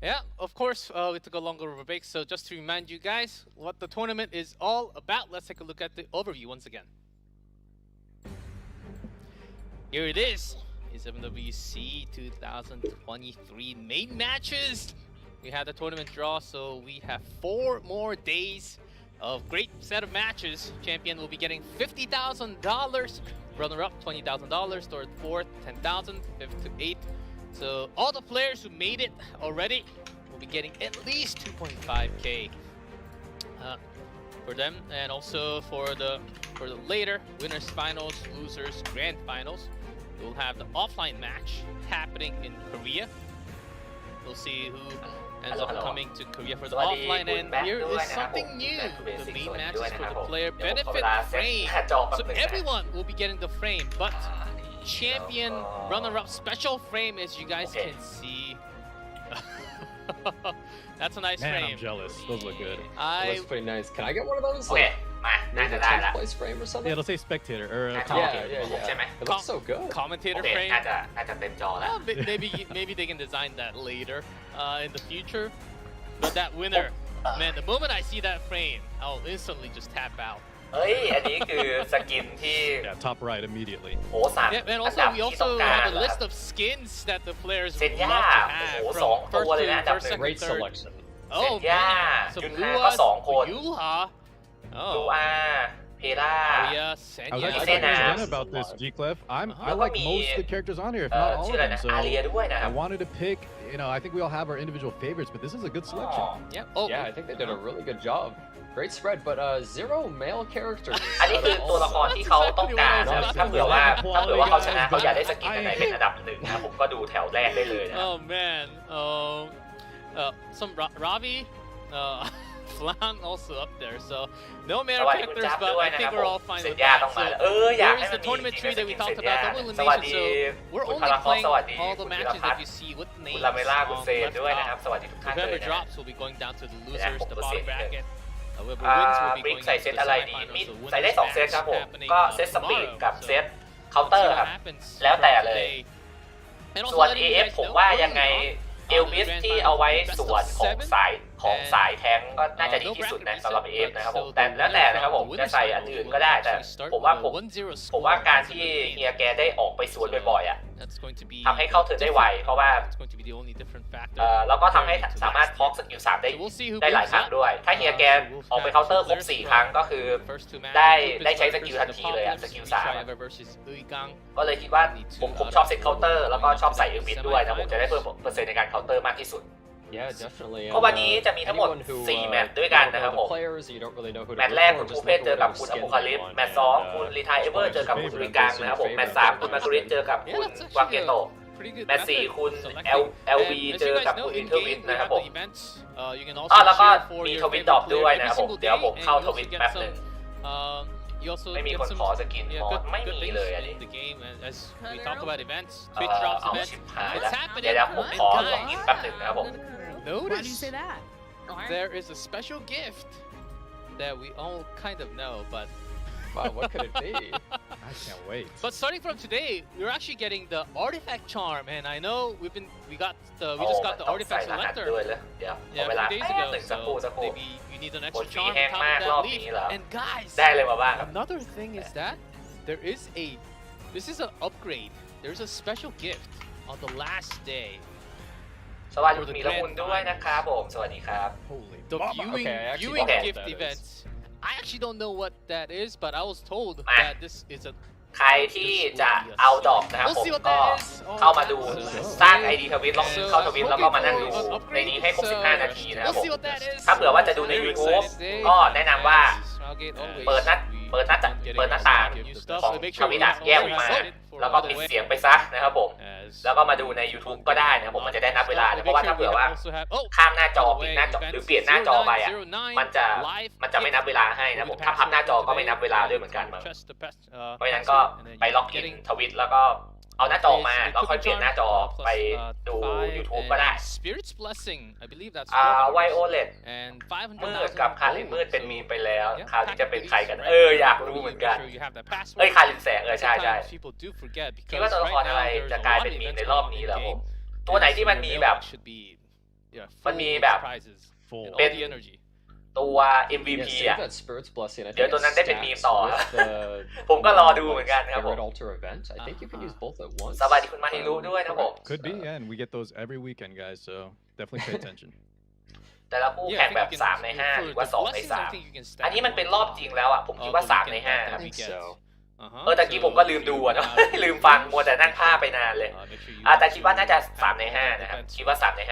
Yeah, of course, we took a longer break, so just to remind you guys what the tournament is all about, let's take a look at the overview once again. Here it is, E7WC 2023 main matches. We had the tournament draw, so we have 4 more days of great set of matches. Champion will be getting $50,000, runner-up $20,000, third, fourth, $10,000, fifth to 8th. So all the players who made it already will be getting at least 2.5K for them, and also for the later winners finals, losers grand finals. We'll have the offline match happening in Korea. We'll see who ends up coming to Korea for the offline, and here is something new. The main matches for the player benefit frame. So everyone will be getting the frame, but champion runner-up special frame, as you guys can see. That's a nice frame. I'm jealous. Those look good. That's pretty nice. Can I get one of those? Okay, Maybe a 10th place frame or something? Yeah, it'll say spectator or Yeah. yeah. It looks so good. Commentator โอเค frame. น่าจะเต็มจอแล้ว Maybe they can design that later in the future. But that winner, man, the moment I see that frame, I'll instantly just tap out. เฮ้ย อันนี้คือสกินที่ Yeah, top right immediately. โอ้สาม Yeah, and อันดั also บ we ที่ต้อง also การ have a เหรอ list of skins that the players would เซนย่า love to โอ้โห have สอง from ตัว first เลยนะ to อันดับ first, หนึ่ง second, Great third. selection. Oh เซนย่า man, ยุ some นฮาก็ Luas, สองคน Yulha. ดู Oh, อาเพล่า Aria, I was Senya. actually Sena. thinking about this, G-Clef. I like most of the characters on here, if not all ชื่อ of อะไร them. นะ So อาเรียด้วยนะค I รับ wanted to pick. I think we all have our individual favorites, but this is a good selection. Yeah. Oh, Yeah, I think they did a really good job. Great spread, but 0 male characters. อันนี้คือตัวละครที่เขาต้องการนะครับถ้าเผื่อว่าเขาชนะเขาอยากได้สกินอะไรเป็นอันดับหนึ่งนะผมก็ดูแถวแรกได้เลยนะ Oh man. Some Ravi, Flan also up there. So no ส male วัสดีคุณ characters, จับ but ด้วย I นะค think รับ we're ผม all fine เซน with ย่า that. ต้องมา So แล้วอยาก here ให้ is มัน the มี tournament จริ tree ง that we ๆเซ talked นย่า about. Double สวัส elimination. ดี So we're คุณ only พาราคอส playing สวัสดี all the คุณ matches พั that you see with คุณ names ลาเมล่าคุณ on เซน left ด้วยนะครับ top. สวัสดีทุกท่านเลย Whoever นะ drops will be going down to the losers,ผม the ก็เสีย bottom งนิดนึง bracket. Whoever wins will be บริก going ใส่ into เซต the อะไรดี มี semifinals. So ใส่ได้ winners 2 เซตครับ match ผม happening ก็เซตสปีด tomorrow. กับ So เซตเคาน์เตอ see ร์ what ครับ happens แล้วแต่ throughout เล the ย day. And ส่ also วน letting you AF guys ผม know ว่า early ยังไง on, เอลวิส grand ที่ final เอาไว้ best ส of วนของ 7, สายแท้งก็น่าจะดีที่สุดนะสำหรับ AF นะครับผมแต่แล้วแต่นะครับผมจะใส่อันอื่นก็ได้แต่ผมว่าการที่เฮียแกได้ออกไปสวนบ่อยๆอ่ะ That's going to be ทำให้เข้าถึงได้ไวเพราะว่า That's going to be the only different factor. แล้วก็ทำให้สามารถพอกสกิล3ได้ So we'll see who ได้หลาย wins ครั้ง that. ด้วย ถ้าเฮียแกออกไปเคาน์เตอร์ครบ4 ครั้งก็คือ First two ได้ matches, ได้ใช้ Lupus สกิล versus ทันทีเลยอะ Apocalypse, สกิล Retry 3 versus Uigang. ก็เลยคิดว่าผมชอบเซตเคาน์เตอร์แล้วก็ชอบใส่เอลวิสด้วยนะผมจะได้เพิ่มเปอร์เซ็นต์ในการเคาน์เตอร์มากที่สุด Yeah, definitely. เพราะวันนี้จะมีทั้งหมด 4 แมตช์ด้วยกันนะครับผม แมตช์แรกคุณภูเพศเจอกับคุณอโพคาลิปส์แมตช์ 2คุณรีทายเอเวอร์เจอกับคุณสุริกังนะครับผมแมตช์ 3คุณมากุริสเจอกับคุณ Yeah, that's วาเก actually โต a pretty good แมตช์ 4 method คุณ selecting. LV And as เจ you อ guys กับ know, คุณ in อินเทอร์วิท game we นะครับ have ผ the ม events. You can also แล้วก็ cheer for มี your ทวิต favorite ดรอป player ด้วย every นะครับผม single เดี๋ยว day, ผม and เข้า you ท also วิต get แป๊บ some หนึ่ง you also ไม่มี get คน some ขอสกิน yeah, มอ good, ไม่ good มี things เลยอัน in นี้ the game as we talk about events, เอ่ Twitch อ drops เอา events. ชิบหาย It's แล้ว happening. เดี๋ยวผม And ขอล็อก guys, อินแป๊บหนึ่งนะครับผม Why do you notice say that? there is a special gift that we all kind of know, but Wow, what could it be? I can't wait. But starting from today, we're actually getting the artifact charm, and I know we just โอ้ got มัน the ต้องใส่ artifact รหัส selector ด้วยเลยเดี๋ยว yeah เว a ลา few days แป๊บ ago. หนึ่งสักค So รู่สักครู่ maybe you need an โอ้ extra ฟรี charm แห้ on ง top มาก of รอบ that นี้ leaf. เหรอ And guys, ได้เลยมาบ้างครับ another thing is that this is an upgrade. There's a special gift on the last day. สวัสดีมีละมุนด้วยนะครับผมสวัสดีครับ Holy The mama. viewing, Okay, I actually viewing don't know what gift that is. events. I actually don't know what that is, but I was told Ah. that this is a ใครที่จะเอาดอกนะครับ We'll ผม see what ก็ that is. เข้ามาดู Oh, สร้าง ID ทวิตลอง So, เข้าทวิตแล้วก็มานั่งดู hoping for an ในนี้ให้ครบ upgrade. 15 นาทีนะครับ We'll ผม see what that is. ถ้าเผื่อว่าจะดูใน YouTube ก็แนะนำว่า เปิดหน้าต่างของทวิตอะแยกออกมาแล้วก็ปิดเสียงไปซะนะครับผมแล้วก็มาดูใน YouTube ก็ได้นะครับผมมันจะได้นับเวลาเพราะว่าถ้าเผื่อว่าข้ามหน้าจอปิดหน้าจอหรือเปลี่ยนหน้าจอไปอ่ะมันจะไม่นับเวลาให้นะผมถ้าพับหน้าจอก็ไม่นับเวลาด้วยเหมือนกันเพราะฉะนั้นก็ไปล็อกอินทวิตแล้วก็เอาหน้าจอมาแล้วค่อยเปลี่ยนหน้าจอไปดู YouTube ก็ได้ Spirit's Blessing I believe that's ไวโอเลต and มืดกับคารินมืดเป็นมีไปแล้วคราวนี้จะเป็นใครกันอยากรู้เหมือนกัน you have that password คารินแสงใช่ Sometimes people do forget คิดว่า because ตัวละคร right อะไร now there's จะ a กลาย lot เป็ of นมีม events ในรอบ going on นี้ in แล้ว the ผม game ตัวไหนที่มันมีแบบ should be มันมีแบบ เป็นตัว MVP อ่ะ เดี๋ยวตัวนั้นได้เป็นมีมต่อ ผมก็รอดูเหมือนกันครับผมสวัสดีคุณมาฮิรุด้วยนะครับผม Could be, yeah, and we get those every weekend, guys. So definitely pay attention. แต่ละคู่แข่งแบบ3ใน5หรือว่า2ใน3อันนี้มันเป็นรอบจริงแล้วอ่ะผมคิดว่า3ใน5ครับตะกี้ผมก็ลืมดูอ่ะเนาะ ลืมฟังมัวแต่นั่งภาพไปนานเลยแต่คิดว่าน่าจะ3ใน5นะครับคิดว่า3ใน5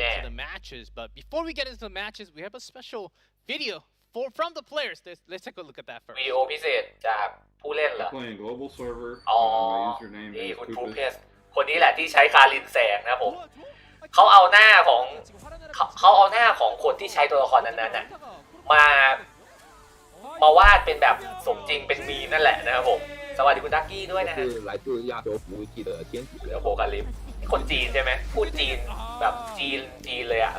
แน่ But before we get into the matches, we have a special video from the players. Let's take a look at that first. วิดีโอพิเศษจากผู้เล่นเหรอ Playing global server. อ๋อ Username นี่ is คุณพูเพ Pupus. สคนนี้แหละที่ใช้คารินแสงนะครับผมเขาเอาหน้าของคนที่ใช้ตัวละครนั้นๆน่ะมาวาดเป็นแบบสมจริงเป็นมีนั่นแหละนะครับผมสวัสดีคุณดักกี้ด้วยนะฮะเดี๋ยวโฟกัสลิฟคนจีนใช่ไหมพูดจีนแบบจีนเลยอ่ะ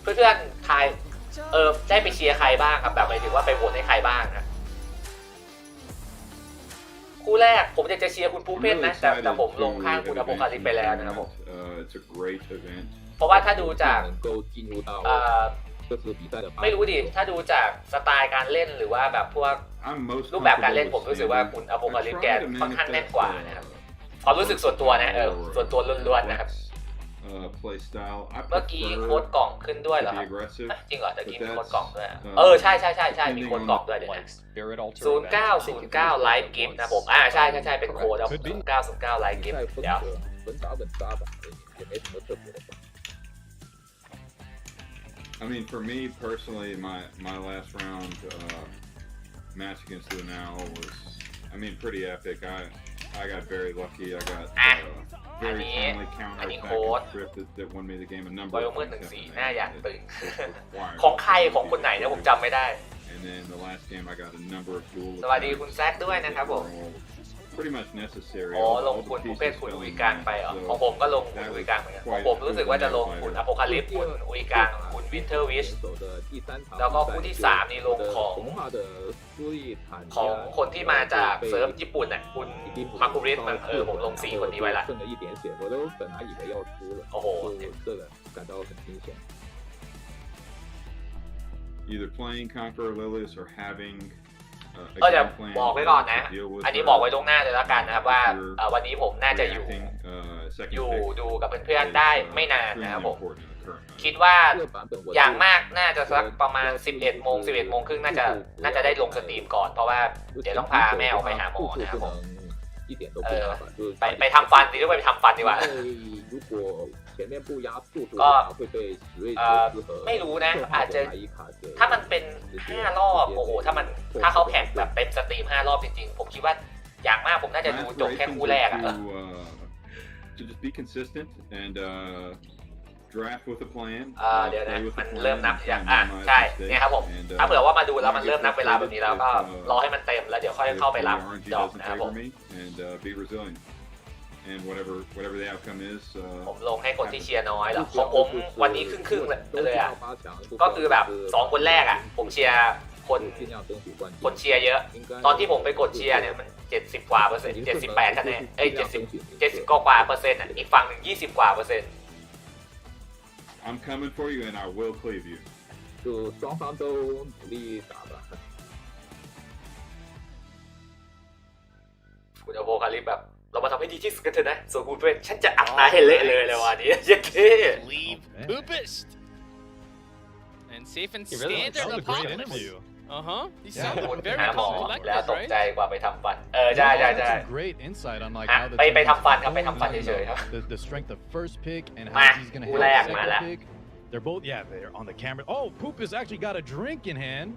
เพื่อนๆทายได้ไปเชียร์ใครบ้างครับแบบหมายถึงว่าไปโหวตให้ใครบ้างนะคู่แรกผมจะเชียร์คุณปูเพชรนะแต่ผมลงข้างคุณอโปคาลิปไปแล้วนะครับผมเพราะว่าถ้าดูจากไม่รู้ดิถ้าดูจากสไตล์การเล่นหรือว่าแบบพวกรูปแบบการเล่นผมรู้สึกว่าคุณอโปคาลิปแกค่อนข้างแน่นกว่านะครับความรู้สึกส่วนตัวนะส่วนตัวล้วนๆนะครับเมื่อกี้โค้ดกล่องขึ้นด้วยเหรอครับจริงเหรอตะกี้มีโค้ดกล่องด้วยใช่มีโค้ดกล่องด้วยเดี๋ยวนะ0909ไลฟ์กิฟต์นะผมใช่เป็นโค้ดแล้ว0909ไลฟ์กิฟต์เดี๋ยวI mean, for me personally, my last round match against Lunao was, I mean, pretty epic. I got very lucky. I got very timely counter attack script that won me the game a number of times. หน้าอยากตึง ของใครของคนไหนนะผมจำไม่ได้ And then the last game I got a number of dual สวัสดีคุณแซคด้วยนะครับผม pretty much necessary. ลงคุณผู้เพศคุณอุยการไปของผมก็ลงคุณอุยการเหมือนกันของผมรู้สึกว่าจะลงคุณอโปคาลิปคุณอุยการคุณวินเทอร์วิชแล้วก็คู่ที่3นี่ลงของคนที่มาจากเซิร์ฟญี่ปุ่นคุณมาคุริสผมลง4คนนี้ไว้ละโอ้โห Either playing Conqueror Lilius or having เดี๋ยวบอกไว้ก่อนนะอันนี้บอกไว้ตรงหน้าเลยแล้วกันนะครับว่าวันนี้ผมน่าจะอยู่ดูกับเพื่อนๆได้ไม่นานนะครับผมคิดว่าอย่างมากน่าจะสักประมาณ11 โมงครึ่งน่าจะได้ลงสตรีมก่อนเพราะว่าเดี๋ยวต้องพาแม่ออกไปหาหมอนะครับผมไปทำฟันดีด้วยไปทำฟันดีกว่าก็ไม่รู้นะอาจจะถ้ามันเป็น5รอบโอ้โหถ้าเขาแข่งแบบเป็นสตรีม5รอบจริงๆผมคิดว่าอย่างมากผมน่าจะดูจบแค่คู่แรกเดี๋ยวนะมันเริ่มนับอย่างใช่เนี่ยครับผมถ้าเผื่อว่ามาดูแล้วมันเริ่มนับเวลาแบบนี้แล้วก็รอให้มันเต็มแล้วเดี๋ยวค่อยเข้าไปรับดอกนะครับผมAnd whatever the outcome is ผมลงให้คนที่เชียร์น้อยแล้วของผมวันนี้ครึ่งเลยก็คือแบบ2คนแรกผมเชียร์คนเชียร์เยอะตอนที่ผมไปกดเชียร์เนี่ยมัน70 กว่าเปอร์เซ็นต์78คะแนน70 กว่าเปอร์เซ็นต์อีกฝั่งหนึ่ง20 กว่าเปอร์เซ็นต์ I'm coming for you and I will cleave you 就双方都努力打吧คุณอโปคาลิปแบบเรามาทำให้ดีที่สุดกันเถอะนะส่วนคุณเพื่อนฉันจะอัดนายให้เละเลยวันนี้เย้เท่ Leave Pupus and safe and standard apocalypse. These sound very collected, แล้วตกใจ right? กว่าไปทำฟันใช่ Great insight on like how ไปทำฟันครับไปทำฟันเฉยๆครับ the strength of first pick and how he's gonna handle second pick. They're both, they're on the camera. Oh, Pupus actually got a drink in hand.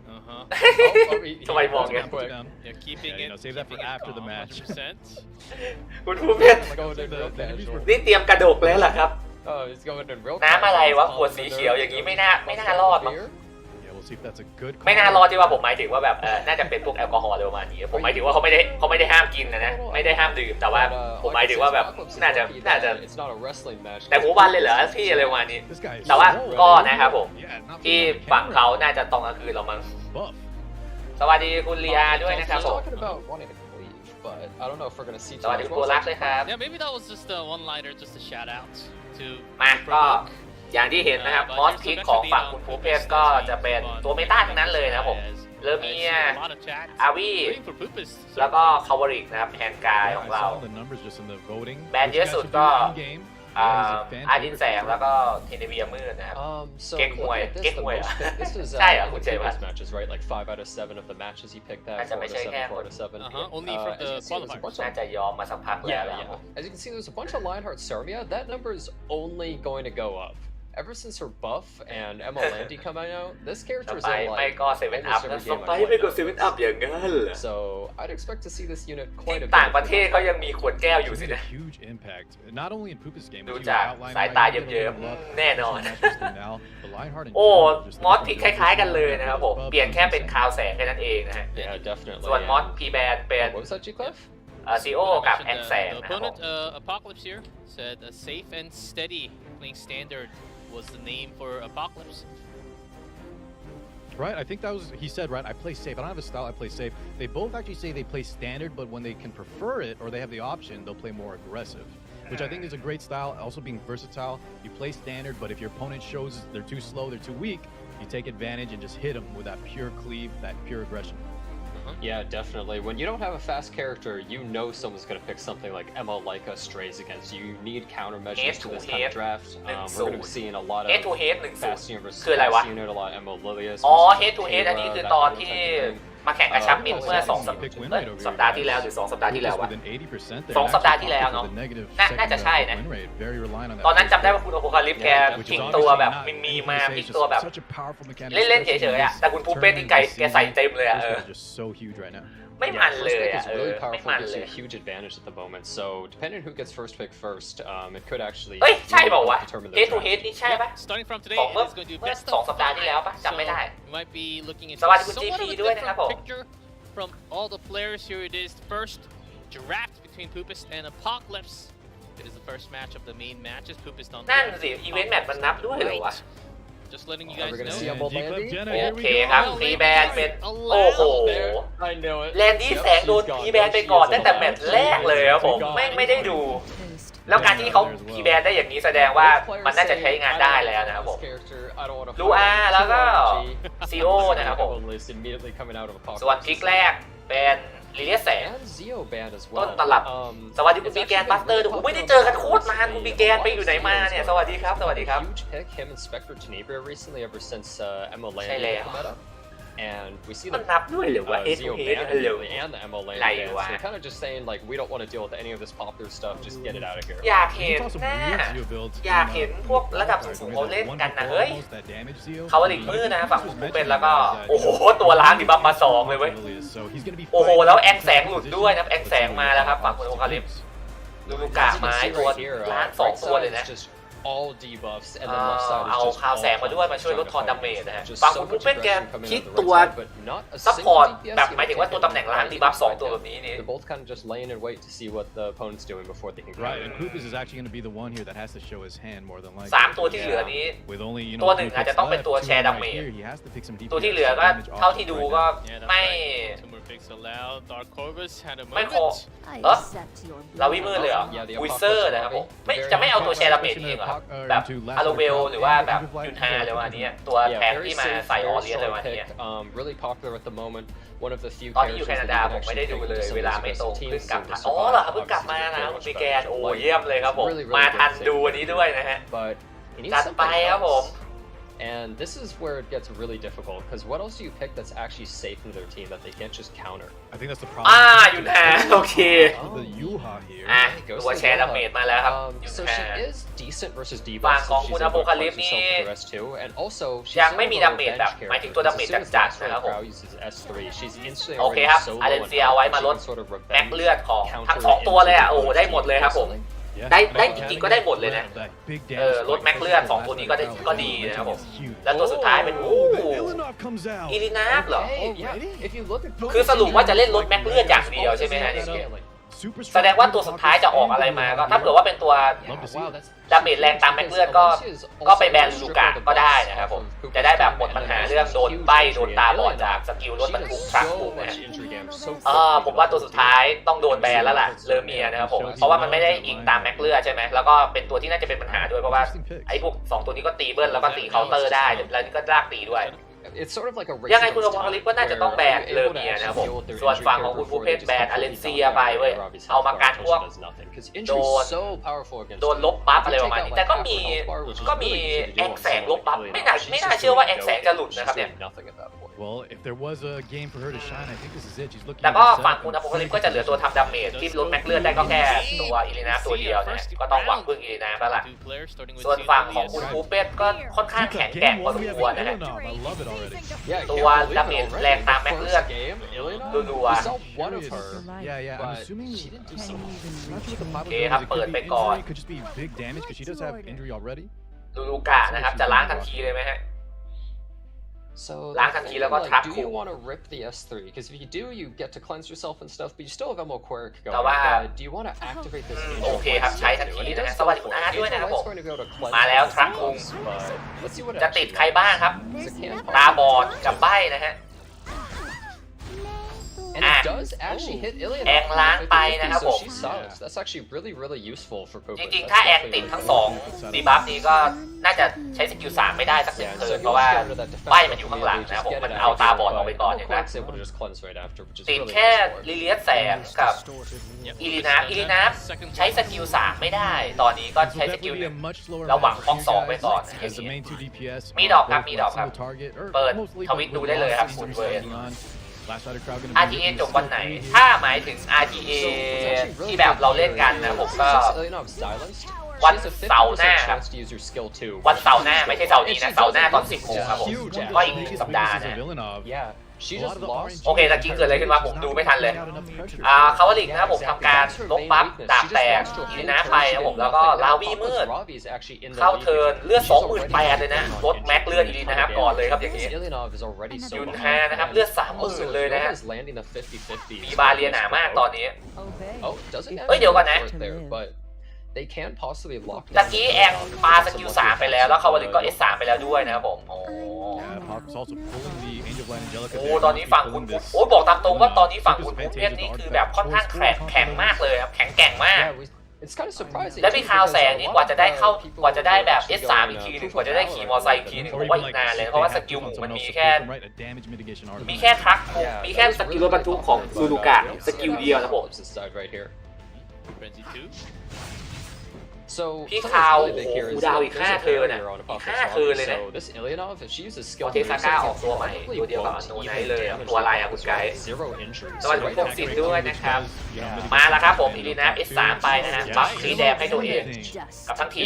ทำไมมองอย่างนี้ Yeah, keeping it. Save that for after the match. คุณผู้เพชรนี่เตรียมกระดกแล้วเหรอครับน้ำอะไรวะขวดสีเขียวอย่างนี้ไม่น่ารอดมั้งไม่น่ารอดที่ว่าผมหมายถึงว่าแบบน่าจะเป็นพวกแอลกอฮอล์อะไรประมาณนี้ผมหมายถึงว่าเขาไม่ได้ห้ามกินนะไม่ได้ห้ามดื่มแต่ว่าผมหมายถึงว่าแบบน่าจะแต่หูบันเลยเหรอพี่อะไรประมาณนี้แต่ว่าก็นะครับผมที่ฝั่งเขาน่าจะตอนกลางคืนเรามั้งสวัสดีคุณลีอาด้วยนะครับผม but I don't know if we're gonna see สวัสดีคุณโกลักด้วยครับ Yeah, maybe that was just a one-liner, just a shout-out to มาก็อย่างที่เห็นนะครับมอสพิกของฝั่งคุณภูเพศก็จะเป็นตัวเมตาทั้งนั้นเลยนะครับผมเริ่มมีอาวีแล้วก็คาวาริกนะครับแทนกายของเราแบนเยอะสุดก็อาดินแสงแล้วก็เทเนเวียมืดนะครับเก๊กหวยเก๊กหวยใช่เหรอคุณเจมส์ matches right like 5 out of 7 of the matches he picked out 4 out of 7 4 out of 7 only from the qualifiers น่าจะยอมมาสักพักแล้ว as you can see there's a bunch of Lionheart Sarmia that number is only going to go up ever since her buff and Emma Landy coming out this character is in ไม่ like ก็7 up นะสไปไม่ก็7 up อย่างนั้น so I'd expect to see this unit quite a bit ต่างประเทศเขายังมีขวดแก้วอยู่สินะ huge impact not only in Pupa's game ดูจากสายตาเยิ้มๆแน่นอนโอ้มอสพิกคล้ายๆกันเลยนะครับผมเปลี่ยนแค่เป็นคาวแสงแค่นั้นเองนะฮะ yeah definitely ส่วนมอสพีแบนเป็น what was that G-Clef? ซีโอกับแอนแสง The นะครับผม opponent Apocalypse here said safe and steady playing standard was the name for Apocalypse. Right, I think that was he said right. I play safe. I don't have a style. I play safe. They both actually say they play standard, but when they can prefer it or they have the option, they'll play more aggressive, which I think is a great style. Also being versatile. You play standard, but if your opponent shows they're too slow, they're too weak, you take advantage and just hit them with that pure cleave, that pure aggression. Yeah, definitely. When you don't have a fast character, you know someone's going to pick something like Emma Leica strays against you. You need countermeasures to this kind of draft. We're going to be seeing a lot of head to head fast universe unit, a lot of Emma Lilius. อ๋อ head to head อันนี้คือตอนที่มาแข่งกระชับมิตรเมื่อ2 สัปดาห์ที่แล้วหรือ2 สัปดาห์ที่แล้ววะ2 สัปดาห์ที่แล้วเนาะน่าจะใช่นะตอนนั้นจำได้ว่าคุณโอโคคาลิปแกทิ้งตัวแบบมีมาทิ้งตัวแบบเล่นๆเฉยๆอ่ะแต่คุณปูเป้นี่แกใส่เต็มเลยอ่ะไม่มันเลยอ่ะไม่มันเลย huge advantage at the moment so depending on who gets first pick first it could actually เอ้ยใช่เปล่าวะ head to head นี่ใช่ปะ Starting from today, ของเมื่อ it's going to do 2 สัปดาห์ที่แล้วปะจำไม่ได้ might be looking at สวัสดีคุณ somewhat GP of a ด้วยนะครับผม different picture from all the players. Here it is, the first draft between Pupus and Apocalypse. It is the first match of the main matches. Pupus on นั่นสิอีเวนต์แมตช์มันนับด้วยเหรอวะ Just letting you guys We're gonna know. see a bold Landy. โอเคครับพีแบนเป็นโอ้โห I know it แลนดี้แสงโดนพีแบนไปก่อนตั้งแต่แมตช์แรกเลยครับผมไม่ได้ดู แล้วการที่เขาพีแบนได้อย่างนี้แสดงว่ามันน่าจะใช้งานได้แล้วนะครับผมลูอาแล้วก็ซีโอนะครับผมส่วนพิกแรกเป็นลิเลียแสงต้นตลับสวัสดีคุณบีแกนบัสเตอร์ดูไม่ได้เจอกันโคตรนานคุณบีแกนไปอยู่ไหนมาเนี่ยสวัสดีครับสวัสดีครับ ใช่แล้ว And we see มันนับด้วยหรือว่า Zio head ban to head and the MO lane ไหน ban. วะ So we're kind of just saying like we don't want to deal with any of this popular stuff. Just get it out of here. อยากเห็นนะอยากเห็นพวกระดับสูงๆเขาเล่นกันนะเฮ้ยเขาหลีกมือนะฝั่งผมเป็นแล้วก็โอ้โหตัวล้างดิบัฟมา2เลยเว้ยโอ้โหแล้วแองแสงหลุดด้วยนะแองแสงมาแล้วครับฝั่งคุณโอคาลิปลูกาไม้ตัวล้าง2 ตัวเลยนะall debuffs and then left side เอา is just ข่าวแสงมาด้วยมาช่วยลดทอนดาเมจนะฮะฝั่งคุณปุ๊บเป็นแกคิดตัวซัพพอร์ตแบบหมายถึงว่าตัวตำแหน่งล้างดีบัฟ2 ตัวแบบนี้นี่ They're both kind of just laying in wait to see what the opponent's doing before they can Right, and Pupus is actually going to be the one here that has to show his hand more than likely. 3 ตัวที่เหลือนี้ With only ตัวหนึ่งอาจจะต้องเป็นตัวแชร์ดาเมจตัวที่เหลือก็เท่าที่ดูก็ไม่ไม่ครบเราวิมืดเลยเหรอวิเซอร์นะครับผมจะไม่เอาตัวแชร์ดาเมจเองเหรอแบบอาโรเบลหรือว่าแบบยุนฮาเลยวันนี้ตัวแทนที่มาใส่ออเลียนเลยวันนี้ really popular at the moment one of the few ตอนที่อยู่แคนาดาผมไม่ได้ดูเลยเวลาไม่ตรงเพิ่งกลับมาอ๋อเหรอเพิ่งกลับมานะคุณปีแกนโอ้เยี่ยมเลยครับผมมาทันดูวันนี้ด้วยนะฮะจัดไปครับผม And this is where it gets really difficult because what else do you pick that's actually safe in their team that they can't just counter? I think that's the problem. ยุนฮาโอเค The Yuha here. ตัวแชร์ดาเมจมาแล้วครับยุน So ฮา she is decent versus ฝั่ง debuff. ของคุณอโปคาลิปนี่ยังไม่มีดาเมจแบบหมายถึงตัวดาเมจจัดๆนะครับผมโอเคครับอาเลนเซียเอาไว้มาลดแม็กเลือดของทั้ง2 ตัวเลยอ่ะโอ้ได้หมดเลยครับผมได้จริงๆก็ได้หมดเลยนะลดแม็กเลือด2 ตัวนี้ก็ดีนะครับผมแล้วตัวสุดท้ายเป็นอีลินาฟเหรอคือสรุปว่าจะเล่นลดแม็กเลือดอย่างเดียวใช่ไหมฮะอย่างนี้ แสดงว่าตัวสุดท้ายจะออกอะไรมาก็ถ้าเผื่อว่าเป็นตัวดาเมจแรงตามแม็กเลือดก็ไปแบนลูกะก็ได้นะครับผมจะได้แบบหมดปัญหาเรื่องโดนใบ้โดนตาบอดจากสกิลรถบรรทุกทรัคคุงนะผมว่าตัวสุดท้ายต้องโดนแบนแล้วล่ะเลเมียนะครับผมเพราะว่ามันไม่ได้อิงตามแม็กเลือดใช่ไหมแล้วก็เป็นตัวที่น่าจะเป็นปัญหาด้วยเพราะว่าไอ้พวก2ตัวนี้ก็ตีเบิ้ลแล้วก็ตีเคาน์เตอร์ได้แล้วนี่ก็ลากตีด้วยยังไงคุณอพอลลิฟก็น่าจะต้องแบนเลเมียนะครับผมส่วนฝั่งของคุณฟูเพสแบนอเลนเซียไปเว้ยเอามาการพวกโดนลบบัฟอะไรประมาณนี้แต่ก็มีแองแสงลบบัฟไม่น่าเชื่อว่าแองแสงจะหลุดนะครับเนี่ยแต่ก็ฝั่งคุณอพอลลิฟก็จะเหลือตัวทำดาเมจที่ลดแม็กเลือดได้ก็แค่ตัวอิลินาตัวเดียวนะก็ต้องหวังพึ่งอิลินาแล้วล่ะส่วนฝั่งของคุณฟูเพสก็ค่อนข้างแข็งแกร่งพอสมควรนะฮะตัวดาเมจแรงตามแม็กเลือดรัวๆโอเคครับเปิดไปก่อนลูกะนะครับจะล้างทันทีเลยไหมฮะล้างทันทีแล้วก็ทรัคคุงแต่ว่าโอเคครับใช้ทันทีนะฮะสวัสดีคุณอาร์ตด้วยนะครับผมมาแล้วทรัคคุงจะติดใครบ้างครับตาบอดกับใบ้นะฮะแองล้างไปนะครับผมจริงๆถ้าแองติดทั้ง2ดีบัฟนี้ก็น่าจะใช้สกิล3ไม่ได้สัก1เทิร์นเพราะว่าใบมันอยู่ข้างหลังนะครับผมมันเอาตาบอดออกไปก่อนเห็นไหมติดแค่ลิเลียสแสงกับอีลีนาใช้สกิล3ไม่ได้ตอนนี้ก็ใช้สกิล1ระหว่างฟอก2ไปก่อนมีดอกครับเปิดทวิตดูได้เลยครับคุณเวย์RTA จบวันไหนถ้าหมายถึง RTA ที่แบบเราเล่นกันนะผมก็วันเสาร์หน้าครับวันเสาร์หน้าไม่ใช่เสาร์นี้นะเสาร์หน้าตอน10 โมงครับผมก็อีก1 สัปดาห์นะโอเคตะกี้เกิดอะไรขึ้นมาผมดูไม่ทันเลยคาวาลิกนะครับผมทำการลบบัฟดาบแตกอีลินาไปนะผมแล้วก็ลาวีมืดเข้าเทิร์นเลือด 28,000 เลยนะลดแม็กเลือดอีลินาก่อนเลยครับอย่างนี้ยุนฮานะครับเลือด 30,000 เลยนะฮะมีบาเรียหนามากตอนนี้เดี๋ยวก่อนนะตะกี้แองปาสกิล3ไปแล้วคาวาลิกก็ S3 ไปแล้วด้วยนะครับผมตอนนี้ฝั่งคุณบอกตามตรงว่าตอนนี้ฝั่งคุณเพชรนี่คือแบบค่อนข้างแข็งมากเลยครับแข็งแกร่งมากและพี่คาวแสงนี่กว่าจะได้แบบ S3 อีกทีนึงกว่าจะได้ขี่มอไซค์อีกทีนึงผมว่าอีกนานเลยเพราะว่าสกิลหมูมันมีแค่ทรัคมีแค่สกิลรถบรรทุกของซูรุกะสกิลเดียวนะผมพี่คาวคูดาวอีก5 เทิร์นอีก5 เทิร์นเลยนะพอเทสซาก้าออกตัวใหม่ตัวเดียวกับโนไนเลยตัวอะไรคุณไกด์สวัสดีพวกสิทธิ์ด้วยนะครับมาแล้วครับผมอีลีนา S3 ไปนะฮะบัฟสีแดงให้ตัวเองกับทั้งทีม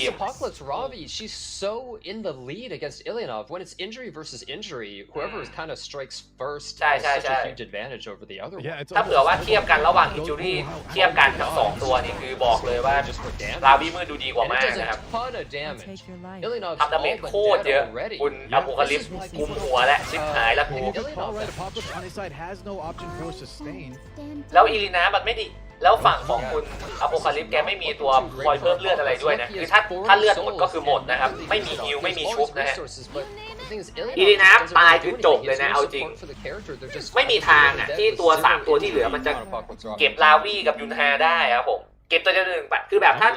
ใช่ถ้าเผื่อว่าเทียบกันระหว่างอิจูรี่เทียบกันทั้ง2ตัวนี่คือบอกเลยว่าลาวีมือดูดีกว่ามากนะครับทำดาเมจโคตรเยอะคุณอโพคาลิปส์กุมหัวและชิบหายแล้วกูแล้วอีลีนามันไม่ดีแล้วฝั่งของคุณอโพคาลิปส์แกไม่มีตัวคอยเพิ่มเลือดอะไรด้วยนะคือถ้าเลือดหมดก็คือหมดนะครับไม่มีฮิลไม่มีชุบนะฮะอีลีนาตายคือจบเลยนะเอาจริงไม่มีทางที่ตัว3 ตัวที่เหลือมันจะเก็บลาวีกับยุนฮาได้ครับผมเก็บตัวหนึ่งคือแบบถ้า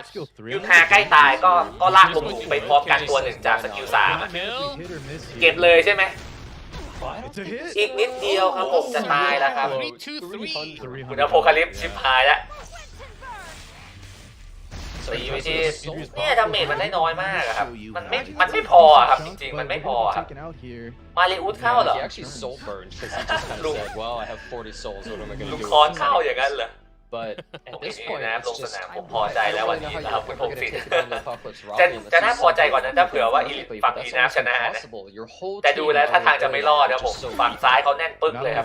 ยุนฮาใกล้ตายก็ลากลงหลุมไปพร้อมกันตัว1จากสกิล3เก็บเลยใช่ไหมอีกนิดเดียวครับผมจะตายแล้วครับคุณอโพคาลิปส์ชิบหายแล้วตีไปที่เนี่ยดาเมจมันได้น้อยมากครับมันไม่พอครับจริงๆมันไม่พอครับมาเลอุสเข้าเหรอลุงคอนเข้าอย่างนั้นเหรอโอเคนะลงสนามผมพอใจแล้ววันนี้นะครับคุณพงศิษฐ์จะน่าพอใจกว่านั้นถ้าเผื่อว่าฝั่งอีนาชนะนะแต่ดูแล้วถ้าทางจะไม่รอดนะผมฝั่งซ้ายเขาแน่นปึ๊กเลยครับ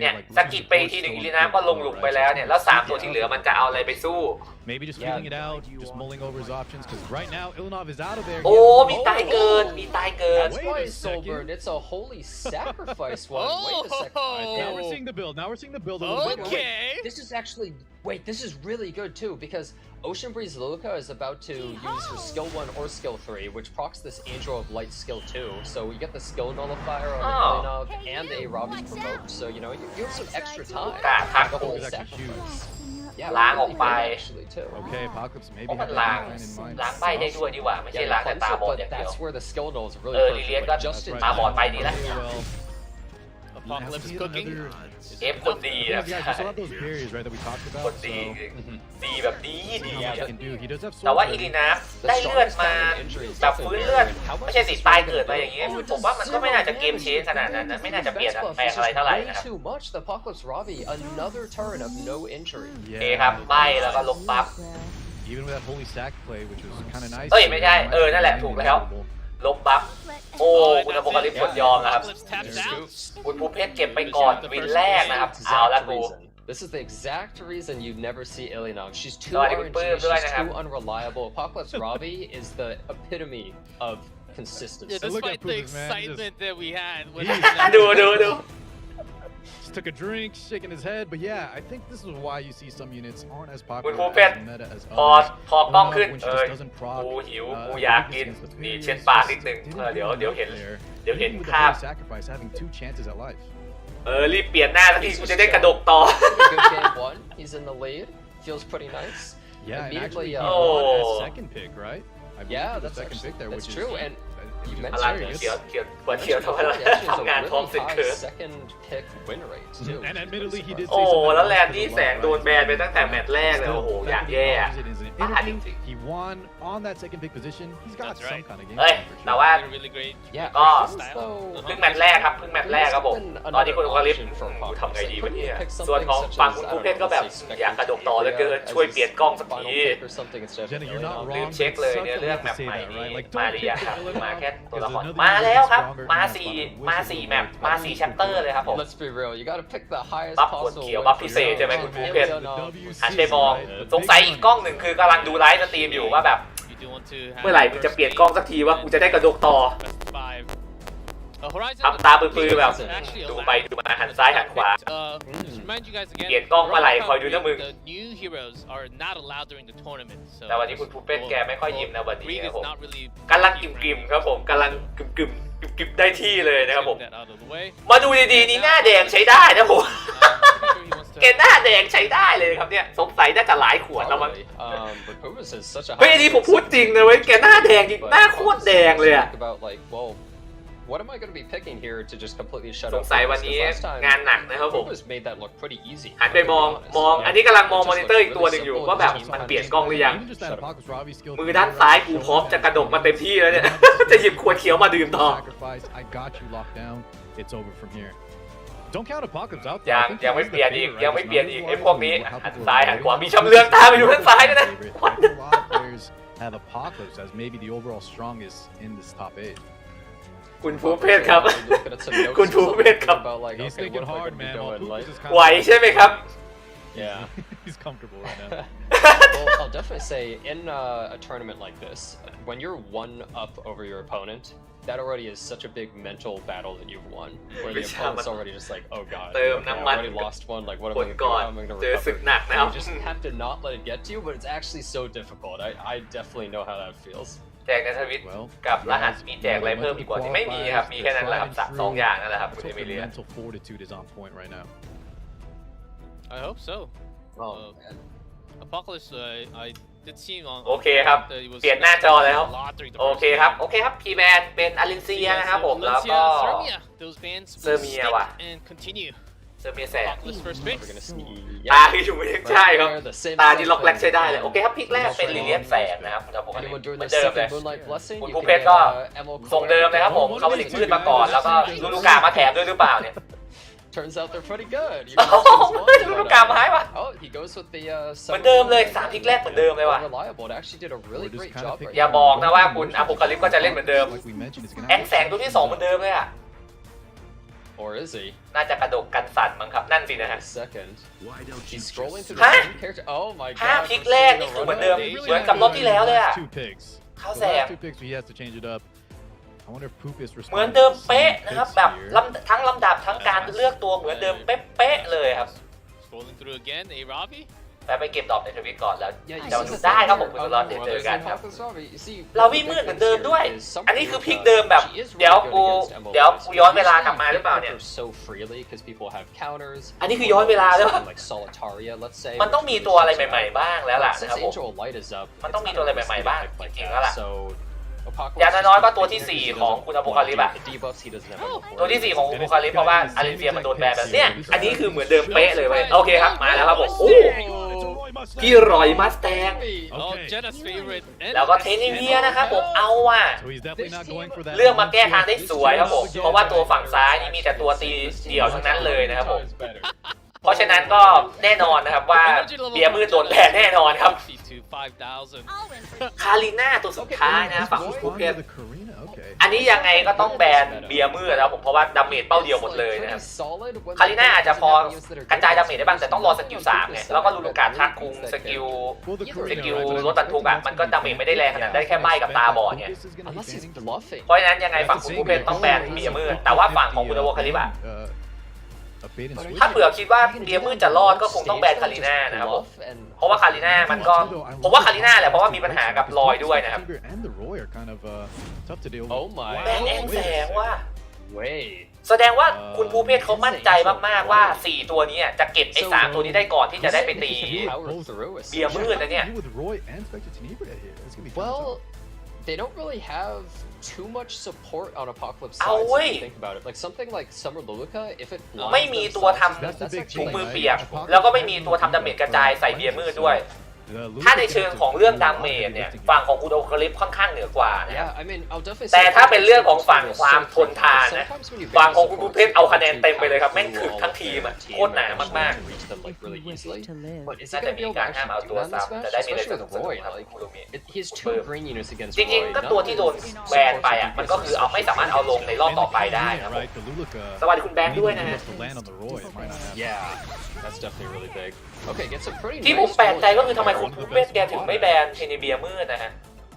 เนี่ยสกิดไปทีหนึ่งอีลีนาก็ลงหลุมไปแล้วเนี่ยแล้ว3 ตัวที่เหลือมันจะเอาอะไรไปสู้ Maybe just feeling it out, just mulling over his options, because right now Ilinov is out of there. โอ้มีตายเกินมีตายเกิน That's why it's so burned. It's a holy sacrifice one. Wait a second. Now we're seeing the build. Now we're seeing the build a little bit. Okay. This is actually this is really good too because Ocean Breeze Luca is about to use her skill 1 or skill 3, which procs this Angel of Light skill 2. So we get the skill nullifier on the Ilinov and the Robbie promote. So you know you have some extra time. The whole sacrifice. Yeah, ล้างออกไป actually too. Okay, Apocalypse เพ maybe ราะมัน have ล้าง that in mind. ล้างใบได้ด้วยดีกว่าไม่ใช่ Yeah, ล้างแต่ cleanse ตา it, บอด but อย่างเดียว that's where the skill null is เอ really อลิเลียน perfect. ก็ Like, just in ตาบอด time. ไปดีแล้ว Well, Apocalypse is cooking. เอฟคนดีนะ yeah, you still have those barriers, right, that we talked คน about. ดี So ดีแบบดี see how much he can do. He does have แต่ว่า sword อีลี ready. นาได้เลือดมาแบบฟื้นเลือดไม่ใช่สิตายเกิดมาอย่างเงี้ยผมว่ามันก็ไม่น่าจะเกมเชนขนาดนั้นนะไม่น่าจะเปลี่ยนแปลงอะไรเท่าไหร่นะครับ Way too much. The Apocalypse Robbie, another turn of no injury. โอเคครับใบแล้วก็ลบปั๊บ Even with that holy sack play, which was kind of nice. เอ้ยไม่ใช่นั่นแหละถูกแล้วลบปั๊บโอ้คุณอโปคาลิปส์กดยอมนะครับ Apocalypse taps out. คุณภูเพชรเก็บไปก่อนวินแรกนะครับเอาละกู This is the exact reason you never see Ilinov. She's too สวัสดีคุณ RNG, ปื้มด้วย she's นะครับ too unreliable. Apocalypse Robbie is the epitome of consistency. Yeah, look despite at the Pumas, man. excitement that we had when ดู Just took a drink, shaking his head, but yeah, I think this is why you see some units aren't as คุณ popular ภูเพชร as meta as พอ others. พอกล้องขึ้น When she just doesn't proc, กูหิว uh, กูอยากกิน against the นี่ players, เช็ดปากนิดนึง didn't เดี๋ยว do เห็น enough there. เดี๋ยวเห็น Even with the ภาพ holy sacrifice, having 2 chances at life. รีบเปลี่ยนหน้าสักทีกูจะได้กระดกต่อ Good game one. He's in the lead. Feels pretty nice. Yeah, and Immediately, actually, he oh. won as second pick, right? I believe Yeah, he was that's second pick there, that's which true. is And which is อะไร very เขียว good. เขียวปวดเขียวทำอะไร he actually has ทำงาน a พร้อม really สิเกิน high second pick win rate too. And admittedly, he did โอ้ say something แล้วแลน else ดี้ to the แสง left, โดน right? แบนไปตั้งแต่แมตช์แรกเลยโอ้โห Still, อย่าง the แย่ fact that he opposite is an บ้าจ interview. ริง He won on that second pick position. He's got That's some right. kind of game เอ้ย plan for แต่ sure. ว่า really great. Yeah, Oh. it seems though เพิ่งแมตช์แรกครับเพิ่งแมตช์แรกครับผมตอนนี้คุณโอคาลิปกูทำไงดีวะเนี่ยส่วนของฝั่งคุณภูเพชรก็แบบอยากกระดกต่อเหลือเกินช่วยเปลี่ยนกล้องสักที Jenna, you're not ลืม wrong. เช็ค but เลย such เนื้อ a เรื่อง lot แม to ป say ใหม่ that, นี้ right? Like, มา don't หรือยัง pick ครับ Ilinov มาแค่ตัวละคร because another มา unit แล้ว is ครับ stronger มา than that สี่ fucking มา wizard. สี่แมปมาสี่แชปเตอร์เลยครับผม Let's be real. You got to pick the highest บัฟขวด possible. เขียว win บัฟ for พิเศษ your ใช่ไหม own คุณภู team. เพชร WC, หันไปมอง right? สงสัยอีกกล้องหนึ่งคือกำลังดูไลฟ์สตรีมอยู่ว่าแบบ You do want to have เมื่อไหร่มึงจะเปลี่ยนกล้องสักทีว่ากูจะได้กระดกต่อ best five. Horizon ทำตาปื้อๆแบบ actually ดูไป allowed ดูมาหันซ้ายหันขวา just remind you guys again. เปลี่ยนกล้องเมื่อไหร่คอยดูนะมึง The new heroes are not allowed during the tournament. So แต่วันนี้คุณภูเพชรแกไม่ค่อยยิ้มนะวันนี้ Reed ครับ is ผม not really กำลังกลิ่มๆครับผมกำลังกลิ่มๆได้ที่เลยนะครับผม that out of the way. มาดูดีๆนี่หน้าแดงใช้ได้นะผม Pretty sure he wants to แกหน้าแดงใช้ได้เลยครับเนี่ยสงสัยน่าจะหลายขวดแล้วมั้ง But Pumas is such a เฮ้ยอันนี้ผมพูดจริงนะเว้ยแกหน้าแดงจริงหน้าโคตรแดงเลยอะ About like, well, what am I going to be picking here to just completely shut ส up? งสัยวันนี้ Because last time, งานหนักนะครับผม Pumas made that look pretty easy. หันไปมอง อันนี้กำลังมองมอนิเตอร์อีกตัวหนึ่งอยู่ว่าแบบมันเปลี่ยนกล้องหรือยัง Even just that Apocalypse Robbie skill มือด้านซ้ายกูพร้อมจะกระดกมาเต็มที่แล้วเนี่ย จะหยิบขวดเขียวมาดื่มต่อ Sacrifice. I got you locked down. It's over from here. Don't count Apocalypse out ยั there. ง I think ยัง he ไม่ is เป the ลี่ยนอีก favorite, ยัง right? ไม่ It's เปลี่ยน not อีก as ไอ้ far พวก as นี้ how หัน people ซ้าย are หันขวา rating. มีชำเลืองตามไปดูด้านซ้ายด้วยนะ I think a lot of players have Apocalypse as maybe the overall strongest in this top 8. คุณภูเพชรครับ คุณภูเพชรครับ He's thinking hard, man. While Pumas is ไหว kind of ใช่ไหมครับ Yeah. he's comfortable right now. Well, I'll definitely say in a tournament like this, when you're one up over your opponent, that already is such a big mental battle that you've won. Where the opponent's already just like, oh god, okay, I already lost one. Like, what am I gonna do? How am I gonna เจอศึก recover? หนักนะค And รับ you just have to not let it get to you, but it's actually so difficult. I definitely know how that feels. แจกในทวิต Well, กับรหัส guys, มีแจกอะไรเพิ่มอีกกว่าที่ไม่มีครับมีแค่นั้นแหละครับสองอย่างนั่นแหละครับ Let's คุณ hope เอมิ the เลีย mental fortitude is on point right now. I hope so. Oh, man. Apocalypse, I did see on. โอเคครับ that he was เปลี่ยนหน้าจอแล้ว a lot during the โอ first เคครับ game. โอเคครับพีแมนเป็นอลินเซีย Yes, นะครับผม แล้ว Valencia, ก็ Serbia. Those bans will Serbia stick ว่ะ and continue. เซอร์เมียแสง Apocalypse first We're pick. gonna see. ตา Yeah. คืออยู่ไม่ใช่ครับ The same ตา exact ที่ล็อกแรก thing. ใช้ได้เลย โอเคครับพิกแรกเป็นลิเลียนแสงนะครับครับผม Anyone เห doing มือ their นเดิมเลย second Moonlight Blessing? คุณ You ภู can เพชร get, ก็ Emerald ทรงเดิมเลยครับผม Color. เขาผลิตพืชมาก่อน แล้วก็ลูลูกามาแถมด้วยหรือเปล่าเนี่ย Turns out they're pretty good. You โอ้ know, โห since ลู one, ลู but, กามาให้ว่ะ Oh, he goes with the เหมือนเดิมเลย3พิกแรกเหมือนเดิมเลยว่ะ reliable. It actually did a really We're just great kind of job. picking right อย่า now. บอกนะว่าคุณอโพคาลิปก็จะเล่นเหมือนเดิม Like we mentioned, it's gonna แอง have แสงตัวที่2เหมือนเดิมเลยอ่ะ Or is he? น่าจะกระดกกันสั่นมั้งครับนั่นสินะฮะ Second. He's scrolling through ฮะ the same character. Oh my ห้า god. พลิกแรกนี่คือเหมือนเดิมเหมือนกับรอบที่แล้วเลยอะ Two picks. เข้า The แสบ last two picks, he has to change it up. I wonder if Poop is เหมือน responding เดิม to the เป๊ะ same นะครับ picks แบบ here. ทั้งลำดับทั้งการเลือกตัวเหมือนเดิมเป๊ะๆเลยครับ Scrolling through again, a Ravi. ไปเก็บดอกในทวิตก่อนแล้ว Yeah, จะ you มา see ดู the ได้ thing ครับผม here. คุณตลอดเดี๋ยวเจอกันครับ You see, เราวิ่งมืดเหมือนเดิมด้วย is some อันนี้คือพลิก Luca, เดิมแบบ she is really เดี๋ยว good กู against MLB. เดี๋ยวกูย้อนเวลากลับมาหรือเปล่าเนี่ย So freely because people have counters. อันนี้คือย้อนเวลาแล้ว Something like Solitaria, let's say. มันต้องมีตัวอะไรใหม่ๆบ้างแล้วล่ะ But นะครับ since ผม Angel Light is up, มันต้อง it's มี kind ตัว of อะไรใหม่ๆบ้าง risky to pick จ like ริงๆ that. แล้วล่ะ So อย่างน้อยๆก็ตัวที่ 4 ของคุณอโพคาลิปอะ The debuffs he doesn't have before. ตัวที่ 4 ของอโพคาลิปเพราะว่าอาริเซียมันโดนแบนแบบเนี้ยอันนี้คือเหมือนเดิมเป๊ะเลยเว้ยโอเคครับมาแล้วครับผมโอ้พี่รอยมัสแตง Oh, Jenna's favorite. แล้วก็เทนิเวียนะครับผมเอาว่ะ So he's definitely not going for that. เลือกมาแก้ทางได้สวยครับผมเพราะว่าตัวฝั่งซ้ายนี่มีแต่ตัวตีเดี่ยวทั้งนั้นเลยนะครับผมเพราะฉะนั้นก็แน่นอนนะครับว่าเบียร์มืดโดนแบนแน่นอนครับ 5,000. คาริน่าตัวสุดท้ายนะฝั่งคุณภูเพชร The Karina, okay. อันนี้ยังไงก็ต้องแบนเบียร์มืดนะครับผมเพราะว่าดาเมจเป้าเดียวหมดเลยนะครับ คาริน่าอาจจะพอกระจายดาเมจได้บ้างแต่ต้องรอสกิล3ไงแล้วก็ลูลูกาทักคุงสกิล Well, the ส Karina, กิล right, but I รถบรรทุกอ่ะมันก็ดาเมจไม่ได้แรงขนาดได้แค่ใบกับตาบอดไง Unless he's bluffing. เพราะฉะนั้นยังไงฝั่งคุณภูเพชรต้องแบนเบียร์มืดแต่ว่าฝั่งของคุณอโวคาลิปอะ a bait and switch. ถ้าเผื่อคิดว่าเบียร์มืดจะรอดก็คงต้องแบนคาริน่านะครับผมเพราะว่าคาริน่ามันก็ผมว่าคาริน่าแหละเพราะว่ามีปัญหากับลอยด้วยนะครับ And the Roy are kind of tough to deal with. Oh my. แบนแองแสงว่า Wait. แสดงว่าคุณภูเพชรเขามั่นใจมากๆว่า4ตัวนี้จะเก็บไอ้3ตัวนี้ได้ก่อนที่จะได้ไปตี Power through a เบียร์มืดนะเนี่ย With Roy and Spectre Tenebra here. It's gonna be fun. Well, they don't really have too much support on Apocalypse Oh, sides if wait. you think about it. Like something like Summer Luluka, if it ไม่ blinds มี them ตัวท sides, That's the ำ big ถุง thing, มือ right? เปียก Apocalypse แล้วก็ไม่มีตัวทำดาเมจกระจายใส่เบียร์มืดด้วย ถ้าในเชิงของเรื่องดาเมจเนี่ยฝั่งของคุณโอคาลิปค่อนข้างเหนือกว่านะครับ Yeah, I mean, I'll definitely แต่ say ถ้าเป็นเรื่องของฝั่งความทนทานนะ sometimes when you ฝั่ง base ของคุณภูเพชรเอาคะแนนเต็มไปเลยครับ so แม่งถึก well ทั้งทีมอะ with the โคตรหนามาก team, reach them like really easily. But is น่า he จะ gonna มี be able to การห้ามเอา actually ตัว do that in this ซ้ำ match? จะได้มีอะไร Especially ส with นุก Roy, ๆครับ like คุณลูมิ he has 2 green units against จริง Roy. ๆก็ตัวที่โดนแบนไปอ่ะมันก็คือเอาไม่สามารถเอาลงในรอบต่อไปได้นะครับผม Right, the Luluka. สวัสดีคุณแบงค์ด้วยนะฮะ To land on the Roy, it might not happen. Yeah, that's definitely really big. Okay, gets a pretty ที่ผม nice แปลกใจก็คือ roll. ทำไมคุณภูเพชรแกถึงไม่แบนเทนิเบียมืดนะฮะ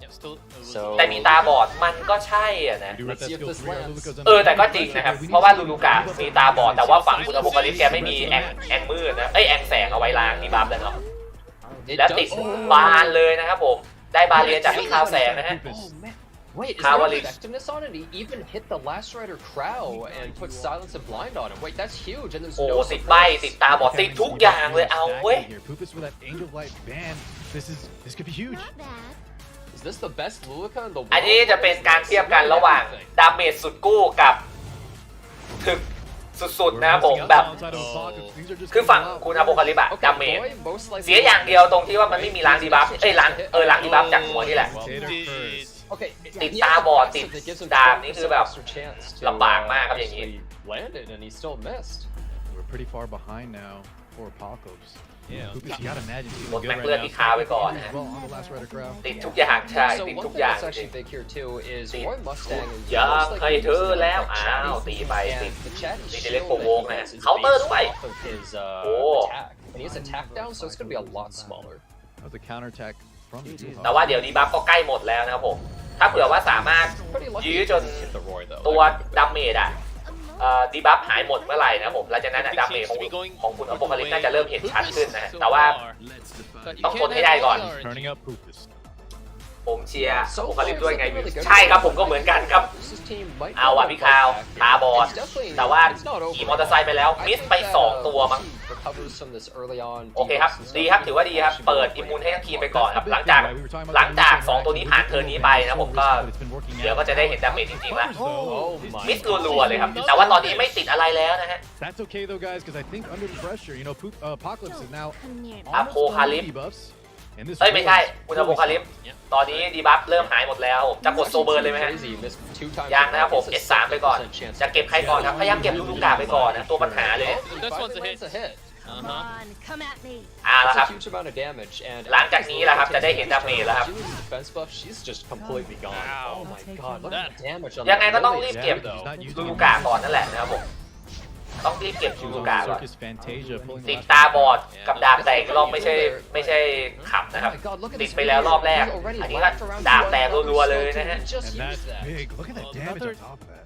Yeah, still. So แต่มีตาบอดมันก็ใช่อ่ะนะ We do rep that see if skill this 3. Our lands. Luluka's แต่ก็ under จริง pressure, นะครับ but we เพราะว่า need ลู to ลูกา give us มี a ตาบอด แต่ว่าฝั่ง It คุณอโพคาลิปแกไม่มีแองมืดนะแองแสงเอาไว้ล้างที่บัฟแล้วเนาะ It แล้วติด does- บานเลยนะครับผมได้บาเรียนจากที่คาวแสงนะฮะ Oh man. Wait, is Kawali. there effectiveness on it? He even hit the Last Rider Crow and put Silence and Blind on him. Wait, that's huge, and there's โอ้ no ติดใบติดตาบอดติดทุกอย่างเลยเอาเว้ย Here, Poopus with that Angel Light ban. This could be huge. Is this the best Luluka in the world? อันนี้จะเป็นการเทียบกันระหว่างดาเมจสุดกู้กับถึกสุดๆนะครับผมแบบคือฝั่งคุณอโพคาลิปอะ Okay, ดาเมจ Roy most likely เสียอย่างเดียวตรงที่ว่ามันไม่มีล้างดีบัฟล้างดีบัฟจากหัวนี่แหละ Okay, ติด he ตา has a บอด passive ติด that gives him ดาบนี่คือแบบ 4% chance to, ลำบากมากครับอย่างนี้ actually land it, and he still missed. We're pretty far behind now for Apocalypse. Yeah. Poopus, you gotta imagine he's ลด doing แม็ก good เลือด right ที่ now. ค้าไว้ก่อนนะ Well, on the last Rider Crow. ติดทุกอย่างใช่ So ติด one ทุก thing อย่าง that's จริง actually big here too is Tiệt Roy Mustang is อยาก most ให้ likely เธอ using แล้ว that อ้าว chat. ตีไปติด And the chat is Đi shield direct that provoke he nè. has is Counter based đúng vậy. off of his Ồ. attack. And he has attack down, so it's gonna be a lot smaller. That was a counterattack from the Tuhawk. แต่ว่าเดี๋ยวดีบัฟก็ใกล้หมดแล้วนะครับผม ถ้าเผื่อว่าสามารถ Pretty lucky ยื้อ he จน didn't hit the Roy though. ตัวดาเมจอะดีบัฟหายหมดเมื่อไหร่นะครับผมหลังจากนั้นอะดาเมจของคุณอโพคาลิปน่าจะเริ่มเห็นชัดขึ้นนะฮะแต่ว่า ต้องทนให้ได้ก่อน Turning up Poopus. ผมเชียร์ So อโพ far, คาลิป it's ด้วยไง looking really good. ใช่ครับผมก็เหมือนกันครับ This team might เอาว่ะ not พี่ have คาว back here. ตาบอด It's definitely- แต่ว่า it's not over. ขี่มอเตอร์ไซค์ไปแล้ว I มิส think ไป that, 2 ตัวมั้ง he recovers from this early on โอเคครับ debuffs and ดี stuff. ครับถือว่าดีครับ เปิดอิมมูนให้ทั้งทีมไปก่อนครับ หลังจาก2ตัวนี้ผ่านเทิร์นนี้ไปนะผมก็เดี๋ยวก็จะได้เห็นดาเมจจริงๆแล้ว Oh my มิสรัวๆเลยครับ แต่ว่าตอนนี้ไม่ติดอะไรแล้วนะฮะ That's okay though, guys, because I think under the pressure, Apocalypse is now Apocalypse debuffs. And this เอ้ยไม่ใช่ คุณอโพคาลิป Yeah. ตอนนี้ดีบัฟเริ่มหายหมดแล้วผมจะกดโซเบิร์นเลยไหมฮะ Crazy, missed 2 times ยังนะครับผม It's a S3 ไปก่อน 70% chance จะเก็บใครก่อนครับ พยายามเก็บลูกกาไปก่อนนะ ตัวปัญหาเลย This one's a hit. It's a hit. Uh-huh. Come at me. แล้วค That's รับ a huge amount of damage, and หลังจากนี้แหละครับจะได้เห็นดาเมจแล้วครับ Julie's defense buff, she's just completely gone. Wow. Oh my god, look at the damage on ยังไง that ก็ต้อง Lily รีบเก็บ though. ลูกกาก่อนนั่นแหละนะครับผม ต้องรีบเก็บ She ชู was ลู on กา the ก่อน Circus Fantasia pulling the ติด last ตา one. บอดกับดาบแตกรอบไม่ใช่ขำนะครับ ติดไปแล้วรอบแรก อันนี้ก็ดาบแตกรัวๆเลยนะฮะ And that's big. Look at that damage on top of that.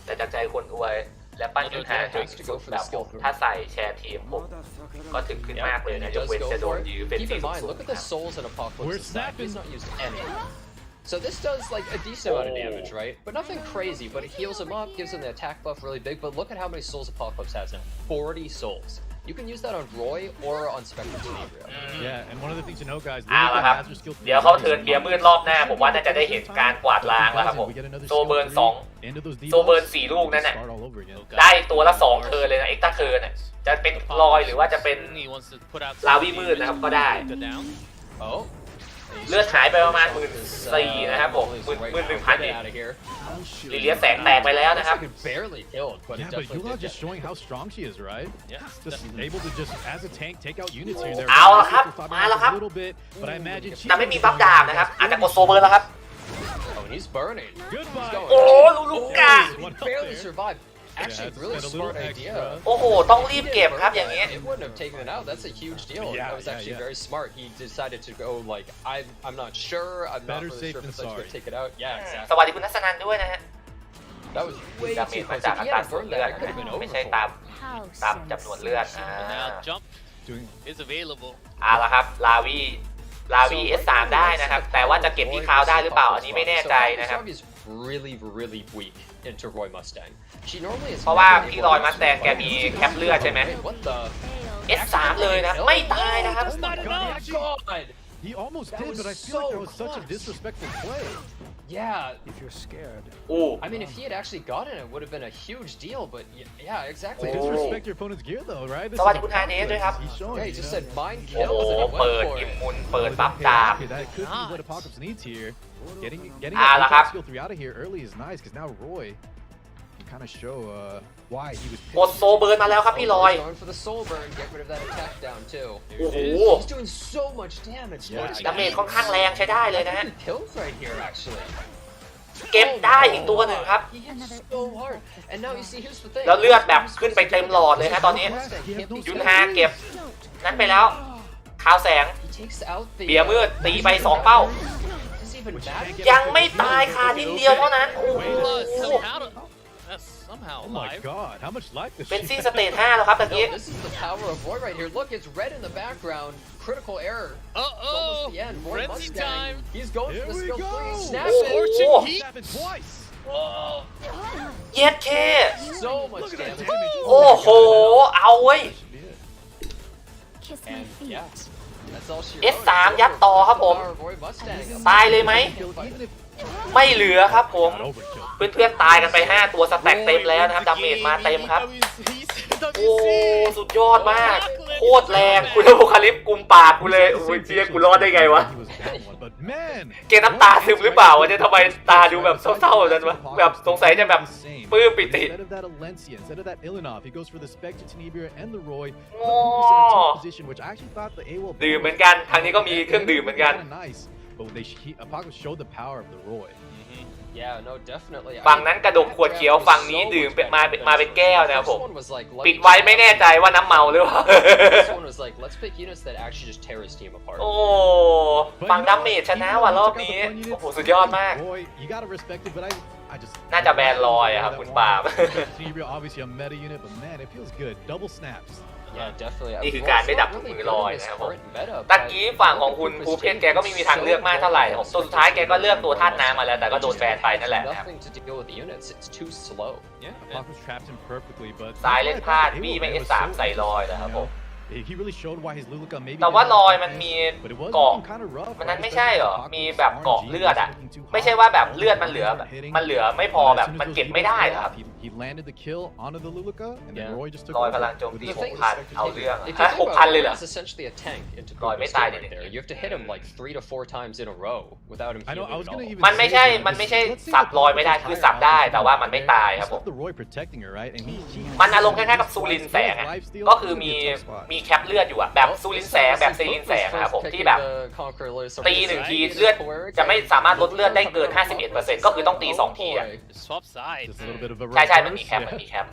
แต่จากใจคนอวยและปั้นจุดหาจุดแบบถ้าใส่แชร์ทีมผมก็ถึงขึ้นมากเลยนะยกเว้นจะโดนยื้อเป็น Keep ที่ in สู mind, ง look at ๆ the souls in Apocalypse. We're snapping. He's not used any. So this does like a decent amount of damage, right? But nothing crazy. But it heals him up, gives him the attack buff really big. But look at how many souls Apocalypse has now. 40 souls. You can use that on Roy or on Spectre Tenebria. Yeah, and one of the things to know, guys. เอาละครับ เดี๋ยวเขาเทิร์นเบียร์มืดรอบหน้าผมว่าน่าจะได้เห็นการกวาดล้างแล้วครับผมโซเบิร์น2โซเบิร์น4ลูกนั่นน่ะได้ตัวละ2เทิร์นเลยนะเอ็กซ์ตร้าเทิร์นน่ะจะเป็นลอยหรือว่าจะเป็นลาวีมืดนะครับก็ได้ Oh. เลือดหายไปประมาณ14,000นะครับผม11,000เองลิเลียแสงแตกไปแล้วนะครับ Barely killed, but Yeah, it but definitely Yula did just showing how strong she is, right? Yeah, Just able to just as a tank take out units here and there. เอาละครับมาแล้วครับ A little bit, but I imagine she แต่ไม่มีบัฟดาบนะครับอาจจะกดโซเบิร์นแล้วครับ Oh, and he's burning. Goodbye. โอ้ลูกา He barely survived. Actually, Yeah, really spent a smart little idea. extra. โอ้โหต้องรีบเก็บครับอย่างนี้ It wouldn't have taken it out. That's a huge deal. Yeah, That was actually very smart. He decided to go like, I'm not sure. I'm not Better really safe sure if than it's going sorry. to take it out. Yeah, ส exactly. วัสดีคุณทัศนันด้วยนะฮะ That was way ดาเม too จมา close. จาก If อั he ตรา hadn't ส่วน burned เลือ that, ด it could have been ไม่ over ใช่ for ตาม him. ตามจำนวนเลือด Now jump Doing is available. เอาละครับลาวี S3 ได้นะครับแต่ว่าจะเก็บที่คราวได้หรือเปล่าอันนี้ไม่แน่ใจนะครับ Robbie is really weak into Roy Mustang. She normally is เพราะว่าพี่รอยมัสแตงแกมีแคปเลือดใช่ไหม What the? S3 เลยนะไม่ตายนะครับ Oh my god! He almost That did, was but I feel so like that was such a close. disrespectful play. Yeah. If you're scared. โอ้ I mean, if he had actually gotten it, it would have been a huge deal. But yeah, exactly. Oh. Disrespect your opponent's gear, though, right? This สวัส is ดี a คุณฮาเนสด้วยครับ he's showing, Yeah, he you just know. said mind โอ้ kills โห and he เปิด went อิม for it. มุนเปิด But บัฟ hey, ดาบ okay, that could be what Apocalypse needs here. Getting Ah, that lah, kap. skill 3 out of here early is nice, because now Roy can kind of show why he was กดโซเบิร์นมาแล้วครับพี่รอย He's going for the soul burn, get rid of that attack down too. โอ้โห He's doing so much damage. Yeah. ดาเมจค่อนข้างแรงใช้ได้เลยนะฮะ Kills right here, actually. เก็บได้อีกตัวหนึ่งครับ He hits so hard. And now you see, here's the thing. แล้วเลือดแบบขึ้นไปเต็มหลอดเลยฮะตอนนี้ ยุนฮาเก็บนั้นไปแล้วข่าวแสง He takes out the เบียร์มืดตีไป2เป้า Doesn't even matter. ยังไม่ตายค่ะนิดเดียวเท่านั้นโอ้โห That's somehow Oh my alive. god, how much life does เป็น she ซี่ have? สเตจ5แล้วครับตะ No, กี้ this is the power of Roy right here. Look, it's red in the background. Critical error. It's Uh-oh. almost the end. Roy Frenzy Mustang. time. He's going Here for the we skill go. 3. Snap Oh. it. Fortune Oh. heat. Happened twice. เย็ดเค So much Look at that damage. damage. โอ้โหเอาเว้ย Kiss my And feet. yeah, that's all she S3 ยัดต่อครับผม Power of Roy Mustang. ตายเลยไหม Even if ไม่เหลือครับผม not overkill. เพื่อนๆตายกันไป5ตัวสแต็กเต็มแล้วนะครับดาเมจมาเต็มครับ โอ้สุดยอดมากโคตรแรงคุณโอคาลิปกุมปากกูเลยโอ้ยเจี๊ยกูรอดได้ไงวะ He was down one, but man, เกน้ำตาซึมหรือเปล่าวะเนี่ยทำไมตาดูแบบเศร้าๆแบบนั้นวะแบบสงสัยจะแบบปลื้มปิติ Instead of that Alencia, instead of that Ilinov, he goes for the Spectre, Tenebria, and the Roy. Oh. He's in a tough position, which I actually thought the AWOL ดื่มเหมือนกันทางนี้ก็มีเครื่องดื่มเหมือนกัน Kinda nice, but Apocalypse showed the power of the Roy. Yeah, no, definitely. ฝั่งนั้นกระดกขวดเขียวฝั่งนี้ดื่มมาเป็นแก้วนะครับผม This one was like, ปิดไว้ไม่แน่ใจว่าน้ำเมาหรือเปล่า This one was like, let's pick units that actually just tear his team apart. โอ้ฝั่งดาเมจชนะว่ะรอบนี้โอ้โหสุดยอดมาก Roy, you gotta respect it, but I just น่าจะแบนลอยอะครับคุณปาล์ม Tenebria obviously a meta unit, but man, it feels good. Double snaps. Yeah, definitely. นี่คือการไม่ดับถุงมือลอยนะครับผมตะกี้ฝั่งของคุณภูเพชรแกก็ไม่มีทางเลือกมากเท่าไหร่ผมตัวสุดท้ายแกก็เลือกตัวธาตุน้ำมาแล้วแต่ก็โดนแบนไปนั่นแหละนะครับ Nothing to deal with the units. It's too slow. Yeah, Apocalypse trapped him perfectly, but สายเล่นพลาดบี้ไม่ S3 ใส่ลอยนะครับผม He really showed why his Luluka maybe แต่ว่าลอยมันมี but it was เกาะ looking kind of rough. มันนั้นไม่ใช่เหรอมีแบบเกาะเลือดอะไม่ใช่ว่าแบบเลือดมันเหลือแบบมันเหลือไม่พอแบบมันเก็บไม่ได้เหรอครับ He landed the kill onto the Luluka, and then Yeah. Roy just took ลอย over. พลังโจมตี The thing is, 6,000 เอาเรื่อง if you ฮะ think about 6,000 เลย it, เหรอ it's essentially a tank into Rồi, Kubo's mấy skill tay right đi. there. You have to hit him like 3 to 4 times in a row without him I know. healing I was at gonna all. even. มันไม่ใช่ say, มันไม่ใช่ let's say สับ the ลอยไม่ได้คือสับได้แต่ว่ามันไม่ตายครับผม the Roy protecting her, right? And he มันอารมณ์คล้ายๆกับซูรินแสงอะก็คือมีแคปเลือดอยู่อะแบบซูรินแสงแบบเซรินแสงนะครับผมที่แบบตี1ทีเลือดจะไม่สามารถลดเลือดได้เกิน 51% ก็คือต้องตี2ทีอะ Swap sides. just a little bit of a ใช่ reverse. มันมีแคป yeah. มันมีแคป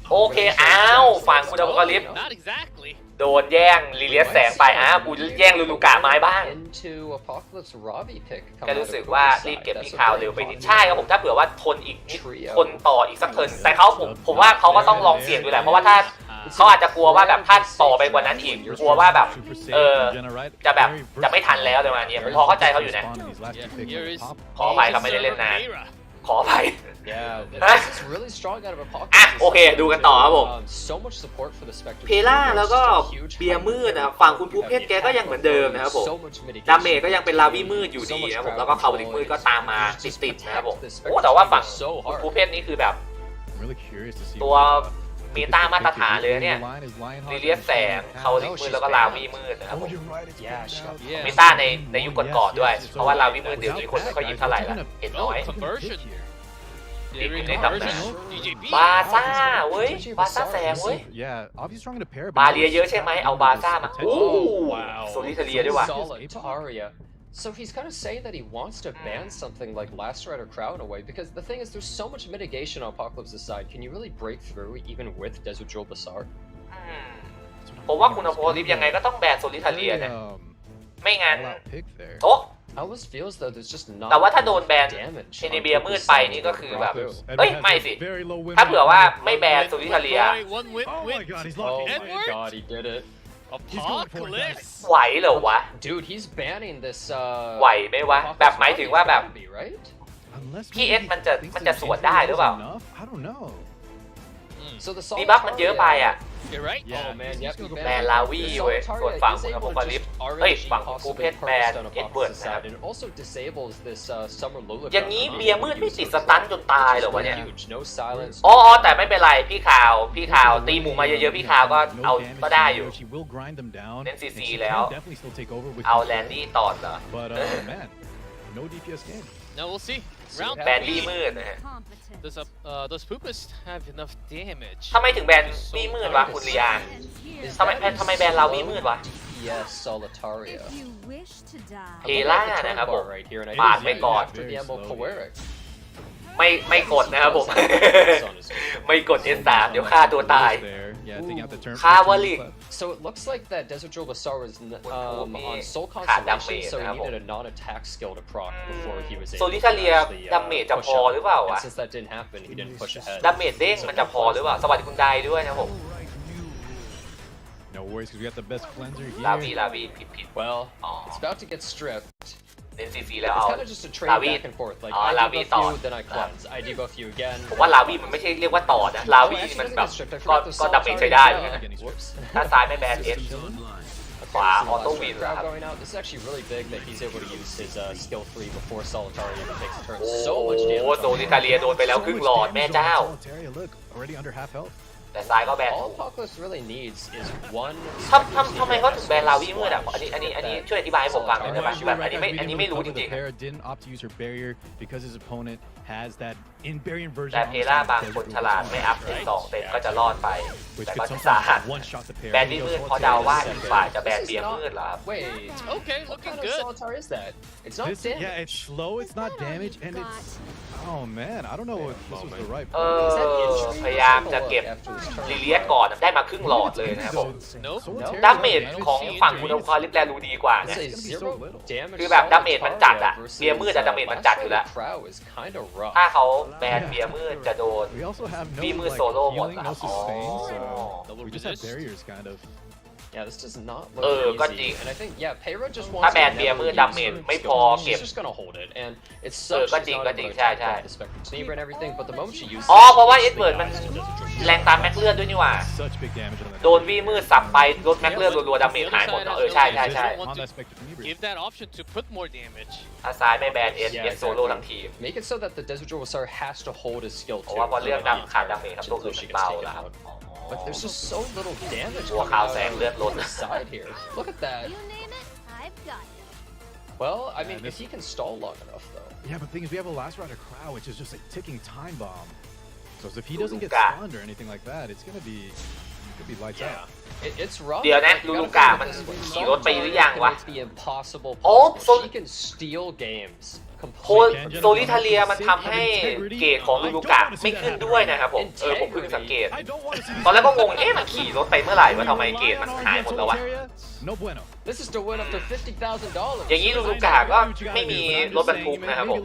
โถ โอเคอ้าวฝั่งคุณอโพคาลิป Not exactly. โดนแย่งรีเลียสแสงไปกูแย่งลูลูกะไม้บ้าง Into Apocalypse Ravi pick แกรู้สึกว่ารีบเก็บพี่คาวเร็วไปนิดใช่ครับผมถ้าเผื่อว่าทนอีกนิดทนต่ออีกสักเทิร์นแต่เขาผมว่าเขาก็ต้องลองเสี่ยงดูแหละเพราะว่าถ้าเขาอาจจะกลัวว่าแบบถ้าต่อไปกว่านั้นอีกกลัวว่าแบบจะแบบจะไม่ทันแล้วประมาณนี้ผมพอเข้าใจเขาอยู่นะ Here is ขออภัยครับไม่ได้เล่นนาน Mira. ขออภัย Yeah, this is really strong out of Apocalypse. อ่ะโอเคดูกันต่อครับผม So much support for the Spectre. เพล่าแล้วก็เบียร์มืดนะครับฝั่งคุณภูเพชรแกก็ยังเหมือนเดิมนะครับผมดาเมจก็ยังเป็นลาวีมืดอยู่ดีนะครับผมแล้วก็คาร์บอนิกมืดก็ตามมาติดๆนะครับผมโอ้แต่ว่าฝั่งคุณภูเพชรนี่คือแบบตัวเมตามาตรฐานเลยเนี่ยรีเลียสแสงคาร์บอนิกมืดแล้วก็ลาวีมืดนะครับผมเมตาในยุคก่อนๆด้วยเพราะว่าลาวีมืดเดี๋ยวนี้คนไม่ค่อยยิงเท่าไหร่ละเห็นน้อย Conversion. ติดอยู่ในตำแหน่งบาซ่าเว้ยบาซ่าแซงเว้ยบาเลียเยอะใช่ไหมเอาบาซ่ามาโอ้โซลิเทเลียด้วยว่ะ Solitaria. So he's kind of saying that he wants to ban something like Last Rider Crow in a way, because the thing is, there's so much mitigation on Apocalypse's side. Can you really break through even with Desert Jewel Bazaar? ผมว่าคุณอโพลิฟยังไงก็ต้องแบนโซลิเทเลียเนี่ยไม่งั้นโอ้ I almost feels though there's just not แต่ว่าถ้าโดนแบน damage เอเนเบียมืดไปนี่ก็คือแบบเอ้ยไม่สิถ้าเผื่อว่าไม่แบนโซลิเทเลีย One win. Oh my god, he did it. Apocalypse. ไหวเหรอวะ Dude, he's banning this ไหวไหมวะแบบหมายถึงว่าแบบ right? พี่เอสมันจะสวนได้หรือเปล่า So the ดีบัฟมันเยอะไปอ่ะ You're right. Oh man, yep. แบนลาวีเว้ยส่วนฝั่งคุณอโพคาลิปเฮ้ยฝั่งภูเพชรแบนเอ็ดเวิร์ดนะครับ And it also disables this summer Lola. อย่างนี้เบียร์มืดไม่ติดสตันจนตายเหรอวะเนี่ย No silence. อ๋อแต่ไม่เป็นไรพี่ข่าวตีหมูมาเยอะๆพี่ข่าวก็เอาก็ได้อยู่เน้นซีแล้วเอาแลนดี้ต่อเหรอ Now we'll see. Round แบนบี้ three. มืดนะฮะ Does Poopas have enough damage? ทำไมถึงแบนบี้มืดวะคุณลีอานทำไมแบนเราบี้มืดวะ Yes, Solitaria. เพล่านะครับผม Right here, and ปาดไปก่อน after the Emerald Poeric. ไม่กดนะครับผม ไม่กด S3 เดี๋ยวฆ่าตัวตายคาวาลิก So it looks like that Desert Jewel Bazaar was on Soul Constellation, so he needed a non-attack skill to proc before he was โซ able ลิ to ทาเลีย actually ดาเมจจะพอหรือเปล่า and วะ since that didn't happen, he didn't push ahead. ดาเมจเด้งมันจะพอหรือเปล่าสวัสดีคุณไดด้วยนะครับผม No worries, because we got the best cleanser ลา here. วีผิด Well, it's about to get stripped. เน้นซีแล้ว It's เอา kind of just a trade Lavi. back and forth. Like Oh, I Lavi debuff thought. you, then I cleanse. I debuff you again. ผมว่าลาวีมันไม่ใช่เรียกว่าต่อนะลาวีมันแบบก็ดาเมจใช้ได้เหมือนกันนะ Whoops. ถ้าซ้ายไม่แบนเอสขวาออโต้วิน Crowd ครับ going out. This is actually really big that he's able to use his skill 3 before Solitaria even takes a turn. So much โอ้ damage. โซลิทาเลียโดนไปแล้วครึ่งหลอดแม่เจ้า Look, already under half health. แต่ซ้ายก็แบน All Apocalypse really needs is one. ทำไมเขาถึงแบนลาวีมืดอ่ะอันนี้ช่วยอธิบายให้ผมฟังหน่อยได้ไหมแบบอันนี้ไม่รู้จริง Para didn't opt to use her barrier because his opponent has that in barrier ๆ version. แต่เพล่าบางคนฉลาดไม่อัพเป็น2เต็มก็จะรอดไป which แต่ could ก็จะสาหัส sometimes one shot the แบ pair. นบี้มืดเพราะเดาว่าอีกฝ่ายจะแบนเบียร์มืดเหรอครับ Wait. Okay, What looking kind of good. Solitaria is that? It's not This, damage. yeah, it's slow, it's not damage, and it's. Oh man, I don't know if this was the right. Is that injury? พยายามจะเก็บ After his turn. ลิเลียสก่อนได้มาครึ่งหลอดเลยนะครับผม Nope. Solitaire ดาเมจของฝั่งคุณอโพคาลิปแลดูดีกว่านะ It's a zero damage. คือแบบดาเมจมันจัดอะ versus, เบียร์มืดอะดาเมจมันจัดอยู่แล้ว Crow is kind of rough. ถ้าเขาแบนเบียร์มืดจะโดน We also have no บี้มืด like, โซโล่หมด healing, นะค no รับ sustain, so Double we just have resist. barriers kind of. Yeah, this does not look ก็ easy. จริง And I think, yeah, Payra just ถ้า wants แบ to นเบียร์มื never ดดา use เมจ her ไม่พ skill. อ She's เก็บ just gonna hold it, and it's ก็ such จริง not ก็ able จริง to ใช่ attack ใช่ the Spectre Sneaker and everything, but the moment she uses อ๋อ it, เพราะว่า it เอ็ดเวิร์ด basically มัน dies to Desert Jewel. แรงตามแม็กเลือดด้วยนี่หว่า Such big damage on that. โดนวี่มืดสับไปลดแม็กเลือดรัวๆดาเมจหายหมดเนาะใช่ใช่ On that Spectre Inebriate. Give that option to put more damage. ถ้าซ้ายไม่แบนเอส Yeah, เอสโซโล่ทั้งทีม Make it so that the Desert Jewel Bazaar has to hold his skill เพราะ too. ว่าพอเรื่อง for the ขาด entire ดาเมจครับ match ตัวอื่ until น she มัน gets เบา taken แล้วครับ out. But there's just so little damage ตัว coming ขาว out แสงเลือดล้น of the side here. Look at that. You name it, I've got it. Well, I mean, this- if he can stall long enough, though. Yeah, but the thing is, we have a Last Rider Crow, which is just a ticking time bomb. So if he doesn't get Luka. stunned or anything like that, it's gonna be Could be lights out. It's rough. เดี๋ยวนะลูกามันขี่รถไปหรือยังวะ The impossible โอ้ possible. She can steal games โซลิทาเลียมันทำให้เกรดของลูกาไม่ขึ้นด้วยนะครับผมผมเพิ่งสังเกตตอนแรกก็งงมันขี่รถไปเมื่อไหร่ว่าทำไมเกรดมันหายหมดแล้ววะ No bueno. This is to win up to $50,000. อย่างนี้ลูกาก็ไม่มีรถบรรทุกนะครับผม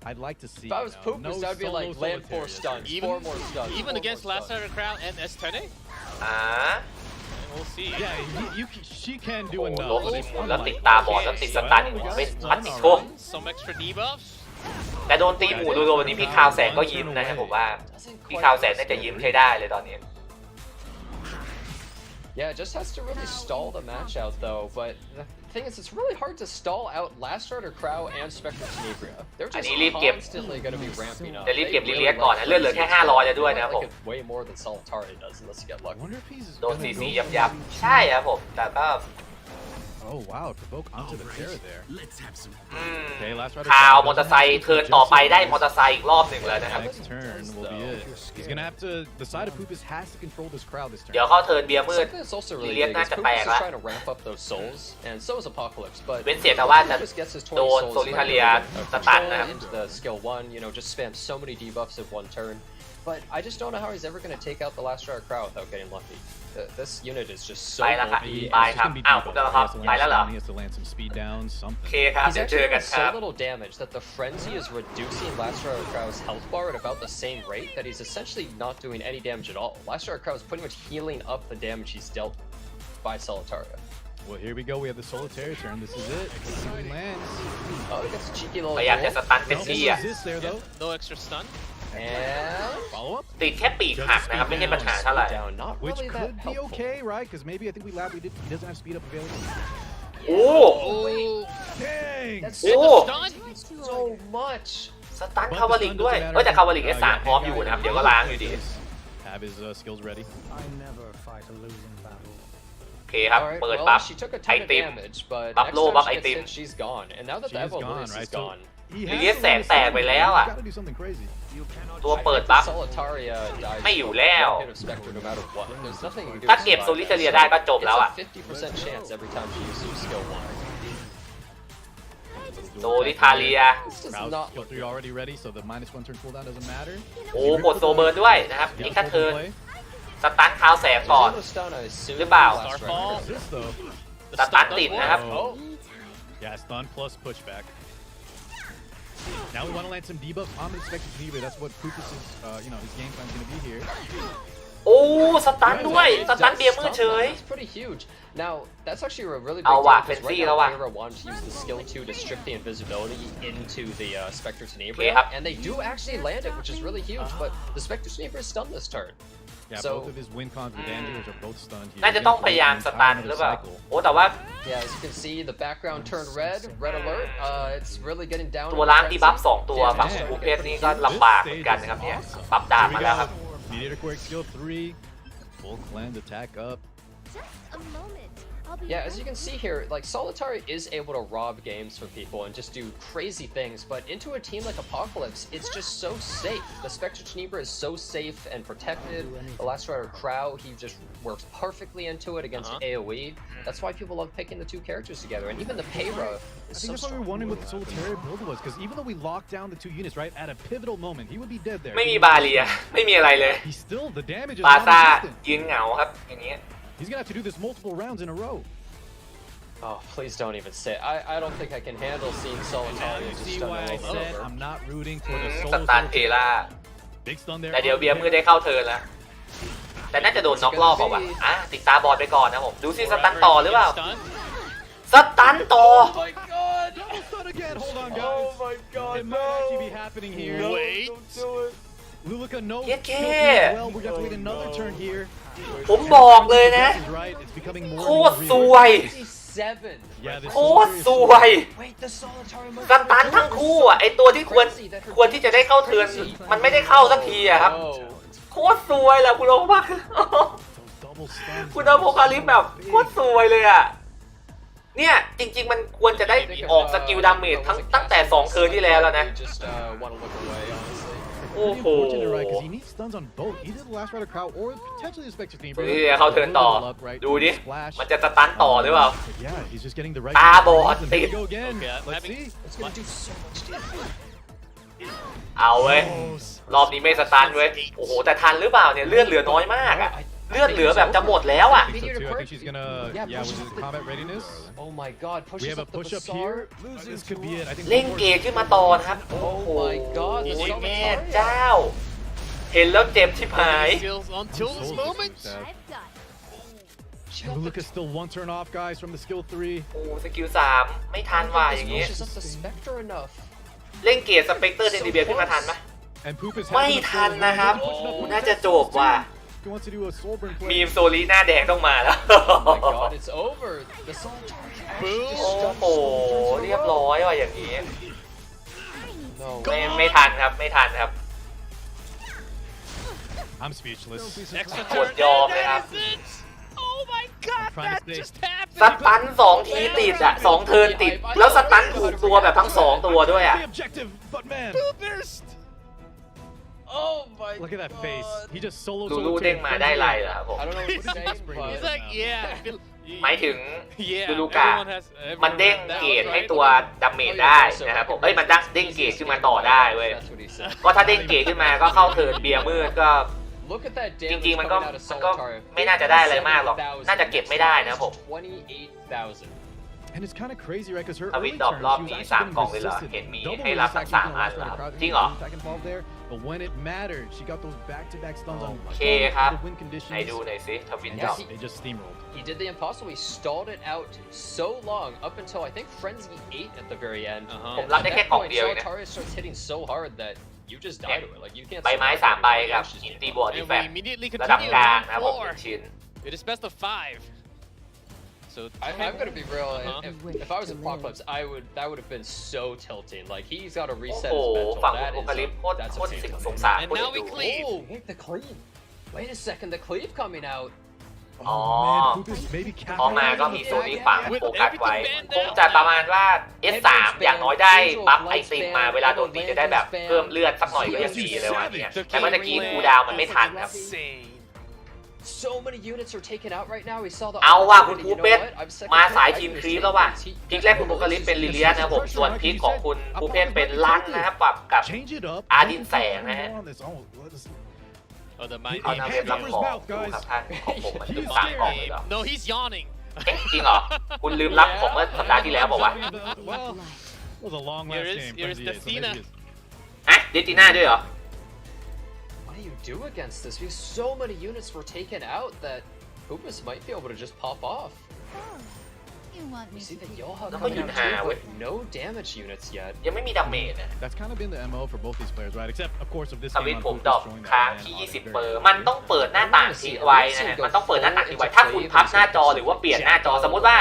I'd like to see. If I was Pukas, I'd be like land 4 stunts, 4 more stunts. Even against last starter crowd and S10. อ่า We'll see. Yeah, she can do โอ้ enough. รถขี่หมุนแล้วติดตาบอดแล้วติดสตันไม่ปัดติดโชค Some extra debuffs. แต่โดนตีหมู่โดนวันนี้พี่คาวแสงก็ยิ้มนะครับผมว่าพี่คาวแสงน่าจะยิ้มใช้ได้เลยตอนนี้ Yeah, it just has to really stall the match out though, but the thing is it's really hard to stall out Last Starter Crow and Spectre Tenebria. They're just constantly going to be ramping up. จะรีบเก็บรีเลียสก่อนนะเลือดเหลือแค่500แล้วด้วยนะครับผม Way more than Solitaria does unless you get lucky. โดนCC ยับใช่ครับผมแต่ก็ Oh wow, provoke onto the Terra there. ข่าวมอเตอร์ไซค์เทิร์นต่อไปได้มอเตอร์ไซค์อีกรอบหนึ่งแล้วนะครับ Next turn will be it. He's gonna have to. The side of Pupus has to control this crowd this turn. เดี๋ยวเข้าเทิร์นเบียร์มืด Something that's also really Liliac big is น่าจะ Pupus แตก is ละ trying to ramp up those souls, and so is Apocalypse, but เว้นเสียแต่ว่าจะ Pupus gets his โด 20 น souls โซลิทาเลียสตันนะครับ into the skill 1, you know, just spam so many debuffs in one turn. But I just don't know how he's ever going to take out the Last Starter Crowd without getting lucky. This unit is just so ไปแล้วครับ bulky. ไปครับอ้าวคุณครับไปแล้วเหรอ He has to land some speed down, โอ something. เคครับ He's เดี๋ยวเจอ actually กัน doing ครับ so little damage that the Frenzy is reducing Last Starter Crowd's health bar at about the same rate that he's essentially not doing any damage at all. Last Starter Crowd is pretty much healing up the damage he's dealt by Solitaria. Well, here we go. We have the Solitaire turn. This is it. He lands. Oh, he gets a cheeky little พยายามจะ roll. สตันเต็ม No ที่อ่ะ resist there though. No extra stun. And Follow up. ติดแค่ปีกหักนะครับไม่ใช่ปัญหาเท่าไหร่ down, not Which really that could be helpful. okay, right? Because maybe I think he doesn't have speed up available. โอ้ Dang! That's Oh. Stun. so much. สตันคาวาลิกด้วยแต่คาวาลิกS3 พร้อมอยู่นะครับเดี๋ยวก็ล้างอยู่ดี Have his skills ready. I never fight a losing battle. โอเคครับ Alright, เปิด well, บัฟ she took a ไอ ton of ติม damage, but Buff next low, time buff she gets item. hit, she's gone. And now that the She's Evo gone, Lewis is right? So gone, he Liliac has to แสงแตกไปแล้วอ่ะ He's got to do something crazy. You cannot ตัว I เปิด think บัฟ the Solitaria dies ไม่อยู่ from แล้ว one hit of Spectre no matter what. There's nothing you can do ถ้า to เก็บ survive โซลิ that. เทเลียได้ก็จบ It's แล้ว a อ่ะ 50% chance every time she uses skill 1. โซลิทาเลีย This does Crowd not skill look 3 already ready, so the -1 turn cooldown doesn't matter. โอ้กดโซเบิร์นด้วยนะครับนี่แค่ Yeah, เทิร์น play. สตันเท้าแสงก่อน There's no stun, I assume, หรือเปล่า last Starfall. round. This though. The สตัน stun ติด does นะครับ work. Oh, Yeah, stun plus pushback. Now we want to land some debuffs on the expected Tenebria. That's what Pupus's, his game plan's going to be here. โอ้สตันด้วยสตันเบียร์มือเฉย That's pretty huge. Now, that's actually a really big เอา deal ว่ะ because Fancy right แล้ว now ว่ะ Mira wanted to use the skill 2 to strip the invisibility into the Spectre โอเค Tenebria, ครับ and they do actually land it, which is really huge, but the Spectre Tenebria is stunned this turn. Yeah, So- both of his win cons with Andrews are both stunned here. น่าจะต้องพยายามสตันหรือเปล่าโอ้แต่ว่า Yeah, as you can see, the background turned red alert. It's really getting down. ตัว on the ล้างที่บัฟ frenzy. 2 ตัวฝั่งของภูเพศนี่ก็ลำบากเหมือนกันนะครับเนี่ยบัฟดาบ Here มา we แล้วครับ go. Mediator Quake skill 3. Full cleanse attack up. Just a moment. I'll be Yeah, as you can see here, like Solitaria is able to rob games from people and just do crazy things, but into a team like Apocalypse, it's just so safe. The Spectre Tenebria is so safe and protected. The Last Rider Crow, he just works perfectly into it against AoE. That's why people love picking the two characters together, and even the Payra I is think so that's why we strong. were wondering what the Solitaire build was, because even though we locked down the 2 units, right, at a pivotal moment, he would be dead there. ไม่มีบาเรียไม่มีอะไรเลย He's still, the damage is บาซ่า non-existent. ยืนเหงาครับอย่างเงี้ย He's going to have to do this multiple rounds in a row. Oh, please don't even say it. I don't think I can handle seeing Solitaria You just see stun why I over said and over. I'm not rooting for the ส solo ตันเพ Solitaire. ล่า Big stun there. แต่เดี๋ยวเบียร์มือได้เข้าเทิร์นแล้วแต่น่าจะโดนน็อกรอบเอาว่ะติดตาบอดไปก่อนนะผมดูสิสตันต่อหรือเปล่า Stun. สตันต่อ Oh my god! Double stun again. Hold on, guys. Oh my god, It might actually be happening here. Wait. Luluka, no. Get skill care. three as well. We're going to have to wait another turn here. ผมบอกเลยนะ This is right. It's becoming more โค and ตร more ส real. วย 57. Yeah, this โคตรสวย Wait, the Solitaria must สตันทั้งคู่อ่ะไอตัวที่ควรที่จะได้เข้าเทิร์นมันไม่ได้เข้าสักทีอะครับ Oh. โคตรสวยแหละคุณโอภา Double stun. คุณอโพคาลิปแบบโคตรสวยเลยอ่ะเนี่ยจริงๆมันควรจะได้ออกสกิลดาเมจตั้งแต่2เทิร์นที่แล้วแล้วนะ Just want to look away, honestly. pretty unfortunate, right? Because he needs stuns on both either the last rider crowd or potentially the Spectre Steam. นี่เขาเทิร์นต่อดูดิมันจะสตันต่อหรือเปล่า Yeah, he's just getting the right. ตาบอดติด Go again. Let's see. It's gonna do so much damage. เอาเว้ยรอบนี้ไม่สตันเว้ยโอ้โหแต่ทันหรือเปล่าเนี่ยเลือดเหลือน้อยมากอะเลือดเหลือแบบจะหมดแล้วอะ I think so too. I think she's gonna, yeah, with his combat readiness. Oh my god, We pushes have a up the push up Bazaar. here. This could be it. I think. เล่งเกตขึ้นมาต่อนะครับโอ้โห Oh my god, the แม่ Solitaria. เจ้า เห็นแล้วเจ็บชิบหาย Skills until this moment. I've got And Lucas still one turn off, guys, from the skill 3. โอ้สกิล3ไม่ทันว่ะอย่างงี้ Pushes up the Spectre enough. เล่งเกตสเปกเตอร์เดนดิเบียขึ้นมาทันไหม And Poop is ไม่ทันนะครับ น่าจะจบว่ะ He wants to do a soul burn มี play. มโซลีหน้าแดงต้องมาแล้ว Oh my god, it's over. The Solitaria actually just โอ้ stunned โห เรียบร้อยว่ะอย่างนี้ No ไม่ทันครับไม่ทันครับ I'm speechless. Extra กด turn. ยอมเลยครับ That is it. Oh my god, I'm trying to that stay. just ส happened. ตัน2 ทีติดอ่ะ2 เทิร์นติด แล้วสตันถูกตัวแบบทั้ง2ตัวด้วยอ่ะ The objective, but man, Burst. Oh my look at that face. He just solo ลูลูเด้งมาได้ไรเหรอครับผม I don't know what to say, He's but like, yeah. I feel- หมายถึง Yeah, ลูลูกะ everyone has- everyone มันเด้ง has that, เกตให้ right? ตัวดาเมจได้นะครับผมเอ้ยมันเด้งเกตขึ้นมาต่อได้เว้ย that's what he said. ก็ถ้าเด้งเกตขึ้นมาก็เข้าเทิร์นเบียร์มืดก็ Look at that จ damage ริงๆมันก็ coming out of มันก็ Solitaria. ไม่น่าจะได้อะไรมากหรอก น่าจะเก็บไม่ได้นะครับผม 28,000. and it's kind of crazy, right? Because her ทวิต early ดรอป turn, รอบ she was นี้ actually 3 กล่อง getting เลยเหรอ resisted. เห็นมี Double ให้รับ resist ทั้ง actually 3 อัน from เหร the อ crowd. จริงเหรอ Attack involved there, but when it mattered, she got those back-to-back stuns on โอเคครับ the win conditions. ไหนดูหน่อยสิทวิต And ดรอป they just steamrolled. He did the impossible. He stalled it out so long up until I think Frenzy 8 at the very end. Uh-huh. ผมรับได้แค่กล่องเดียวเองนะ Solitaria starts hitting so hard that you just die to it. Like you can't. ใบไม้ survive 3 ใบ anymore. กับ It's just หิน game ตีบวก And ดี we แฟก immediately ระดับ continue กลาง on นะครับผม floor. 1 ชิ้น It is best of 5. So I'm gonna be real. Uh-huh. If I was in Apocalypse, that would have been so tilting. Like he's got to โอ้ reset โห his mental. ฝั่ง That โอคาลิป is โคตร that's โค a ตร pain. สงสาร And คน now ดู we cleave. Oh, the cleave. Wait a second, the cleave coming out. Oh, Oh. man, Poop is maybe พอมาก็มี capitalizing โซ on นี้ that. ฝังโฟกัสไว้คงจะประมาณว่า S3 อย่างน้อยได้บัฟไอติมมาเวลาโดนตีจะได้แบบเพิ่มเลือดสักหน่อยก็ยังดีเลยวันนี้แต่เมื่อกี้คูลดาวน์มันไม่ทันครับ Insane. So many units are taken out right now. We saw the. เอาว่ะคุณ You ภู know เพชร what? I'm second มา pick. สาย I ทีม understand ครีปแล้วว่ะ he- พิกแรกคุณโอคาลิปเป็นลิเลียสนะครับผมส่วนพิกของคุณภูเพชรเป็นลั่นนะครับปรับกับ Change it up. Adin Sang, eh? On this. Oh, let's- Oh, the mind เอาหน้า game. เว็บรับของดูครับท่านของผมมันถึง3 กล่องเลยเหรอ No, he's yawning. เอ๊ะจริงเหรอ คุณลืมรับของเมื่อสัปดาห์ที่แล้วบอกว่าวะ Well, it was a long Here last is- game. here is Frenzy 8, so maybe Destina. it's- อะเดติน่าด้วยเหรอ What do you do against this? Because so many units were taken out that Pupas might be able to just pop off. You want me You see to the be Yoha Nó có coming nhìn out hà too, vậy. but no damage units yet. ยังไม่มีดาเมจนะ That's kind of been the MO for both these players, right? Except, of course, of this ส game วิต on ช์ผม Poop ดรอ is ป showing that ค้าง man ที่ on it 20 very เปอร์ well. มันต้องเปิดหน้าต่างทิ้งไว้นะฮะมันต้องเปิดหน้าต่างทิ้งไว้ ถ้าคุณพับหน้าจอหรือว่าเปลี่ยนหน้าจอ สมมติว่า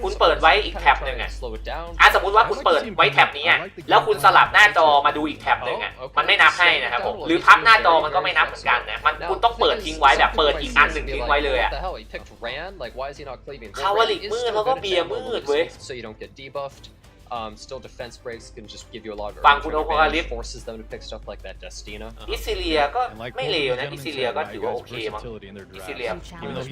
คุณเปิดไว้อีกแท็บหนึ่งอะ Slow it down. สมมติว่าคุณเปิดไว้แท็บนี้อะแล้วคุณสลับหน้าจอมาดูอีกแท็บหนึ่งอะมันไม่นับให้นะครับผม หรือพับหน้าจอมันก็ไม่นับเหมือนกันนะ มันคุณต้องเปิดทิ้งไว้แบบเปิดอีกอันหนึ่งทิ้งไว้เลยอะ What the hell? He picked Rand. Like, why is he not cleaving? Well, Kawalik Rand is มืด still แล้วก็ good at เบียร์ that มื level ดเว้ย so you don't get debuffed. Still defense breaks can just give you a lot of ฝั่ง early คุณ turn โอคาลิ advantage, ป forces them to pick stuff like that Destina. อิซิเลียก็ And like ไม่ both เล of ว the นะ อิ gentlemen ซิเลีย said, ก็ right, ถือว่า guys, โอเคมั้ง versatility in their อิซิ drafts. เลีย Even though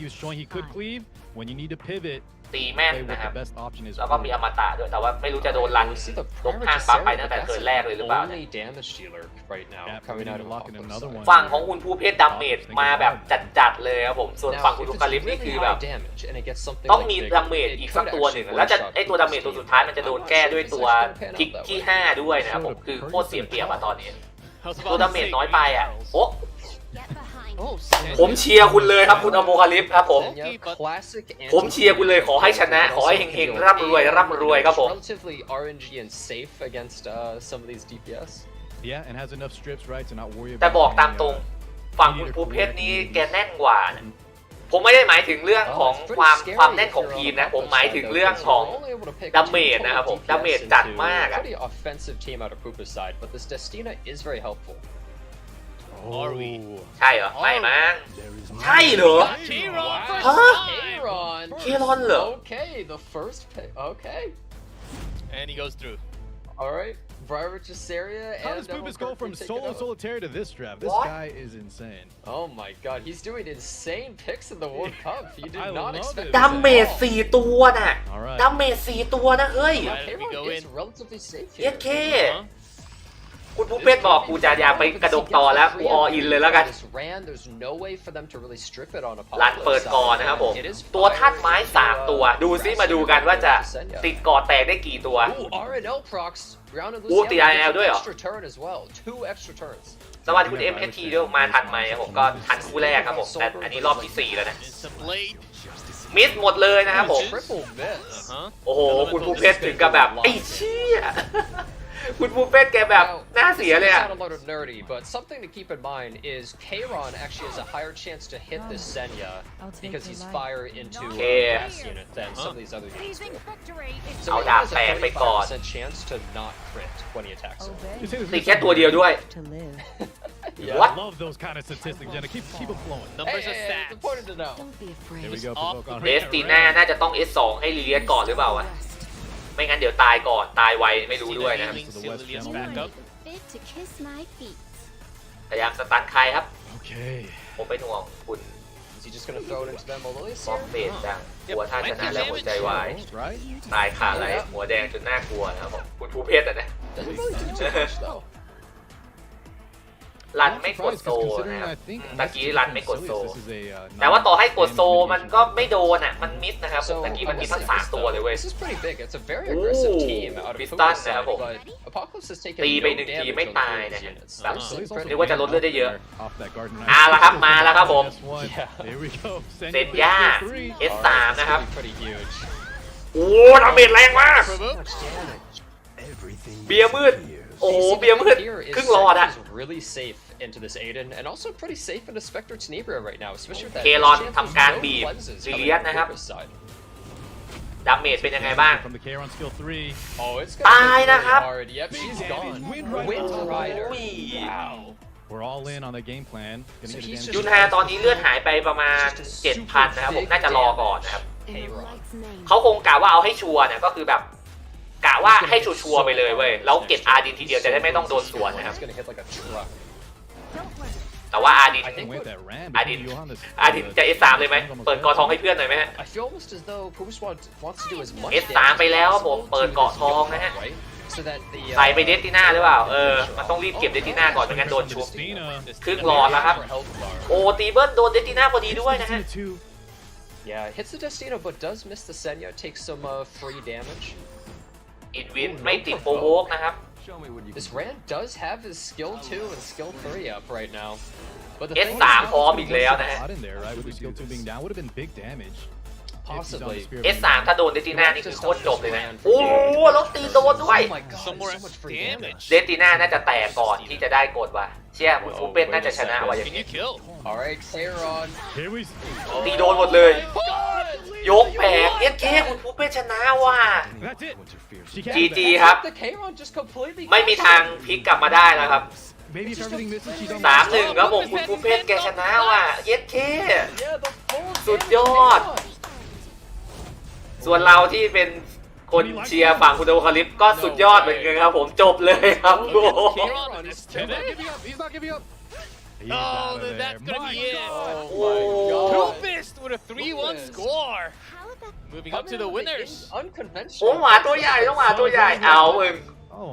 he was showing he could cleave, when you need to pivot, ตีแม่น play what นะครับ the best option is. แล้วก็มีอมตะด้วย แต่ว่าไม่รู้จะโดนรัน We see the ลบ Primer ข้างปั๊บไป Jaceria, ตั้ง but แต่ that's เทิร์น the แรกเลยหรือเปล่าเนี่ย only damage dealer right now Yeah, coming we out need of to lock in Apocalypse another side. one. ฝั่งของคุณภูเพชรดาเมจมาแบบจัดๆเลยครับผม ส่วนฝั่ง Now, คุณ if ลู it's กาลิฟนี่ really คือแบบ high damage and it gets something ต้อง like มี big, ดาเมจ it อีก could สักตัวหนึ่ง actually แล้วจะ one-shot ไอตัวดาเมจ Pupas ตัว team. สุดท้ายมันจะโดน I'm not แก้ sure ด้วย if ตัว it's gonna pan พิก out that ที่ way. 5 ด้วยนะครับผม คือโคตรเสียเปรียบอะตอนนี้ I was ตัว about ดา to เมจ say น้อยไป green อะ arrows. โอ้ get behind Oh, me? ผมเชียร์คุณเลยครับคุณอโมคาลิฟครับผม yeah, classic ผมเชียร์คุณเลยขอให้ชนะ ขอให้เฮงๆร่ำรวยครับผม Relatively RNG and safe against some of these DPS. Yeah, and has enough strips, right, to not worry แต่ about บอกตาม any, ตรง ฝั่งคุณภูเพชรนี่แกแน่นกว่านะผมไม่ได้หมายถึงเรื่องของ It's pretty ความ scary แน่น if ของ you're ที on ม the นะ ผม Apocalypse หมาย side, ถึง though, เรื่อง because ของ you're only able to pick ดาเมจ two นะครับผม total ดาเมจ DPS จัด into มาก a อะ pretty offensive team out of Pupa's side, but this Destina is very helpful. Are we? ใช่เหรอ ไม่มั้ง There is ใช่เหรอ Kieran Wow. first Huh? time. Kieran! เครอนเหรอ Okay, the first pick. Okay. And he goes through. All right, Briar Area. How does Pupus go from solo solitaire to this draft? This guy is insane. Oh my god, he's doing insane picks in the World Cup. You did not expect ดาเมจ4ตัวน่ะดาเมจ4ตัวนะเฮ้ย It's relatively safe เย็ here. ดเคคุณผู้เพชรบอกกูจะอยากไปกระดกต่อแล้วกูออินเลยแล้วกัน รันเปิดก่อนนะครับผมตัวท่านไม้3ตัวดูซิมาดูกันว่าจะติดก่อแตกได้กี่ตัวอู้ตี RL ด้วยเหรอสวัสดีคุณ MST ด้วยมาทันไหมผมก็ทันคู่แรกครับผมแต่อันนี้รอบที่4แล้วนะมิสหมดเลยนะครับผมโอ้โหคุณผู้เพชรถึงกับแบบไอ้เชี่ยคุณบูเฟ่แกแบบน่าเสียเลยอะ nerdy, but something to keep in mind is Kayron actually has a higher chance to hit this Senya because he's fire into gas unit than some of these other units do. So he has a 35% chance to not crit when he attacks him. ติดแค่ตัวเดียวด้วย What? I love those kind of statistics, Jenna. Keep them flowing. Numbers are stats. Important to know. Here we go. เดสติน่าน่าจะต้อง S2 ให้ลีเลียสก่อนหรือเปล่าวะไม่งั้นเดี๋ยวตายก่อนตายไวไม่รู้ด้วยนะครับพยายามสตันใครครับผมเป็นห่วงคุณมองเฟสจังกลัวท่านชนะแล้วหัวใจวายตายขาดไหลหัวแดงจนน่ากลัวนะครับผมคุณภูเพชรนะรันไม่กดโซนะครับตะกี้รันไม่กดโซแต่ว่าต่อให้กดโซมันก็ไม่โดนอ่ะมันมิสนะครับตะกี้มันมีทั้ง3ตัวเลยเว้ยบิสตันนะครับผมตีไป1ทีไม่ตายนะแบบนึกว่าจะลดเลือดได้เยอะละครับมาแล้วครับผมเซนย่า S3 นะครับโอ้ดาเมจแรงมากเบียร์มืดโอ้เบียร์มืดครึ่งหลอดอะ into this Aiden and also pretty safe into Spectre Tenebria right now, especially with that. เคลอนทำการบีบซีเรียสนะครับดาเมจเป็นยังไงบ้างตายนะครับ Wind Rider. We're all in on the game plan. ยุนฮาตอนนี้เลือดหายไปประมาณ 7,000 นะครับผมน่าจะรอก่อนนะครับเขาคงกะว่าเอาให้ชัวร์เนี่ยก็คือแบบกะว่าให้ชัวร์ไปเลยเว้ยแล้วเก็บอาดินทีเดียวจะได้ไม่ต้องโดนสวนนะครับแต่ว่าอาดินจะ S3 เลยไหมเปิดเกาะทองให้เพื่อนหน่อยไหมฮะ S3 ไปแล้วผมเปิดเกาะทองนะฮะใส่ไปเดสติน่าหรือเปล่ามันต้องรีบเก็บเดสติน่าก่อนไม่งั้นโดนชุบครึ่งหลอดแล้วครับโอ้ตีเบิ้ลโดนเดสติน่าพอดีด้วยนะฮะ Yeah, hits the Destino but does miss the Senya, takes some free damage. อินวินไม่ติดโปรโวกนะครับ This Rand does have his skill 2 and skill 3 up right now. But the S3 พร้อมอีกแล้วนะฮะ Possibly. S3 ถ้าโดนเดติน่านี่คือโคตรจบเลยนะโอ้แล้วตีโดนด้วยเดติน่าน่าจะแตกก่อนที่จะได้กดว่ะเชี่ยคุณฟูเป็นน่าจะชนะว่ะอย่างนี้ Alright, Kayron. ตีโดนหมดเลยยกแผงเอสเคคุณฟูเป็นชนะว่ะ GG ครับไม่มีทางพลิกกลับมาได้แล้วครับ3-1ครับผมคุณฟูเป็นแกชนะว่ะเอสเคสุดยอดส่วนเราที่เป็นคนเชียร์ฝั่งคุณโอคาลิปก็สุดยอดเหมือนกันครับผมจบเลยครับโอ้ Oh, that's gonna be it. Pupist with a 3-1 score. Moving up to the winners. โอ้หมาตัวใหญ่ต้องหมาตัวใหญ่เอามึง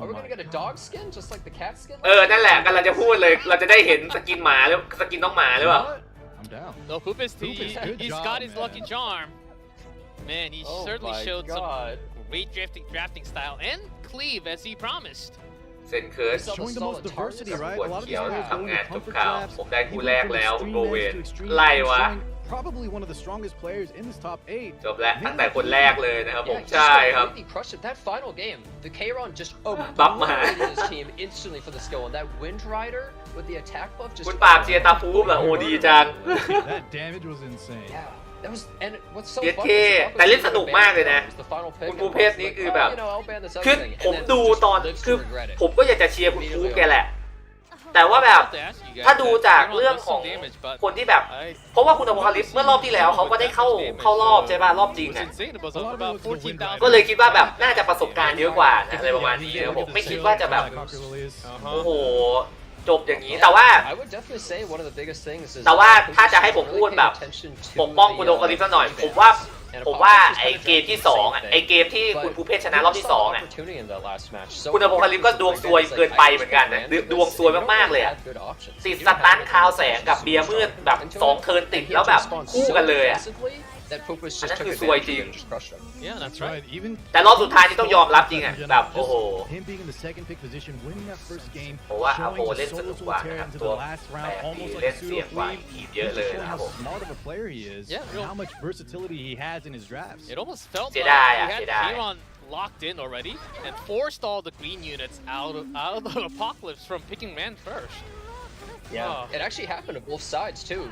Are we gonna get a dog skin just like the cat skin? นั่นแหละกำลังจะพูดเลยเราจะได้เห็นสกินหมาหรือสกินน้องหมาหรือเปล่า No, Pupist, he's got his lucky charm. Man, he certainly showed some great drafting style and cleave as he promised. เซนเคิร์สปวดเขียวทำงานทุกข่าวผมได้คู่แรกแล้วโกเวนไล่วะจบแล้วตั้งแต่คนแรกเลยนะครับผมใช่ครับบัฟมาคุณปราบเชียร์ตาฟูบเหรอโอ้ดีจังเย็ดเคแต่เล่นสนุกมากเลยนะคุณภูเพชรนี่คือแบบคือผมดูตอนคือผมก็อยากจะเชียร์คุณภูแกแหละ แต่ว่าแบบถ้าดูจากเรื่องของคนที่แบบเพราะว่าคุณอโพคาลิปส์เมื่อรอบที่แล้วเขาก็ได้เข้ารอบใช่ป่ะรอบจริงอ่ะก็เลยคิดว่าแบบน่าจะประสบการณ์เยอะกว่าอะไรประมาณนี้นะผมไม่คิดว่าจะแบบโอ้โหจบอย่างนี้แต่ว่าถ้าจะให้ผมพูดแบบปกป้องคุณอโพคาลิปส์หน่อยผมว่าไอเกมที่2อ่ะไอเกมที่คุณภูเพชรชนะรอบที่2อ่ะคุณอโพคาลิปส์ก็ดวงซวยเกินไปเหมือนกันนะดวงซวยมากๆเลยอ่ะติดสตันคาวแสงกับเบียร์มืดแบบ2เทิร์นติดแล้วแบบคู่กันเลยอ่ะอันนั้นคือซวยจริงแต่รอบสุดท้ายที่ต้องยอมรับจริงอ่ะแบบโอ้โหเพราะว่าอโพเล่นสนุกกว่านะครับตัว8ปีเล่นเสียงกว่าเยอะเลยนะครับผมIt almost felt เสีย like ดาย he อ่ะ had เสียดาย Kieran locked in already and forced all the green units out of the apocalypse from picking man first. Yeah, it actually happened to both sides too.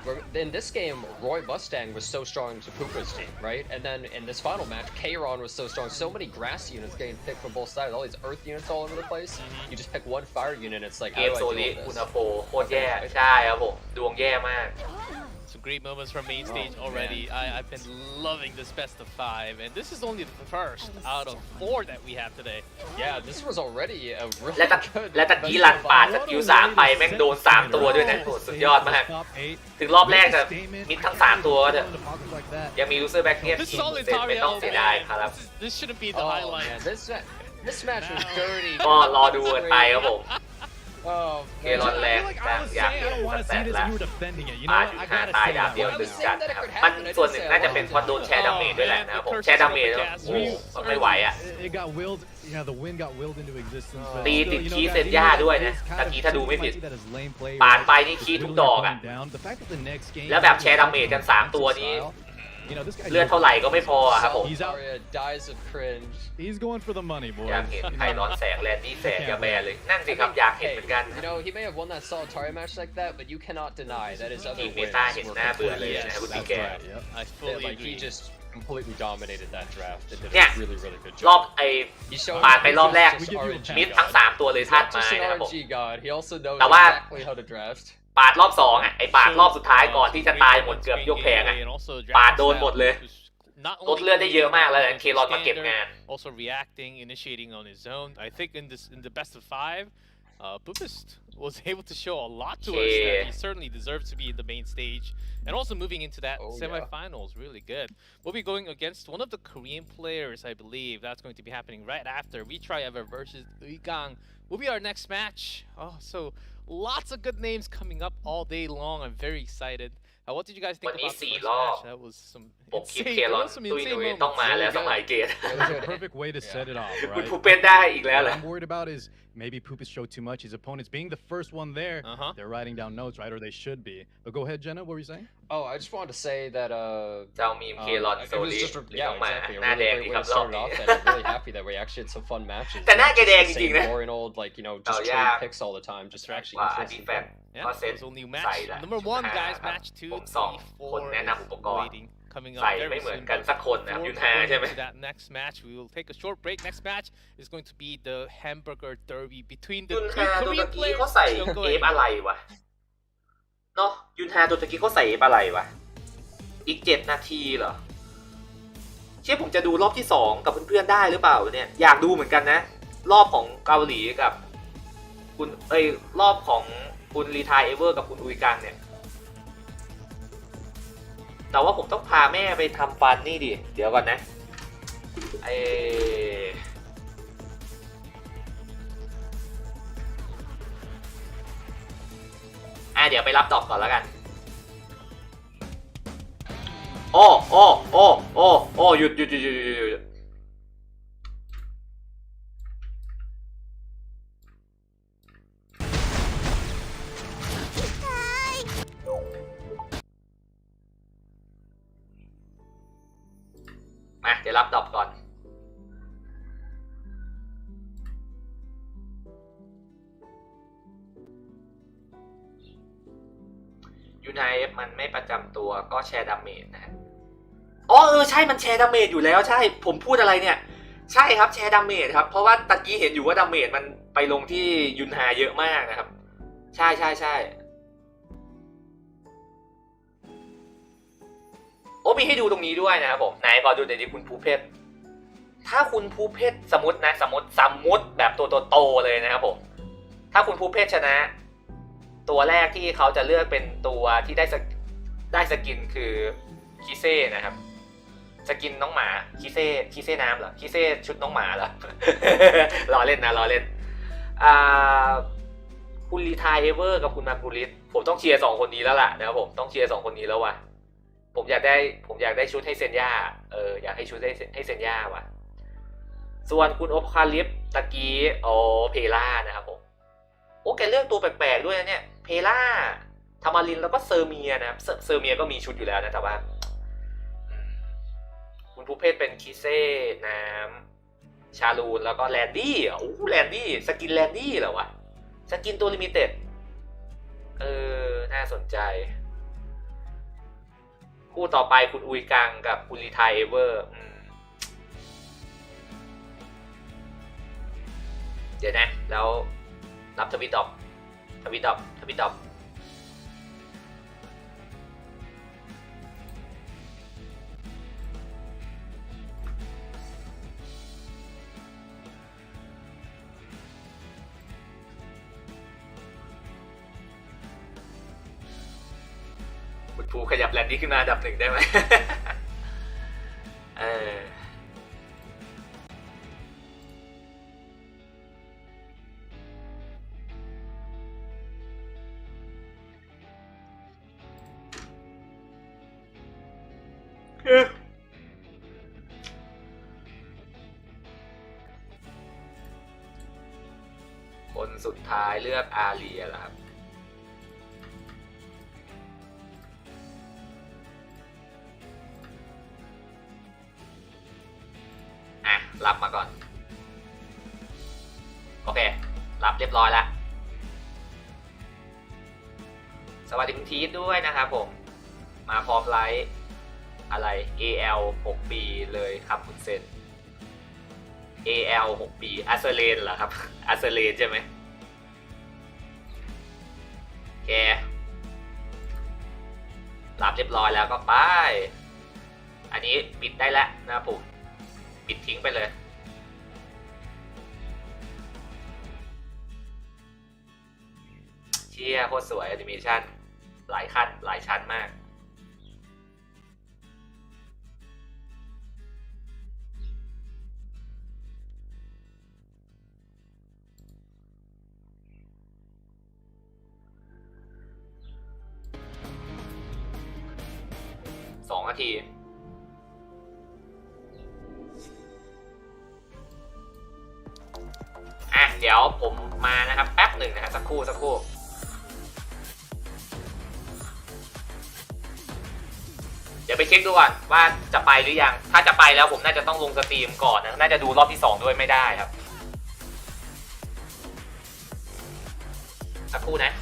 In this game, Roy Mustang was so strong to Puka's team, right? And then in this final match, Kayron was so strong. So many grass units getting picked from both sides. All these earth units all over the place. You just pick one fire unit. It's like, เก how ม do โซ I ลิ deal with คุณ this? อโพโคตรแย่ใช่ครับผมดวงแย่มาก Some great moments from main stage already. I've been loving this best of 5, and this is only the first out of 4 that we have today. Yeah, this was already a really และตะกี้ลันปาดสกิล3ไปแม่งโดน3ตัวด้วยนะโหสุดยอดมากถึงรอบแรกจะมิดทั้ง3ตัวก็เถอะยังมีลูเซอร์แบ็กเก็ต This อีก solid 1% ไม่ต้อง Tariel, เสียดายครับ this shouldn't be the Oh highlight. man, this match was dirty. ก็รอดูกันไปครับผม Oh เกรอนแรงแต่อยากเห็นสแตทแล้วปาดอยู่5ตายดาบเดียวดึงจัดครับมันส่วนหนึ่งน่าจะเป็นเพราะโดนแชร์ดาเมจด้วยแหละนะครับผมแชร์ดาเมจแล้วโอ้มันไม่ไหวอ่ะตีติดคีย์เซนย่าด้วยนะตะกี้ถ้าดูไม่ผิดปาดไปนี่คีย์ทุกดอกอ่ะแล้วแบบแชร์ดาเมจกัน3ตัวนี้เลือดเท่าไหร่ก็ไม่พอครับผม Zarya dies of cringe. He's going for the money, อยาก boys. เห็นใครร้อนแสงแลนดี้แสงอย่าแบนเลยนั่นสิครับอยากเห็นเหมือนกัน You know, he may have won that solitary match like that, but you cannot deny that his ที other มเม wins ตาเห็นหน้า were เบื่อเลยนะคุณดีแก I fully like he agree. just completely dominated that draft and did เนี่ย a really, really good รอบ job. ไอ้ He showed ปาดไปรอบแรก he's RNG มิด god. ทั้ง3ตัวเลยธาตุ Not ไม้ just an นะครับผม RNG god, he also knows แต่ว่า exactly how to draft. ปาดรอบ2อ่ะไอ้ปาดรอบสุดท้ายก่อนที่จะตายหมดเกือบยกแผงอ่ะปาดโดนหมดเลยลดเลือดได้เยอะมากแล้วเครอนมาเก็บงาน Also reacting, initiating on his own. I think in the best of 5, Bupist was able to show a lot to us that he certainly deserves to be in the main stage. And also moving into that semifinals, really good. We'll be going against one of the Korean players, I believe. That's going to be happening right after. We try ever versus Uigang will be our next match. Oh, so lots of good names coming up all day long. I'm very excited. What did you guys think about the first match? That was some ผมคิด insane, เครอน that was some ตุย insane นุยต้องมา moments. แล้วสมัยเกต It was a perfect way to set it off, คุณ right? ภูเป็นได้อีกแล้ว What เหรอ I'm worried about is maybe Pupis showed too much. His opponents being the first one there, they're writing down notes, right? Or they should be. But go ahead, Jenna. What were you saying? Oh, I just wanted to say that เจ้ามีมเครอนโซ it was ลี just ต้องมา exactly หน้า a แด really ง great ดี way ครั to บรอบ start นี้ off, and I'm really happy that we actually had some fun matches. แต่หน้าแกแดง The จริง same ๆนะ boring old just Oh, trade yeah. picks all the time, just actually ว่า interesting. ดีแฟน Yeah, ก็เซ็ต it was only ใส่ match ละ number 1, guys. Match 2, ผมส่อง 3, คนแนะนำอุปก 4 รณ์ waiting. Coming ใส่ up ไม่ very เหมือน soon. กันสักคนนะครับ Before ยุ we ทธา go ใช่ไหม into that next match, we will take a short break. Next match is going to be the hamburger derby between ยุ the น three ฮาตัวตะ Korean กี้ players. เขาใส่ Don't go เอฟ anywhere. อะไรวะเนาะยุนฮาตัวตะกี้เขาใส่เอฟอะไรวะอีก7 นาทีเหรอเชื่อผมจะดูรอบที่2กับเพื่อนๆได้หรือเปล่าเนี่ยอยากดูเหมือนกันนะรอบของเกาหลีกับคุณรอบของคุณรีทายเอเวอร์กับคุณอุยกังเนี่ยแต่ว่าผมต้องพาแม่ไปทำฟันนี่ดิเดี๋ยวก่อนนะเดี๋ยวไปรับดอกก่อนแล้วกันโอ้หยุดมาเดี๋ยวรับดอกก่อนยูไนมันไม่ประจำตัวก็แชร์ดาเมจนะใช่มันแชร์ดาเมจอยู่แล้วใช่ผมพูดอะไรเนี่ยใช่ครับแชร์ดาเมจครับเพราะว่าตะกี้เห็นอยู่ว่าดาเมจมันไปลงที่ยุนฮาเยอะมากนะครับ ใช่ใช่ใช่โอ้มีให้ดูตรงนี้ด้วยนะครับผมไหนขอดูหน่อยดิคุณภูเพชรถ้าคุณภูเพชรสมมตินะสมมติแบบตัวโตเลยนะครับผมถ้าคุณภูเพชรชนะตัวแรกที่เขาจะเลือกเป็นตัวที่ได้สกินคือคิเซ่นะครับสกินน้องหมาคิเซ่น้ำเหรอคิเซ่ชุดน้องหมาเหรอ ล้อเล่นนะล้อเล่นคุณรีไทเอเวอร์กับคุณมากูริสผมต้องเชียร์2คนนี้แล้วล่ะนะครับผมต้องเชียร์2คนนี้แล้วว่ะผมอยากได้ชุดให้เซนย่าอยากให้ชุดให้เซนย่าว่ะส่วนคุณโอคาลิปตะกี้เพล่านะครับผมโอ้แกเลือกตัวแปลกๆด้วยนะเนี่ยเพล่าทามารินแล้วก็เซอร์เมียนะครับเซอร์เมียก็มีชุดอยู่แล้วนะแต่ว่าคุณภูเพศเป็นคิเซ่น้ำชาลูนแล้วก็แลนดี้โอ้แลนดี้สกินแลนดี้เหรอวะสกินตัวลิมิเต็ดน่าสนใจคู่ต่อไปคุณอุยกังกับคุณรีไทเอเวอร์เดี๋ยวนะแล้วรับทวิตดอกคุณภูขยับแลนดี้ขึ้นมาอันดับ 1ได้ไหม คนสุดท้ายเลือกอาเรียแล้วครับรับมาก่อนโอเครับเรียบร้อยแล้วสวัสดีคุณทีทด้วยนะครับผมมาพร้อมไลฟ์อะไร AL 6 ปีเลยครับคุณเซน AL 6 ปีอัสเซเลนเหรอครับอัสเซเลนใช่ไหมแกรับเรียบร้อยแล้วก็ไปอันนี้ปิดได้แล้วนะครับผมปิดทิ้งไปเลยเชี่ยโคตรสวยแอนิเมชันหลายขั้นหลายชั้นมาก2 นาทีเดี๋ยวผมมานะครับแป๊บหนึ่งนะครับสักครู่เดี๋ยวไปเช็คดูก่อนว่าจะไปหรือยังถ้าจะไปแล้วผมน่าจะต้องลงสตรีมก่อนนะน่าจะดูรอบที่2ด้วยไม่ได้ครับสักครู่นะ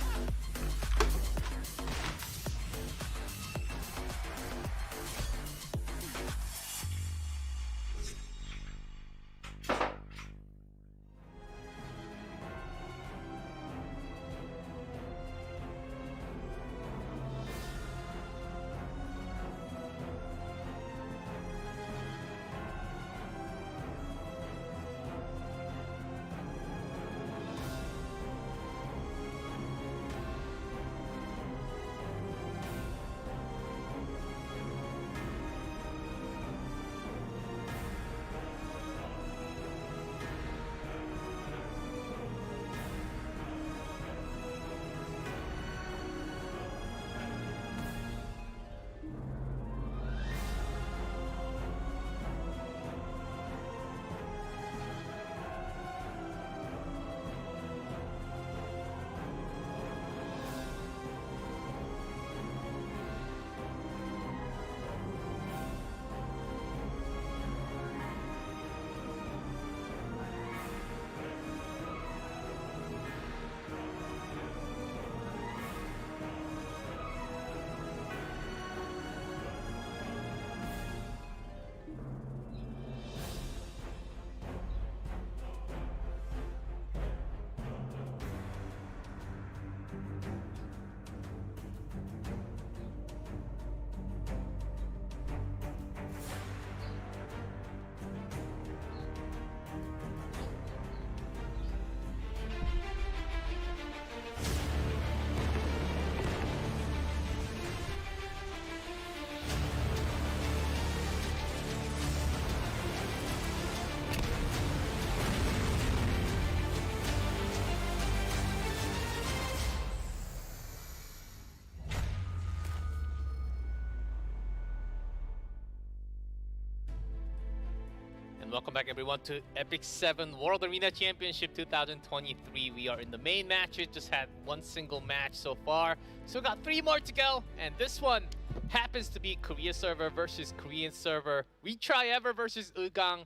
And welcome back everyone to Epic 7 World Arena Championship 2023. We are in the main matches, just had one single match so far. So got 3 more to go, and this one happens to be Korea server versus Korean server. Retry Ever versus Ugang.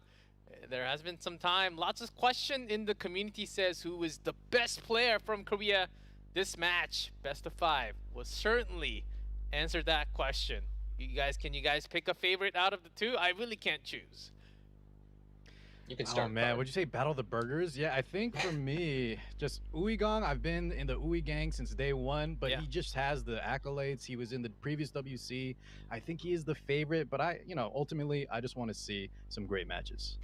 There has been some time. Lots of question in the community says who is the best player from Korea. This match, best of 5, will certainly answer that question. Can you guys pick a favorite out of the 2? I really can't choose. You can start. Oh man, would you say Battle of the Burgers? Yeah, I think for me, just Uigang. I've been in the Ui gang since day 1, but he just has the accolades. He was in the previous WC. I think he is the favorite, but ultimately, I just want to see some great matches.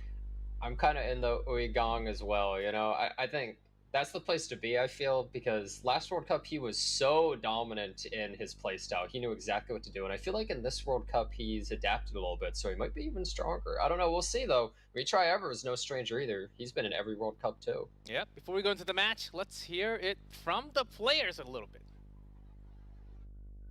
I'm kind of in the Uigang as well. I think that's the place to be, I feel, because last World Cup he was so dominant in his playstyle. He knew exactly what to do, and I feel like in this World Cup he's adapted a little bit, so he might be even stronger. I don't know, we'll see though. Retry Ever is no stranger either. He's been in every World Cup too. Yeah, before we go into the match, let's hear it from the players a little bit.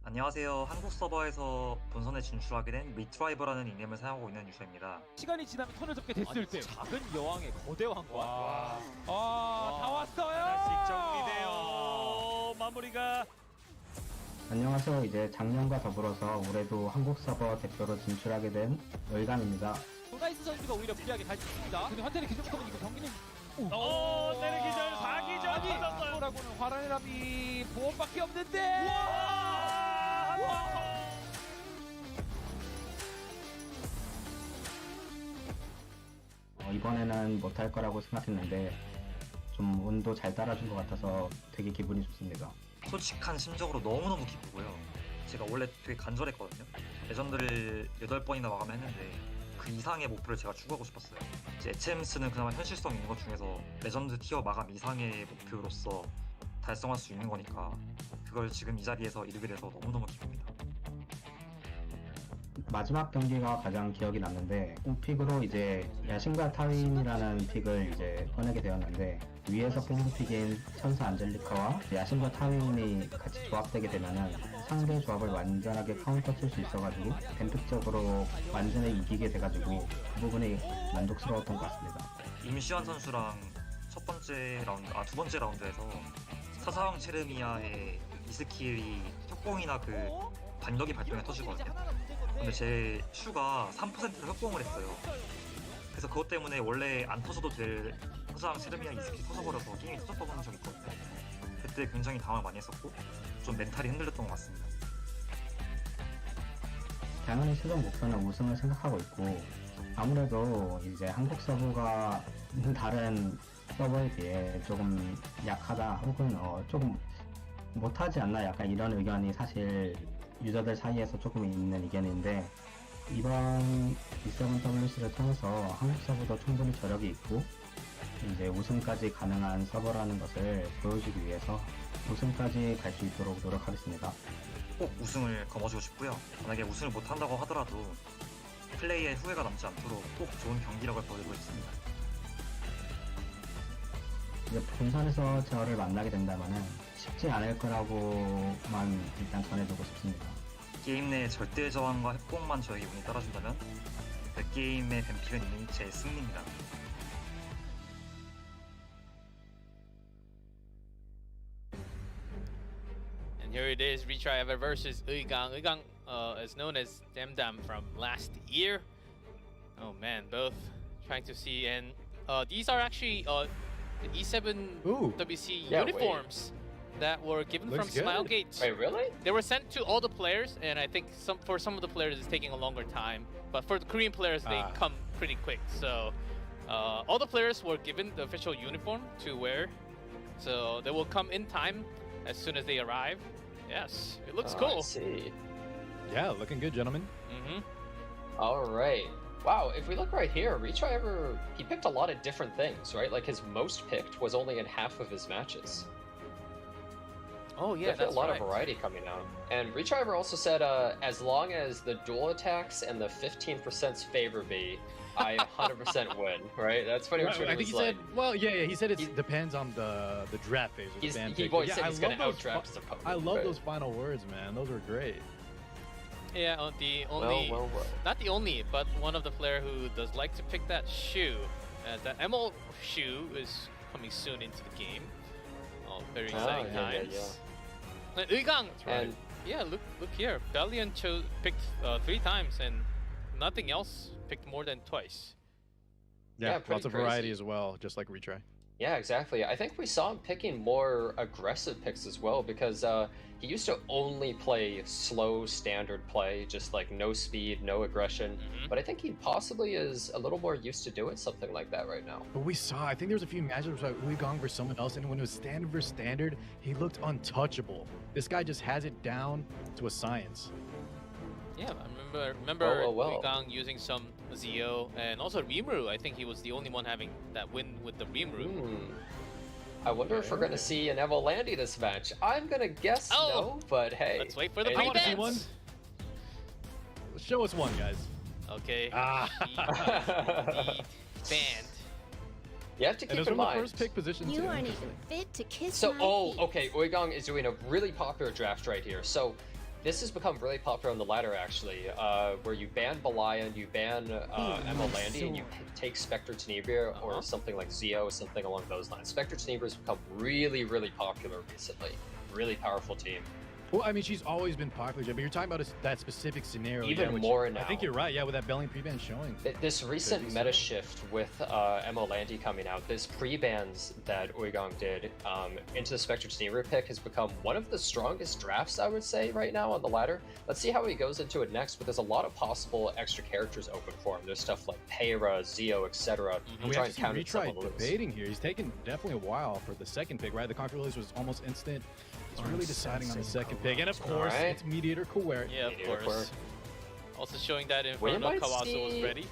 안녕하세요. 한국 서버에서 본선에 진출하게 된 리트라이버라는 닉네임을 사용하고 있는 유저입니다. 시간이 지나면 턴을 잡게 됐을 때 작은 여왕의 거대 왕과 다 왔어요. 하나씩 정리돼요. 마무리가. 안녕하세요. 이제 작년과 더불어서 올해도 한국 서버 대표로 진출하게 된 월감입니다. 도나이스 선수가 오히려 불리하게 갈 수 있습니다. 근데 환태를 기존부터 이거 경기는 때리 기절 4기절 터졌어요. 라고는 화란의 라비 보험밖에 없는데. 이번에는 못할 거라고 생각했는데 좀 운도 잘 따라준 것 같아서 되게 기분이 좋습니다. 솔직한 심적으로 너무너무 기쁘고요. 제가 원래 되게 간절했거든요. 레전드를 8번이나 마감했는데 그 이상의 목표를 제가 추구하고 싶었어요. 이제 HMS는 그나마 현실성 있는 것 중에서 레전드 티어 마감 이상의 목표로서 달성할 수 있는 거니까 그걸 지금 이 자리에서 이루게 돼서 너무너무 기쁩니다. 마지막 경기가 가장 기억이 남는데 픽으로 이제 야신과 타윈이라는 픽을 이제 꺼내게 되었는데 위에서 뽑은 픽인 천사 안젤리카와 야신과 타윈이 같이 조합되게 되면은 상대 조합을 완전하게 카운터 칠 수 있어가지고 뱀픽적으로 완전히 이기게 돼가지고 그 부분이 만족스러웠던 것 같습니다. 임시완 선수랑 두 번째 라운드에서 사사왕 체르미아의 이 스킬이 협공이나 그 반격이 발동에 터지거든요. 근데 제 슈가 3%로 협공을 했어요. 그래서 그것 때문에 원래 안 터져도 될 사사왕 체르미아 이 스킬이 터져버려서 게임이 터졌던 적이 있거든요. 그때 굉장히 당황을 많이 했었고 좀 멘탈이 흔들렸던 것 같습니다. 당연히 최종 목표는 우승을 생각하고 있고 아무래도 이제 한국 서버가 다른 서버에 비해 조금 약하다 혹은 조금 못하지 않나 약간 이런 의견이 사실 유저들 사이에서 조금 있는 의견인데 이번 E7WC를 통해서 한국 서버도 충분히 저력이 있고 이제 우승까지 가능한 서버라는 것을 보여주기 위해서 우승까지 갈 수 있도록 노력하겠습니다. 꼭 우승을 거머쥐고 싶고요. 만약에 우승을 못한다고 하더라도 플레이에 후회가 남지 않도록 꼭 좋은 경기력을 보여드리겠습니다. 이제 본선에서 저를 만나게 된다면은 쉽지 않을 거라고만 일단 전해주고 싶습니다. 게임 내 절대 저항과 협공만 저에게 운이 따라준다면 그 게임의 뱀픽은 이미 제 승리입니다. And here it is, Retry Ever versus Uigang. Uigang is known as Demdam from last year. Oh man, both trying to see, and these are actually the E7WC uniforms that were given Looks from good. Smilegate. Wait, really? They were sent to all the players, and I think for some of the players it's taking a longer time. But for the Korean players, they come pretty quick. So all the players were given the official uniform to wear. So they will come in time as soon as they arrive. Yes, it looks cool. I see. Yeah, looking good, gentlemen. All right. Wow, if we look right here, Retry Ever, he picked a lot of different things, right? Like his most picked was only in half of his matches. Oh yeah, Definitely that's a lot right. of variety coming out. And Retry Ever also said, as long as the dual attacks and the 15% favor me, I 100% win, right? That's pretty much what I he think was he like. said. Well, yeah, he said it depends on the draft phase. Of the fan He pick. voiced Yeah, said he's I going to love those outdraft his opponent. I love right? those final words, man. Those were great. Yeah, the only, well. not the only, but one of the player who does like to pick that shoe. That ML shoe is coming soon into the game. Oh, very exciting times. Uigang, And yeah, look here. Valiant picked 3 times and nothing else picked more than twice. Yeah, lots of pretty variety crazy. as well, just like retry. Yeah, exactly. I think we saw him picking more aggressive picks as well because he used to only play slow standard play, just like no speed, no aggression. But I think he possibly is a little more used to doing something like that right now. But we saw, I think there was a few matchups like Uigang versus someone else, and when it was standard versus standard, he looked untouchable. This guy just has it down to a science. Yeah, I remember well. Uigang using some Zio and also Rimuru. I think he was the only one having that win with the Rimuru. I wonder if we're going to see an Evo Landy this match. I'm going to guess no, but hey. Let's wait for the I wanna see one. Show us one, guys. Okay. Banned. You have to keep in mind. First pick position You too. aren't even fit to kiss So, my okay, Uigang is doing a really popular draft right here. So, this has become really popular on the ladder, actually, where you ban Belian, you ban Emma Landy, and you take Spectre Tenebria or something like Zio, something along those lines. Spectre Tenebria has become really, really popular recently. Really powerful team. Well, I mean, she's always been popular, but you're talking about that specific scenario. Even which more now. I think you're right, yeah, with that Belling pre-ban showing. This recent meta shift with Emma Landy coming out, this pre-bans that Uigang did into the Spectre Tenebria pick has become one of the strongest drafts, I would say, right now on the ladder. Let's see how he goes into it next, but there's a lot of possible extra characters open for him. There's stuff like Peyra, Zio, etc. We actually see retry debating here. He's taken definitely a while for the second pick, right? The Conquer release was almost instant. He's really deciding on the second pick, and of course, it's Mediator Quert. Yeah, of course. Also showing that Inferno Kawasu was ready.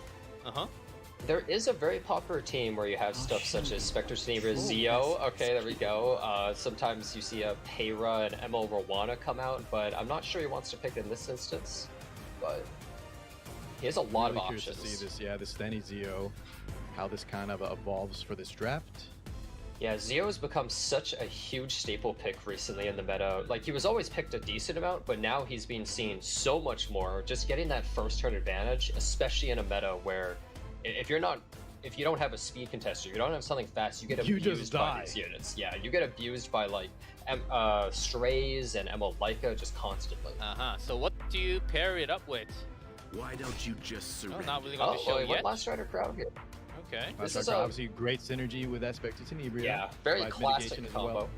There is a very popular team where you have stuff such as Spectre Tenebria, Zio. Okay, there we go. Sometimes you see a Peyra and Emil Rwana come out, but I'm not sure he wants to pick in this instance. But he has a lot of options. Curious to see this, yeah, this Stenny Zio, how this kind of evolves for this draft. Yeah, Zio has become such a huge staple pick recently in the meta. Like, he was always picked a decent amount, but now he's being seen so much more. Just getting that first turn advantage, especially in a meta where if you don't have a speed contester, you don't have something fast, you get abused by these units. Yeah, you get abused by like Strays and Emma Leica just constantly. So what do you pair it up with? Why don't you just surrender? Not really going to show yet. Last Rider crowd here. Okay. This is obviously great synergy with that Spectre Tenebria. Yeah, very classic combo. Well.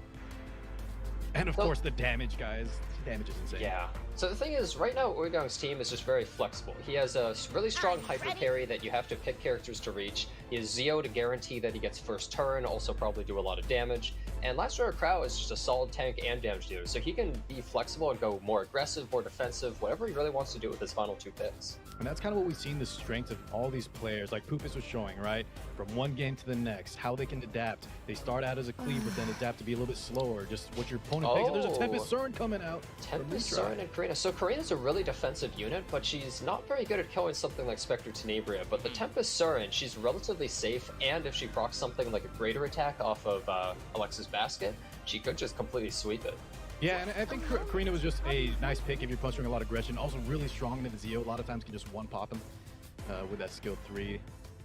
And of course the damage, guys. The damage is insane. Yeah. So the thing is, right now Uigang's team is just very flexible. He has a really strong hyper carry that you have to pick characters to reach. He has Zio to guarantee that he gets first turn, also probably do a lot of damage. And Last Rider Crow is just a solid tank and damage dealer, so he can be flexible and go more aggressive, more defensive, whatever he really wants to do with his final 2 picks. And that's kind of what we've seen the strength of all these players, like Poopus was showing, right? From one game to the next, how they can adapt. They start out as a cleave, but then adapt to be a little bit slower, just what your opponent picks. There's a Tempest Cern coming out. Tempest Cern and Karina. So Karina's a really defensive unit, but she's not very good at killing something like Spectre Tenebria. But the Tempest Cern, she's relatively safe, and if she procs something like a greater attack off of Alexa's basket, she could just completely sweep it. Yeah, and I think Karina was just a nice pick if you're punching a lot of aggression. Also really strong into the Zio. A lot of times can just one-pop him with that skill 3.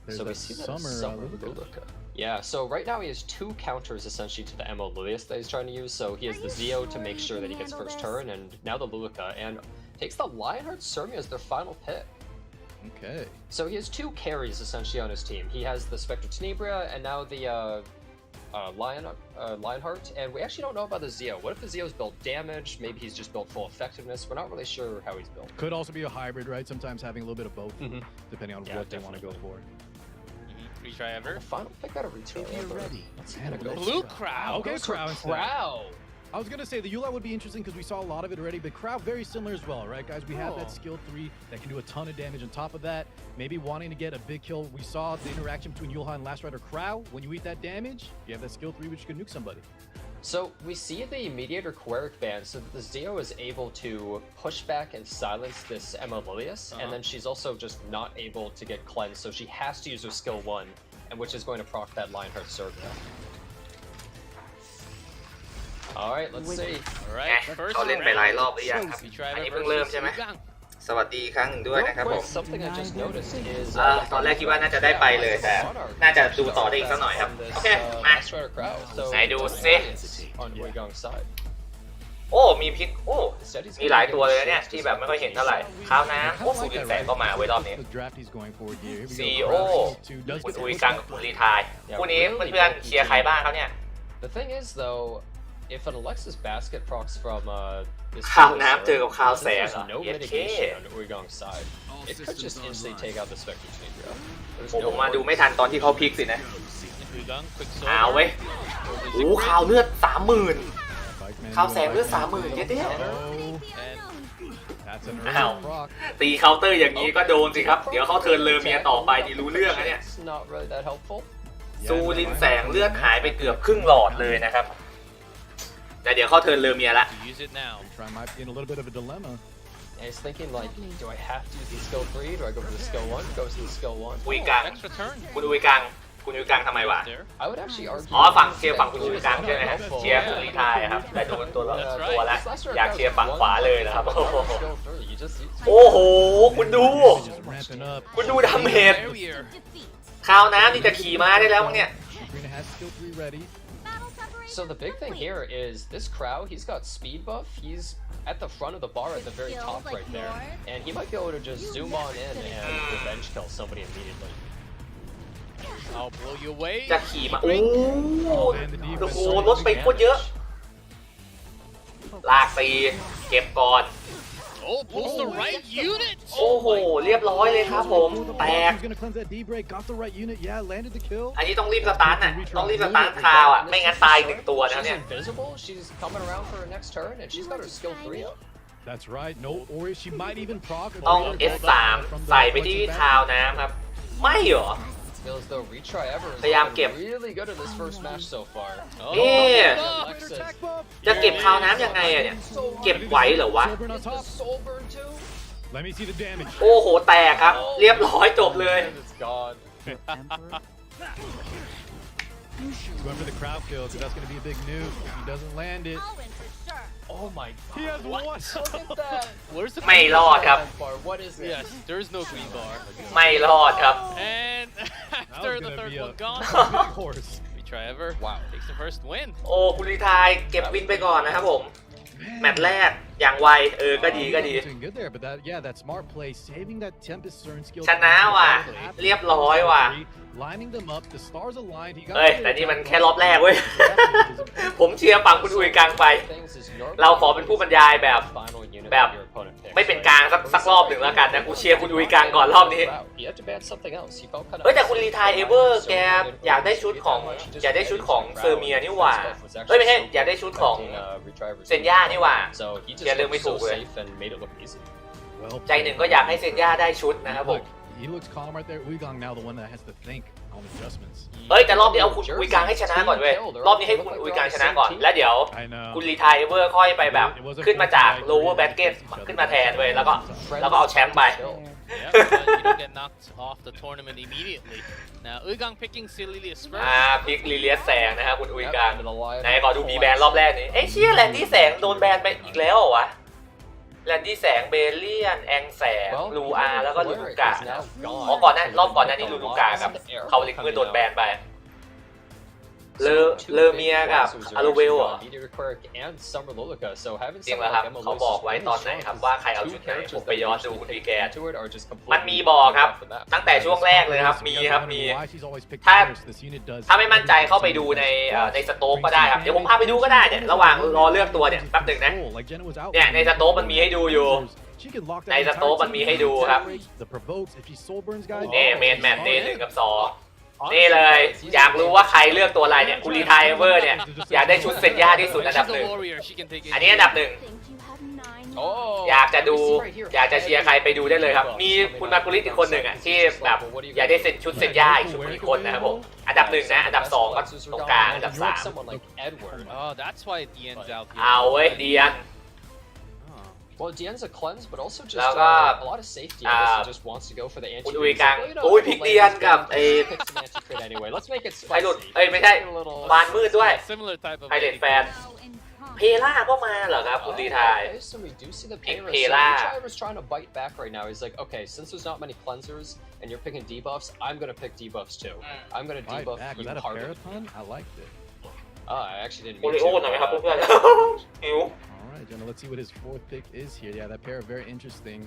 There's so we see that Summer Luluka. Yeah, so right now he has 2 counters essentially to the Emo Lilius that he's trying to use. So he has the Zio to make sure that he gets first turn, and now the Luluka, and takes the Lionheart Surmi as their final pick. Okay. So he has 2 carries essentially on his team. He has the Spectre Tenebria and now the Lionheart, and we actually don't know about the Zio. What if the Zio's built damage? Maybe he's just built full effectiveness. We're not really sure how he's built. Could also be a hybrid, right? Sometimes having a little bit of both, depending on what they want to go for. Retry ever? The final pick out of retry. If you're ready, Blue Crow. Okay, Crow. I was gonna say the Yula would be interesting because we saw a lot of it already, but Crow very similar as well, right, guys? We have that skill 3 that can do a ton of damage. On top of that, maybe wanting to get a big kill. We saw the interaction between Yulha and Last Rider Crow. When you eat that damage, you have that skill 3 which can nuke somebody. So we see the Mediator Queric ban, so the Zio is able to push back and silence this Emma Lilius, and then she's also just not able to get cleansed, so she has to use her skill 1, and which is going to proc that Lionheart Surmi. Alright, let's see. Alright, เขาเล่นไปหลายรอบหรือยังครับ อันนี้เพิ่งเริ่มใช่ไหม สวัสดีครั้งหนึ่งด้วยนะครับผม Something I just noticed is ตอนแรกคิดว่าน่าจะได้ไปเลยแต่น่าจะดูต่อได้อีกสักหน่อยครับโอเคมาไหนดูซิโอ้มีพิกโอ้มีหลายตัวเลยเนี่ยที่แบบไม่ค่อยเห็นเท่าไหร่ข้าวน้ำโอ้สุรินทร์แสงก็มาไว้รอบนี้ซีโอคุณอุยกังกับคุณรีทายคู่นี้เพื่อนๆเชียร์ใครบ้างครับเนี่ย The thing is though if an Alexis basket procs from this ข้าวน้ำเจอกับข้าวแสง no mitigation on Uigong's side it could just instantly take out the Spectre Team ผมมาดูไม่ทันตอนที่เขาพลิกสินะเอาเว้ยโอ้ข้าวเลือด 30,000 ข้าวแสงเลือด 30,000เจ๊อ้าวตีเคาน์เตอร์อย่างนี้ก็โดนสิครับเดี๋ยวเขาเทิร์นเลอเมียต่อไปดีรู้เรื่องนะเนี่ยซูรินแสงเลือดหายไปเกือบครึ่งหลอดเลยนะครับแต่เดี๋ยวเขาเทิร์นเลอเมียละI was thinking like, do I have to use the skill 3? Do I go for the skill 1? Goes to the skill 1. อุยกังคุณอุยกังทำไมวะ I would actually argue. อ๋อฝั่งเชียร์ฝั่งคุณอุยกังใช่ไหมฮะเชียร์คุณรีทายครับแต่โดนตัวละอยากเชียร์ฝั่งขวาเลยนะครับโอ้โหคุณดูดาเมจข้าวน้ำนี่จะขี่ม้าได้แล้วมั้งเนี่ย So the big thing here is this Crow, he's got speed buff, he's at the front of the bar at the very top right there, and he might be able to just zoom on in and revenge kill somebody immediately. I'll blow you away. จะขี่มาโอ้โหรถไปโคตรเยอะลากตีเก็บก่อน Oh, pulls the right unit. โอ้โหเรียบร้อยเลยครับผมแตกอันนี้ต้องรีบสตาร์ทน่ะต้องรีบสตาร์ทคราวอ่ะไม่งั้นตาย1ตัวนะเนี่ย She's coming around for her next turn and she's got her skill 3 up. That's right. No, or she might even proc. ต้อง S3 ใส่ไปที่คราวน้ำครับไม่เหรอ Feels though retry ever is really good at this first match so far. จะเก็บคราวน้ำยังไงอะเนี่ยเก็บไหวเหรอวะโอ้โหแตกครับเรียบร้อยจบเลย Going for the crowd kill, so that's going to be a big nuke. If he doesn't land it. Oh my god. He has one. Look at that. Where's the ไม่รอดครับ What is this? Yes, there is no green bar. ไม่รอดครับ And after the third one gone, retry ever. Wow, takes the first win. โอ้คุณรีทายเก็บวินไปก่อนนะครับผมแมตช์แรกอย่างไวก็ดี ชนะว่ะเรียบร้อยว่ะเฮ้ยแต่นี่มันแค่รอบแรกเว้ย ผมเชียร์ฝั่งคุณอุยกังไปเราขอเป็นผู้บรรยายแบบไม่เป็นกลางสักรอบหนึ่งแล้วกันนะกูเชียร์คุณอุยกังก่อนรอบนี้เฮ้ยแต่คุณรีทายเอเวอร์แกอยากได้ชุดของเซอร์เมียนี่หว่าเฮ้ยไม่ใช่อยากได้ชุดของเซนย่านี่หว่าอย่าลืมไม่ถูกเลยใจหนึ่งก็อยากให้เซนย่าได้ชุดนะครับผมเฮ้ยแต่รอบนี้เอาคุณอุยกังให้ชนะก่อนเว้ยรอบนี้ให้คุณอุยกังชนะก่อนแล้วเดี๋ยวคุณรีทายเอเวอร์ค่อยไปแบบขึ้นมาจาก lower bracket ขึ้นมาแทนเว้ยแล้วก็เอาแชมป์ไป Yeah, but you don't get knocked off the tournament immediately. Now, Uigang picking Sililius first. พิกลิเลียสแสงนะครับคุณอุยกังไหนขอดูมีแบนรอบแรกนี้เอ้ยเชี่ยแลนดี้แสงโดนแบนไปอีกแล้วเหรอวะแลนดี้แสงเบลเลียนแองแสงลูอาแล้วก็ลูลูกาอ๋อรอบก่อนหน้านี้ลูลูกากับเขาลิกมือโดนแบนไปเลอเมียกับอารูเวลเหรอจริงแล้วครับเขาบอกไว้ตอนไหนครับว่าใครเอาชุดไหนผมไปย้อนดูคุณวีแกนมันมีบอกครับตั้งแต่ช่วงแรกเลยครับมีถ้าไม่มั่นใจเข้าไปดูในสโต๊กก็ได้ครับเดี๋ยวผมพาไปดูก็ได้เนี่ยระหว่างรอเลือกตัวเนี่ยแป๊บหนึ่งนะเนี่ยในสโต๊กมันมีให้ดูอยู่ในสโต๊กมันมีให้ดูครับนี่เมนแมทเดย์1 กับ 2นี่เลยอยากรู้ว่าใครเลือกตัวอะไรเนี่ยคุณรีทายเวอร์เนี่ยอยากได้ชุดเซนย่าที่สุดอันดับ 1อันนี้อันดับ 1อยากจะเชียร์ใครไปดูได้เลยครับมีคุณมาคุริสอีกคนหนึ่งอ่ะที่แบบอยากได้ชุดเซนย่าอีกคนนะครับผมอันดับ 1นะอันดับ 2ก็ตรงกลางอันดับ 3เอาเว้ยเดียนWell, Dian's a cleanse, but also just a lot of safety. I guess he just wants to go for the anti. คุณอุยกังโอ้ยพิกเดียนกับanyway, let's make it ไอ้หลุดไม่ใช่บานมืดด้วยไฮเลดแฟน behind. เพล่าก็มาเหรอครับคุณดีไทย Okay, so we do see the Payra. So Payra. Echai was trying to bite back right now. He's like, okay, since there's not many cleansers and you're picking debuffs, I'm gonna pick debuffs too. I'm gonna Fight debuff back. Was you that a harder. Paraton? I liked it. I actually didn't โอ mean ริ to. โอหน่อยไหมครับเพื่อนๆหิว All right, Jenna, let's see what his fourth pick is here. Yeah, that pair very interesting.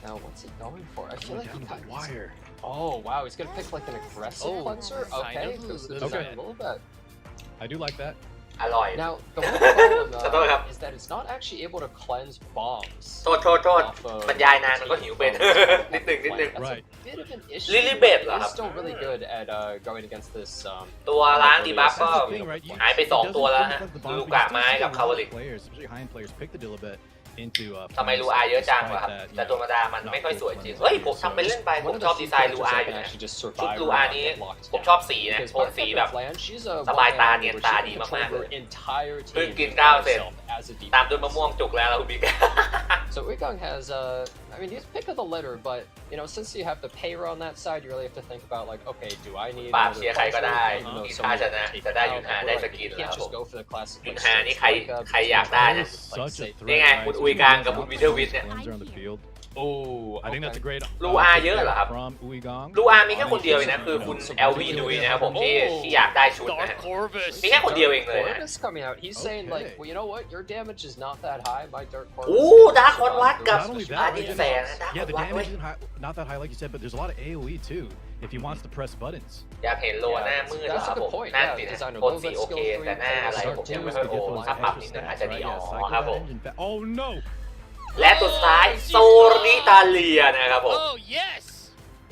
Now, what's he going for? I feel like he down got the wire. Oh wow, he's gonna pick like an aggressive cleanser. Okay, goes to the Okay. side a little bit. I do like that. อร่อย Now, the one problem ขอโทษครับ is that it's not actually able to cleanse bombs. โทษบรรยายนานมันก็หิวเป็น นิดนึง That's Right. a bit of an issue. Lilibet but เหรอครับ he's still really good at going against this. ตัวล้างดีบัฟก็ That's the thing, right? You- หายไป he doesn't 2 ตัวแล้วฮะ reflect the bomb, ลู but กะ you still ไม้ see กับ a คาว lot ลิ of players, especially high-end players, pick the Dilibet into ทำไมลูอาเยอะจังวะครับ despite that, แต่ตัวธรรมดามันไม่ค่อยสวยจริง เฮ้ยผมทำเป็นเล่นไป ผมชอบดีไซน์ลูอาอยู่นะชุดลูอานี้ผมชอบสีนะโทนสีแบบ สบายตาเนียนตาดีมากๆเลยเพิ่งกินข้าวเสร็จตามด้วยมะม่วงจุกแล้วคุณบิ๊ก So Uigang has, I mean, he's pick of the litter, but you know, since you have the Payra on that side, you really have to think about like, okay, do I need ปราบเชียร์ใครก็ได้ even though มี someone ค่าชนะ will take จะได้ it ยุ out, นฮา but ได้ส like, กิน you แล้ว can't ผม just go for the classic. ยุนฮานี่ใครอยากได้นะ Such a threat, นี่ไง right? คุณอุยกางกับคุณวิเทอร์วิทเนี่ย Cleanser on the field. Oh, I think that's a great. ลูอาเยอะเหรอครับ From Uigong. ลูอามีแค่คนเดียวเองนะคือคุณ LV นุยนะครับผมที่อยากได้ชุดนะ Dark Corvus. มีแค่คนเดียวเองเลยนะ Corvus coming out. He's saying like, well, you know what? Your damage is not that high. My Dark Corvus. โอ้ดาร์คคอนวัดกับ Not only อา that, ดิน right, แสงนะดาร์คค yeah, อน the วัดเว้ย damage isn't high, not that high like you said, but there's a lot of AOE too. If he wants to press buttons. อยากเห็นโลหน้ามืดเหรอครับผมหน้าสีนะโทนสีโอเคแต่หน้าอะไรผมยังไม่ค่อยโอ้ถ้าปรับนิดนึงอาจจะดีอ๋อครับผม Oh no! และตัวสุดท้ายโซนิตาเลียนะครับผม Oh yes.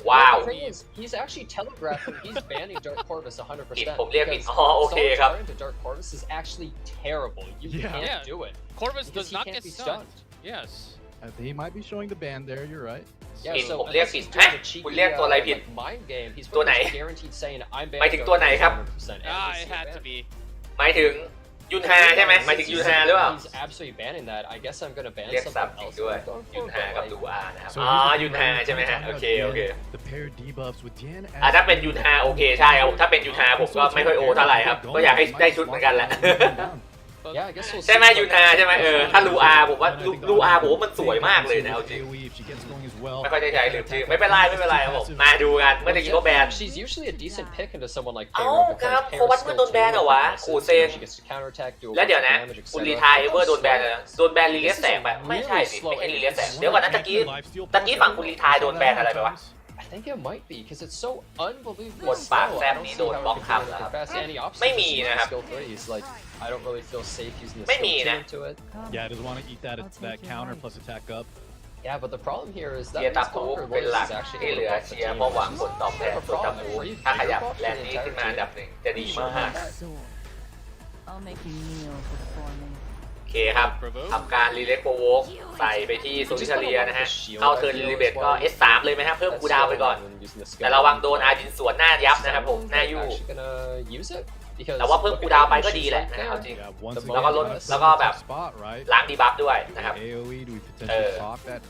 ว้าว The thing is, he's actually telegraphing. He's banning Dark Corvus 100%. ผมเรียกผิด because อ๋อโอเคครับ someone turning to Dark Corvus is actually terrible. You Yeah. can't Yeah. do it. Corvus Because does he not can't get be stunned. Yes. He might be showing the band there. You're right. Yeah, Hey, so ผมเรียก unless ผิด he's doing a ฮะ cheeky, คุณเรียกตัวอะไรผิด like mind game, he's ตัวไหน pretty much guaranteed saying I'm หมาย banning ถึง Dark ตัวไหนครับ Corvus 100%. And we It see had ban. to be. หมายถึงยุนฮาใช่ไหมหมายถึงยุนฮาหรือเปล่า He's absolutely banning that. I guess I'm gonna ban เรียก something สับจริง else. ด้วย going ยุน for, ฮา but กับ like, ดูอานะครับ So อ๋อ here's the ยุนฮา thing, ใช่ไหมฮะ talking โอ about เคโอเค the pair debuffs with Dian ถ้าเป็นยุนฮาโอเคใช่ครับผมถ้าเป็นยุนฮาผมก็ไม่ค่อยโอเท่าไหร่ครับก็อยากให้ได้ชุดเหมือนกันแหละ yeah, I guess we'll ใช่ไหม see. ยุนฮาใช่ไหไหมถ้าลูอาผมว่าลูอาผมว่ามันสวยมากเลยนะเอาจริง AOE if she gets going as well. ไม่ค่อยได้ใช้ลืมชื่อไม่เป็นไรครับผมมาดูกันเมื่อกี้ก็แบน She's usually a decent pick into someone like เอ้า Payra ครับ because เขาวัด Payra's เมื่อ still โดนแบนเหรอวะขู่เซง she gets to counterattack, do a แล้ว bunch เดี๋ยว of นะ damage, คุณ etc. รีทายเอเวอร์โดนแบนเลยนะโดนแบนรีเลสแสงไปไม่ใช่สิไม่ใช่รีเลสแสงเดี๋ยวก่อนนะตะกี้ฝั่งคุณรีทายโดนแบนอะไรไปวะ I think it might be because it's so unbelievably บทปาก slow. แซ I บ don't นี้ see โดน how บล็อก it ทับ can แล้วครับ pass any obstacles. ไม่มีนะครับ Skill 3 he's like I don't really feel safe using the ไม่ skill มี 2 นะ into it. Yeah, doesn't want to eat that counter plus attack up. Yeah, but the problem here is เชีย that ร์ตับ this ปู Conquer เป็นหลัก Lords is actually ที่เหลือ able to เชียร์ team. เพราะหวังผลตอบแทนส่วนตับปูถ้าขยับแลนด์นี้ขึ้นมาอันดับหนึ่งจะดีมาก I'll make you kneel before me. โอเคครับทำการรีเลคโปรโวกใส่ไปที่โซลิชาเลียนะฮะเข้าเทิร์นลิลิเบตก็ S3 เลยไหมครับเพิ่มคูลดาวน์ไปก่อน แต่ระวังโดนอาดินสวนหน้ายับนะครับผมหน้ายู่ แต่ว่าเพิ่มคูลดาวน์ไปก็ดีแหละนะเอาจริง Yeah, onceแล้วก็ลด again, แล้วก็แบบ spot, right? ล้างดีบัฟด้วยนะครับ AOE, do we potentially proc that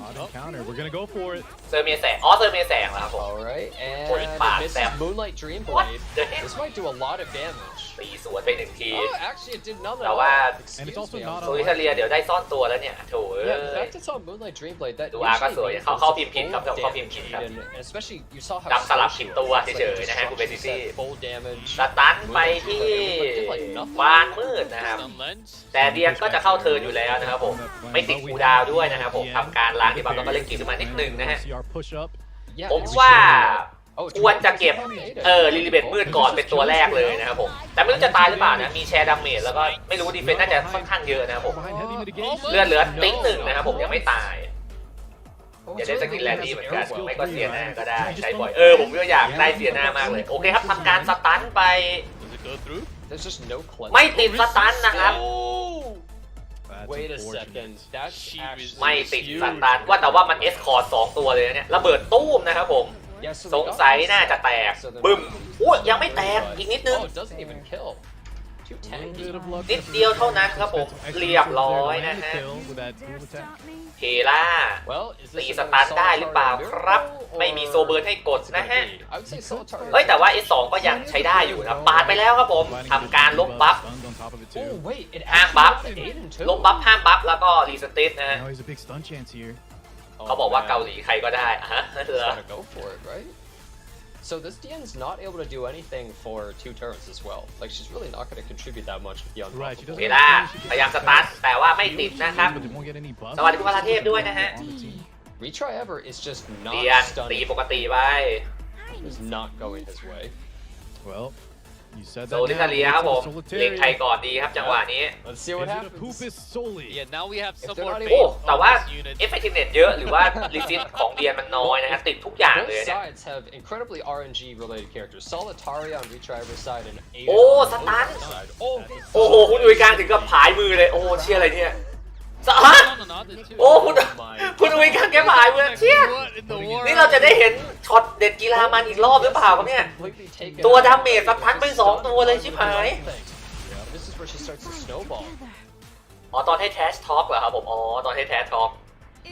auto counter? We're gonna go for it. เซอร์เมียแสงเซอร์เมียแสงแล้วครับผม Alright, Point and five, it misses Sam. Moonlight What Dreamblade. the heck? This might do a lot of damage. ตีสวนไปหนึ่งที Oh, actually it did none at แต่ all. ว่า And it's also Excuse me, not โซลิชาเลียเดี๋ยวได้ซ่อนตัวแล้วเนี่ยโถเอ้ Yeah, the ย fact it's on Moonlight Dreamblade, that ดูอาก็ usually สวย means เข้า there's พิมพ์ผิด full ครับเข้าพิมพ์ damage ผิดครับ and especially you saw how จำสลับผิด Social ตัว was, เฉ like, ยๆนะฮะคุณเบสิ destruction ซี่ set, full damage. สตันไปที่บานมืดนะครับ Stun lens. แต่เดียนก็จะเข้าเทิร์นอยู่แล้วนะครับผมไม่ติดคูลดาวน์ด้วยนะครับผมทำการล้างดีบัฟแล้วก็เล่นกินขึ้นมานิดนึงนะฮะ CR push up. Yeah, ผม it's ว่า Oh, it's ควรจะเก็บ Dreamblade. ลิลิเบตมืดก่อนเป็นตัวแรกเลยนะครับผมแต่ไม่รู้จะตายหรือเปล่านะมีแชร์ดาเมจแล้วก็ไม่รู้ดีเฟนส์น่าจะค่อนข้างเยอะนะครับผม Behind heavy mitigation. เลือดเหลือติ๊งหนึ่งนะครับผมยังไม่ตายอย่าได้สกินแลนดี้เหมือนกันไม่ก็เสียหน้าก็ได้ใช้บ่อยผมก็อยากได้เสียหน้ามากเลยโอเคครับทำการสตันไป Does it go through? There's just no cleanse. ไม่ติดสตันนะครับ Oh! That's Wait a unfortunate. second. That's She actually ไม่ติด huge. สตันว่าแต่ว่ามันเอสคอร์ด2ตัวเลยนะเนี่ยระเบิดตู้มนะครับผม Yeah, so ส we ง got สัย this น่าจะ set, แตก so they're บึ้ม not gonna use อุ้ย the ยังไม่แตก but- อีกนิดนึง Oh, it doesn't even kill. นิดเดียวเท่านั้นครับผมเรียบร้อยนะฮะเฮล่าตีสตาร์ทได้หรือเปล่าครับไม่มีโซเบิร์นให้กดนะฮะเฮ้ยแต่ว่า S2 ก็ยังใช้ได้อยู่นะปาดไปแล้วครับผมทำการลบบัฟห้ามบัฟลบบัฟห้ามบัฟแล้วก็รีสเตทนะฮะเขาบอกว่าเกาหลีใครก็ได้ฮะSo this Dian's not able to do anything for 2 turns as well. Like she's really not going to contribute that much with the unbuffable. เวลาพยายามสตาร์ทแต่ว่าไม่ติดนะครับสวัสดีคุณพลเทพด้วยนะฮะ Retry ever is just not เดียนตีปกติไป is not going his way. Well, you said โซลิคาเลียครับผมเล็งไทยก่อนดีครับจังหวะนี้ Let's see what happens. Yeah, now we have some more โอ้ faith แต่ว่า on this unit. effectiveness เยอะหรือว่า resist ของเดียนมันน้อยนะฮะติดทุกอย่างเลย Both เนี่ย sides have incredibly RNG related characters. Solitaria on Retry ever side and Aiden โอ้ on สตัน the side. โอ้โหคุณอุยกลางถึงกับผายมือเลยโอ้เชี่ยอะไรเนี่ยสตัน โอ้คุณอุยกลางแกผายมือเชี่ย What in the world? นี่เราจะได้เห็นช็อตเด็ดกีฬามันอีกรอบหรือเปล่าครับเนี่ย Completely taken ตัว out. ดาเมจสตันไป2ตัวเลยชิบหาย This is where she starts to snowball. อ๋อตอนให้แทชท็อกเหรอครับผมอ๋อตอนให้แทชท็อก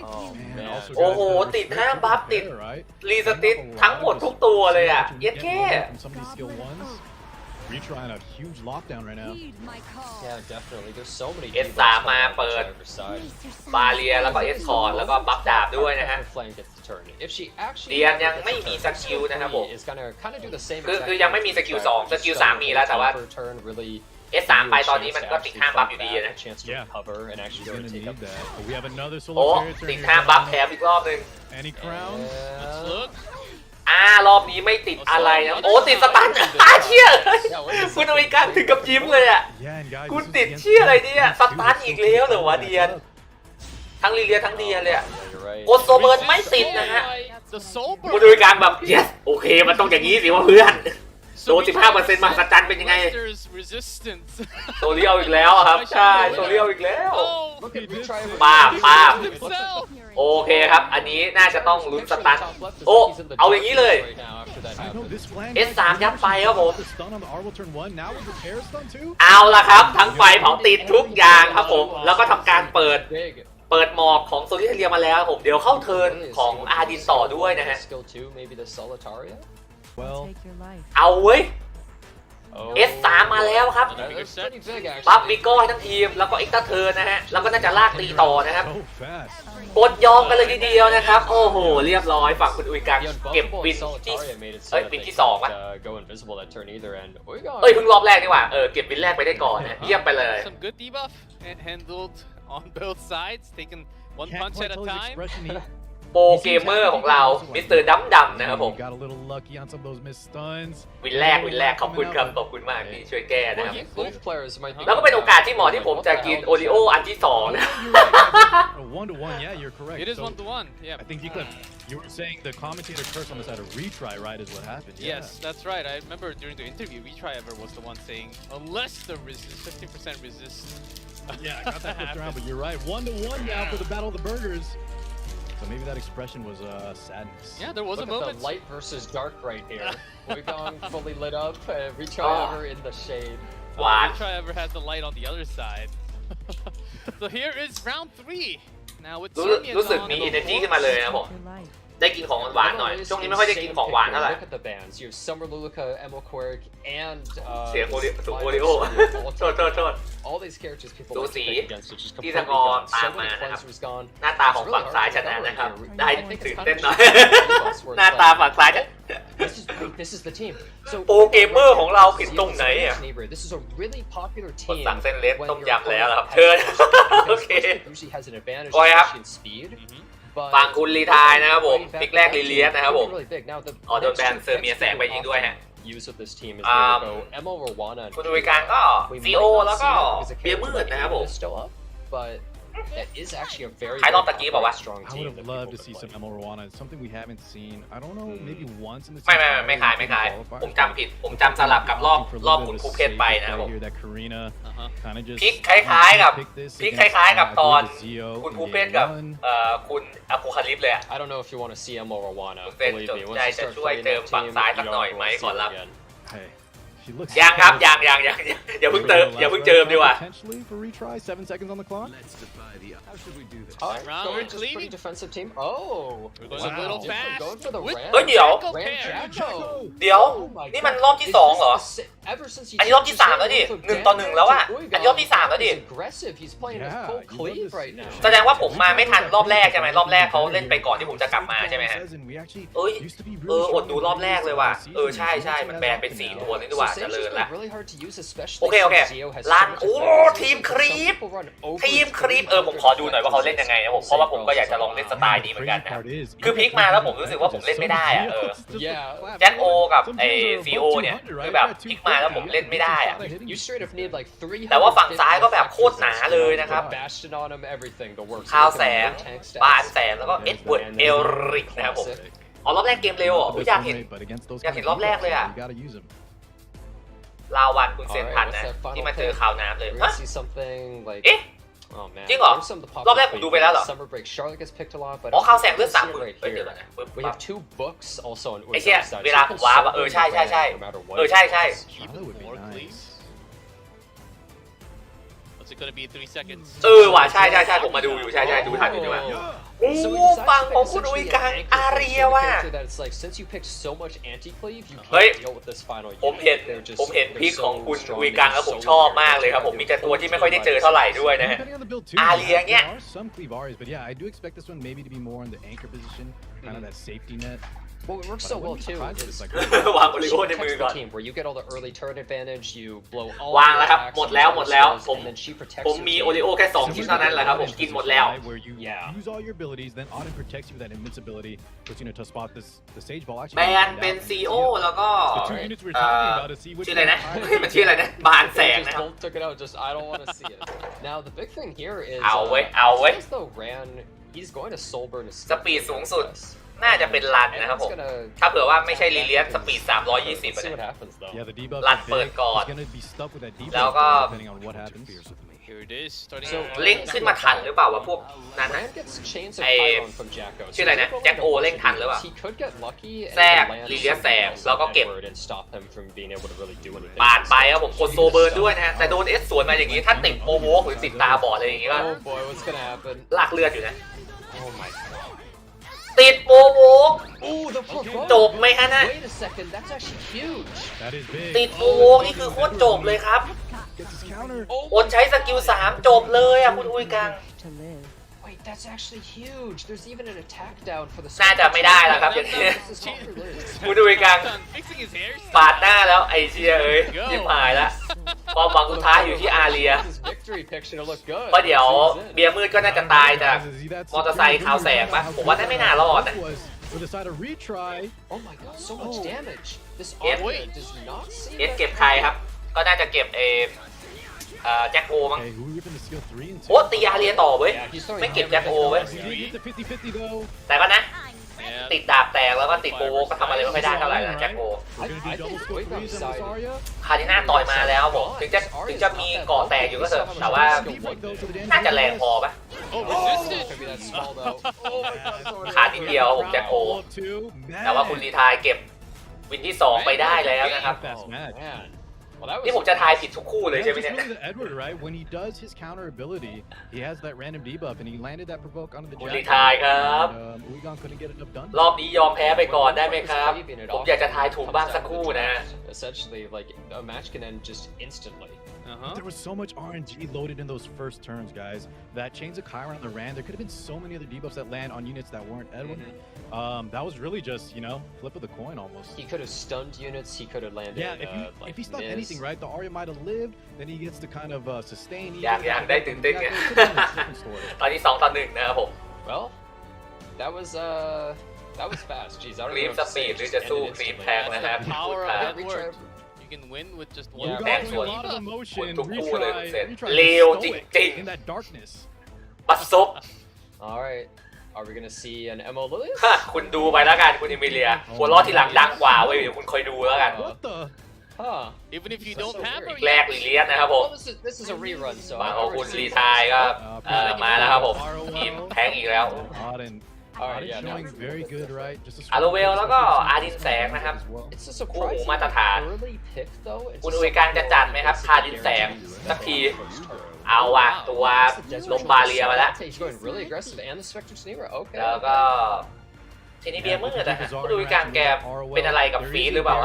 Oh man. โอ้โหติด5บัฟติดรีสติสทั้งหมดทุกตัวเลยอ่ะเย็ดแค่ Retrying a huge lockdown right now. Yeah, definitely. There's so many. S3 มาเปิด บาเลียแล้วก็เอสคอร์แล้วก็บัฟดาบด้วยนะฮะ If she actually เดียนยังไม่มีสกิลนะครับผม is gonna kind of do the same. คือยังไม่มีสกิล2สกิล3มีแล้วแต่ว่า S3 ไปตอนนี้มันก็ติด5บัฟอยู่ดีนะ Yeah. He's gonna need that. But we have another โอ้ solo ติด character 5บัฟแถมอีกรอบนึง Any crowns? Let's look. รอบนี้ไม่ติดอะไรนะโอ้ติดสตันเชี่ยคุณอุยกันถึงกับยิ้มเลยอ่ะ Yeah, and guys, คุณ this is ติด the end เชี่ยอะไร of the เนี่ยสตันอีกแล้วเหรอวะเดียนทั้งลีเลียทั้งเดียนเลยอ่ะโอโซเบิร์นไม่ติดนะฮะ The soul คุณอุยกันแบบ yes โอเคมันต้องอย่างนี้สิว่าเพื่อนโดน 15% มาสตันเป็นยังไง resistance. โซเลียวอีกแล้วครับใช่โซเลียวอีกแล้ว Oh, ป้าบ himself. โอเคครับอันนี้น่าจะต้องลุ้นสตันโอ้เอาอย่างนี้เลย I know this flank. S3 ยัดไปครับผม The stun on the R will turn 1. Now with the pair stun too. เอาละครับทั้งไฟเผาติดทุกอย่างครับผมแล้วก็ทำการเปิดหมอกของโซลิเทเลียมาแล้วผมเดี๋ยวเข้าเทิร์นของอาดินต่อด้วยนะฮะ Well, เอาเว้ย S3 มาแล้วครับปั๊บมิโก้ให้ทั้งทีมแล้วก็เอ็กซ์ตร้าเทิร์นนะฮะแล้วก็น่าจะลากตีต่อนะครับ so fast. กดยอมกันเลยทีเดียวนะครับโอ้โหเรียบร้อยฝั่งคุณอุยกังเก็บวินที่วินที่2ป่ะเพิ่งรอบแรกนี่หว่าเก็บวินแรกไปได้ก่อนนะเยี่ยมไปเลย Some good debuff and handled on both sides, taking one Can't punch quite at a tell his time. expression. He โปรเกมเมอร์ของเรามิสเตอร์ดำนะครับผม got a little lucky on some of those missed stuns. วินแรกขอบคุณครับขอบคุณมากที่ช่วยแก้นะครับ Both players might be. แล้วก็เป็นโอกาสที่เหมาะที่ผมจะกินโอริโออันที่2นะ 1-to-1, yeah, you're correct. It is So, 1-to-1. Yeah. I think you were saying the commentator curse on the side of retry, right, is what happened. Yeah. Yes, that's right. I remember during the interview, Retry Ever was the one saying, unless the resist, 50% resist. Yeah, I got that flipped around, but you're right. 1-to-1 now for the Battle of the Burgers. So maybe that expression was sadness. Yeah, there was Look a moment. at the light versus dark right here. Weigong fully lit up, Retry Ever in the shade. Retry Ever has the light on the other side. So here is round 3. Now with รู้สึกมี energy ขึ้นมาเลยนะผมได้กินของหวานๆหน่อยช่วงนี้ไม่ค่อยได้กินของหวานเท่าไหร่ Look at the bands. You have Summer Luluka, Emil Quirk, and เสียงโอริโอโทษ all these characters people ดู like to สี pick against are just ที่ส completely กอร์ gone. ตาม So มา many นะครับ cleansers gone. หน้าตาของฝั่งซ้ายชนะนะครับได้ I think ตื่ it's น kind เต้น of หน่อย where หน้า it's ตา like, ฝั่งซ้ายจะ this is the team. So โปรเกมเมอร์ของเราผิดตรงไหนอ่ะ This is a really popular คน team. สั่งเส้นเล็ก when ต้ม you're ยำแล้วครับ going เชิญ head-to-head โอเค because usually has an advantage, โอ้ยครับ especially in speed. But ฝั่งคุณรีไทายนะครับผม way back พิกแรก then, ลีเลียสนะครับผม really big. Now the โดนแบน next เซอร์เมียแสงไปยิงด้วยฮะ use of this team is going to go Emil Rwana. คุณดูการก็ We ซี might โอ not แล้ว see ก็ it because the เบียร์ character มืดนะครับผม is still up, but that is actually a very, ใครรอบตะกี้บอกว่า strong I team. would have that loved to people see could some play. Emil Rwana. It's something we haven't seen. I don't know, maybe once in the ไม่ขายผมจำผิดผมจำสลับกับรอบหมุนคูเคนไปนะครับผม That Karina kind of just พลิกคล้ายๆกับตอนคุณคูเคนกับคุณอโพคาลิปเลยอะ I don't know if you want to see Emil Rwana. เป็น Believe จ me, ง once ใจ you จะ start ช่วย playing เติม that ฝั่ง team, ซ้ายสัก you หน่อย are ไหม going to ขอ see รับ it again. Hey, She looks ยังครับยังอย่าเพิ่งเจิมดีกว่า potentially for retry. 7 seconds on the clock. Let's defy the How should we do this? Alright, Round going one just clean. pretty defensive team. Oh, We're going a little fast. Going for the With ram. เฮ้ยเดี๋ยว Ram Jacko. เดี๋ยว Oh my นี่มัน God. รอบที่ Is 2 เหรอ this the sa- ever since he อันนี้รอบที่ changed 3 แล้วดิ his name from 1-1 แล้วอะ Daniel to อันนี้รอบที่ 3 แล้วดิ He's aggressive. He's playing a Yeah, full you love cleave to right see now. it. แสดงว่าผมมาไม่ทันรอบแรกใช่ไหมรอบแรกเขาเล่นไปก่อนที่ผมจะกลับมาใช่ไหมฮะ เอ้ยอดดูรอบแรกเลยว่ะใช่มันแบนเป็น4ตัวนี่ดีกว่า So เจ Sage's ริญ been ละ really hard to use, especially โอเค since Zio has รัน so much โอ้ advantage. ทีมครีป People run over ทีม his ครีป cleave ผมขอดูหน่อยว่าเขาเล่นยังไงนะผมเพราะว่าผมก็อยากจะลองเล่นสไตล์นี้เหมือนกันนะครับคือพลิกมาแล้วผมรู้สึกว่าผมเล่นไม่ได้อะYeah. แจ็คโอกับไอ้ซีโอเนี่ยคือแบบพลิกมาแล้วผมเล่นไม่ได้อะ You straight up need like 300. แต่ว่าฝั่งซ้ายก็แบบโคตรหนาเลยนะครับ Bastion on him, everything. The works. ข่าวแสงบานแสงแล้วก็เอ็ดเวิร์ดเอลริกนะครับผมอ๋อรอบแรกเกมเร็วอ่ะอยากเห็นรอบแรกเลยอ่ะลาวันคุณเซนทันนะที่มาเจอข่าวน้ำเลย We're ฮะ gonna see something like. เอ๊ะ Oh man. จริงเหรอ There's some of the popular รอบแรกผมดูไปแล้วเหรอ Summer break. Charlotte gets picked a lot, but อ๋อข่าวแสงเลือด see it 30,000 right เฮ้ย here. เดี๋ยวก่อนนะ We have 2 books also on ไอ้เชี่ย Uzo's side. เวลาผมว้าบอะใช่ No matter what. ใช่ Keep it more clean. What's it gonna be in 3 seconds? ว่ะใช่ผมมาดูอยู่ใช่ดูทันอยู่ด้วยโอ้ฝั่งของคุณอุยกังอาเรียว่ะ It's like since you picked so much anti-cleave, you เฮ้ย can't deal with this final ผมเห็น unit. พลิกของคุณอุยกังแล้วผมชอบมากเลยครับผมมีแต่ตัวที่ไม่ค่อยได้เจอเท่าไหร่ด้วยนะฮะ อาเรียเนี่ย Some cleave Aries, but yeah, I do expect this one maybe to be more in the anchor position, kind of that safety net. What works so well too is วางโอริโอในมือ protects ก่อน the team where you get all the early turret advantage, you blow all วาง the แล้วครับ attacks หมดแล้ว and then she protects ผม your มี team. โอริโอแค่2ชิ้นเท่านั้นแหละครับผมกินหมดแล้ว Where you Yeah. use all your abilities, then Auden protects you with that invincibility, puts you to spot the Sage Ball. แบนเป็นซีโอแล้วก็ The two units we're talking about to see which ชื่ออะไรนะ one- มันชื่ออะไรนะบานแสง They นะ just ครับ both took it out. Just I don't want to see it. Now the big thing here is เอาเว้ย since the Ran, he's going to soul burn his สปีดสูงสุดน่าจะเป็นรันนะครับผม ถ้าเผื่อว่าไม่ใช่ลีเลียสสปีด320 See อะ what เนี่ย happens though. Yeah, the debuff Lad is big. เปิดก่อน He's gonna be stuck with that debuff แล้วก็ depending on what happens. Here it is. Starting. So เร่งขึ้นมาทันหรือเปล่าวะพวกนั้นนะ Ran gets chains of ไอ้ Chiron from Jacko. ชื่ออะไรนะ แจ็คโอเร่งทันหรือเปล่า He could get lucky แทรก and land ลีเลียสแสง something else แล้วก็ on เก็บ Edward and stop him from being able to really do anything. ปาดไปครับผมกดโซเบิร์นด้วยนะฮะแต่โดนเอสสวนมาอย่างนี้ถ้าติดโอโวกหรือติดตาบอดอะไรอย่างงี้ก็ Oh boy, what's gonna happen? ลากเลือดอยู่นะ Oh my god. ติดโอโวก Oh, the provoke. จบไหมฮะนะ Wait a second, that's actually huge. That is big. ติดโอโวกนี่คือโคตรจบเลยครับ Gets his counter. อดใช้สกิล3จบเลยอ่ะคุณอุยกัง To live. Wait, that's actually huge. There's even an attack down for the. น่าจะไม่ได้แล้วครับอย่างนี้ This is not for Liz. คุณอุยกัง Fixing his hair. ปาดหน้าแล้วไอเชียเอ้ยยิบหายแล้วความหวังสุดท้ายอยู่ที่อาเรีย This victory picture to look good. เพราะเดี๋ยวเบียร์มืดก็น่าจะตายจาก Is he that มอเตอร์ไซค์ขาวแสงปะผมว่าน่าไม่น่ารอดนะ With a side of retry. Oh my god, so much damage. This Yes. Arya does not see เอสเก็บใครครับ ก็น่าจะเก็บแจ็คโอมั้ง Okay, who ripping the skill 3 and 2? โอ้ตีอาเรียต่อเว้ย Yeah, he's throwing ไม่เก็บแจ็คโอเว้ย He did get the 50-50 though. แต่ก็นะ Yeah. ติดดาบแตกแล้วก็ติดโบโวก็ทำอะไรไม่ค่อยได้เท่าไหร่นะแจ็คโอ We're gonna do double skill 3s on this Arya. คาร์ดิน่าต่อยมาแล้วผมถึงจะมีเกาะแตกอยู่ก็เถอะแต่ว่า Debuff though for the damage. น่าจะแรงพอปะ Oh, resisted. Maybe that's small though. Oh my god. ขาดนิดเดียวผมแจ็คโอ All up to แต่ว่าคุณรีทายเก็บวินที่ 2 ไปได้แล้วนะครับ Fast match. Man. Well, that นี่ผม was. จะทายผิดทุกคู่เลย Yeah, ใช่ไหม just เนี่ย look at the Edward, right? When he does his counter ability, he has that random debuff, and he landed that provoke onto the คุณ Jack. รีทายครับ And, Uigon couldn't get enough done. รอบนี้ยอมแพ้ไปก่อนได้ไหมครับ ผมอยากจะทายถูกบ้างสักคู่นะ Essentially, like a match can end just instantly. Uh-huh. There was so much RNG loaded in those first turns, guys. That Chains of Chiron on the Rand, there could have been so many other debuffs that land on units that weren't Edwin. That was really just, flip of the coin almost. He could have stunned units. He could have landed. Yeah, if he stuck Miz. anything, right, the Arya might have lived, then he gets to kind of sustain. อย่างได้ตื่นเต้นเนี่ย ตอนนี้2-1นะครับผม Well, that was fast. Jeez, I don't ครีม know. สปีดหรือจะสู้ครีมแทงนะครับ Power ค of รับ Edward. You can win with just one. Yeah, แรงส่วน a lot of emotion. ทุกคู่เลยเสร็จ Retry เลว was จ stoic ริง in that darkness. ๆบัดซบ All right. Are we gonna see an Mo Lilius? ฮะคุณดูไปแล้วกันคุณเอมิเลียหัวล้อทีหลังดังกว่าเว้ยเดี๋ยวคุณคอยดูแล้วกัน What the? Huh. Even if you That's don't so have weird. a แรกลีเลียสนะครับผม Well, this is a rerun, so มา I've ของ already คุณ seen รี it. ทายก็มาแล้วครับผมทีมแทงอีกแล้ว Auden Alright, yeah, no. showing very good, right? Just a อารูเวลแล้วก็อาดินแสงนะครับ It's a คู่หู surprisingly มาตรฐาน early pick though. คุณอุยกังจะจัดไหมครับคาดินแสงสักที เอาว่ะตัวลมบาเรียมาแล้ว He's going really aggressive and the Spectre Sneaker. Okay. แล้วก็ทีนี้เบียร์มืดนะฮะคุณอุยกังแกเป็นอะไรกับฟีดหรือเปล่า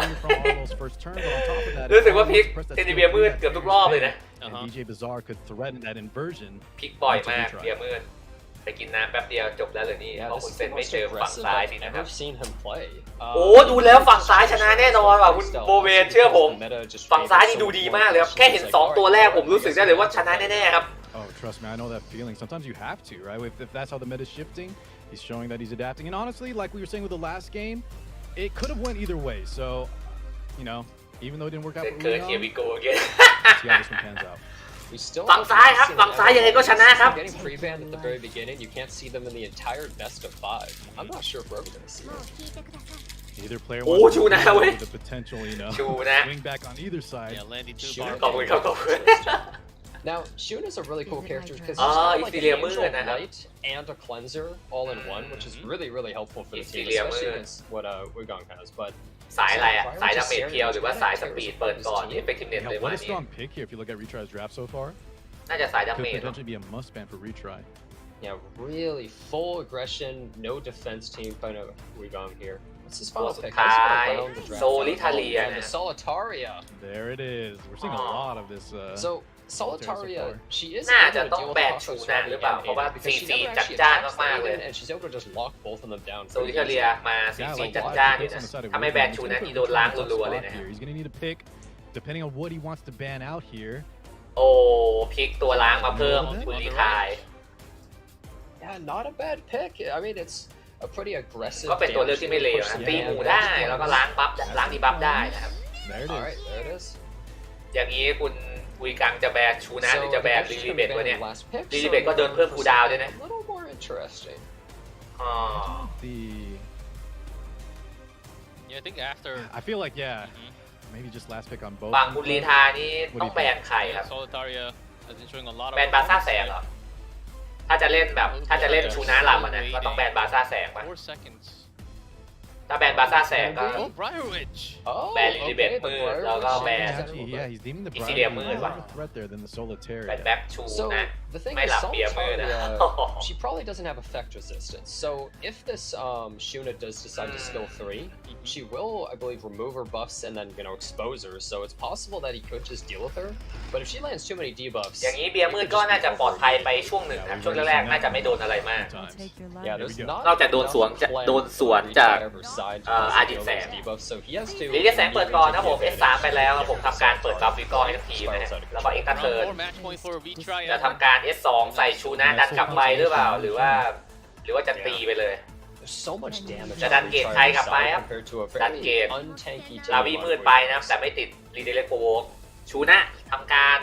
รู้สึกว่าพลิกเทนนิเบียร์มืดเกือบทุกรอบเลยนะ And DJ Bazaar could threaten that inversion. พลิกบ่อยมากเบียร์มืดไปกินน้ำแป๊บเดียวจบแล้วเลยนี่เพราะคุณเซนไม่เจอฝั่งซ้ายสินะครับ โอ้ดูแล้วฝั่งซ้ายชนะแน่นอนว่ะคุณโบเวนเชื่อผมฝั่งซ้ายนี่ดูดีมากเลยครับแค่เห็น2ตัวแรกผมรู้สึกได้เลยว่าชนะแน่ๆครับ Oh, trust me, I know that feeling. Sometimes you have to, right? If that's how the meta's shifting, he's showing that he's adapting. And honestly, like we were saying with the last game, it could have went either way. So, you know, even though it didn't work out for Leon, Here we go again. let's see how this one pans out. ฝั่งซ้ายครับฝั่งซ้ายยังไงก็ชนะครับ Getting pre-banned at the very beginning, you can't see them in the entire best of 5. I'm not sure if we're ever going to see it. Either player โอ้ wants ชูนะเว้ย the potential, you know, ชูนะ swing back on either side. Yeah, landing two Sure. bar. ขอบคุณครับขอบคุณ Now, Shun is a really cool character because Ah, he's kind of like an Ethereal angel Moon, of light and a cleanser all in one, which is really, really helpful for the team, Ethereal especially Moon. against what Wugong has. But สายอะไรอ่ะสายดาเมจเพียวหรือว่าสายสปีดเปิดก่อน effectiveness เลย Yeah, มา what a นี่ strong pick here if you look at Retry's draft so far. น่าจะสายดา Could เมจ potentially be a must ban for Retry. yeah, really full aggression, no defense team by Wugong here. What's his final สุด pick? ท้าย How's he gonna round the draft โซลิทาเลีย out? And the Solitaria. There it is. We're seeing a lot of this. So Solitaria, she is น่า able จะ to ต้อง deal with แบน Cosmos ชูนะหรือเปล่า and เพราะว่า Aiden because she ซี never จัด actually จ้าน attacks มากๆเลย Aiden and she's able to just lock both of them down. โซลิทาเลียมาซีจัดจ้านอยู่นะถ้าไม่แบนชูนะนี่โดนล้างรัวๆเลยนะ He's gonna need a pick, depending on what he wants to ban out here. โอ้พลิกตัวล้างมาเพิ่มคุณลีทาย Yeah, not a bad pick. I mean, it's a pretty aggressive. ก็เป็นตัวเลือกที่ไม่เลวนะตีหมูได้แล้วก็ล้างบัฟล้างดีบัฟได้นะครับ There it All right, is. there it is. อย่างนี้คุณอุยกังจะแบนชูนะหรือ So จะแบ they น actually ลิลิเบต banned วะเนี่ย the last pick, ลิ so ลิเบตก็เดิน we're เพิ่ม going คู for ดาวด้วยนะ something a little more interesting. อ๋อ The Yeah, I think after I feel like maybe just last pick on both. ฝั่งคุณลีทานี่ต้องแบนใครครับ Solitaria has been showing a lot of แบนบาซ่าแสงเหรอ ถ้าจะเล่นแบบถ้าจะเล่นชูนะหลับอะนะก็ต้องแบนบาซ่าแสงป่ะ 4 seconds. ถ้าแบนบาซ่าแสงก็ Oh, Briarwitch. Oh, Bad Lily okay, Bit the Moon, Briarแล้วก็ Witch แบน is Actually, yeah, he's deeming the Ethereal Briar Moon more ว่ะ of a threat there than the แบ Solitaria. นแบ็คชู So นะ the thing ไม่ is, หลับเบียร์มือนะ Solitaria, she probably doesn't have effect resistance. So if this Shuna does decide to skill 3, she will, I believe, remove her buffs and then expose her. So it's possible that he could just deal with her. But if she lands too many debuffs, อย่างนี้เบียร์มืดก็น่าจะปลอดภัยไปช่วงหนึ่งครับช่วงแรกๆน่าจะไม่โดนอะไรมาก I'll take your yeah, life. there's There we go. not นอกจากโดนสวน enough plan โดนสวน for จาก Retry ever side to อาดิน deal แสง those debuffs. So he has to. ลิลิแสงเปิดก่อนนะผม S3 ไปแล้วผมทำการเปิดบัฟวิกอร์ให้ทีมนะฮะแล้วก็เอ็กซ์เทิร์น More match point for Retry. จะทำการ S2 ใส่ชูนะดันกลับไปหรือเปล่าหรือว่าจะตีไปเลย There's so much damage. จะ on ดันเกต Retry ใครกลับไปครับ compared to a ดัน very เกต untanky ลา team วี like มืดไปนะครับแต่ไม่ติดรีเดเลโกโวกชูนะทำการ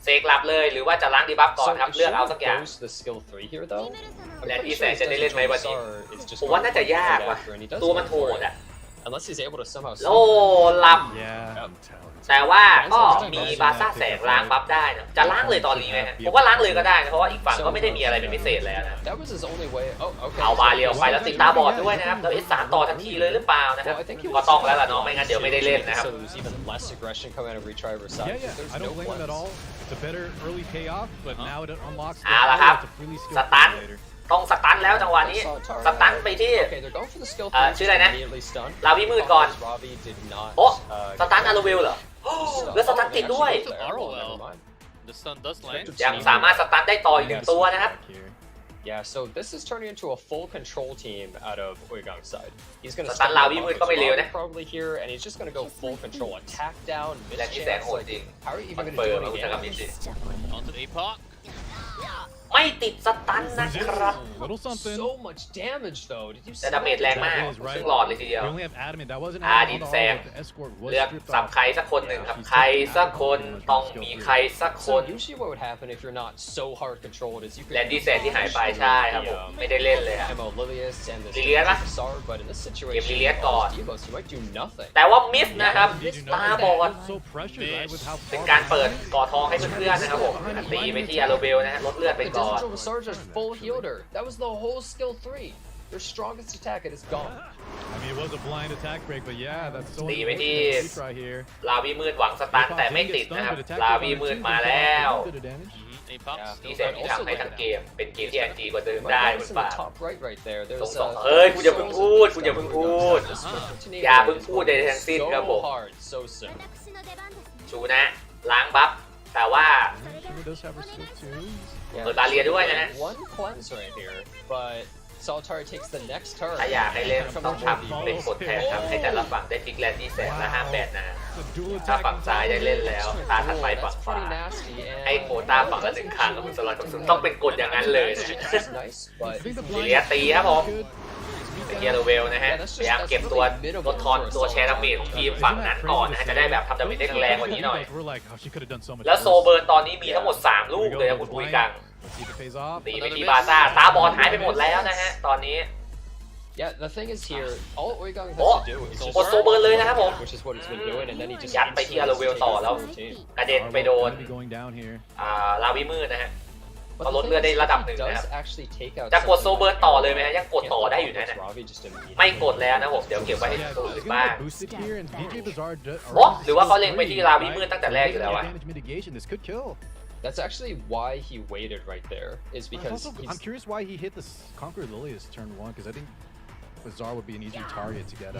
เซกลับเลยหรือว่าจะล้างดีบัฟก่อน So ครับ if เลือกเอา Shuna สักอย่าง goes the skill 3 here though, I'm และ pretty ที่ sure แสง his จะได้เล่นไหมวันนี้ Desert is just ผมว่าน่าจะยากว่ะ after, and he does ตัวมัน go โห for ด it. อ่ะ Unless he's able to somehow โอ้หลับ Yeah. แต่ว่าก็มีบาซ่าแสงล้างบัฟได้นะจะล้างเลยตอนนี้ไหมฮะผมว่าล้างเลยก็ได้นะเพราะว่าอีกฝั่งก็ไม่ได้มีอะไรเป็นพิเศษแล้วนะ That was his only way. Oh, okay. เอาบาเรียวไปแล้วติดตาบอดด้วยนะครับแล้ว S3 ต่อทันทีเลยหรือเปล่านะครับ Well, I think he ก็ was ต้องแล้วล่ะเนาะไม่งั้นเดี๋ยวไม่ได้เล่นนะครับ So there's even less aggression coming out of Retry versus side. Yeah, There's I no don't blame him at cleanse. all. It's a better early payoff, but now it unlocks the เอาละครับ power to freely ส skill ตัน play later. ต้องสตันแล้วจังหวะนี้สตันไปที่ Okay, they're going for the skill ชื่ออะไรนะ immediately stun. ลาวีมืดก่อน Ravi did not. โอ้สตันอาร์เวลเหรอแล้วสตันติดด้วย Arrowell. The stun does land. ยังสามารถสตันได้ต่ออีกหนึ่งตัวนะครับ Here. Yeah, so this is turning into a full control team out of Oigang's side. He's going to Stun Lavi มืดก็ไม่เลวนะ probably here, and he's just going to go full control, attack down, และที่แสง mischance. โหดจริง How are you คอน even เฟิร์ม going to อุ do ตสาหกรรม any นี้ damage? สิ Onto the APOC. ไม่ติดสตันนะครับ Little something. So much damage, though. Did you แต่ see ดาเมจ that? แรงมาก That is right. ซึ่งหลอดเลยทีเดียว We only have Adamant. That wasn't Ah, Adamant didn't on say. the all, but the escort was เลือก stripped สับ off. ใครสักคนหนึ่งครับ She's ใคร tapped สัก out คน from ต้อง skill มี three. ใครสักคน So usually what would happen if you're not so hard controlled is you could แลนดี้แสนที่หายไปใช่ครับผมไม่ได้เล่นเลยครับ Emo Lilius and this Lilius ปะ Sar, but in this เก็บ situation, Lilius all ก่อน those debuffs, you might do nothing. แต่ว่ามิสนะครับ Did you ตา notice บอด that? So pressured, right, with how เป็น far การ back เปิด he is. ก่อทองให้เพื่อนๆนะครับผมตีไปที่อาร์โรเบลนะฮะลดเลือดไป The ก่อน Desert Sar just full healed her. That was the whole skill 3. Their strongest attack, it is gone. I mean, it was a blind attack break, but yeah, that's so ตีไปที่ right here. ลาวีมืดหวังสตันแต่ไม่ติดนะครับลาวีมืดมาแล้ว ดีเซนที่ทำให้ทั้งเกมเป็นเกมที่แอนจีกว่าเดิมได้หรือเปล่าสองเฮ้ยคุณอย่าเพิ่งพูดอย่าเพิ่งพูดใดทั้งสิ้นครับผมชูนะล้างบัฟแต่ว่าเปิดบาเรียด้วยนะฮะ Solitari takes the next turn. ถ้าอยากให้เล่นต้องทำเป็นกดแทนครับให้แต่ละฝั่งได้พลิกแลนดี้แสนและห้ามแบนนะถ้าฝั่งซ้ายได้เล่นแล้วตาถัดไปฝั่งขวาให้โควต้าฝั่งละ1 ครั้งกับคุณสลอดกับซุนต้องเป็นกฎอย่างนั้นเลยนะลิเลียตีครับผมเกียร์เวลนะฮะพยายามเก็บตัวลดทอนตัวแชร์ดาเมจของทีมฝั่งนั้นก่อนนะฮะจะได้แบบทำดาเมจได้แรงกว่านี้หน่อยแล้วโซเบิร์นตอนนี้มีทั้งหมด3 ลูกเลยนะคุณปุ้ยกังตีไปที่บาซ่าตาบอลหายไปหมดแล้วนะฮะตอนนี้ Yeah, the thing is here, all Oigang has to do is กดโซเบิร์นเลยนะครับผม which is what he's been doing, and then he just ยัดไปที่อาร์เวลต่อแล้วกระเด็นไปโดนลาวิมืดนะฮะเขาลดเลือดได้ระดับหนึ่งนะครับจะกดโซเบิร์นต่อเลยไหมฮะยังกดต่อได้อยู่นะไม่กดแล้วนะผมเดี๋ยวเก็บไว้ให้ตัวอื่นบ้างโอ้หรือว่าเขาเล็งไปที่ลาวิมืดตั้งแต่แรกอยู่แล้วอะ That's actually why he waited right there, is because I'm curious why he hit the Conqueror Lilius turn 1, because I think Bazaar would be an easy target to get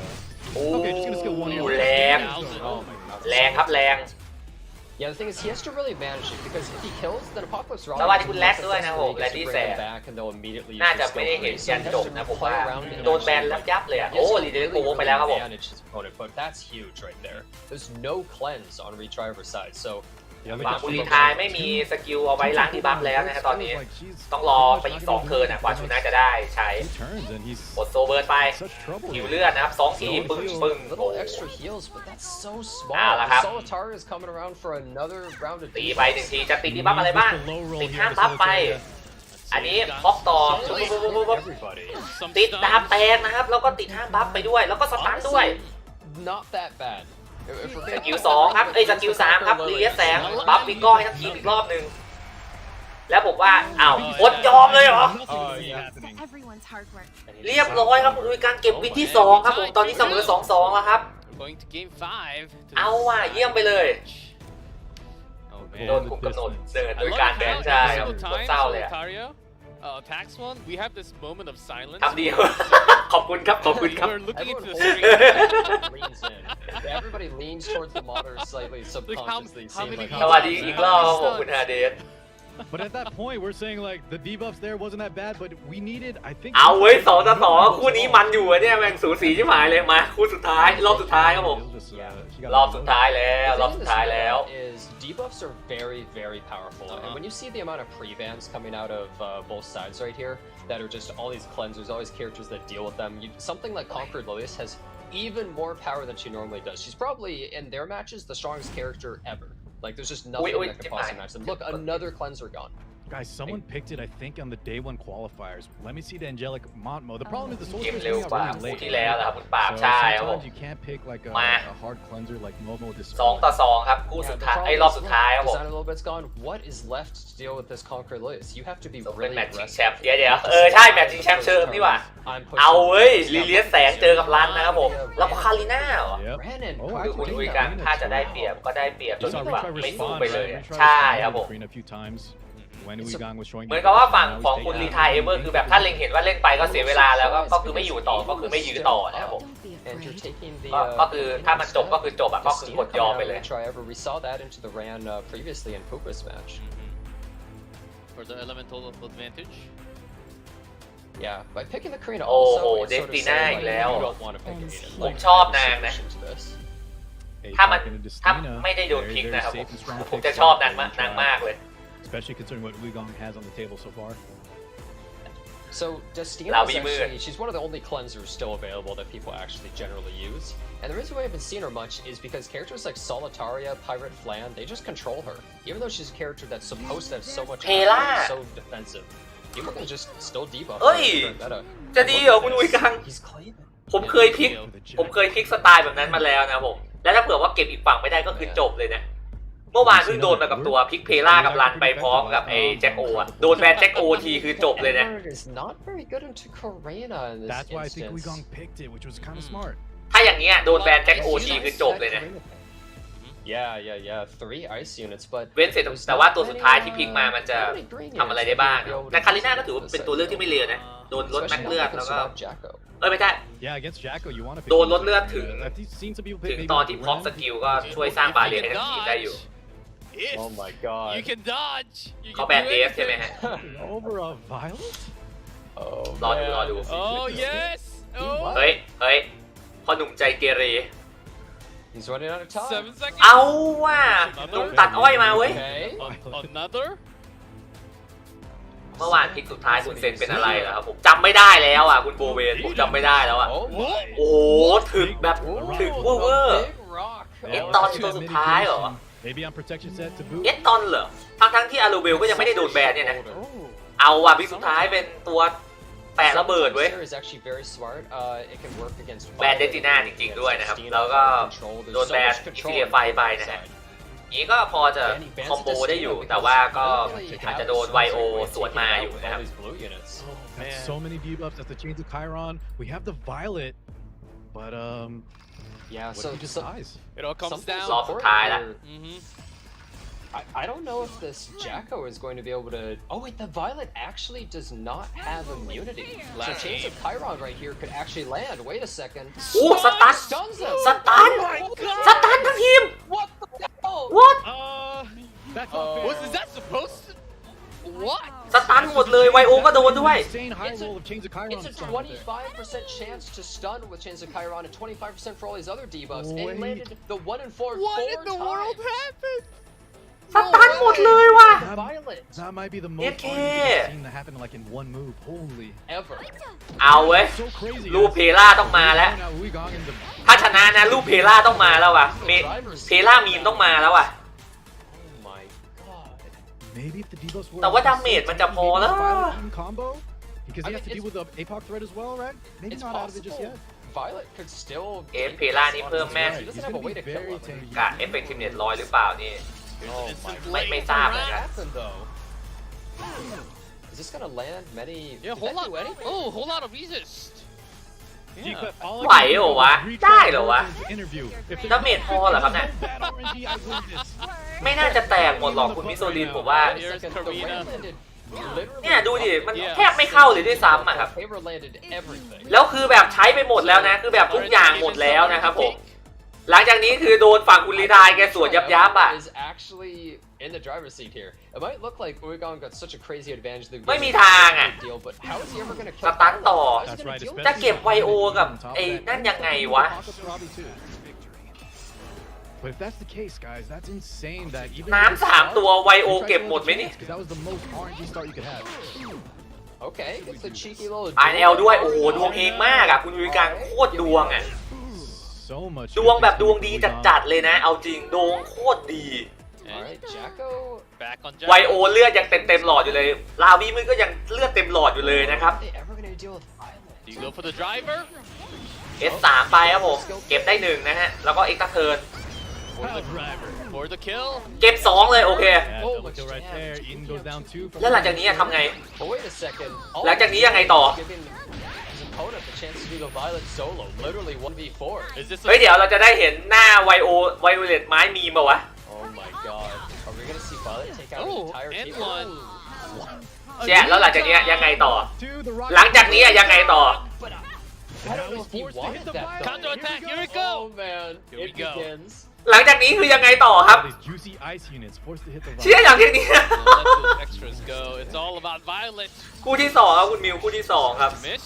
Okay, just gonna skill 1 here. แรงครับแรง Yeah, the thing is he has to really manage it, because if he kills, then Apocalypse Rob สวัสดีคุณแรดด้วยนะผมแรดดี้แสบน่าจะไม่ได้เห็นยันจบนะผมว่าโดนแบนแล้วยับเลยอ่ะโอ้ลีเดอร์โกไปแล้วครับผม But that's huge right there. There's no cleanse on Retriver's side, so บางบุรีทายไม่มีสกิลเอาไว้ล้างที่บัฟแล้วนะฮะตอนนี้ต้องรอไปอีก2 เทิร์นนะกว่าชูน่าจะได้ใช้กดโซเบิร์นไปหิวเลือดนะครับ2 ทีปึ้งโอ้แล้วครับตีไป1 ทีจะติดที่บัฟอะไรบ้างติดห้ามบัฟไปอันนี้บล็อกต่อติดดาบแตกนะครับแล้วก็ติดห้ามบัฟไปด้วยแล้วก็สตันด้วยสกิล2ครับสกิล3ครับรีเลียสแสงบัฟวิกก้ให้ทั้งทีมอีกรอบนึงแล้วผมว่าอ้าวอดยอมเลยเหรอเรียบร้อยครับโดยการเก็บวินที่2ครับผมตอนนี้เสมอ 2-2 แล้วครับเอาว่ะเยี่ยมไปเลยโดนคุมกำหนดเดินโดยการแบนใช่ครับเศร้าเลยtax one, we have this moment of silence. ทำดีขอบคุณครับขอบคุณครับ We're looking into the screen. Everybody leans towards the monitor slightly subconsciously. สวัสดีอีกรอบครับผมคุณฮาเดส But at that point, we're saying like the debuffs there wasn't that bad, but we needed, I think. เอาเว้ย2-2คู่นี้มันอยู่เนี่ยแม่งสูสีชิบหายเลยมาคู่สุดท้ายรอบสุดท้ายครับผมรอบสุดท้ายแล้ว Debuffs are very, very powerful, and when you see the amount of pre-bans coming out of both sides right here, that are just all these cleansers, all these characters that deal with them, something like Conquered Lilius has even more power than she normally does. She's probably, in their matches, the strongest character ever. Like, there's just nothing that can possibly match them. Look, another cleanser gone. Guys, someone picked it, I think, on the day 1 qualifiers. Let me see the Angelic Montmo. The problem is the Soul Spirits really late. So sometimes you can't pick like a hard cleanser like Momo. 2-2 ครับคู่สุดท้ายรอบสุดท้ายครับผม Design a little bit's gone. What is left to deal with this Conqueror Lilius? You have to be เป็น really แมตช์ชิง aggressive. แชมป์เดี๋ยวใช่แมตช์ชิงแชมป์เชิงนี่หว่าเอาเว้ยลิเลียสแสงเจอกับรันนะครับผมแล้วก็คาริน่าเหรอคือคุณคุยกันถ้าจะได้เปรียบก็ได้เปรียบจนฝั่งไม่สู้ไปเลยใช่ครับผมเหมือนกับว่าฝั่งของคุณรีไทเอเวอร์คือแบบถ้าเล็งเห็นว่าเล่นไปก็เสียเวลาแล้วก็คือไม่อยู่ต่อก็คือไม่ยื้อต่อนะครับผมก็คือถ้ามันจบก็คือจบก็คือกดยอมไปเลย We saw that into the Ran previously in Pupa's match. For the elemental advantage. Yeah, by picking the Karina โอ้โห also, เดสติน่าอีกแล้ว you don't want to pick Karina. ผมชอบนางนะถ้าไม่ได้โดนพิกนะครับผมจะชอบนางมากเลย Especially considering what Wugong has on the table so far. So Destina is actually, she's one of the only cleansers still available that people actually generally use. And the reason why I haven't seen her much is because characters like Solitaria, Pirate Flan, they just control her. Even though she's a character that's supposed to have so much power, so defensive. People can just still debuff her. เฮ้ยจะดีเหรอคุณอุ้ยกังผมเคยพลิกสไตล์แบบนั้นมาแล้วนะผมแล้วถ้าเผื่อว่าเก็บอีกฝั่งไม่ได้ก็คือจบเลยนะ เมื่อวานเพิ่งโดนมากับตัวพิกเพล่ากับรันไปพร้อมกับไอ้แจ็คโออะโดนแบนแจ็คโอทีคือจบเลยนะ That's why I think Wigong picked it, which was kind of smart. ถ้าอย่างเงี้ยโดนแบนแจ็คโอทีคือจบเลยนะ Yeah. 3 ice units, but เว้นเสร็จแต่ว่าตัวสุดท้ายที่พิกมามันจะทำอะไรได้บ้างแต่คาริน่าก็ถือว่าเป็นตัวเลือกที่ไม่เลวนะโดนลดแม็กเลือดแล้วก็ไม่ใได้ Yeah, against Jacko, you want to โดนลดเลือดถึง I've seen some people ถึ pick ง maybe ตอนที่พร็อพสกิลก็ช่วยสร้างบาเรียร์ให้กับทีมได้อยู่ If oh my god, you can dodge, you เขา can แบน do เอฟใช่ไหม anything. ฮะ over a Violet. รอดู Oh yes. Oh. เฮ้ยพอหนุ่มใจเกเร he's running out of time. 7 seconds. เอาว่ะหนุ่มตัดอ้อยมาเว้ย Okay. Another. เมื่อวานพิกสุดท้ายคุณเซนเป็นอะไรเหรอครับผมจำไม่ได้แล้วอ่ะคุณโบเวนผมจำไม่ได้แล้วอ่ะ Oh my. โอ้โหถึกแบบถึกเวอร์ Big rock. เอ็ดตอนตัวสุดท้ายเหรอ Maybe on protection set to boot. เอ็ดตอนเหรอทั้งที่อารูเบลก็ยังไม่ได้โดนแบนเนี่ยนะเอาว่ะพิกสุดท้ายเป็นตัวแปะระเบิดเว้ย Is actually very smart. It can work against แบนเดติน่าจริงๆด้วยนะครับแล้วก็โดนแบนอิฟิเลียไฟไปนะฮะนี้ก็พอจะคอมโบได้อยู่แต่ว่าก็อาจจะโดนไวโอสวนมาอยู่นะครับ That's so many debuffs. That's the Chains of Chiron. We have the Violet, but yeah. what So if he just dies? It all comes down. รอบสุดท้ายละ I don't know if this Jacko is going to be able to. Oh wait, the Violet actually does not have immunity. So Chains of Chiron right here could actually land. Wait a second. โอ้สตัน Stuns him. สตันทั้งทีม What the hell? What That's Was that supposed to? What? สตันหมดเลยไวโอก็โดนด้วย insane high roll of Chains of Chiron. It's a 25% chance to stun with Chains of Chiron and 25% for all these other debuffs. And he landed the 1 in 4 What in the times. world happened? สตันหมดเลยว่ะ Violet That might be the most Okay. I've seen that happen like in one move. Holy. ever. เอาเว้ย So crazy. ลูกเพล่าต้องมาแล้ว Now Wigong in the ถ้าชนะนะลูกเพล่าต้องมาแล้วว่ะเพล่ามีมต้องมาแล้วว่ะ Oh my god. maybe if the debuffs were แต่ว่าดาเมจมันจะพอแล้ว Violet in combo because I he mean, has to deal with the APOC threat as well, right? Maybe It's not out of it just possible. yet. Violet could still. เอฟเพล่านี่เพิ่มแม่น He doesn't have a way to kill him. กะเอฟเฟกติฟเน็ต100หรือเปล่านี่ Oh my ไม่ทราบนะครับ happened though? Is this gonna land many? Yeah, Did whole that do lot. anything? Oh, whole lot of resist. Yeah. ไหวเหรอวะได้เหรอวะ Interview. ดาเมจพอเหรอครับเนี่ย Bad RNG, I win this. ไม่น่าจะแตกหมดหรอกคุณมิโซลินผมว่า Wait a second, the Karina. rain landed literally. เนี่ยดูดิมันแทบไม่เข้าเลยด้วยซ้ำอะครับ Favor landed everything. แล้วคือแบบใช้ไปหมดแล้วนะ คือแบบทุกอย่างหมดแล้วนะครับผม หลังจากนี้คือโดนฝั่งคุณลีทายแกสวนยับอ่ะ Is actually in the driver's seat here. It might look like Wigong got such a crazy advantage. ไม่มีทางอะ Deal, but how is he ever gonna ส kill? ตันต่อ How is he That's gonna right. deal with จะ this? เก็บไวโอกับไอ้นั่นยังไงวะ But if that's the case, guys, that's insane that even น้ำ3ตัวไวโอเก็บหมดไหมนี่ because that was the most RNG start you could have. Okay, it's a cheeky little. ไอเอลด้วย โอ้โห ดวงเฮงมากอะคุณวิการโคตรดวงอะ So much. ดวงแบบดวงดีจัดๆเลยนะ เอาจริงดวงโคตรดี Alright, Jacko. Back on ไวโอเลือดยังเต็มหลอดอยู่เลย ลาวีมือก็ยังเลือดเต็มหลอดอยู่เลยนะครับ Are they ever gonna deal with Violet? Do you go for the driver? S3 ไปครับผม เก็บได้1นะฮะ แล้วก็เอ็กซ์เทิร์น For the driver. For the kill. เก็บ2เลยโอเค Yeah, double kill right there. Eden goes down 2. แล้วหลังจากนี้ทำไง But wait a second. หลังจากนี้ยังไงต่อ Giving his opponent the chance to do the Violet solo, literally 1v4. Is this เฮ้ยเดี๋ยวเราจะได้เห็นหน้าไวโอเลตไม้มีมป่าวะ Oh my god. Are we gonna see Violet take out an Oh, entire and team? one. แช่แล้วหลังจากนี้ยังไงต่อ Two, the rocket หลังจากนี้ยังไงต่อ I don't know if he wanted that though. Counter attack. Here we Oh go. man, Here we it go. begins. หลังจากนี้คือยังไงต่อครับ These juicy ice units forced to hit the เชื่ออย่างที่นี้ We'll let those extras go. It's all about Violet. คู่ที่2ครับคุณมิวคู่ที่2ครับ Miss.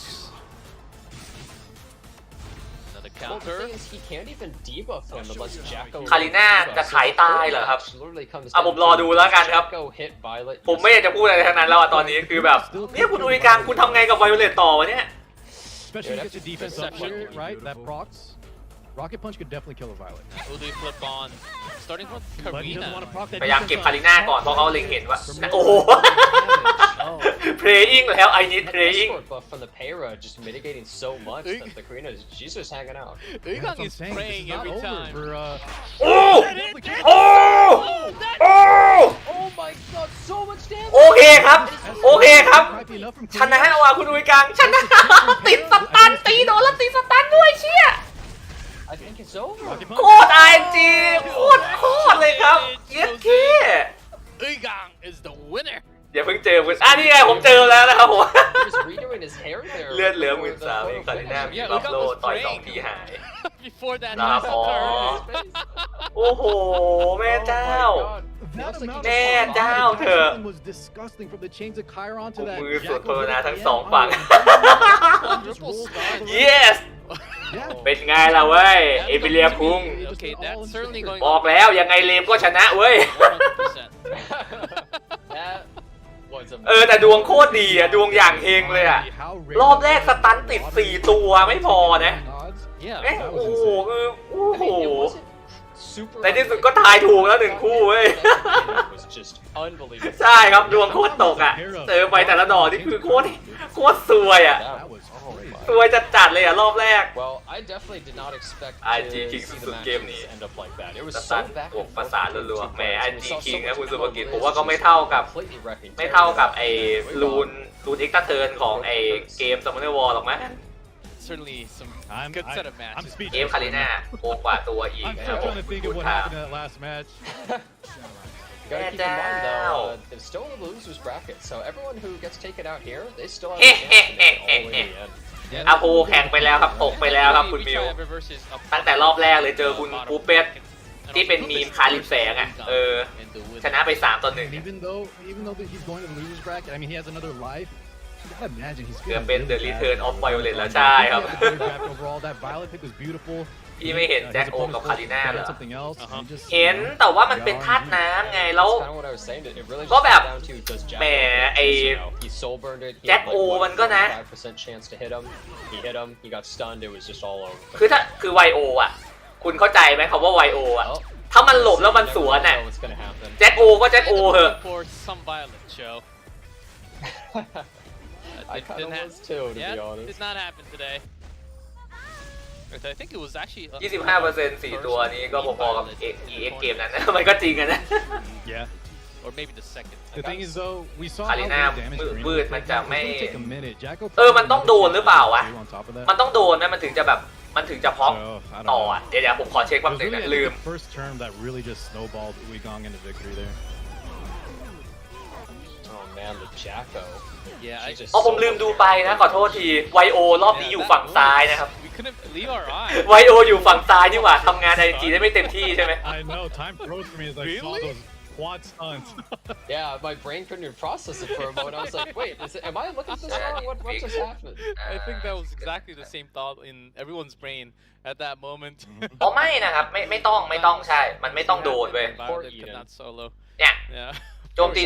Another Well, the counter. thing is, he can't even debuff him unless Jacko. คาริน่าจะขายตายเหรอครับ Literally comes ผมรอดูแล้วกันครับ Jacko hit Violet. ผมไม่อยากจะพูดอะไรทั้งนั้นแล้วอะตอนนี้คือแบบเนี่ยคุณอุริการคุณทำไงกับไวโอเลตต่อวะเนี่ย Especially if you get your defense up here, right? That procs. Rocket punch could definitely kill a Violet. Who do we flip on? Starting with But he doesn't want to Karina. proc that พยายาม defense เก็บ up. คาริน่าก่อนเพราะเขาเล็งเห็นว่าโอ้โห praying แล้ว I need That praying escort buff from the Payra just mitigating so much that the Karina she's just hanging out. Yeah, that's Uygang what I'm is saying. This praying is not every over time. for, โอ้โอ้ Oh, enough from ชนะว่ะคุณอุยกังชนะติดสตันตีโดนแล้วติดสตันด้วยเชี่ย I think it's over. โคตร ING โคตรเลยครับเย็ดเก้ Uigang is the winner. อย่าเพิ่งเจอคุณนี่ไงผมเจอแล้วนะครับผม He's redoing his hair there. เลือดเหลือ13,000เองคาริน่ามีบัฟโลต่อย2ทีหาย Before that นะครับอ๋อโอ้โหแม่เจ้า แม่เจ้าเถอะ was disgusting from the chains of Chiron to that มือสุดโคโรนาทั้งสองฝั่ง yes เป็นไงล่ะเว้ยเอมิเลียพุง Okay, that's certainly going บอกแล้วยังไงเลมก็ชนะเว้ย แต่ดวงโคตรดีอะดวงอย่างเฮงเลยอะรอบแรกสตันติด4ตัวไม่พอนะแม่งโอ้โหคือโอ้โหในที่สุดก็ทายถูกแล้ว1คู่เว้ยใช่ครับดวงโคตรตกอะเจอไปแต่ละดอกนี่คือโคตรซวยอะซวยจัดๆเลยอะรอบแรก IG King สุดๆเกมนี้สตันบวกประสานรัวๆแหม IG King นะคุณสุภกิจผมว่าก็ไม่เท่ากับไอ้ลูนเอ็กซ์ตร้าเทิร์นของไอ้เกม Summoner War หรอกมั้ยCertainly some good set of matches. เอฟคาริน่าโกงกว่าตัวอีกนะครับผมคุณทาง Gotta keep in mind though, it's still in the losers bracket, so everyone who gets taken out here, they still have a chance to make it all the way to the end. อาโพแข่งไปแล้วครับตกไปแล้วครับคุณมิวตั้งแต่รอบแรกเลยเจอคุณปูเป็ดที่เป็นมีมคาริมแสงอ่ะชนะไป3-1 Even though he's going to the losers bracket, I mean he has another life. You gotta imagine he's เกือบเป็น The Return of Violet แล้วใช่ครับ Overall, that Violet pick was beautiful. พี่ไม่เห็นแจ็คโอกับคาริน่าเหรอเห็นแต่ว่ามันเป็นธาตุน้ำไงแล้วก็แบบแหมไอแจ็คโอมันก็นะคือไวโออ่ะคุณเข้าใจไหมคำว่าไวโออ่ะถ้ามันหลบแล้วมันสวนอ่ะแจ็คโอก็แจ็คโอเหอะI kind of was too, to be honest. Did not happen today. I think it was actually 25% 4ตัวนี้ก็พอๆกับ EX เกมนั้นนะมันก็จริงกันนะ Yeah. Or maybe the second. The thing is though, we saw คาริน่ามืดมันจะไม่ take a minute. มันต้องโดนหรือเปล่าวะมันต้องโดนนะมันถึงจะแบบมันถึงจะพอกต่อเดี๋ยวผมขอเช็คความจริงนะลืม First term that really just snowballed Uigang into victory there. Oh man, the Jacko. ผมลืมดูไปนะขอโทษทีไวโอรอบนี้อยู่ฝั่งซ้ายนะครับไวโออยู่ฝั่งซ้ายนี่หว่าทำงาน IG ได้ไม่เต็มที่ใช่ไหม I know time froze for me as I saw those quad stunts. Yeah, my brain couldn't even process it for a moment. I was like, wait, am I looking at this wrong? What just happened? I think that was exactly the same thought in everyone's brain at that moment. ไม่นะครับไม่ต้องใช่มันไม่ต้องโดนเว้ยเนี่ยโจมตี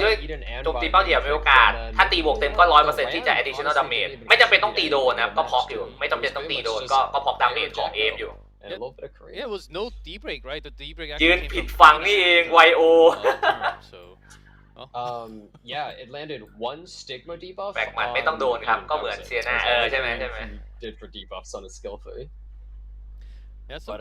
เป้าเดี่ยวมีโอกาสถ้าตีบวกเต็มก็ 100% ที่จะ additional damage ไม่จำเป็นต้องตีโดนนะครับก็พอกอยู่ไม่จำเป็นต้องตีโดนก็พอกดาเมจของเอมอยู่ Yeah, it was no D-break, right? The D-break ยืนผิดฝั่งนี่เองไวโอ Yeah, it landed one stigma debuff. แบกมันไม่ต้องโดนครับก็เหมือนเซียนาใช่ไหม Did for debuffs on a skill 3. Yeah, so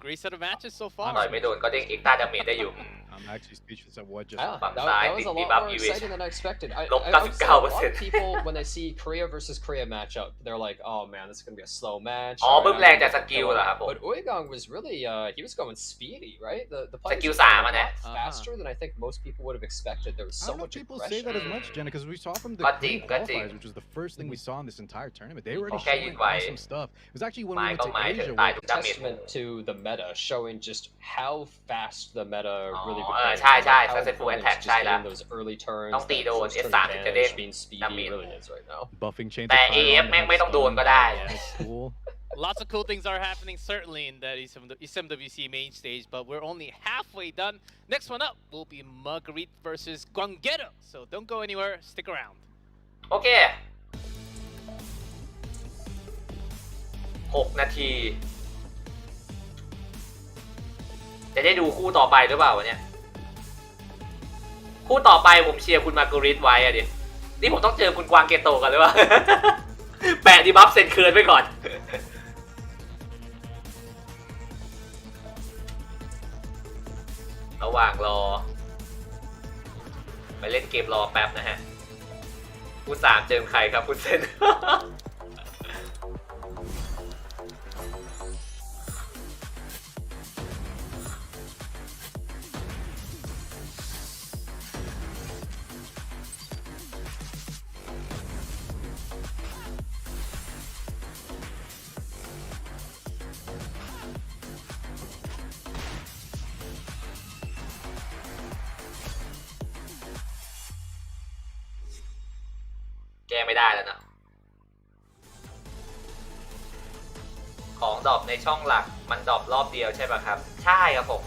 great set of matches so far. ต่อยไม่โดนก็เด้ง extra damage ได้อยู่ I'm actually speechless at what just happened. That was a lot more exciting than I expected. I would say a lot of people when they see Korea versus Korea matchup, they're like, "Oh man, this is gonna be a slow match." บึ้มแรงจากสกิลเหรอครับผม But Uigang was really, he was going speedy, right? The play สกิล3อ่ะนะ faster than I think most people would have expected. There was so much people aggression. say that as much, Jenna, because we saw from the qualifiers, which was the first thing we saw in this entire tournament. They were already showing awesome stuff. It was actually when we went to Asia, testament to the meta, showing just how fast the meta really became. ใช่ successful attack ใช่แล้ว those early turns ต้องตีโดน S3 ถึงจะเด้ง being speedy really is right now. Buffing chain แต่ AF แม่งไม่ต้องโดนก็ได้ Lots of cool things are happening certainly in that E7WC main stage, but we're only halfway done. Next one up will be Marguerite versus Guanggetto, so don't go anywhere, stick around. โอเค6 นาทีจะได้ดูคู่ต่อไปหรือเปล่าวะเนี่ยคู่ต่อไปผมเชียร์คุณมาร์กูริตไว้อะดินี่ผมต้องเจอคุณกวางเกโตกันหรือเปล่า แปะดีบัฟเซนเคิร์นไว้ก่อนระหว่างรอไปเล่นเกมรอแป๊บนะฮะ คุณ3เจิมใครครับคุณเซน แก้ไม่ได้แล้วนะของดรอปในช่องหลักมันดรอปรอบเดียวใช่ป่ะครับใช่ครับผม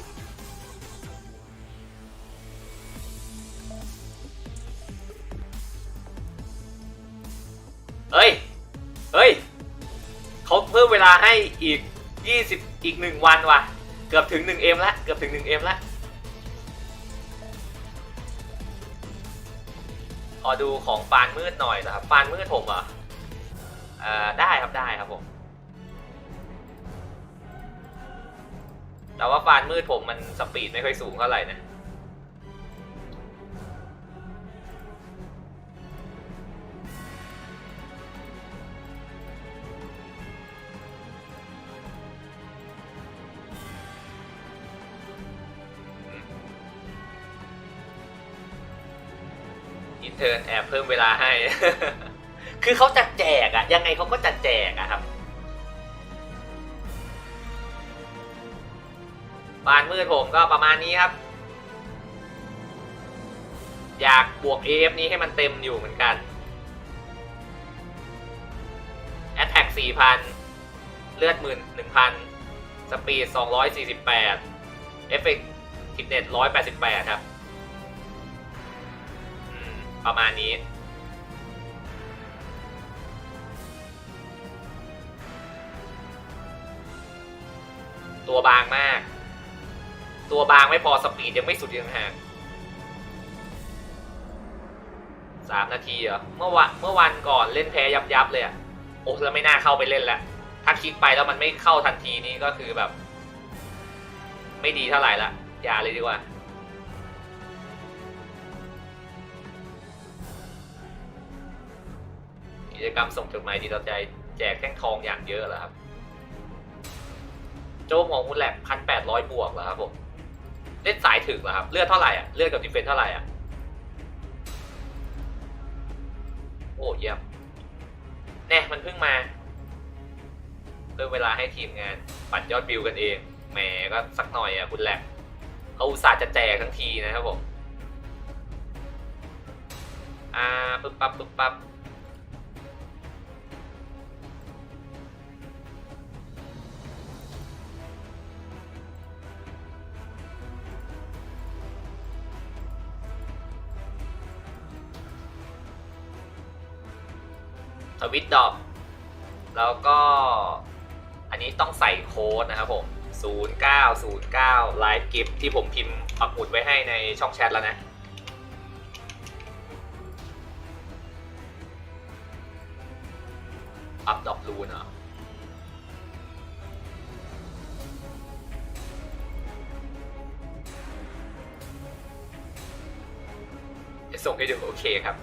เฮ้ยเขาเพิ่มเวลาให้อีก20อีก1วันว่ะเกือบถึง 1M แล้วเกือบถึง 1M แล้วขอดูของฟานมืดหน่อยนะครับฟานมืดผมเหรอได้ครับผมแต่ว่าฟานมืดผมมันสปีดไม่ค่อยสูงเท่าไหร่นะอินเทอร์แอบเพิ่มเวลาให้ คือเขาจัดแจกอะยังไงเขาก็จัดแจกอะครับบานมืดผมก็ประมาณนี้ครับอยากบวก AF นี้ให้มันเต็มอยู่เหมือนกัน Attack 4,000 เลือด 11,000 สปีด 248 Effectiveness 188 ครับประมาณนี้ตัวบางมากตัวบางไม่พอสปีดยังไม่สุดยังห่าง3 นาทีเหรอเมื่อวันก่อนเล่นแพ้ยับเลยอ่ะโอ้แล้วไม่น่าเข้าไปเล่นแล้วถ้าคลิกไปแล้วมันไม่เข้าทันทีนี้ก็คือแบบไม่ดีเท่าไหร่ละอย่าเลยดีกว่ากิจกรรมส่งจดหมายดีต่อใจแจกแท่งทองอย่างเยอะแล้วครับโจมของคุณแหลก 1,800 บวกแล้วครับผมเล่นสายถึงแล้วครับเลือดเท่าไหร่อ่ะเลือดกับดิเฟนส์เท่าไหร่อ่ะโอ้เยี่ยมแน่มันเพิ่งมาเพิ่มเวลาให้ทีมงานปั่นยอดวิวกันเองแหมก็สักหน่อยอ่ะคุณแหลกเขาอุตส่าห์จะแจกทั้งทีนะครับผมปึ๊บปั๊บทวิตดรอปแล้วก็อันนี้ต้องใส่โค้ดนะครับผม0909ไลฟ์กิฟที่ผมพิมพ์ปักหมุดไว้ให้ในช่องแชทแล้วนะอัพดรอปรูนเหรอจะส่งให้ดูโอเคครับ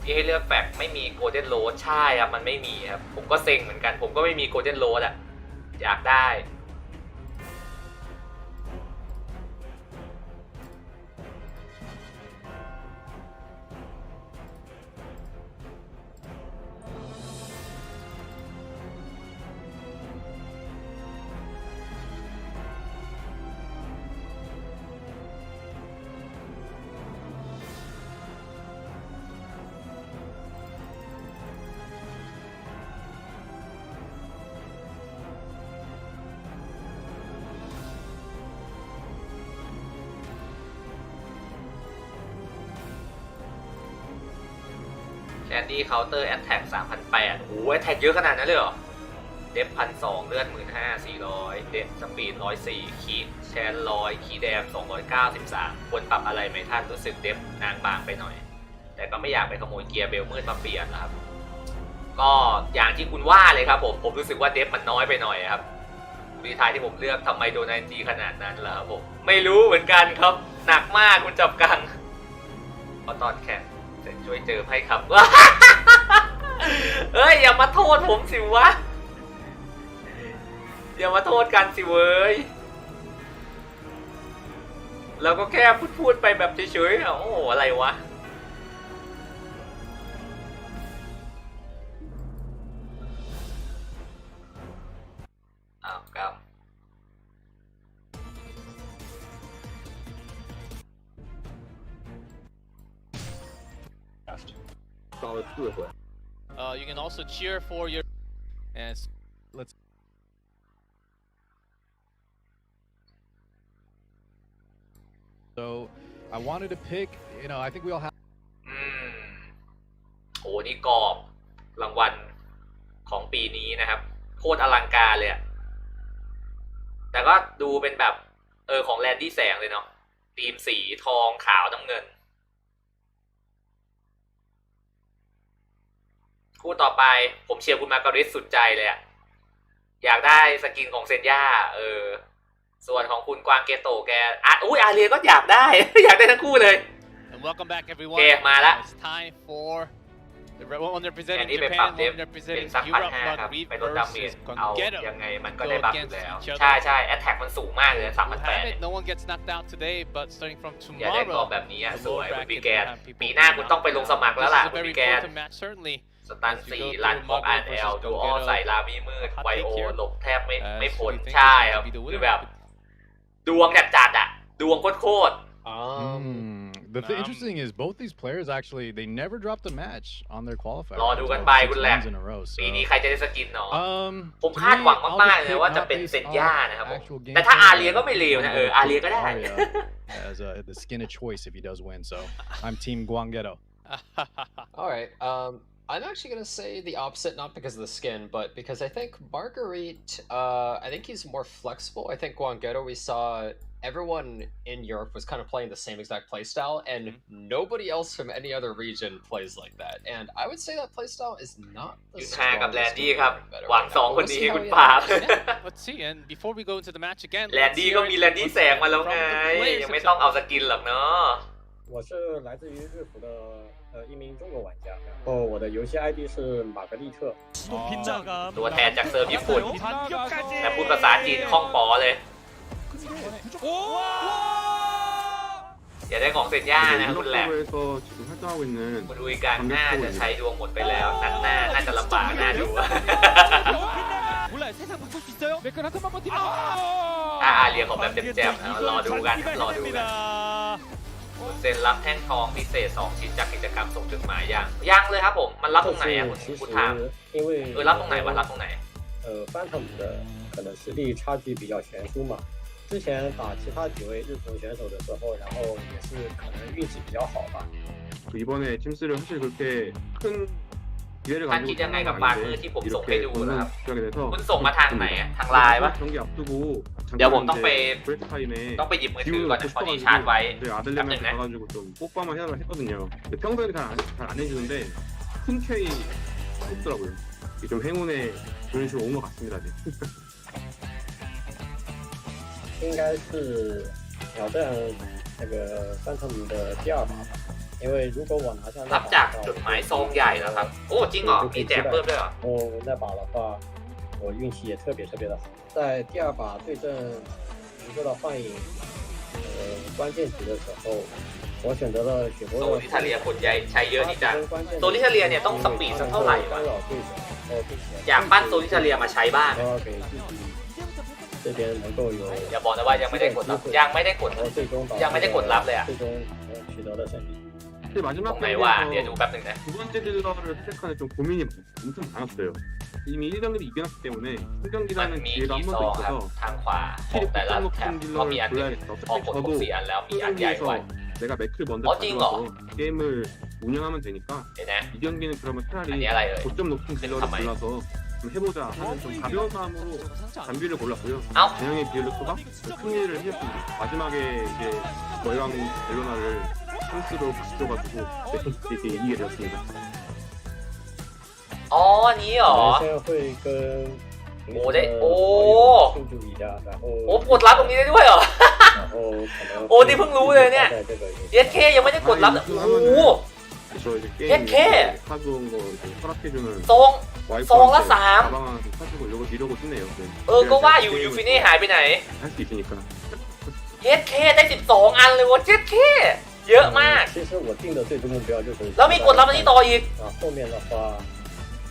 ที่ให้เลือกแฟกไม่มีโกลเด้นโรดใช่ครับมันไม่มีครับผมก็เซ็งเหมือนกันผมก็ไม่มีโกลเด้นโรดอ่ะอยากได้แคนดี้เคาน์เตอร์แอตแทก 3,800 โอ้โหแอตแทกเยอะขนาดนั้นเลยเหรอ เดฟ1,200เลือด15,400เดฟสปีด104คีแชน100คีแดม293ควรปรับอะไรไหมท่านรู้สึกเดฟนางบางไปหน่อยแต่ก็ไม่อยากไปขโมยเกียร์เบลมืดมาเปลี่ยนนะครับก็อย่างที่คุณว่าเลยครับผมรู้สึกว่าเดฟมันน้อยไปหน่อยครับรีทายที่ผมเลือกทำไมโดนจีขนาดนั้นล่ะครับผมไม่รู้เหมือนกันครับหนักมากคุณจับกังพอตอนแข่งเสร็จช่วยเจิมให้ครับ เอ้ยอย่ามาโทษผมสิวะอย่ามาโทษกันสิเว้ยเราก็แค่พูดไปแบบเฉยๆโอ้อะไรวะอ้าวครับ到了4回。You can also cheer for your and let's. So I wanted to pick, I think we all have. โอ้นี่กรอบรางวัลของปีนี้นะครับโคตรอลังการเลยอะแต่ก็ดูเป็นแบบของแลนดี้แสงเลยเนาะธีมสีทองขาวน้ำเงินคู่ต่อไปผมเชียร์คุณมาการิสสุดใจเลยอะอยากได้สกินของเซนย่าส่วนของคุณกวางเกโตแกอุ้ยอาเรียก็อยากได้ อยากได้ทั้งคู่เลย Welcome back everyone. โอเคมาละ It's time for one representing แอนนี่ไป Japan, ปรับเดฟ one เป็น representing สัก Europe, 1,500 ครับ Marguerite ไปลดดาเมจ versus เอา Congetto. ยังไงมันก็ได้บัฟอยู่แล้ว Go against each other. ใช่แอตแทกมันสูงมากเลย We'll have 3,800 it. No one gets knocked out today, but starting from อย่าได้กรอบ tomorrow, แบบนี้ the สวย lower คุณปี bracket แกน will have people ปีหน้าคุณต้องไปลงสมัคร This แล้ว is ล่ะ a คุณ very ปีแกน important match, certainly. สตัน 4 ลันของ RL ดูออใส่ลาวีมืดไวโอหลบแทบไม่พ้นใช่ครับคือแบบดวงจัดๆอ่ะดวงโคตร The thing interesting is both these players actually they never dropped a match on their qualifier. รอดูกันไปคุณแหลกปีนี้ใครจะได้สกินเนาะผมคาดหวังมากๆเลยว่าจะเป็นเซนย่านะครับผมแต่ถ้าอาเรียก็ไม่เลวนะอาเรียก็ได้ as the skin of choice if he does win. So I'm team Guangetto. All right. I'm actually going to say the opposite, not because of the skin, but because I think Marguerite, I think he's more flexible. I think Guangetto, we saw everyone in Europe was kind of playing the same exact playstyle, and nobody else from any other region plays like that. And I would say that playstyle is not the strongest. กับแลนดี้ครับหวัง2คนนี้คุณปา Let's see. And before we go into the match again, แลนดี้ก็มีแลนดี้แสงมาแล้วไงยังไม่ต้องเอาสกินหรอกเนาะ我是来自于日服的一名中国玩家，然后我的游戏 ID 是玛格丽特。ตัวแทนจากเซิร์ฟญี่ปุ่นแต่พูดภาษาจีนคล่องปอเลยอย่าได้ของเซนย่านะคุณแหลกคุณดูอีกการน่าจะใช้ดวงหมดไปแล้วนัดหน้าน่าจะลำบากน่าดูเรียกของแบบแจ่มๆรอดูกันคุณเซนรับแท่งทองพิเศษ2ชิ้นจากกิจกรรมส่งจดหมายยังเลยครับผมมันรับตรงไหนอ่ะคุณถามรับตรงไหนวะรับตรงไหนPhantom 的可能实力差距比较悬殊嘛。之前打其他几位日服选手的时候，然后也是可能运气比较好吧。 이번에 팀스를 사실 그렇게 큰 기회를 ท่านคิด 가지고 ยังไงกับฟาร์มือที่ผมส่งให้ 이렇게 ดูนะครับ 하게 돼서 คุณส่งมาทางไหนอะทางไลน์ปะ 경기 앞두고 เดี๋ยวผมต้องไป 브레이크 타임에 หยิบมือถือก่อนนะพอดีชาร์จไว้ 저희 แป๊บนึง 아들내미한테 นะ 가가지고 좀 뽀뽀만 해달라 했거든요. 근데 평소에 잘 안 해주는데 흔쾌히 했더라고요. 좀 행운의 그런 식으로 온 것 같습니다. 应该是挑战那个Phantom的第2把吧。因为如果我拿下那 รับ 把 จาก 的 จดหมาย 话， ซองใหญ่แล้วครับโอ้จริงเหรอมีแจกเพิ่มด้วยเหรอ 然后那把的话，我运气也特别的好。在第2把对阵福州的幻影，关键局的时候，我选择了雪波 โซ 的 ลิทาเลียคนใหญ่ใช้เยอะนี่จ้ะโซลิทาเลียเนี่ยต้องสปีดสักเท่าไหร่วะ 干扰对手，然后并且 อยากปั้นโซลิทาเลียมาใช้บ้าง 都要给自己这边能够有 อย่าบอกนะว่ายังไม่ได้กดรับยังไม่ได้กด 然后最终导致 ยังไม่ได้กดรับเลยอะ 最终取得了胜利。 근데 마지막 ตรงไหนวะเดี๋ยวดูแป๊บนึงนะ 두 번째 딜러를 선택하는 좀 고민이 엄청 많았어요. 이미 1경기를 이겨놨기 때문에 มัน 2경기라는 มี 기회가 กี่ 한 ซ 번 อง 더 ครับ 있어서 ทางขวาของแต่ละแท็บก็มีอันหนึงออกผลครบ4 อันแล้วมีอันใหญ่กว่า 내가 매크를 먼저 어, 찡어. 가져와서 게임을 운영하면 되니까 เดี๋ยวนะ 이 경기는 그러면 อัน 차라리 นี้อะไรเอ่ย 고점 높은 딜러를 잠깐만요. 골라서 해보자 하는 좀 가벼운 마음으로 단비를 골랐고요. 아. 진영의 비엘루스가 승리를 해줬습니다. 마지막에 이제 월강 벨로나를 찬스로 바꿔가지고 이렇게 이기게 되었습니다. อ๋ออันนี้เหรอ 现在会跟我的哦庆祝一下，然后 โอ้กดรับตรงนี้ได้ด้วยเหรอ 然后可能 โอ้นี่เพิ่งรู้เลยเนี่ย 在这个 เย็ดเคยังไม่ได้กดรับเลยโอ้โห 저 이제 게임 이렇게? 사주온 거 이제 허락해주는 ซอง ซองละสาม 가방 하나 좀 사주고 이러고 싶네요. 네. ก็ว่าอยู่ยูฟินี่หายไปไหน 할 수 있으니까. เย็ดเคได้12อันเลยวะเย็ดเคเยอะมาก 其实我定的最终目标就是 แล้วมีกดรับอันนี้ต่ออีก 啊，后面的话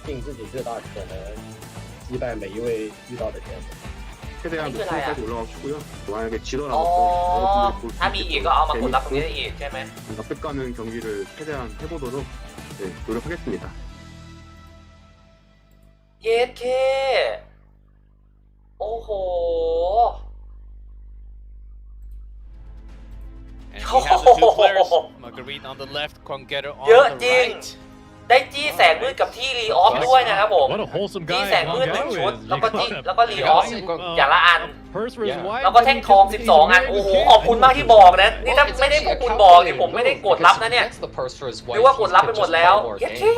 尽自己最大可能击败每一位遇到的选手。 최대한 목표까지 올라가고 싶고요. 만약에 อ๋ 지더라도 อ 여러분들이 볼 ถ้า 수 มีอีก 있게끔 ก็เอามากดรับตรงนี้ได้อีกใช่ไหม 납득가는 경기를 최대한 해보도록 네, 노력하겠습니다. เย็ดเคโอ้โห And we have the two players, Marguerite on the left, Congetter on เยอะ the จริง right. ได้จี้แสงมืดกับที่รีออฟด้วยนะครับผม What a wholesome จี้ guy แสงมืดหนึ่ง Congetter ชุด is. แล้วก็ You จี้ got แล้วก็รีออฟ a อย่างละอัน purse for his wife. แล้วก็แท่งทอง12 อัน โอ้โห ขอบคุณมากที่บอกนะ นี่ถ้าไม่ได้พวกคุณบอกเนี่ยผมไม่ได้กดรับนะเนี่ย หรือว่ากดรับไปหมดแล้วเย้เท่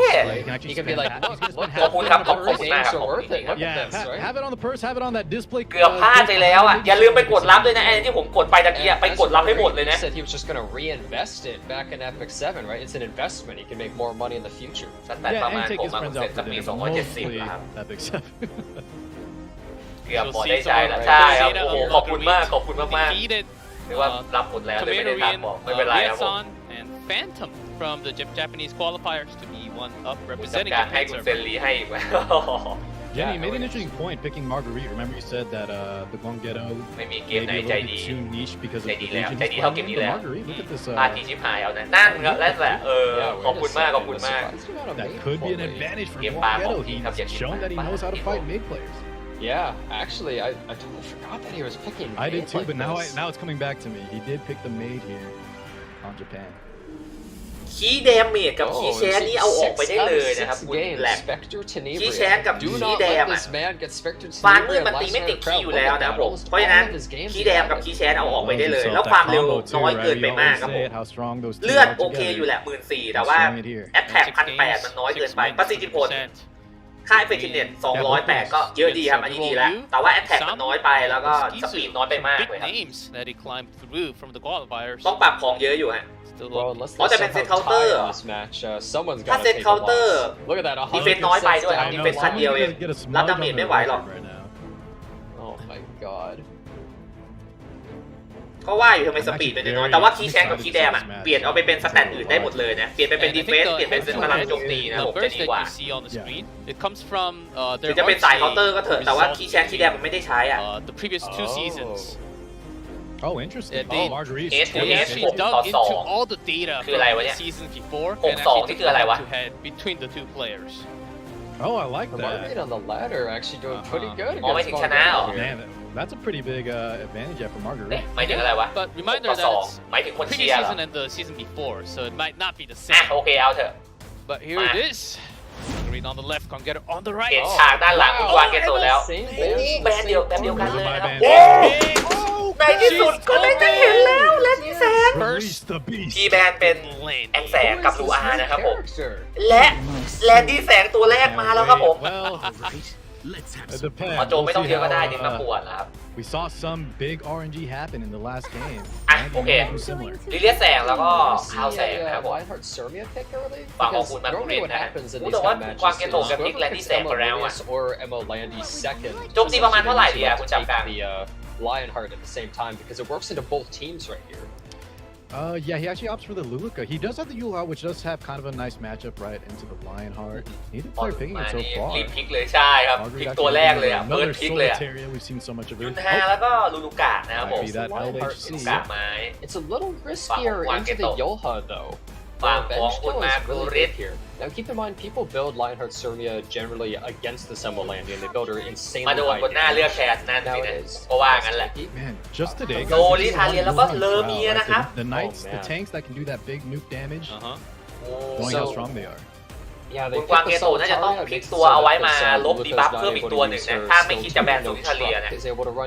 He can be like, look, look ขอบคุณครับ ขอบ how คุณ the มาก games ครับ are worth it. Look at Yeah, this, right? have it on the purse, have it on that display. เกือบพลาดไปแล้วอ่ะ อย่าลืมไปกดรับด้วยนะไอ้ที่ผมกดไปตะกี้อะไปกดรับให้หมดเลยนะ He said he was just going to reinvest it back in Epic 7, right? It's an investment. He can make more money in the future. สแตท Yeah, ประมาณ and take ผม his มา friends เสร็จ out สั for กปี dinner. 270 Mostly แล้วครับ Epic 7. เกือบพอได้ใจแล้ว ใช่ครับ โอ้โห ขอบคุณมาก ขอบคุณมาก Defeated ๆหรือว่ารับหมดแล้วเลยไม่ได้ทักบอก ไม่เป็นไรครับผม Liaison and Phantom from the Japanese qualifiers to be one up จัด representing การให้ Japan คุณเซ server. นรีให้อีกแล้ว Jenny, you made an interesting point picking Marguerite. Remember you said that the Guanggetto ไม่มีเก may ม be ไหน a ใจ little ดี bit too niche because of ใจ the ดีแล้ว region ใจ it's ดีเท่า playing เกม in. นี้ But แล้ว Marguerite, look at this. พลาดทีชิบหายเอานะนั่นครับนั่นแหละขอบคุณมาก ขอบคุณมาก That could be an advantage for Game back Guanggetto. on team,ครับ, He's shown that he knows how to fight mid players. Yeah, actually, I totally forgot that he was picking I did mid too, like but now this. now it's coming back to me. He did pick the maid here on Japan. คีย์เดมเมจกับคีย์แชนนี่เอาออกไปได้เลยนะครับคุณแหลก คีย์แชนกับคีย์แดมอ่ะฟานมืดมันตีไม่ติดคีย์อยู่แล้วนะครับผม เพราะฉะนั้นคีย์แดมกับคีย์แชนเอาออกไปได้เลย แล้วความเร็วน้อยเกินไปมากครับผม เลือดโอเคอยู่แหละ 14,000 แต่ว่าแอตแทก 1,800 มันน้อยเกินไป ประสิทธิผล ค่าเอฟเฟกติฟเน็ต208 ก็เยอะดีครับ อันนี้ดีแล้ว แต่ว่าแอตแทกมันน้อยไป แล้วก็สปีดน้อยไปมากเลยครับ Big names that he climbed through from the qualifiers. ต้องปรับของเยอะอยู่ฮะ Well, unless Oh, they that's somehow set counter. tie in this match, someone's ถ้า got เซ to ต take เคา a น์เตอร์ loss. Look at that, ดีเฟน 100 น้อยไปด้วย down, ดี no เฟนพัน loss. เดียวเอง Get a รับ smudge ดาเมจ on ไม่ the ไหวหรอก record right now. Oh my god. ก็ว่าอยู่ทำไมสปีดเป็นน้อย แต่ว่าคีย์แชนกับคีย์แดมอ่ะ เปลี่ยนเอาไปเป็นสแตทอื่นได้หมดเลยนะ เปลี่ยนไปเป็น And ดี I เฟ think นส์ เปลี่ยนเป็นพลังโจมตีนะผม the จะ burst ดี that กว่า you see on the screen, it comes from ถึ their งจะเป็นสายเคาน์เตอ RTA ร์ก็เถอะ แต่ว่าคีย์แชนคีย์แดมมันไม่ได้ใช้อ่ะ the previous two seasons. Oh, interesting. They- Oh, Marguerite. They actually dug into all the data from the season before and actually took it head to head between the two players. Oh, I like Marguerite that. on the ladder actually doing pretty good อ๋อไม่ถึงชนะเหรอ Man, that's a pretty big advantage there for เอ๊ะ Marguerite. หมายถึงอะไรวะ But reminder ต่อ that สอง it's หมายถึงคนเชี previous ยร์เหรอ season and the season before, so it might not be the อ่ะ same. โอเคเอาเถอะ But here it is. Green on the left, Congetter on the เห็น right. ฉากด้านหลังคุณวางเกตโตแล้ว Same โอ้ band. แบรนด์เดียวกันเลยนะครับ Band. โอ้ในที่สุดก็ได้จะเห็นแล้วและที่แสน Release the beast. พีแบนเป็นแองแสงกับลูอานะครับผม Character. และแลนดี้แสงตัวแรกมาแล้วครับผม Well, Let's have it some depends. มาโจไม่ต้อง We'll เย see อะก็ได้ how, ดึงมาปวดนะครับ we saw some big RNG happen in the last game. อ่ะ Maybe โอเค something similar. ลิเลียสแสงแล้วก็ See คาวแสง a นะครับผม Lionheart Surmia pick early? ฝั่งของ Because คุณมาคุ normally เรน what นะฮะ happens in อู้ these แต่ว่า kind of กวาง matches เกโต is กับพิก whoever แลนดี้ picks แสง Emma ไปแล้วอ่ะ Lewis or Emma Landy second โจมตีประมาณเท่าไหร่ดีอ่ะคุณจับกลาง the Lionheart at the same time because it works into both teams right here. Yeah, he actually opts for the Luluka. He does have the Yule, which does have kind of a nice matchup right into the Lionheart. Neither พอ player ถึง picking มา it so นี่ far. รีบพลิกเลยใช่ครับ พลิกตัวแรกเลยอ่ะเบิร์ด Another พลิกเลยอ่ะ Solitaria. We've seen so much of ยุ it. นฮาแล้วก็ลูลูกะนะครับผม Might be that ลูก LHC. กะไม้ It's a little riskier into the Yoha though. ฝั่ง The ของ bench คุณ kill มา is คุ really ริส good here. Now keep in mind, people build Lionheart Surmia generally against the Semmo Landy and they build her มา insanely โดน high บนหน้าเลือก damage. แทนนั่นสินะก็ว่างั้นแหละ Man, just today, guys, Loli, this is Talia, oneแล้วก็ Wuhan เลอ crowd, เมีย right? นะครับ The knights, Oh, the man. tanks that can do that big nuke damage, Uh-huh. knowing So- how strong they are. คุณกวางเกโตะน่าจะต้องพลิกตัวเอาไว้มาลบดีบัฟเพิ่มอีกตัวหนึ่งนะถ้าไม่คิดจะแบนโซลิทาเลียนะ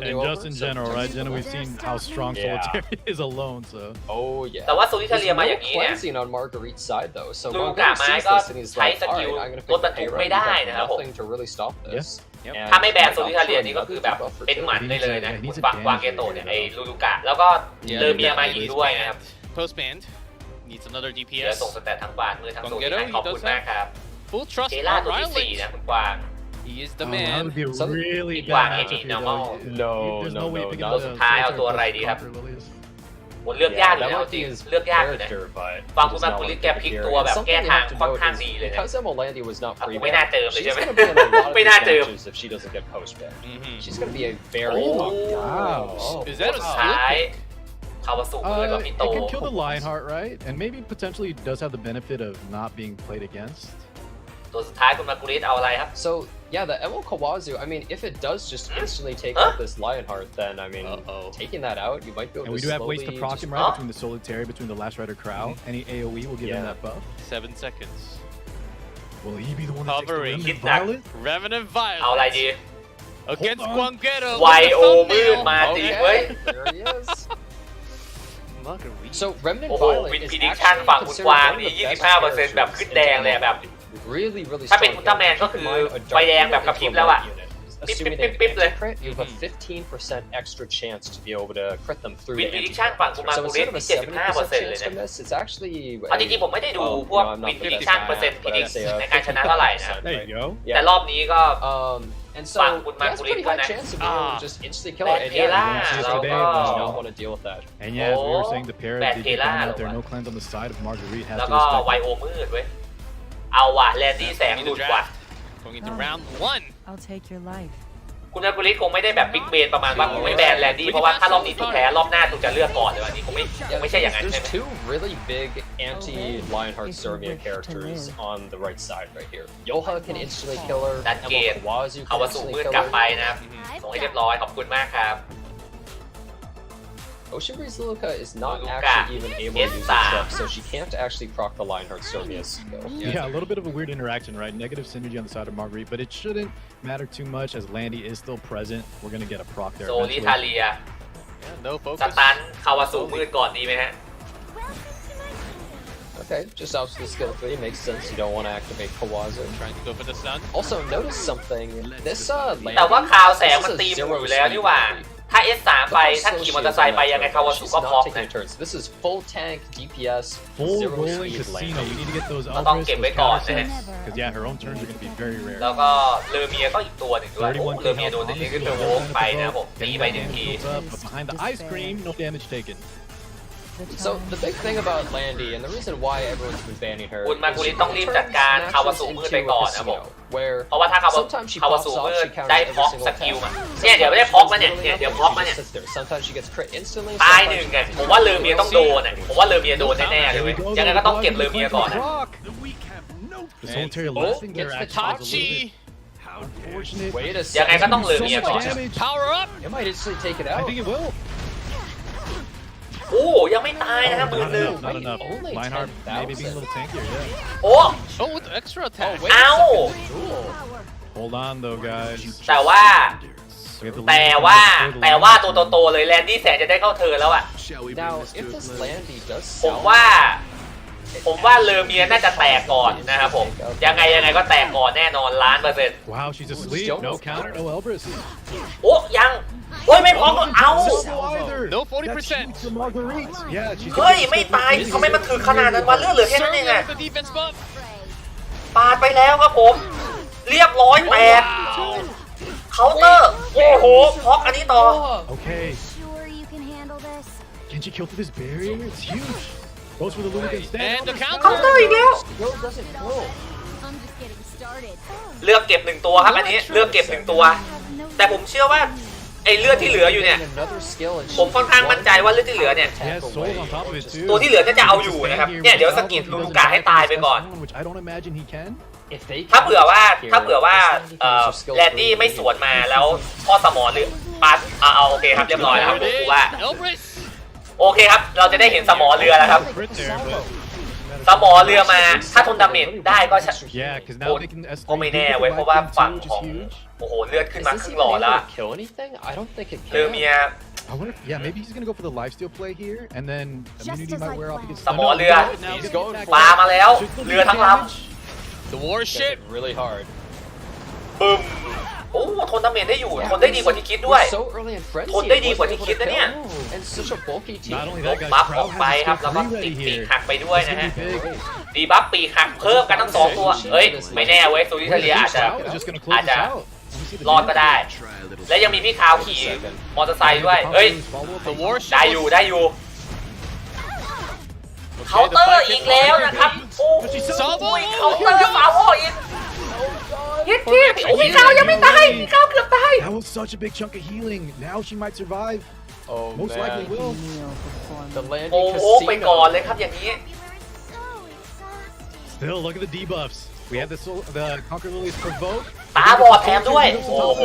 And just in general, right, Jenna, we've seen how strong Solitaire is alone, so. Oh yeah. แต่ว่าโซลิทาเลียมาอย่างนี้เนี่ย cleansing on Marguerite's side though. So ลู Marguerite กะไม้ sees ก็ this and he's ใช้ like, ส all กิล right, I'm gonna รถ pick บร the รทุก pay ไม่ right. ได้ You นะครับ got ผม nothing to really stop this. And ถ้าไม่แบนโซลิทาเลียนี่ก็คือแบบเป็นหมันได้เลยนะคุณกวางเกโตะเนี่ยไอ้ลูกะแล้วก็เลอเมียมาอีกด้วยนะครับ Post band needs another เดี๋ยว DPS. ส่งสแตททั้งบ้านมือทั้งโซลิทาขอบคุณมากครับ Full trust เจล่า on ตัวที่ 4 Ryland. นะคุณกวาง He is the Oh, that man. would be a really Wow, bad matchup Amy, for you, normal. though. No, There's no, no way no, you're picking not up the the tie Solitaire outตัวอะไรดีครับ Conqueror Lilies. บนเลือกยากอยู่ that แล้ว might จริ be ง his เลือกยากอยู่นะ character, but ฟัง he คุณ does มา not คุ want ลิ to สแก pick พลิก here. ตัว And แบบ something แก้ you ทาง have to ค่อน note ข้าง is ดีเลยนะ because Emolandi was not ผม pre ไม่น่าเจอเลยใช่ she's ไหม gonna be in a lot of ไม่น่าเจอ disadvantages if she doesn't get post ban. Mhm. She's gonna be a very Wow. Is that a ท้าย skill? คาวาสุเลยกับ It พี่โต can kill the Lionheart, right? And maybe potentially does have the benefit of not being played against. ตัวสุดท้ายคุณมาคุลิสเอาอะไรครับ So yeah, the Emo Kawazu. I mean, if it does just instantly take out this Lionheart, then I mean, taking that out, you might be able And we to do have ways to slowly proc just- him, right? Between the Solitaire, between the Last Rider Crow. Any AoE will give him Yeah. that buff. 7 seconds. Will he be the one that takes the Covering. Remnant Hit that. Violet? Revenant เอาอะไร Violet ดี against Hold on. Guanggetto. ไว with the โอมืด thumbnail. มาจริงเว้ย Okay, there he is. Marguerite. So Remnant โอ้โห Violet วิน is พิดิชั่น actually ฝั่งคุณกวาง considered one นี่ of the best 25% แบบขึ้น characters แดงเลยอะแบบ really, really ถ้าเป็น strong อุลตร้าแมน character. ก็คือ Keep in mind, a ไฟแดง dark แบบ unit กระพริบ from แล้วอะ light unit. ปิ๊บ Assuming ปิ๊บ they ปิ๊บ have เลย crit, you have a 15% extra chance to be able to crit them through วิน the พิดิชั่น anti-crit ฝั่งคุณมา monster. คุ So ลิส instead of a 75% เลย 70% นะ chance to miss, it's actually เอาจริงๆผมไม่ได้ดู well, พวก I'm not วิน the พิดิ best ชั่น at เปอร์เซ็นต์ math, พิ but ดิ I'd say ในการชนะเท่าไหร่นะครับ There you go. แต่รอบนี้ก็ And so ฝั่งคุณมา he has คุลิส pretty ก็ high นะ chance of being able to just instantly kill Bad it. And Kayla, yeah,แล้วก็ does not want to deal with that. And yeah, as we were saying, the pair Bad did get Kayla down out there. เหรอ No cleanse on the side of Marguerite. Has แล้ว to ก็ respect ไว it. โอมืดเว้ยเอาว่ะแลนดี้แสงหลุดว่ะ Going into round 1. I'll take your life. คุณมาคุลิสคงไม่ได้แบบบิ๊กเบนประมาณว่ากูไม่แบนแลนดี้เพราะว่าถ้ารอบนี้ถูกแพ้รอบหน้าถูกจะเลือกก่อนเลยวันนี้คงไม่ใช่อย่างนั้นใช่ไหม There's two really big anti-Lionheart Zormia characters on the right side right here. Yoha can instantly kill her. ดันเกต Emo Kawazu เอา can วาสุ instantly มืด kill กลับไป her. นะครับส่งให้เรียบร้อยขอบคุณมากครับ Ocean Breeze Lilica is not Lilica actually even able to use Esta. this stuff, so she can't actually proc the Lionheart Zormia skill. Yeah, a little bit of a weird interaction, right? Negative synergy on the side of Marguerite, but it shouldn't matter too much as Landy is still present. We're going to get a proc there โซลิ eventually. ทาเลีย Yeah, no ส focus. ตันคาวาสุมืดก่อนดีไหมฮะ Okay, just out to the skill 3 makes sense. You don't want to activate Kawazu. Trying to go for the stun. Also, notice something. This Landy, แต่ว่าคาวแสง this มัน is a ตีห zero มู่อยู่แล้วนี่หว่า speed. ถ้า S3 ไปถ้าขี่มอเตอร์ไซค์ไปยังไงคาวาสุ She's ก็พอก not นะ taking turns. This is full tank DPS, Full zero rolling speed casino. Landy. We need to get those ก็ต้อง Elbrus, เก็บ those ไว้ก่อน counter นะฮะ sets, because yeah, her own turns are going to be very rare. แล้วก็เลอเมียก็อีกตัวหนึ่งด้วยโอ้ 31 เลอเมียโดนนี่ก็เทอร์โวไปนะครับผมตี Getting ไป that หนึ่ง damage ที built up, but behind the ice cream, no damage taken. So the big thing about Landy, and the reason why everyone's been banning her, คุณมาคุลิ is ต้องรีบจัดการคาวาสุมืดไปก่อนนะผม where เพราะว่าถ้าคาวา sometimes she คาวา pops สุ off, มืด she ได้ counters พ็อก every ส single กิล attack. มาเนี่ยเดี๋ยวไม่ได้พ็อกมาเนี่ยเดี๋ยวพ็อกมาเนี่ย Sits there. Sometimes she gets crit instantly. ตายหนึ่งไงผมว่าเลอเมียต้องโดนอ่ะผมว่าเลอเมียโดนแน่ๆเลยเว้ยยังไงก็ต้องเก็บเลอเมียก่อนนะ The Solitaire lasting there gets the actually was a little Tachi. bit unfortunate. Wait a ยังไง second. ก็ต้องเลอ So เมีย much ก่อน damage. Power up. It might instantly take it I out. think it will. โอ้ยังไม่ตายนะครับมือ Not หนึ่ง enough, not enough. Only Lionheart maybe 10,000. being a little tankier, yeah. โอ้ Oh, with the extra attack. wait a Ow. second. Duel. Hold on though, guys. แต่ว่า We have the แต่ Landy ว่า coming through the แต่ว่า Landy ตัวโตๆเลยแลนดี้แสงจะได้เข้าเธอแล้วอ่ะ Shall we bring Now, this if to a this close? Landy does ผม sell, ว่าเลอเมียน่าจะแตกก่อนนะครับผมยังไงก็แตกก่อนแน่นอน1,000,000% Wow, she's asleep. No counter, no Elbrus. โอ้ยังโอ้ยไม่พร้อมก็เอา No That's 40%. huge to Marguerite. Yeah, she's เฮ้ยไม่ตายทำไมมันถึงขนาดนั้นวะเลือดเหลือแค่นั้นเอง Surrey อะ with the defense buff. ปาดไปแล้วครับผม เรียบร้อยแตกเคาน์เตอร์โอ้โหพ็อกอันนี้ต่อ Okay. Sure you can handle this? Can she kill through this barrier? It's huge. Goes for the Lumican stand. And the เคาน์เตอ counter. ร์อีกแล้ว Go doesn't kill. I'm just getting started. เลือกเก็บ1ตัวครับอันนี้เลือกเก็บ1ตัว แต่ผมเชื่อว่าไอ้เลือดที่เหลืออยู่เนี่ย Another skill and ผมค่อนข้างมั่นใจว่าเลือดที่เหลือเนี่ย He has souls on top of it too. ตัวที่เหลือน่าจะเอาอยู่นะครับเนี่ยเดี๋ยวสกิดลูกะให้ตายไปก่อน Which I don't imagine he can. If they ถ้าเผื่อว่า here, แลนดี้ไม่สวนมาแล้วพ่อสมอหรือปาเอาโอเคครับเรียบร้อยแล้วครับผมว่า Elbrus. โอเคครับเราจะได้เห็นสมอเรือแล้วครับ Crit there, but สมอเรือมาถ้าทนดาเมจได้ก็ Yeah, because โอ้ now they can ก็ไม่ S3 แน่ the เว้ย life เพราะว่า gain ฝั่ง too, which ข is อง huge. โอ้โหเลือดขึ้น Is มา this ครึ่ง even หลอด able แล้ว to kill anything? I don't think it เรือ can. เมีย I wonder, yeah, maybe he's gonna go for the lifesteal play here, and then immunity might wear off against สมอเรือ He's going ปา for มาแล้วเรือทั้งล The it. warship. Really hard. ำปึ้มโอ้ทนดาเมจได้อยู่ทนได้ดีกว่าที่คิดด้วย So early in frenzy. ทนได้ดีกว่าที่คิดนะเนี่ย And such a bulky team. Not only ล that, บ guys, บัฟอ Crow อกไป has ครับ his แล้วก็ skill ติด 3 ปีก ready หัก here. ไปด้วยนะ This ฮะ could be big. ดีบัฟปีกหักเพิ่มกันทั้ง2ตัวเอ้ยไม่แน่เว้ยซูริเทเลียอาจจะ Crow is just gonna close this out. Let me see the รอดก็ damage. ได้ และยังมีพี่คาวขี่มอเตอร์ไซค์ด้วยเอ้ย The warship. ได้อยู่ได้อยู่เคาน์เตอร์อีกแล้วนะครับโอ้โหเคาน์เตอร์ฟาวอีกเย็ดเจี๊ยบโอ้พี่คาวยังไม่ตายพี่คาวเกือบตาย That was such a big chunk of healing. Now she might survive. Oh Most likely man. will. Kneel before The me. landing โอ้โหไปก่อน casino. เลยครับอย่างนี้ Still, look at the debuffs. We have the Conquer Lily's provoke. ตาบอดแถมด้วย โอ้โห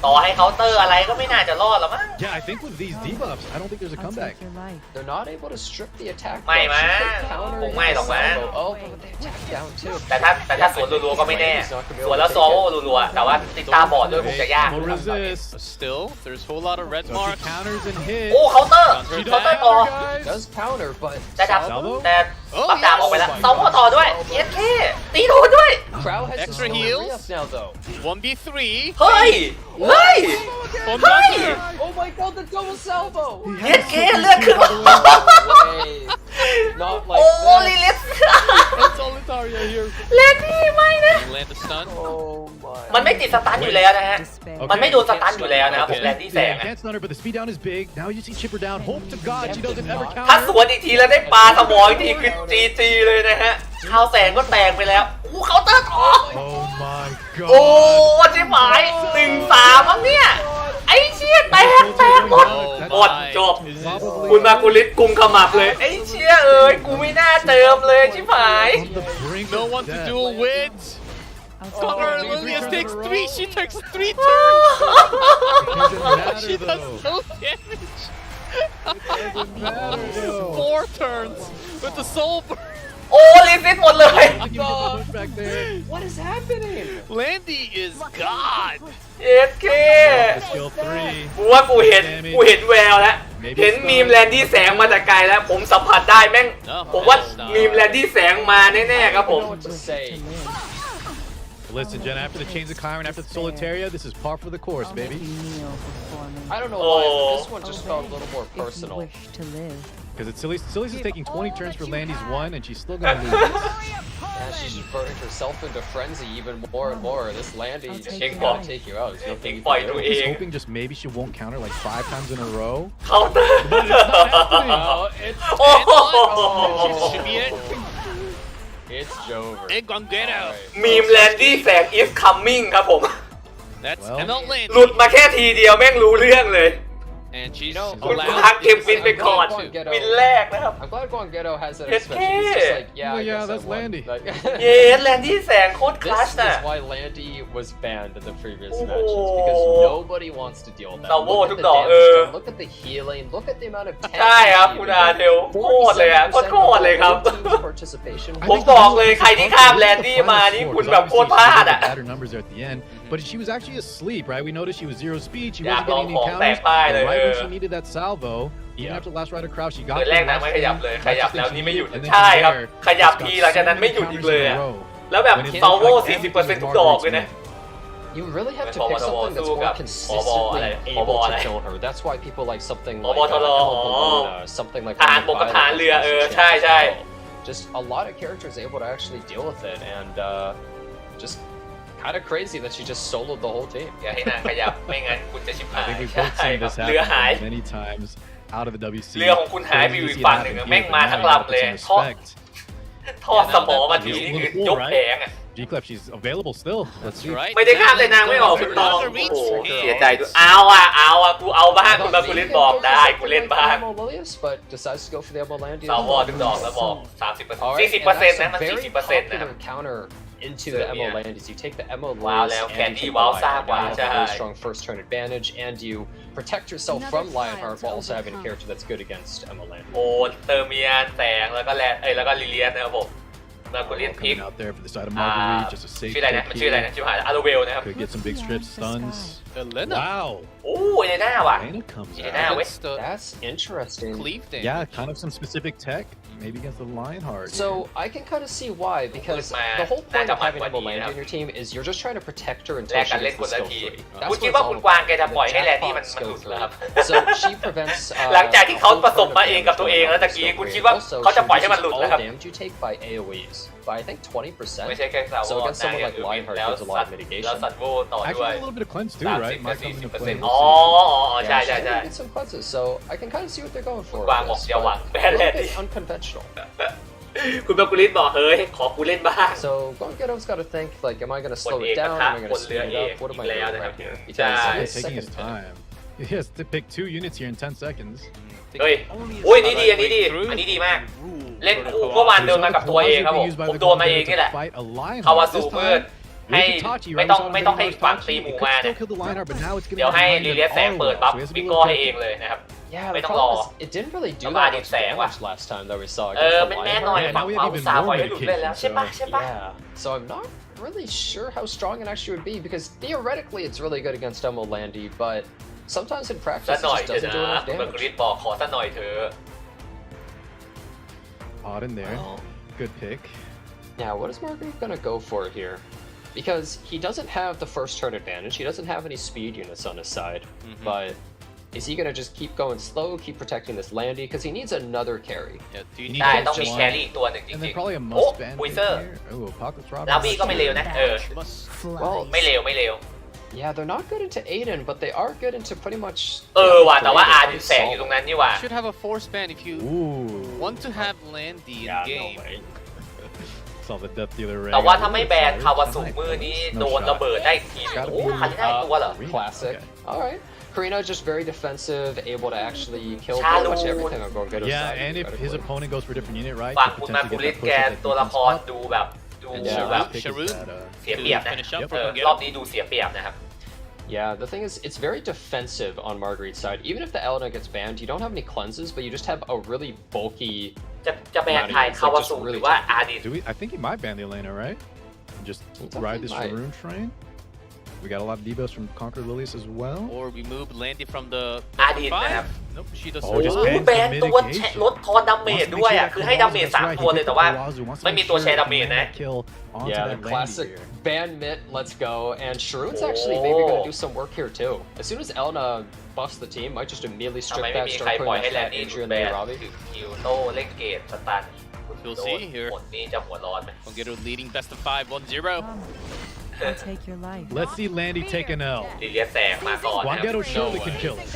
ต่อให้เคาน์เตอร์อะไรก็ไม่น่าจะรอดหรอกมั้ง Yeah, I think with these debuffs, I don't think there's a I'll comeback. take your life. They're not able to strip the attack. ไม่ though. มา She could counter คงไม่หรอกมั้ง salvo. Oh, but they attack down too. แต่ถ้าสวนรัวๆก็ไม่แน่ สวนแล้วโซโล่รัวๆแต่ว่าติดตาบอดด้วยคงจะยาก Will resist. Still, there's a whole lot of red So she marks. counters and hits. โอ้เคาน์เตอร์เคาน์เตอร์ต่อ Does counter, but แต่ดับ salvo? แต่ปักดาบออกไปแล้วเซาโม่ต่อด้วยเอสเคตีโดนด้วย Crow has his Extra own heals. re-up now though. 1v3. เฮ้ย เฮ้ย From เฮ้ย Dunkirk. Oh my god, the double salvo! เอสเคเลือดขึ้นมา Way. Not โอ้ like ลิ that. ลิส It's all Itaria here. เล่นดีไหมนะ Land the stun. Oh my. มันไม่ติดสตันอยู่แล้วนะฮะ Despair. มันไม่โดนสตันอยู่แล้วนะครับผมแลนดี้แส Yeah, งอะ can't stun her, but the speed down is big. Now you see Chipper down. Hope to God she doesn't ever ถ้า counter. สวนอีกทีแล้วได้ปลาสมองอีกทีคือGG เลยนะฮะข้าวแสงก็แตกไปแล้วอู้เคาน์เตอร์ต่อ Oh my โอ้ God. ชิบหาย1-3มั้งเนี่ย ไอ้เชี่ยแตกหมดหมดจบ คุณมากุลิตกุมขมับเลย ไอ้เชี่ยเอ้ยกูไม่น่าเติมเลยชิบหาย On the brink No of one to death. duel with. I'll Conquer take your Lilius life. takes 3. She takes 3 turns. matter, She does though. no damage. matter, though. 4 turns with the soul burn. โอ้ลิซิตหมดเลย I think you get the push back there. What is happening? Landy is God. เอ็ดเค The skill 3. กูว่ากูเห็นแววแล้ว เห็นมีมแลนดี้แสงมาแต่ไกลแล้ว ผมสัมผัสได้แม่ง ผมว่ามีมแลนดี้แสงมาแน่ๆครับผม I don't know what to say. Listen, Jen, after the Chains of Chiron, after the Solitaria, this is par for the course, I'll make baby. you kneel before me. I don't know Oh. why, but this one just Obey felt a little more if you personal. wish to live. Because it's Silly's is taking 20 turns for Landy's 1, and she's still gonna lose. Yeah, she's just burning herself into frenzy even more and more. This Landy, I'll take she's you gonna out. take you out. There's nothing you Fight can do. to Just it. hoping just maybe she won't counter like 5 times in a row. เคาน์เตอร์ It's โอ้โห Should be it. it's Jover. Egg Gongero. มีมแลนดี้แสง is coming ครับผม That's Well. ML หลุด Landy. มาแค่ทีเดียวแม่งรู้เรื่องเลย And she's คุณ allowed พัก to เก็บ do วินไป some ก่อน damage too. วินแรกนะครับ I'm glad Guanggetto has that It's expression. He's just like, yeah, Oh, I yeah, guess that's I won. Landy. Like, เยสแลนดี้แสงโคตรคลาส this น่ะ is why Landy was banned in the previous Oh. matches because nobody wants to deal with that. Salvo Look at ทุก the ดอก damage done, look at the healing, look at the amount of ใช่ครับ damage คุณ even อา done. เทลโคตรเลยอ่ะโคตรเลยครับ Team's participation. ผมบอกเลยใครที่ข้ามแลนดี้มานี่คุณแบบโคตรพลาดอ่ะ Better numbers there at the end, but she was actually asleep, right? We noticed she was 0 speed. She อยาก wasn't ลอง getting ของ any แตก counters. ป้ายเลย But right when she needed that salvo, even after the last rider crowd, she got เปิดแรก the นะ last ไม่ขยับ thing, เลย last ขยับ thing แล้ว she นี่ไม่หยุด needed, and then ใช่ from ครับ there, ขยับ just got ทีหลังจากนั้นไม่หยุด so อี many กเลย counters in อ่ะ a row. แล้วแบบ When it ซาโว like 40% ทุก everything ดอกเลย markets นะ You really have to Maybe pick something that's Pablo more Pablo consistently Pablo able Pablo to kill her. That's why people like something like Pablo Bellona, something like ทหารบกกับทหารเรือใช่ใช่ Just a lot of characters able to actually deal with it, and just kind of crazy that she just soloed the whole team. อย่าให้นางขยับไม่งั้นคุณจะชิบหา I ย think we've ใช่ both ค seen รับ this เรือหาย happen many times out of the WC. เรือของคุณหายไปอยู่อีกฝั่งหนึ่งอะแม่งมาทั้งลำเลยทอด ทอดสมอมาทีนี่คือยกแผงอ่ะ G-Clef, she's available still. Let's see. Right. ไม่ได้ข้ามแต่นางไม่ออกคุณตองโอ้โหเสียใจด้วยเอาอ่ะกูเอาบ้างคุณมากูเล่นบอกได้กูเล่นบ้าง Lilius, but decides to go for the Elmo Landy. สาวอทุกดอกแล้วบอก 30% Alright, and 40% that's นะ a มัน very 40% นะครับ popular counter into the Emo Landies. You take the Emo Wow, Landies now and Candy you take Wow the Sam, Lionheart. You have a wow, really strong first turn advantage, and you protect yourself from Lionheart while also having a character that's good against Emo Landies. โอนเตอร์เมียนแสงแล้วก็แล้วก็ลิเลียนนะครับผมแล้วก็เลียนพิก Out there for the side of Marguerite, just a safe ชื่ออะไรนะ pick มันชื่ออะไร here. นะชื่อหายอาร์เวลนะครับ Could get some big strips, stuns. Elena. Wow. โอ้เอเลน่าว่ะ Elena comes เอเลน่า out. เว้ย That's the That's interesting. cleave damage. Yeah, kind of some specific tech, maybe against the Lionheart. So I can kind of see why, because the whole point of having Emo Landy on your team is you're just trying to protect her แล until กกัน she เล่น gets คน the ละ skill ที 3. That's คุณ what คิด it's ว่า all คุณกวางแก about. จะปล่อยให้ The แลนดี้มัน jackpot หลุด skill เหรอครับ 3. So she prevents หลังจากที่เขาผสมมาเองกับตัวเองแล้วตะกี้คุณคิดว่า Also, เขาจะ she ปล่อยให้มันหลุด reduces เหรอครับ all damage you take by AoEs by I think 20%. ไม่ใช่แค่ซาว So อ against นะ someone อย่าง like อื่น Lionheart, แล้ว there's a สั lot ต of ว์แล้ว mitigation. สัตว์โวต่อด้ Actually, วย a little bit of cleanse too, 30 right? กับ Might come into 40% play. อ๋อ Yeah, ใช่ she's ใช่ gonna ใช่ need some cleanses, so I can kind of see what they're going for. กวางบอก with this, อย่าหวัง but แพ้ a แล little นดี้ bit unconventional. คุณบากุลิสบอกเฮ้ยขอกูเล่นบ้าง So Gongedo's got to think like, am I going to slow One it down? Am I going to one speed it layer up? What am I layer doing down right here? here. Because Yeah. it's Taking his second time. He has to pick 2 units here in 10 seconds. เฮ้ยอุ้ยนี่ดีอันนี้ดีอันนี้ดีมาก เล่นคู่เมื่อวานเดินมากับตัวเองครับผมผมโดนมาเองนี่แหละ คาวาสุมืดให้ไม่ต้องให้ฝั่งตีหมู่มาเนี่ยเดี๋ยวให้ลิเลียสแสงเปิดบัฟวิกโก้ให้เองเลยนะครับ Yeah, Wait, the don't problem law. is, it didn't really do Come that on, much it's fair, damage last time that we saw เออ against มัน the แน่นอน Lionheart. ฝั่งเขาอุตส่าห์ปล่อยให้หลุดเลยแล้วใช่ปะใช่ปะ Yeah, so I'm not really sure how strong it actually would be because theoretically it's really good against Emo Landy, but sometimes in สั practice ก it หน่อย just เถอะ doesn't do นะ enough คุณบากุลิ damage. สบอกขอสักหน่อยเถอะ Odd in there. Good pick. Now, what is Marguerite gonna go for here? Because he doesn't have the first turn advantage, he doesn't have any speed units on his side, but is he gonna just keep going slow, keep protecting this Landy? Because he needs another carry. Yeah, do you He need ได้ needs ต้องมี one. แครี่อีกตัวหนึ่งจ And ริ then ง probably a ๆโอ้ must ban บุย pick เซอร์ here. Oh, Apocalypse Robin. แล้วบี้ก็ไม่เร็วนะmust Flies. ไม่เร็ว Yeah, they're not good into Aiden, but they are good into pretty much. ว่ะแต่ว่าอาดินแสงอยู่ตรงนั้นนี่ว่ะ You should have a force ban if you Ooh. want to have Landy in Yeah, no game. way. Saw the depth dealer ray. แต่ว่าถ้าไม่แบนคาวาสุมือนี้โดนระเบิดได้ทีนึงโอ้คาริน่าตัวเหรอ Classic. All right. Karina is just very defensive, able to actually kill Shadow. pretty much everything on Gorgedo's Yeah, side. and if his theoretically. opponent goes for a different unit, right? ฝั่ง could คุณมา potentially กุลิ get ส that แก push that ตัวละ defense คร up. ดูแบบดู Yeah. แบบ Pick is Sharoon. that, เสียเปรียบนะ Finish up ย for รอบ Get นี้ดูเสียเปรียบนะครับ Yeah, the thing is, it's very defensive on Marguerite's side. Even if the Elena gets banned, you don't have any cleanses, but you just have a really bulky. จะแบนใครคาวาสุหรือว่าอาดิน Do we? I think he might ban the Elena, right? And just ride this might. Sharoon train. We got a lot of debuffs from Conquer Lilius as well. Or we move Landy from the Adin, five. man. Nope, she does Oh, โอ้ just โห ban แบน some ตัว mitigation. ลดทอนดาเมจด้วยอ่ะคือให้ดาเมจ3ตัวเลยแต่ว่าไม่มีตัวแชร์ดาเมจนะ Yeah, the classic ban Mitt, let's go. And Sharoon's actually maybe going to do some work here too. As soon as Elena buffs the team, might just immediately ทำไม strip ไม่ back, มีใคร start ปล่อย putting ให้ like แลน that ดี้หลุ Adrian ดแบ and น Robbie. ถึงคิวโต้เล่นเกตสตัน We'll see here. ผลนี้จะหัวร้อนไหม Get leading best of 5, 1-0. I'll take your life. Let's see Landy take an L. ลิเลียแสงมาก่อนนะครับ Wangero surely can kill him.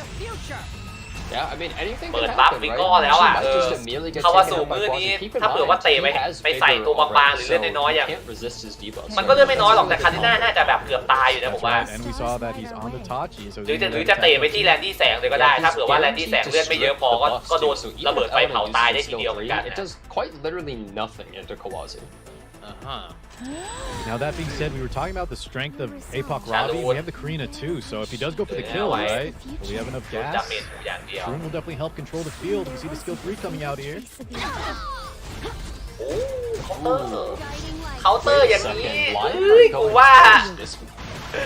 Yeah, I mean, anything เปิ can ดบัฟ happen, วิ right? โก้แล้ว She อ่ะ might just immediately get คาวา taken สุ out by มือนี้ Quasi. Keep in ถ้าเผื่อว่า mind, เตะ he ไป has ไปใส่ Vigor ตัวบาง already, ๆหรือเลือด so น้อยๆ he อย่าง can't resist his debuffs. มันก็เลือดไม่น้อยหรอกแต่คาริน่าน่าจะแบบเกือบตายอยู่นะ That's ผมว่า right. And we saw that he's on the Tachi. So หรือจะเตะไปที่แลนดี้แสงเลยก็ได้ ถ้าเผื่อว่าแลนดี้แสงเลือดไม่เยอะพอก็โดนระเบิดไฟเผาตายได้ทีเดียวเหมือนกัน It does quite literally nothing into Kawazu. Uh-huh. Now that being said, we were talking about the strength of APOC Robbie. We have the Karina too. So if he does go for the kill, right? Will we have enough ดา gas? เมจอยู่อย่างเดียว Sharoon will definitely help control the field. We see the skill 3 coming out here. โอ้เคาน์เตอร์อย่างนี้เฮ้ยกูว่า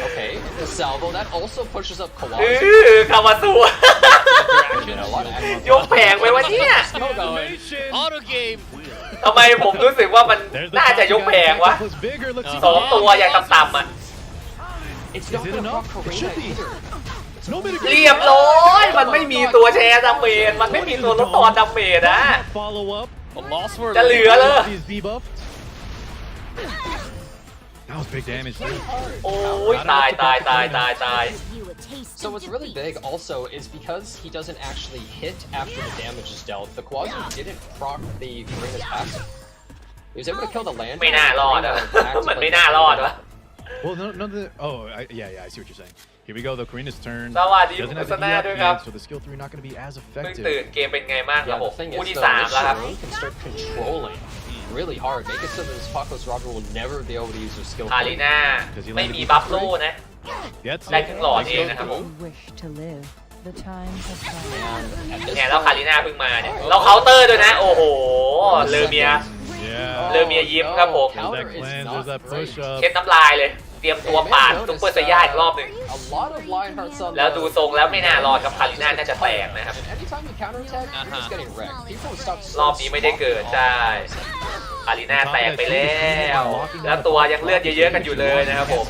Okay, the salvo that also pushes up เอ Kawazu. คาวาสุ You know what? ยกแผงไปวะเนี่ย Still going. Auto game. ทำไมผมรู้สึกว่ามัน There's the น่าจะยก Tachi แผ guy. งวะ Plus bigger. Let's see. สองตัวอย่างต่ำๆอ่ะ It's Is not it gonna enough? block It Karina should be. either. No เรียบ mitigation. ร้อย มันไม่มีตัวแชร์ดาเมจมันไม่มีตัวลดทอนดาเมจนะ Follow up. A loss for จะเหลือเลย He's debuffed. That was big damage. Dude. โอ้ยตายตายตายตายตาย So what's really big also is because he doesn't actually hit after the damage is dealt, the Kawazu didn't proc the Karina's passive. He was able to kill the land. ไม่น่ารอดอ่ะ มันไม่น่ารอดวะ Well, no, oh, yeah, I see what you're saying. Here we go, though. Karina's turn. สวัสดี Doesn't คุ have ณ the สนา DF ด้วยครับ yet, so the skill 3 not going to be as เพิ่ง effective. ตื่นเกมเป็นไงบ้างครับ Yeah, ผ the ม thing คู่ is ที่ though, 3 this แล้วครับ Sharoon can start controlling really hard. Make it so that this Apocalypse Robbie will never be able to use her skill. คาริน่าไม่มีบัฟโล่นะ ได้ครึ่งหลอดเองนะครับผม wish to live. The time has come. เนี่ยแล้วคาริน่าเพิ่งมาเนี่ยเราเคาน์เตอร์ด้วยนะ โอ้โห เลอเมีย เลอเมียยิ้มครับผม เช็ดน้ำลายเลย เตรียมตัวปาดซุปเปอร์ไซย่าอีกรอบหนึ่งแล้วดูทรงแล้วไม่น่ารอดกับคาริน่าน่าจะแตกนะครับ รอบนี้ไม่ได้เกิดใช่คาริน่าแตกไปแล้วแล้วตัวยังเลือดเยอะๆกันอยู่เลยนะครับผม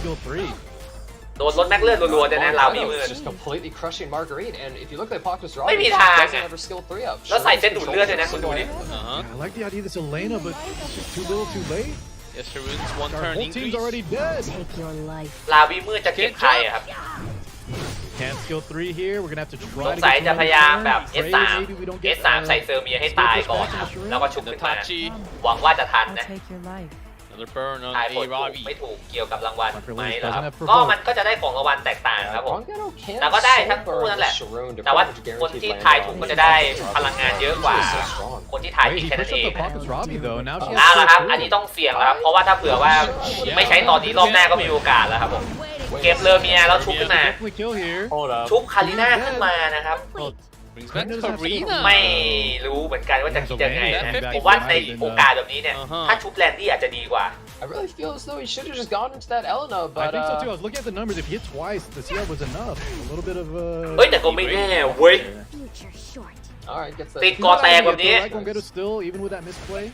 โดนลดแม็กเลือดรัวๆจะแน่ลาวมีมือไม่มีทางแล้วใส่เซตดูดเลือดด้วยนะคุณดูดิ I like the idea of this Elena, but just too little, too late. Yes, Sharon's one Our turn whole increase. team's already dead. Take your life. ลาวีมืดจะเก็บใครอะครับ Can't skill 3 here. We're gonna have to ส try ง to สัย get จะ to พยายามแบบ Pray S3 maybe we don't get S3 ใส่เซอร์เมียให้ตายก่อนครับแล้วก็ชุบขึ้นมา Tachi. หวังว่าจะทัน I'll นะ take your life. Another burn on ทายผ the ลถูก Ravi. ไม่ถูกเกี่ยวกับรางวัลไหมเหรอครับ doesn't have ก็ provoke มันก็จะได้ของรางวัลแตกต่างครับผม แต่ แต่ก็ได้ทั้งคู่นั่นแหละ แต่ว่าคนที่ทายถูกก็จะได้พลังงานเยอะกว่า คนที่ทายผิด Wait, he แค่นั้น pushed เอ up ง the นะ pockets Robbie though. Now she เอา has ละครับ skill อันนี้ 2. ต้องเสี่ยงแล้วครับ เพราะว่าถ้าเผื่อว่าไม่ใช้ตอนนี้รอบหน้าก็มีโอกาสแล้วครับผม เก็บเลอเมียแล้วชุบขึ้นมา Definitely kill here. ชุบคาริน่าขึ้นมานะครับ Brings back Karina. ไม่รู้เหมือนกันว่าจะคิดยังไงนะผมว่าในโอกาสแบบนี้เนี่ย ถ้าชุบแลนดี้อาจจะดีกว่า I really feel as though he should have just gone into that Elena, I but think so too. I was looking at the numbers. If he hit twice, the CR was enough. A little bit of เฮ้ยแต่ก็ไม่แน่เว้ย all right, gets ติด that. กอแตกแบบนี้ Right, gonna get it still, even with that misplay.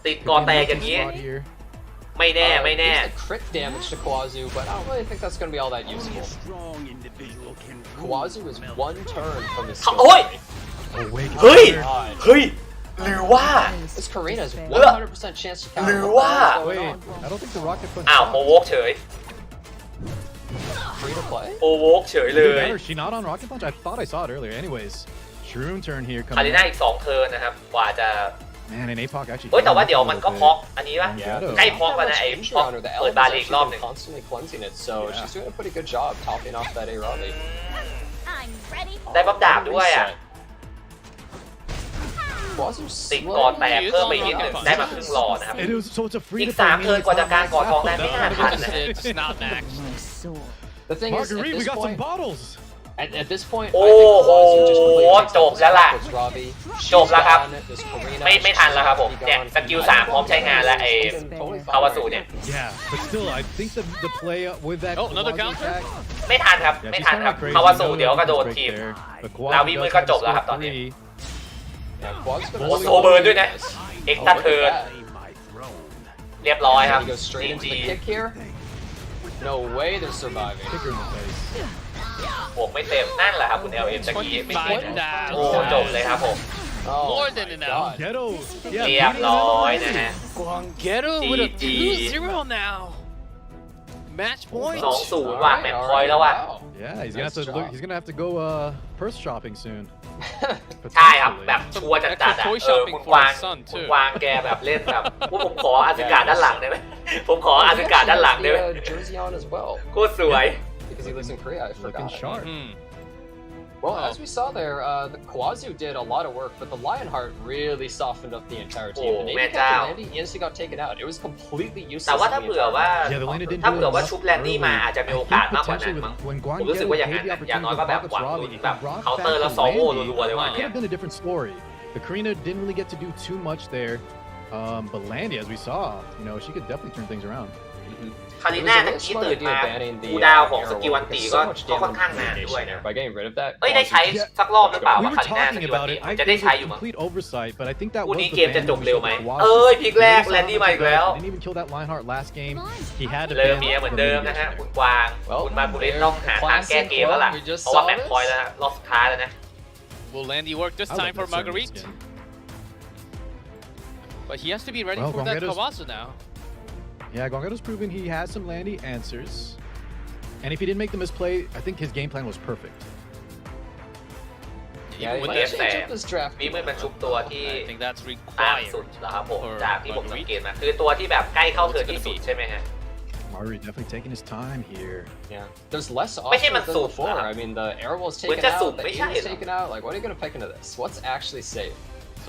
ติดกอแตกอย่างนี้ Spot here. ไม่แน่ไม่แน่ Gives the crit damage to Kawazu, but I don't really think that's going to be all that useful. Kawazu is one turn from his โอ้ย Oh wait. เฮ้ย เฮ้ย หรือว่า This Karina has 100% chance to หรือ counter. ว่า Wait, I don't think the rocket punch. อ้าวโปรโวกเฉย Free to play. โปรโวกเฉยเล Either ย that or she not on rocket punch? I thought I saw it earlier. Anyways, Shroom turn here คา coming. ริน่าอีก2เทิร์นนะครับ กว่าจะ Man, and APOC actually. เฮ้ยแต่ว่าเดี๋ยวมันก็พอกอันนี้ป่ะ Yeah. ใกล้พอกแล้วนะไอ้พอก The เปิด Elena's บาลีอีกรอบห actually นึ่ง been constantly cleansing it, so Yeah. she's doing a pretty good job topping off that Arabi. ได้บัฟดาบด้วยอ่ะ Kawazu's ติด slow. กอแตกเพิ่มไปอีกนิดหนึ่งได้มาครึ่งหลอดนะครับ It was, so it's a free อี to ก play. 3เทิร์นกว่าจะการก่อทองได้ไม่น่าทันนะ It's not max. My soul. The thing is, at Marguerite, we this got some point, bottles. at this point, I Oh, think Kawazu just completely takes จบแล้วล่ะ this Robbie. จบแล้วครับ She's gone, this Karina, ไม่ทันแล้วครับผม she's เนี่ย gone. สกิล3พร้อมใช้งานแล้วไอ้ Totally fine คาวา right สุ now. เนี่ย Yeah, but still, I think the play with that. Oh, another Kawazu counter? attack. ไม่ทันครับ Yeah, ไม่ she's ทัน kinda ครับ crazy. คาวาสุ No เดี๋ยวก็โดน break ทีม there. But ลา Kawazu วิมือ does ก็ have จ to บแล้วครับ score ตอนนี้ 3. Yeah, Kawazu's โอ้ gonna โซเบิร์นด้วยนะ เอ็กซ์ตาเทิร์นเรียบร้อยครับ He goes straight into GG the kick here. No way they're surviving. Kicker in the face. บวกไม่เต็มนั่นแหละครับคุณ LM ตะกี้ไม่เต็ม 25 โอ้จบเลยครับผม Oh, More my than enough. God. Ghetto. เรี Yeah, ยบร้อยนะฮะ Guanggetto with a GG. 2-0 now. Match point. 2-0 ว่ะแมตช์พอยต์แล้วว่ะ Yeah, he's gonna have Nice to look. job. He's gonna have to go purse shopping soon. ใช่ครับ Potentially. แบบชัวร์จัดๆอ่ะ Toy คุณ shopping กวาง for his son คุณ too. กวางแกแบบเล่นแบบผมขออาสึกาด้านหลังได้ไหมผมขออาสึกาด้านหลังได้ไหม He has the, jersey on as well โคตรสวย because he lives in Korea. I Looking forgot. sharp. Mhm. Well, as we saw there, the Kawazu did a lot of work, but the Lionheart really softened up the entire team. Oh, The Navy แม่เจ้า Captain Landy instantly got taken out. It was completely แต่ useless. ว่า in ถ้า the เผื่อ entire ว่า match. Yeah, the lane didn't ถ้า do เผื่อ enough ว่าชุบแลนดี้มา early. อาจจะมี I โอ think กาสมากกว่านั้น potentially มั้ง when ผม Guan รู้สึก Ghetto ว่าอย่างนั้น gave the นะอย่างน้อย opportunity ก็ to แบบ Pockets หวัง Robbie, ลุ้น he แบบ brought เคาน์เตอร์ back แล้ว the ซอโม่ Landy. รัวๆเลยว่ะ Could เนี่ย have been a different story. The Karina didn't really get to do too much there, but Landy, as we saw, she could definitely turn things around. คาริน่าตะกี้ตื่นมาคูลดาวน์ของสกิลวันตีก็ค่อนข้างนานด้วยนะ By getting rid of that, เอ้ยได้ใช้สักรอบหรือเปล่า We ว่า were คาริน่าส talking กิลวัน about ตี it. มัน I จะได้ think ใช้ it อยู่ was มั้ง complete oversight, but I think that คู่ was นี้ the เกมจะจบ ban เร็วไหม for Kawazu. เอ้ยพลิกแรก He แลนดี้มาอีกแล้ว didn't even kill that Lionheart last game. He had to เลอ ban เมียเหมือน the เดิม Landy นะฮะ attack. คุณกวาง คุณมาบุริสต้องหาทางแก้เกมแล้วล่ะ เพราะว่าแมตช์พอยต์แล้วนะรอบสุดท้ายแล้วนะ Will Landy work this I time love for that Sermon Marguerite? skin. But he has to be ready Well, for that Guanggetto's- Kawasu now. Yeah, Guanggetto's proven he has some Landy answers. And if he didn't make the misplay, I think his game plan was perfect. Yeah, Even he with might the change FA. up his draft. มีมือมันชุบตัวที่ I think that's ตาม required. สุดแล้วครับผม for จากที่ผมสัง Marguerite. เกตมาคือตัวที่แบบใกล้เข้าเทิร์นที่สุดใช่ไหมฮะ Marguerite definitely taking his time here. Yeah, there's less ไม่ใช่ options มัน than สุ่ม before. นะ I mean, the Airwolf's เหมือน taken จะสุ่ม out, the ไม่ Aim ใช่ is เหรอ taken out. Like, what are you gonna pick into this? What's actually safe? So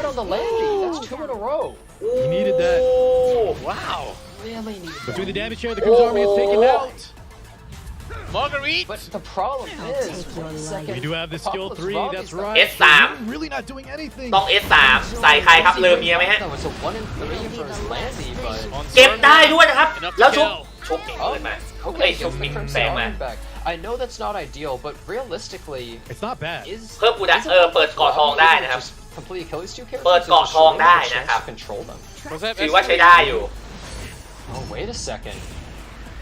crit on the landing. That's 2 in a row. He needed that. Wow. Really needed Between the that. damage share, the Crew's army is taken out. Marguerite. But the problem is, We do have the skill 3, that's right. S3 Really not doing anything. ต้อง S3 ใส่ใครครับเลอเมียไหมฮะ that was a 1 in 3 for his Landy, but เก็บได้ด้วยนะครับแล้วชุบเก่งเกินมาเฮ้ย okay, ชุ so บ the มิง Crimson แสงมา Army back. I know that's not ideal, but realistically, It's not bad. is เพิ่มกูได้เปิดเกาะทองได้นะครับ complete Achilles 2 characters. เปิดเกาะทองได้นะครับ Control them. ถือว่าใช้ได้อยู่ Oh, wait a second.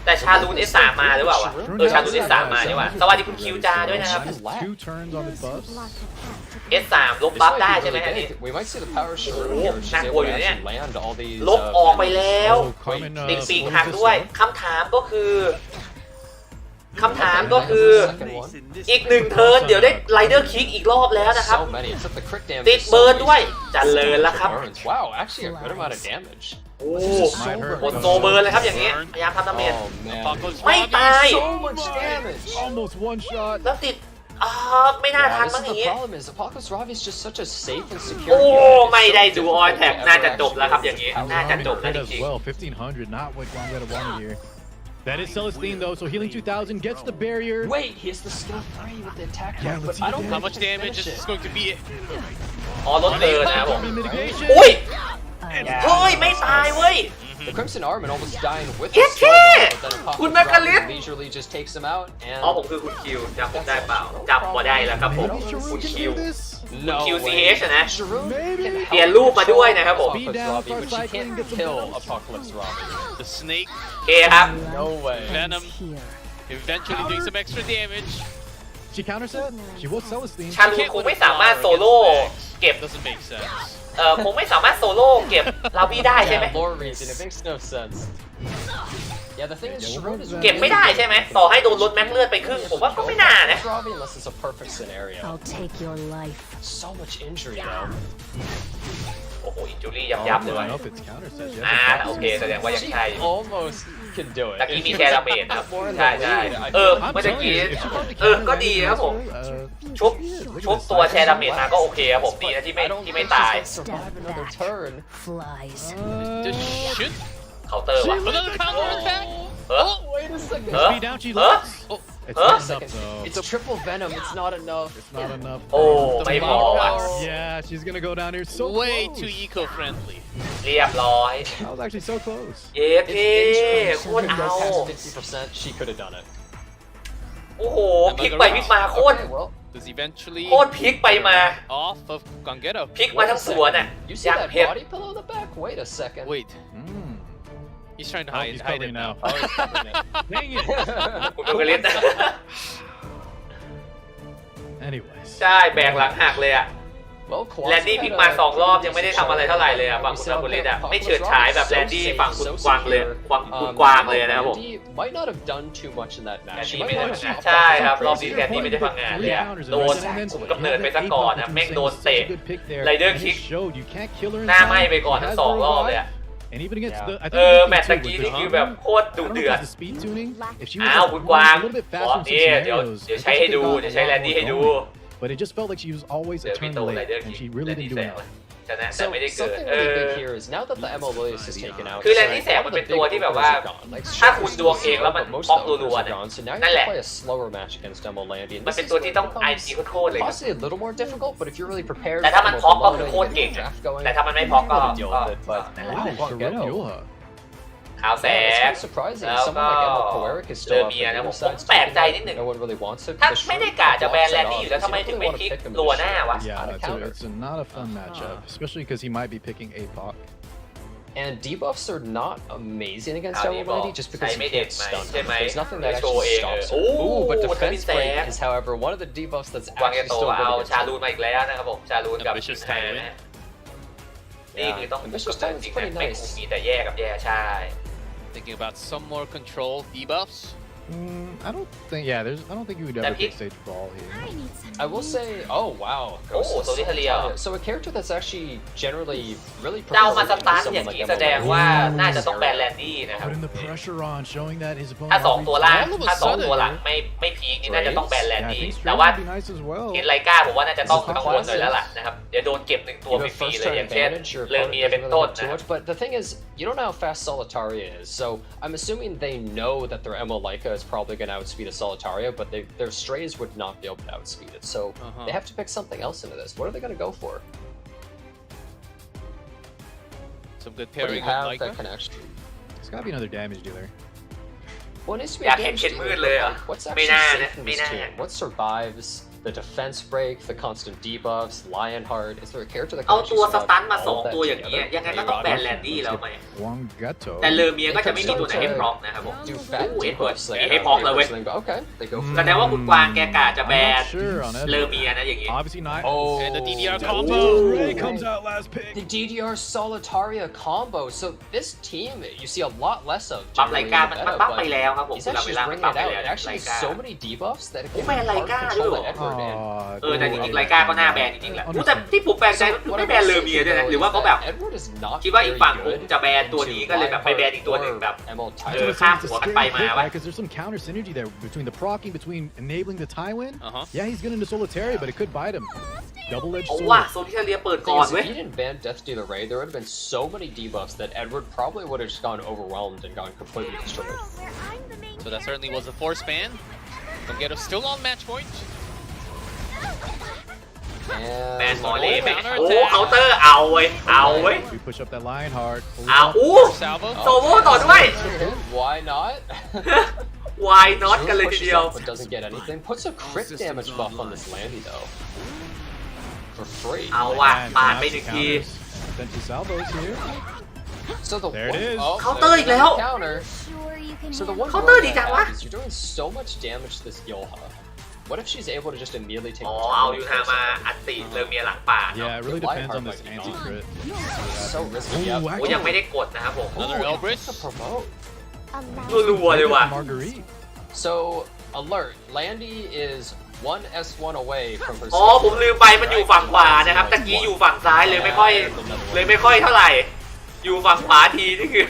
แต่ชาลูน S3 มาหรือเปล่าวะชาลูน S3 มานี่หว่าสวัสดีคุณคิวจาด้วยนะครับ 2 turns on the buffs. S3 ลบบัฟได้ใช่ไหมฮะนี่ We might see the power shroom here. She's น่าก able ลัว to อยู่เนี่ย actually land all these. ลบออกไปแล้ว Oh, Carmen, ติดปีก what หัก is this ด้วย now? คำถามก็คืออีก1เทิร์นเดี๋ยวได้ไรเดอร์คิกอีกรอบแล้วนะครับ So many. Except the crit damage. ติด is เบิร์น so ด้วย easy. จะเลินแล้วครับ Burns. Wow, actually a good amount of damage. โอ้หมดโซเบิร์นเลยครับอย่างนี้พยายามทำดาเมจ Oh man. ไม่ตาย So much damage. Almost one shot. แล้วติดไม่น่าทัน This มั้ง is อย่าง the นี้ problem is Apocalypse Ravi is just such a safe and โอ้ secure unit. ไม่ได้ดูออยแท็กน่าจะจบแล้วครับอย่างนี้น่าจะจบแล้ว Crit จ as ริง well, 1500, not what Gongetta wanted here. That is Celestine though, so healing 2000 gets the barrier. Wait, he has the skill 3 with the attack Yeah, buff, let's but I see don't the think How much he can damage finish is it. this going to be? ลดเกินนะครับผม Army mitigation. อุ้ยเฮ้ยไม่ตายเว้ย The Crimson Armin almost dying with Yes, the skill yeah! ball, but then Good Apocalypse Ravi Margaret! leisurely just takes him out อ๋อ and ผมคือคุณคิวจำผมได้เปล่าจำบ่ได้แล้วครับผม Maybe คุณ Sharon คิว can do this. no QCH นะ Sharon Maybe. can เปลี่ยนรูปมาด้วยนะครับผม Apocalypse Speed down, Ravi, but she start cycling, can't get some kill bounce. Apocalypse Ravi. The snake โอเคครับ No way. Venom Here. eventually doing some extra damage. She counters that. She was Celestine. ชาลูนคงไม่สามารถโซโล่เก็บ Doesn't make sense. คงไม่สามารถโซโล่เก็บลาบี้ได้ใช่ไหม Yeah, lore reason, it makes no sense. Yeah, the thing is, Sharon is เก็บไม่ได้ใช่ไหมต่อให้โดนลดแม็กเลือดไปครึ่งผมว่าก็ไม่น่านะ Ravi unless it's a perfect scenario. I'll take your life. So much injury though. โอ้โหอินจูรี่ยับเลย I ว่ะ don't know if it's counter set. โอเคแสดงว่ายัง She ใช่อยู่ almost can do it. ตะกี้มีแชร์ดาเมจนะครับ More in the ใช่ใช่ lead, I เมื่อ I'm ตะ telling กี้ you, if she brought the counter ก็ดีครับผม ชุบตัวแชร์ดาเมจมาก็โอเคครับผมดีนะที่ไม่ตาย survive another turn. Flies. Just shoot. เคาน์เตอร์ว่ะ Another counter attack. เออ Wait a second. เออ Speed down, she เออ looks. It's Huh? not enough though. It's triple venom. It's not enough. It's not enough. โอ้ไม่พอว่ะ Yeah, she's gonna go down here so Way close. too eco-friendly. เรียบร้อย That was actually so close. เย้ If เท่ injury โคตร can เอา go past 50%, she could have done it. โอ้โหพลิกไปพลิกมาโคตร Okay, well, Does eventually โคตรพลิกไปมา off of Gongetta. พลิกมาทั้งสวนอ่ะ you อ see ย่าง that เผ็ด body pillow in the back? Wait a second. Wait, Mm. he's trying to Oh, hide, he's hide it covering now. now. Oh, he's covering it. Dang it. คุณดูกันเล่นนะ Anyways. ใช่แบกหลังหักเลยอ่ะ Well, แลนดี้พลิกมา2 รอบยังไม่ได้ทำอะไรเท่าไหร่เลยอ่ะฝั่งคุณอาบุลิตอ่ะไม่เฉิดฉายแบบแลนดี้ฝั่งคุณกวางเลยคุณกวางเลยนะครับผม might not have done too much in that แลน match. ดี้ She ไม่ might ได้ not ทำงาน have ใช่ครับรอบนี้แลนดี้ไม่ได้ทำงานเลยอ่ะโดนกำเนิดไปซะก่อนนะแม่งโดนเตะ Rider kick หน้าไหม้ไปก่อนทั้ง2 รอบเลยอ่ะ And even against the, I แมตช์ตะกี้นี่คือแบบโคตรดุ I don't know เดื if อด it's the speed tuning. If she อ้าว was คุณ like กวาง a little bit อ๋อ faster in some นี่เดี๋ยว scenarios, ใช้ให้ดูเดี๋ยวใช้แลนดี้ให้ดู but it just felt like she was always เดี๋ยว a มี turn โตไร late, เดอร์ and คิ she ก really แลนดี้ didn't แส do ง enough. ชนะแต่ So ไม่ได้เกิด something really big here is now that the Emolilius is taken out. คือแลนดี้แสงมันเป็นตัวที่แบบว่าถ้าคุณดวงเองแล้วมันบล็อกรัวๆเนี่ย So now you นั่นแหละ can play a slower match against Emolandi. มันเป็นตัวที่ต้องไอซีโคตรเลยครับ Possibly a little more difficult, but if you're really prepared, แต่ถ้ามันพอกก็คือ Emolanda, โคตร you เก่ง get อะ draft going. แต่ถ้ามันไม่พอกก็ deal with it, but นั่นแหละ Wow, Sharon Yoha. ขาวแส yeah, it's ง kind of surprising. แล้ว Someone ก็ like Emma Kowarik is เริ่ still ม up มี on นะ the ผ other ม side. แปลกใจนิดหนึ่ง No one really wants it. ถ้า The ไม่ได้ Shroom กะจะแบน blocks แล it นดี้ off อยู่แล้ว because ทำไม you ถึง really ไม่ want พลิก to pick him รัว to หน้าวะ shoot Yeah, on a counter. it's not a fun matchup, especially because he might be picking APOC. And debuffs are not amazing against Ah, Emolandi debuff. just because I you made can't it, stun mate. him. There's nothing that Let's show actually it. stops him. Ooh, Ooh, but what defense a break mistake. is, however, one of the debuffs that's วางเอ actually โต still เอา good ชา against ลู him. นมาอีกแล้วนะครับผมชาลูนกับ Ambitious แทน Tyrant นะนี่คือต้อง Ambitious จริง Tyrant's นะ pretty ไม่ nice. มีแต่แย่กับแย่ใช่ Thinking about some more control debuffs. I don't think. Yeah, I don't think you would ever pick Sage Brawl here. I will say, oh wow, Ghost Oh, is so so Italia. talented. So a character that's actually generally really เจ้ามาส preferred ตาร์ท to อย่าง someone นี้ like แสดง Emolandi. ว่าน่าจะต้องแบนแลนดี้นะครับ Putting the pressure on, showing that his opponent. ถ้า2 ตัวล่าง All of a ถ้า2 sudden ตัวหลังไม่พีคนี่น่าจะต้องแบนแลน Yeah, I ดี้ think แต่ Straight ว่า would be nice as well. เห็นไลก้าผมว่าน่าจะต้องกังวลหน่อยแล้วล่ะนะครับเดี๋ยวโดนเก็บ1 ตัว You ฟ have รี first ๆเลย turn อย่างเช่น advantage, your เลอ opponent เมีย doesn't เป็น really ต้น have นะ too much, but the thing is, you don't know how fast Solitaria is, so I'm assuming they know that their Emma Leica is probably going to can outspeed a Solitaria, but their strays would not be able to outspeed it. So they have to pick something else into this. What are they going to go for? Some good What do you pairing have with that Leica. can actually... It's gotta be another damage dealer. Well, it needs to be อยา a กเห็น damage เข็นมืด dealer, เลย but เหรอ like, what's ไม่ actually น่า safe นะ in ไม่ this น่า team? What survives the defense break, the constant debuffs, Lionheart? Is there a character that เอา can ตัว actually สตัน survive มาสอง all that ตัวอย่างนี้ together? ยังไงก็ต้องแบนแลนดี้แล้วไหม Wangato. แต่เลอเมียก็จะไม่มีตัวไหนให้พร้อมนะครับผม Do fat เอ็ดเวิร์ด debuffs มี like ให้พร้อมเลยเว้ย Okay, they go for แสดงว่าคุณกวางแกกะจะแบ I'm น not sure on เลอ Edward. เมียนะอย่างงี้ Obviously not. Oh, And the DDR that- combo. Ray comes out last pick. The DDR Solitaria combo. So this team, you see a lot less of. บัฟไล generally กา in มัน the มัน meta, บัฟไป but แล้วครับผม he's คุณลาเว actually ลามัน bringing บัฟ it ไป out. แล้ว And ไล actually, กา so many debuffs that it โอ้ can แบนไล hard กาด้วย control เหรอ the Edward in. แต่จริงๆไลกาก็น่าแบนจริงๆแหละอู้แต่ที่ผมแปลกใจคือไม่แบนเลอเมียด้วยนะหรือว่าเขาแบบ Edward is not คิดว่าอีก very ฝั่งคง good จะแบนตัวนี้ก็เลยแบบไปแบนอีกตัวหนึ่งแบบ Emerald เออ Titan. ข้ามหัวกันไปมาปะ Because there's some counter synergy there between the proccing, between enabling the Tywin. Yeah, he's getting into Solitaria, but it could bite him. Double-edged เอา sword. ว่าโซลิเทเรียเปิด The ก่ thing อน is, เว้ย if he didn't ban Death Dealer Ray, there would have been so many debuffs that Edward probably would have just gone overwhelmed and gone completely destroyed. So that certainly was a force ban. Congetto still on match point. แบน And หมอเล่แบน Counter โอ้ attack. เคาน์เตอร์เอาเว้ยเอาเว้ย We push up that Lionheart. เอาอู้ Salvo. โซโวต่อด้วย why not? Why not กันเลย Sure ทีเดียว pushes up but doesn't get anything. Puts a crit damage buff on this Landy though. For free. เอาว่ะ Man, ปาดไป lots หนึ่ of งที counters. Sent two salvos here. So the There it one, is. oh, Counter there's อีกแล้ว the counter. So the one Counter worry ดี I จังวะ have is you're doing so much damage to this Gilha. What if she's able to just immediately take อ๋อ the เอา turret ยู for ทา a มา second? อัดติเลอเมียหลังป่า Yeah, it really Lionheart depends on this might be anti-crit. So risky. Ooh, Yeah. โอ้ยังไม่ได้กดนะครับผม Another Ooh, Elbrus. it's a promote. รัวๆเลยว่ะ Marguerite. So alert, Landy is one S1 away from her. อ๋อผมลืมไปมันอยู่ฝั่งขวานะครับตะกี้อยู่ฝั่งซ้ายเลยไม่ค่อยเท่าไหร่ อยู่ฝั่งขวาทีนี่คือ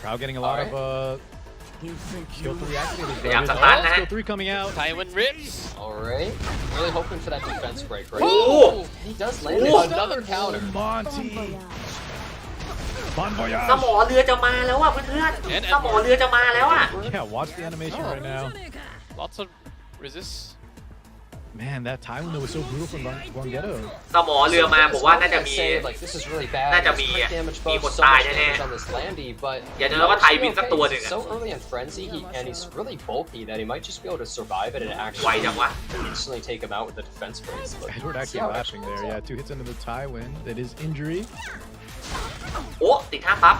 Crowd getting a lot of skill 3 activated. พยายาม There's สตาร์ทนะฮะ skill 3 coming out. Tywin rips. Alright. Really hoping for that defense break, right? Ooh. He does land another counter. Monty. Bon ส voyage. มอเรือจะมาแล้วอ่ะเพื่อนๆสมอเรือจะมาแล้วอ่ะ Yeah, watch the animation right now. Lots of resist. Man, that Tywin though was so brutal from Wangetto. สมอเรือมาผมว่าน่าจะมี Like this is really bad. น่าจะ There's มี crit damage มี buff, คน so ตาย much แน่ damage on this Landy, but ๆอย่าเจอว่าไทยวินสักตัวหนึ่ง he's so early in frenzy, and he's really bulky that he might just be able to survive it and ไวจัง actually วะ instantly take him out with the defense breaks. But Edward see actually how it laughing there. turns Yeah, out. 2 hits into the Tywin. That is injury. โอ้ติดท่าปั๊บ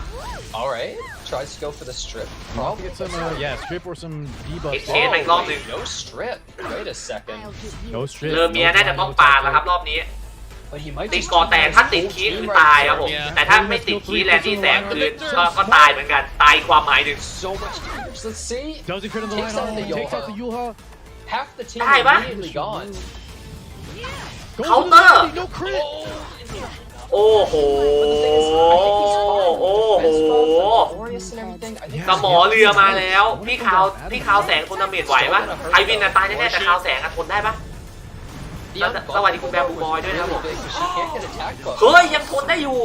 All right, tries to go for the strip. Probably get some, yeah, strip or some debuff. Exchange. Oh, my God, dude. no strip. Wait a second. No strip. เรือเมียน่าจะต้องปาแล้วครับรอบนี้ But he might ติด just ก่อ keep แตก his ถ้าติด whole คีย์ team คือ right ตายครับผม Yeah. แต่ถ้าไม่ติดคีย์แลนดี้แสงคืนก็ตายเหมือนกันตายความหมายหนึ่ง So much damage. Let's see. Does he crit on the Takes line? out the Oh, takes out the Yulha. Half the team Tái bá. immediately gone. Goes Counter. to the Landy, no crit. โอ้โห โอ้โห Glorious and everything. I think สมอเรือมาแล้ว พี่ขาวแสงทนดาเมจไหวปะไทวินน่ะตายแน่ๆแต่ขาวแสงอะทนได้ปะ the สวัสดีคุณแบร์บูบอยด้วยนะครับผม really big, but she can't get attack buff. เฮ้ยยังทนได้อยู่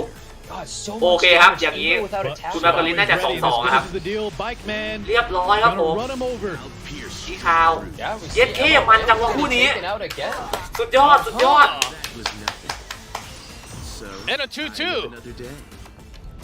God, so โอ much เคครับ damage อย่างนี้ even without attack คุณ buff. มาร์กาลินน่าจะ Ready. 2-2 This ครับ is the deal. Bike man. เรียบร้อยครับผม Gonna run him over. พี่ขาว Yeah, we Yết see kê Emma man chẳng getting có khu ní. taken out again. สุดยอด สุดยอด was nothing. So And a I 2-2. live another day.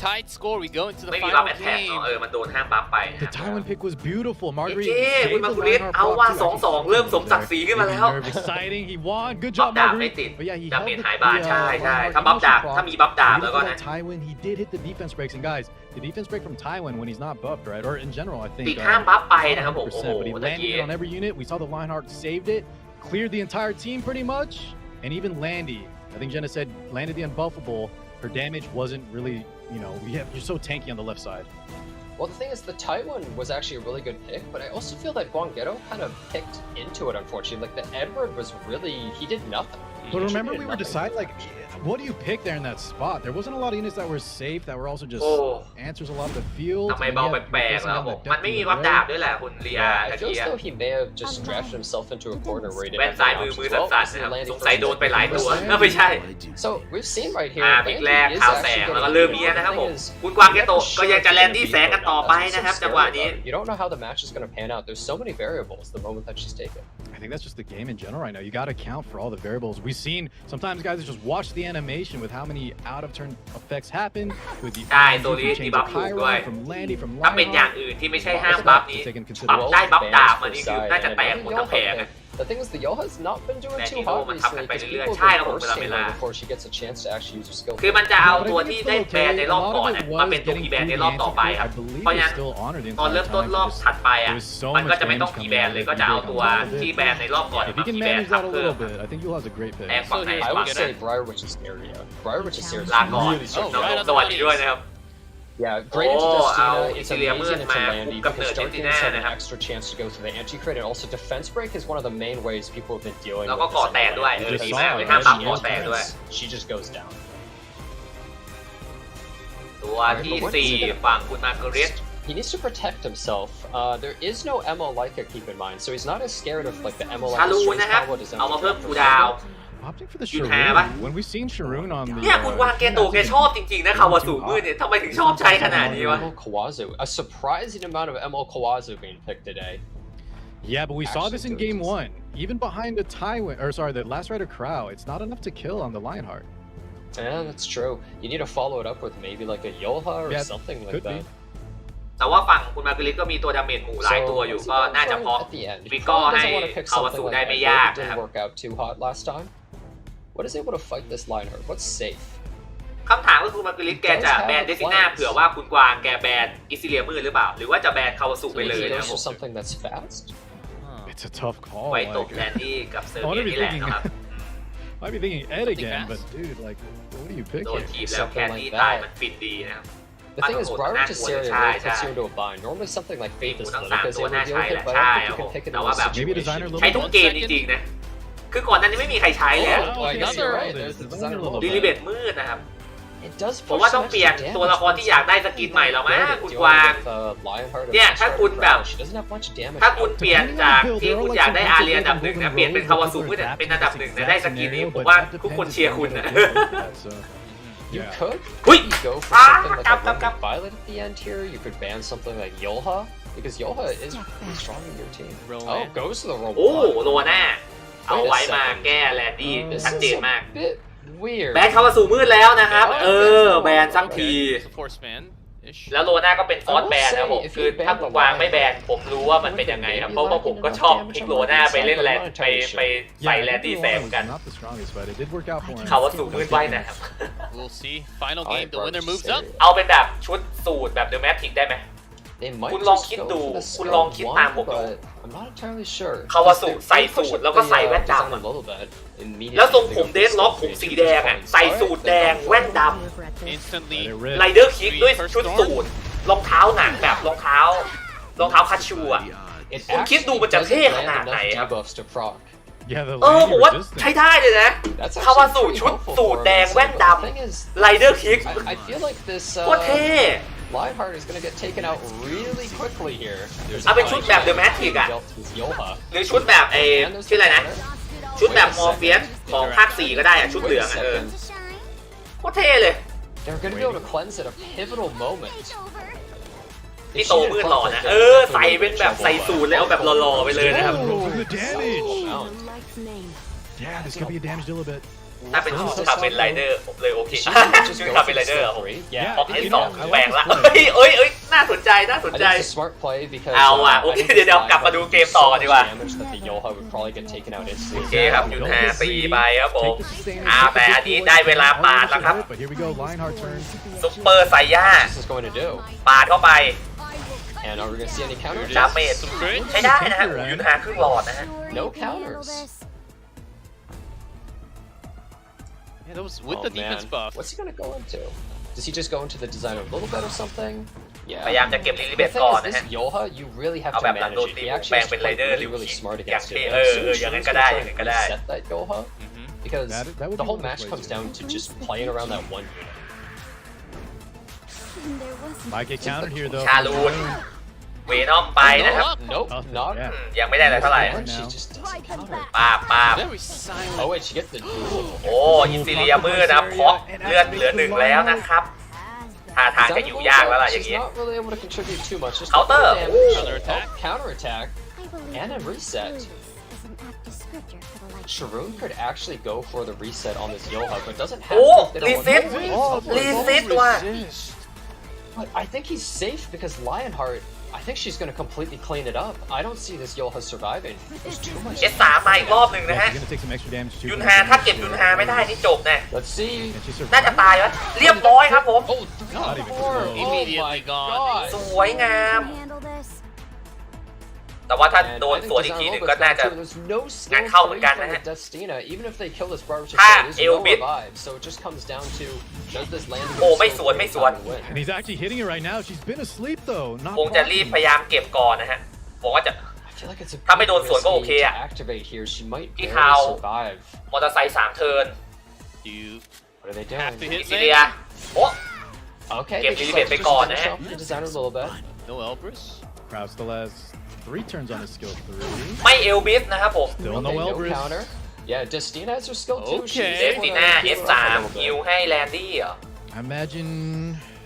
Tight score. We go into the ไม่มีบัฟ final แอตแทก game. เนาะมันโดนห้ามบัฟไปนะค The รับ Tywin pick was beautiful. Marguerite เย้ saved คุณ the มาคุริส Lionheart เอา block ว่า too. 2-2 เริ่มสมศักดิ์ศรีขึ้นมาแล้ว Nerve exciting. He won. Good บัฟ job, ดาบไม่ Marguerite. ติด But yeah, he ดา held เมจ the หายบ้านใช่ใช่ Lionheart ถ้าบัฟดาบ proc. ถ้ามีบัฟดาบ But แล้ว even ก็ for นะ that Tywin, he did hit the defense breaks. And guys, the defense break from Tywin when he's not buffed, right? Or in general, I think. ติดห้ามบัฟไปนะครับผม โอ้โห But he ตะ landed กี้ it on every unit. We saw the Lionheart saved it, cleared the entire team pretty much, and even Landy. I think Jenna said landed the unbuffable. Her damage wasn't really, you're so tanky on the left side. Well, the thing is, the Tywin was actually a really good pick, but I also feel that Guangetto kind of picked into it, unfortunately. Like, the Edward was really, he did nothing. But remember, we were deciding like, what do you pick there in that spot? There wasn't a lot of units that were safe that were also just answers a lot of the field. ทำไมเบาแปลกๆแล้วมันไม่มีวับดาบด้วยแหละคุณเรีย I feel as though he may have just drafted himself into a corner where he แว่น didn't ซ้าย have มื the อ options. สั่นๆนะครับสงสัยโดนไปหลายตัวไม่ใช่ So we've seen right here. บิ๊กแรกข่าวแสงแล้วก็เริ่มเมียนะครับผมคุณกวางแกโตก็ยังจะแลนดี้แสงกันต่อไปนะครับจังหวะนี้ You don't know how the match is going to pan out. There's so many variables the moment that she's taken. I think that's just the game in general right now. You got to account for all the variables. We've seen sometimes guys just watch the animation with how many out of turn effects happen with the ใช่ตัวนี้มีบัฟถูกด้วย from Landy from ถ้าเป็นอย่างอื่นที่ไม่ใช่ห้ามบัฟนี้บัฟได้บัฟดาบมันนี่คือน่าจะแตกหมดทั้งแผง The thing is, the Yoha's not been doing too Landy hotมัน recently ทำกันไป because เรื่อย people ๆใช่ have ครับผม been เวลา bursting her before she gets a chance to actually use her skill. คือมันจะเอาตัวที่ได้แบนในรอบก่อนมาเป็นตัวอีแบนในรอบต่อไปครับเพราะฉะนั้นตอนเริ่มต้นรอบถัดไปมันก็จะไม่ต้องอีแบนเลยก็จะเอาตัวที่แบนในรอบก่อน If มา you can อีแบน manage ทับ that a เพิ่ม little bit, I think you'll have a great pick. แองฝั่งไหน I ฝั่ง would นั้น say Briarwitch's area. Briarwitch's area. ลาก่อนน้องสวัสดีด้วยนะครับ Yeah, great into Justina. It's Isilya amazing into มืดมา Landy กำ because เนิด Dark เจนติ Games น่า have นะ an ครับ extra chance to go through the anti-crit, and also defense break is one of the main ways people have been dealing แล้ว with ก็ this ก่อแตก anti-crit. ด้วยดีมากเลยห้ามบัฟก่อแตกด้วย She just goes down. ตัวที่สี่ฝั่งคุณมาร์กาเร็ต He needs to protect himself. There is no Emo Leica, keep in mind, so he's not as scared of like the Emo ชา Leica ลู strength นะครับ power does เอามาเพิ่ม not คูลดาวน์ Opting for the You'd Sharoon. have, When we've seen Sharoon on the เนี่ยคุณวางแกโตแกชอบจริงๆนะคาวาสูมืดเนี่ยทำไมถึงชอบใช้ขนาดนี้วะ Emo Kawazu. A surprising amount of Emo Kawazu being picked today. Yeah, but we saw this in game one. Even behind the the Last Rider Crow, it's not enough to kill on the Lionheart. Yeah, that's true. You need to follow it up with maybe like a Yoha or something like could that. be. แต่ว่าฝั่งคุณมาร์กาเร็ตก็มีตัวดาเมจหมู่หลายตัวอยู่ก็น่าจะพอ At the end, วิ he กก็ probably ให้ doesn't want to pick คาวา something สู like ได้ that. ไม่ Maybe ยาก it นะครั didn't บ work out too hot last time. What is able to fight this Lionheart? What's safe? คำถามก็คือมาร์กาเร็ตแกจะแบนเดซิน่าเผื่อว่าคุณกวางแกแบนอิซิเลียมืดหรือเปล่าหรือว่าจะแบนคาวาสู So ไป maybe เลย he นะ goes ผ for ม something that's fast. It's a tough call. ไว้ตก Like, แลนดี้กับเซอร์ I เบี want ย to be นี่แหละ thinking, นะครับ might be thinking Ed again, but dude, like, what do you pick โดน here? ทีบแล้วแคนดี้ตายมันฟินดีนะครับ The thing is, Briarwitch's area really puts you into a bind. Normally something like Faith is low because they reveal it, but I think you can pick it in a situation. ใช้ทุกเกมจริงๆนะคือก่อนหน้านี้ไม่มีใครใช้แล้ว Oh, I guess you're right. There's the designer ดิลิเบตมืดนะครับ It does ผม push ว่า some ต้องเปลี่ยน extra ตัวละคร damage. ที่อยากได้สกินใหม่แล้วมั้ง Good at คุณ dealing กวาง with, Lionheart and เนี่ยถ้า Last คุณ Rider แบบ Crow. She doesn't have much damage. ถ้าคุณเปลี่ยนจากที่คุณอยากได้อาเรียอันดับหนึ่งนะเปลี่ยนเป็นคาวาสุมืดเป็นอันดับหนึ่งนะได้สกินนี้ผมว่าทุกคนเชียร์คุณนะ You could Hui! maybe go for Ah, something like a come. Roman Violet at the end here. You could ban something like Yoha, because Yoha is pretty strong in your team. Oh, goes to the Roman โอ้ Violet. โลน่าเอาไว้มาแก้แลนดี้ชัด This เจ is นมาก a bit weird. แบนคาวาสุมืดแล้วนะครับแบนสักที It's a force man. แล้วโลน่าก็เป็นฟอสแบนนะครับผมคือถ้าคุณกวางไม่แบนผมรู้ว่ามันเป็นยังไงครับเพราะว่าผมก็ชอบพลิกโลน่าไปเล่นแลนไปใส่แลนดี้แซมกัน Not the strongest, but it did work out for him. คาวาสุมืดไว้นะครับ We'll see. Final game, the winner moves up. เอาเป็นแบบชุดสูตรแบบเดอะแมทริกได้ไหม They might คุณลอง just คิด go ดู for the คุณ skill ลองคิดตาม one, ผมดู but I'm not entirely sure. คาวาสุใส่สูตรแล้วก็ใส่แว่นดำ Design a little bit immediately. แล้วทรงผมเดสล็อกผมสีแดงอ่ะใส่สูตรแดงแว่นด Instantly. ำไรเดอร์คิกด้วยชุดสูตรรองเท้าหนังแบบรองเท้าคัชชูอ่ะ It คุณคิดดูมันจะ actually เท่ doesn't ข land นาดไหน enough ครับ debuffs to proc. Yeah, the ผมว่า resistance. ใช้ได้เลยนะ That's คาวา actually สุ pretty ชุด helpful สูตร for แด him. งแว่น The ด thing is, ำไรเดอร์คิก I feel like this โคตรเท่ Lionheart is gonna get taken out really quickly here. There's เอาเป็นชุดแบบเดอะแมทริกอ่ะ dealt with Yoha. หรือชุดแบบชื่ออะไรนะ ชุดแบบมอร์เฟียสของภาค 4 ก็ได้อ่ะชุดเหลืองอ่ะโคตรเท่เลย They're gonna be able to cleanse at a pivotal moment. นี่โตมืดหล่อนะใส่เป็นแบบใส่สูทเลยเอาแบบหล่อๆไปเลยนะครับ Roll for the damage. Light's name. Yeah, this could be a damage deal a bit. ถ้าเป็นชุดทำเป็นไรเดอร์ผมเลยโอเค She might just ชุด go ทำ for เป็นไร the เดอร์ skill 3. Yeah, ออกที่ I สอง like แปลง this ละ play. เอ้ยน่าสนใจ I think it's a smart play because เอาอ่ะโอเคเดี๋ยวกลับมาดูเกมต่อดีกว่า damage that the Yoha would probably get taken out โอ instantly. เคครับยูทาตีไปครับผม Take the sustainer, แต่อันนี้ได้เวลาปาดแล้วครับ But here we go, Lionheart turn. ซุปเปอร์ไซย่า This is going to do. ปาดเข้าไป And are we gonna see any counters? ดาเมจใช้ได้นะฮะยูทาครึ่งหลอดนะฮะ No counters. Yeah, that was with the defense buff. What's he gonna go into? Does he just go into the designer a little bit or something? พยายามจะเก็บลิลิเบ The ต thing ก่อน is, นะ this ฮะ Yoha, you really have เอา to แบบหลัง manage โดน it. ตี He แปล actually ง has เป็น to ไร play เดอร์หรือ really, really smart อย่าง against it. เท่ As soon as อย่างนั้นก็ได้อย่างนั้นก็ได้ set that Yoha, because that would the be whole one of the match plays comes here. down to just playing around that one unit. Might get countered here though. ชาลูนเวนอมไปนะครับ Nope, not. ยังไม่ได้อะไรเท่าไหร่ And she just doesn't counter. ป้าบป้าบ Very silent. Oh wait, she gets the duel. โอ้อินซิเลียมืดนะพอกเลือดเหลือหนึ่งแล้วนะครับท่าทางจะอยู่ยากแล้วล่ะอย่าง She's งี้ not really able to contribute too much. Just Counter. Counterattack. Counterattack. And a reset. Sharoon could actually go for the reset on this Yoha, but doesn't have โอ้ to. They don't รี want เซ็ต to. รีเซ็ตว่ะ But I think he's safe because Lionheart, I think she's going to completely clean it up. I don't see this Yoha surviving. There's too much. S3 มาอีกรอบหนึ่งนะ Yeah, ฮะ she's gonna take some extra damage too. ยุนฮาถ้าเก็บยุนฮาไม่ได้นี่จบนะ Let's see. Can she น่าจะ survive? ตายวะเรียบร้อยครับผม Oh, 3 Not even four. close. Oh my Immediately gone. สวยงาม แต่ว่าถ้า And โดน I think สวนอีกทีหนึ่ง Design ก็ Logo's น่า gone จะ too. There's no skill งานเข้าเหมือน free กัน from นะฮะ the Destina. Even if they kill this Barbershop, ถ้า there's no Elbit revive. So it just comes down to does this land โอ้ไม่สวนไม่สวน And he's actually hitting it right now. She's been asleep though. Not คงจะรีบ blocking. พยายามเก็บก่อนนะฮะผมว่าจะ I feel like it's a ถ้าไม่โดน bit สวนก็โอเค risky อะ to activate here. She might ที่ barely เขา survive. มอเตอร์ไซค์3เทิร์น You What are they have to doing? hit อิซิเลีย Land. โอ้ Okay, Get they just Lilibet like to back on, just finish eh? off the designer a little bit. No Elbrus. Crowd still has 3 turns on his skill 3. ไม่เอลบิสนะครับผม Still Okay, no no Elbrus. counter. Yeah, Destina has her skill too. Okay. เดสติน่า S3 ฮิวให้แลนดี้เหรอ I imagine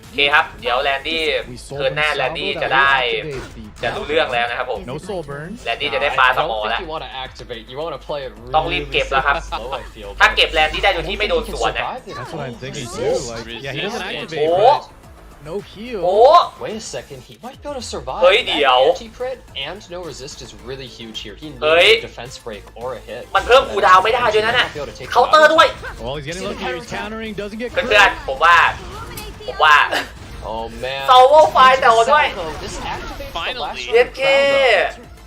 โอเคครับ เดี๋ยวแลนดี้ we เทิร์น sold หน้า him แลนดี้ salvo จะ that ได้ will activate the จะรู้เรื่องแล้วนะครับผม No soul burn. แลนดี้จะได้ปลา I สมอ don't แล้ว think you want to activate. You want to play it ต้อง really, รีบ really เก็บแล้วครับ slow, I feel. ถ้า but เก็บแลนดี้ได้โดย I ที่ don't ไม่โดน think ส he วน can นะ survive this. That's what I'm thinking Resist. too. Like, yeah, he doesn't Resist. activate, Oh. but no heal. โอ้ Wait a second, he might be able to survive. Hey, That Dio. anti-crit and no resist is really huge here. He Hey. needs a defense break or a hit. มันเพิ่มคูลดาวน์ไม่ได้ด้วยนะน่ะ Might be able to take เคาน์เตอร์ him out. ด้วย Well, he's getting lucky here. He's countering. Doesn't get เพื่ crit. อนๆผมว่า Oh man. โซโวไฟล์แต่ว่าด้วย This activates the Finally. last เย็ด round เค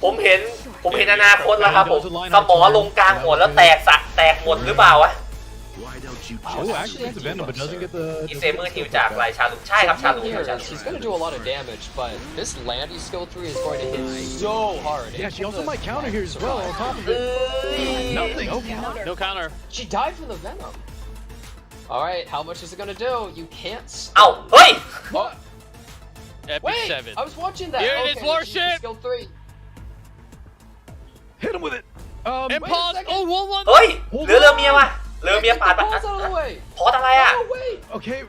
ผมเห็นอนาคตแล้วครับผม Line ส up มอ turn. ลงกลางหัวแล้วแตกหมดหรือเปล่าวะ Why don't you Oh, just actually gets a venom, but doesn't get the. อีเซมือทิวจากลายชาลูใช่ครับชาลู Here, ชาลู she's gonna do a lot of damage, but this Landy skill 3 is going to hit so hard. Yeah, she also might counter here as well. On top of it, nothing. No counter. She died from the venom. All right, how much is it gonna do? You can't. เอ้าเฮ้ย What? Epic Wait, 7. I was watching that. Here it okay, is, she's the Warship. Skill 3. Hit him with it. Impulse. second. Oh, 1-1. เฮ้ยเหลือเรือเมียว่ะเรือเมีย Get ปา the ดปะ balls out of the way. พอทำไมอ่ะ No, wait. Okay.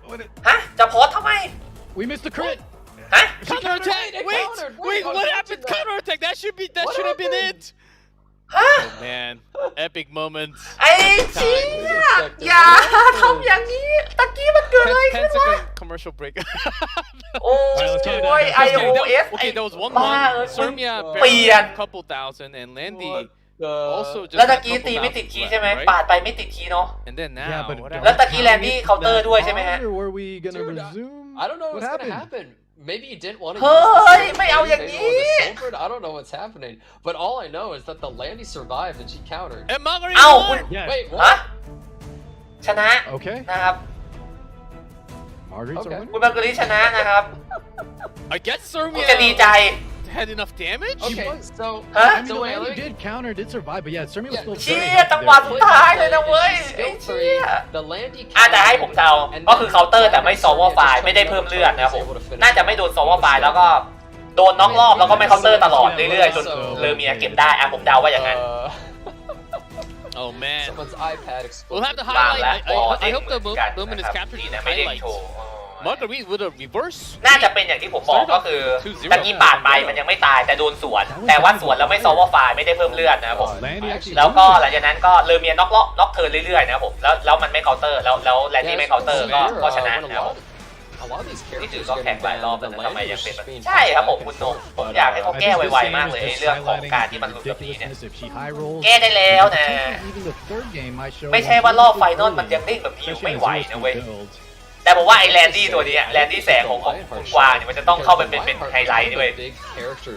What? ฮะจะพอทำไม We missed the crit. ฮะ Counter attack. It Wait. countered. Wait. Wait, I was What watching happened? that. Counter attack. That What should have been happened? it. ฮะ Oh man. Epic moments. ไอ้เชี่ยอย่าทำอย่างนี้ตะกี้มันเกิดอะไร 10 ขึ้นวะ second commercial break. โอ้ย iOS ไอ้ Okay, that was บ้า 1-1. Sermia เปลี่ยน a couple thousand and Landy also just แล้วตะ had a กี้ couple ตีไม่ติด thousand คีย์ left, ใช่ไหม right? ปาดไปไม่ติดคีย์เนาะ And then now, Yeah, but what are happened? แล้วตะ we กี้แลนดี้ counting เคาน์เตอร์ that ด้วยใช่ไหมฮะ pause, or were we gonna Dude, resume? I don't know What what's gonna happened? happen. Maybe he didn't want to. เฮ้ยไม่เอาอย่างนี้ I don't know what's happening, but all I know is that the Landy survived and she countered. And Marguerite เอ้า won! คุณ Yes. Wait, ฮะ what? ชนะ Okay. นะครับ Marguerite's Okay. a winner. คุณมาร์กรีชนะนะครับ I guess คุณจะดีใจ Sermia had enough damage? Okay, so Huh? I mean, so the wait, Landy let me. did counter, did survive, but yeah, Sermia was Yeah. still เชี่ very ย happy จัง there. หวะสุดท้ายเลยนะเว้ย ไอ้ Skill เชี่ย three, the Landy แต่ให้ผมเดา ก็คือเคาน์เตอร์แต่ไม่ซอฟต์ไฟล์ไม่ได้เพิ่มเลือดนะครับผม น่าจะไม่โดนซอฟต์ไฟล์แล้วก็โดนน็อกรอบแล้วก็ไม่เคาน์เตอร์ตลอดเรื่อยๆจนเลอเมียเก็บได้อ่ะผมเดาว่าอย่างนั้น Oh man. Someone's iPad We'll have exploded. to วาง highlight. แล้ว I hope the เหมือนกัน moment นะ is ครับ captured นี่ in นะ the ไม่ได้ highlights. โชว์ Marguerite with a reverse. น่าจะเป็นอย่างที่ผมบอกก็คือตะกี้ปาดไปมันยังไม่ตายแต่โดนสวน แต่ว่าสวนแล้วไม่ซอฟต์ไฟล์ไม่ได้เพิ่มเลือดนะครับผม Landy actually แล้วก็ won. หลังจากนั้นก็เลอเมียน็อกเทิร์นเรื่อยๆนะครับผมแล้วมันไม่เคาน์เตอร์แล้วแลนดี้ไม่เคาน์เตอร์ก็ชนะนะครับผม A lot of these นี่ถือ characters ก็ are แข่ง getting หลาย banned. รอบ The แล้วนะทำไม Landy ยัง was เป็น just being ใช่ครับผม fine. คุณโนผมอยากให้เขา I แก้ think the ไว same ๆมาก is เลย just เรื่องของ highlighting การ the ที่มันหลุดแบบนี้เนี่ย ridiculousness if she high rolls. แก้ได้แล้วนะ Even the third game might show ไม่ใช่ว่ารอบไฟนอลมันยังเด้งแบบนี้อยู่ especially ไม่ in ไหว zero นะ speed เว้ย build. แต่ผมว่าไอ้แลนดี้ตัวนี้แลนดี้แสงของคุณกวางเนี่ยมันจะต้องเข้าไปเป็นไฮไลท์ด้วย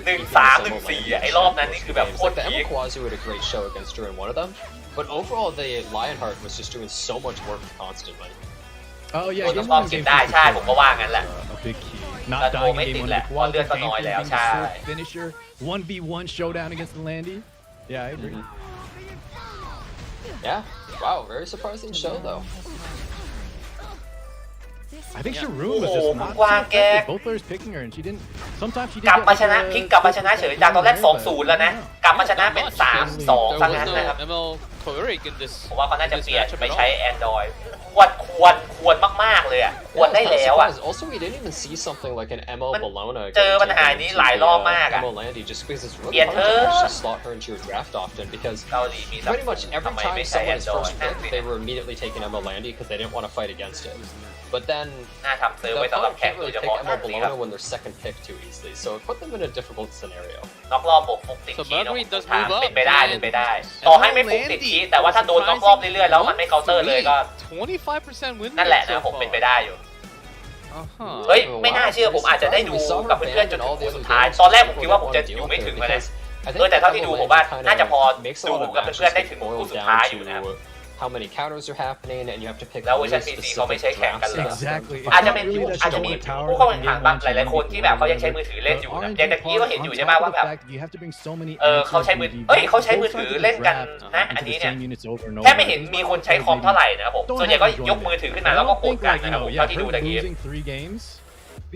1-3-1-4 ไอ้รอบนั้นนี่คือแบบโคตร The พีค Emma had a great show against her in one of them, but overall the Lionheart was just doing so much work constantly. Oh yeah, โดน game ป้อม one เก็บ game ได้ two ใช่ for ผม sure. ก็ว่างั้นแหละ A big key. แต่ Not โดน dying ไม่ in ติด game แห one ละ of the เพราะเลือด quads ก็น้อย and แล้ว being ใช่ the swift finisher, 1v1 showdown against the Landy. Yeah, I agree. Yeah. Wow. Very surprising show though. I think Sharoon was just not Wow, too effective. Both players picking her, and she didn't. Sometimes she ก did ลับ get มา like ชนะ a พลิกกลับมาชนะเฉยจากตอนแรก but 2-0 แล้วนะ กลับมาชนะเป็น 3-2 ซะงั้นนะครับ ML Korik in this ผมว่าเขาน่าจะเปลี่ยนไปใช้ Android ควรมากๆเลยอ่ะควรได้แล้วอ่ะ Also, we didn't even see something like an ML Bologna. เจอปัญหานี้หลายรอบมากอ่ะ ML Landy just because it's really hard to actually slot her into your draft often because เกาหลีมี pretty much every ทำไม time ไม่ใช้ someone is Android first picked, they were immediately taking ML Landy because they didn't want to fight against it. But then น่าทำเซิร์ฟ the ไว้สำหรับ opponent แข่ง can't โดย really เฉ pick พาะ ML นี่ครับ Bologna when they're second pick too easily, so it put them in a difficult scenario. น็อกรอบบวกฟุกติด So คีย์ Marguerite does ทาง move up เป็นไปได้ and เป็นไปได้ ต่อให้ไม่ฟุกติดคีย์แต่ว่าถ้าโดนน็อกรอบเรื่อยๆแล้วมันไม่เคาน์เตอร์เลยก็ 25% win นั่นแหละ rate นะ so ผมเป็นไป far. ได้อยู่ Uh-huh. เฮ้ยไม่น่าเชื่อผมอาจจะได้ดูกับเพื่อนๆจนถึงคู่สุดท้ายตอนแรกผมคิดว่าผมจะอยู่ไม่ถึงเลยนะแต่เท่าที่ดูผมว่าน่าจะพอดูกับเพื่อนๆได้ถึงคู่สุดท้ายอยู่นะครับ How many counters are happening, and you have to pick แล้วเวอร์ชัน really PC เขาไม่ใช้ specific แข่งกันเลย drafts. Exactly. อาจจะเป็นอาจจะมีผู้เข้าแข่งขันบางหลายๆคนที่แบบเขายังใช้มือถือเล่นอยู่นะอย่างตะกี้ก็เห็นอยู่ใช่ไหมว่าแบบเขาใช้มือเขาใช้มือถือเล่นกันนะอันนี้เนี่ยแทบไม่เห็นมีคนใช้คอมเท่าไหร่นะครับผมส่วนใหญ่ก็ยกมือถือขึ้นมาแล้วก็กดกันนะครับผมเท่าที่ดูตะกี้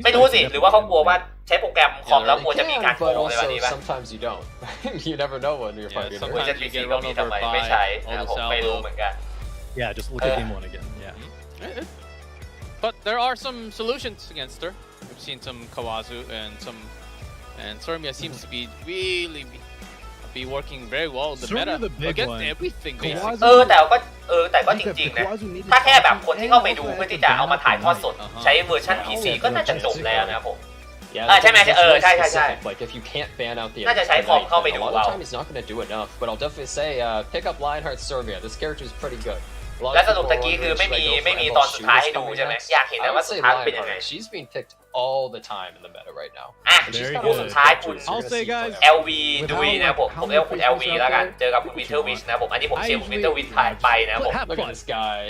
ไม่รู้สิหรือว่าเขากลัวว่าใช้โปรแกรมคอมแล้วกลัวจะมีการโก but งอะไรแบบ also นี้ป่ะ sometimes you don't. You never know when you're fighting. เวอร์ชัน PC ก็มีทำไมไม่ใช้นะครับผมไม่รู้เหมือนกัน Yeah, just look at game one again. Yeah. But there are some solutions against her. We've seen some Kawazu and Sormia seems to be really be working very well in the meta against everything basically. แต่ก็จริงๆนะถ้าแค่แบบคนที่เข้าไปดูเพื่อที่จะเอามาถ่ายทอดสดใช้เวอร์ชัน PC ก็น่าจะจบแล้วนะครับผม ใช่ไหมใช่ Like if you can't ban out the น่าจะใช้คอมเข้าไปดู a lot เอา of time he's not going to do enough. But I'll definitely say pick up Lionheart Serbia. This character is pretty good. และสรุปตะกี้คือไม่มีตอนสุดท้ายให้ดูใช่ไหมอยากเห็นนะว่าสุดท้ายเป็นยังไง She's being picked all the time in the meta right now. คู่สุดท้ายคุณ I'll say, guys, LV ดุยนะผมเรียกว่าคุณ LV แล้วกันเจอกับคุณ Winterwish นะผมอันนี้ผมเชียร์คุณ Winterwish ไปนะผม Look at this guy.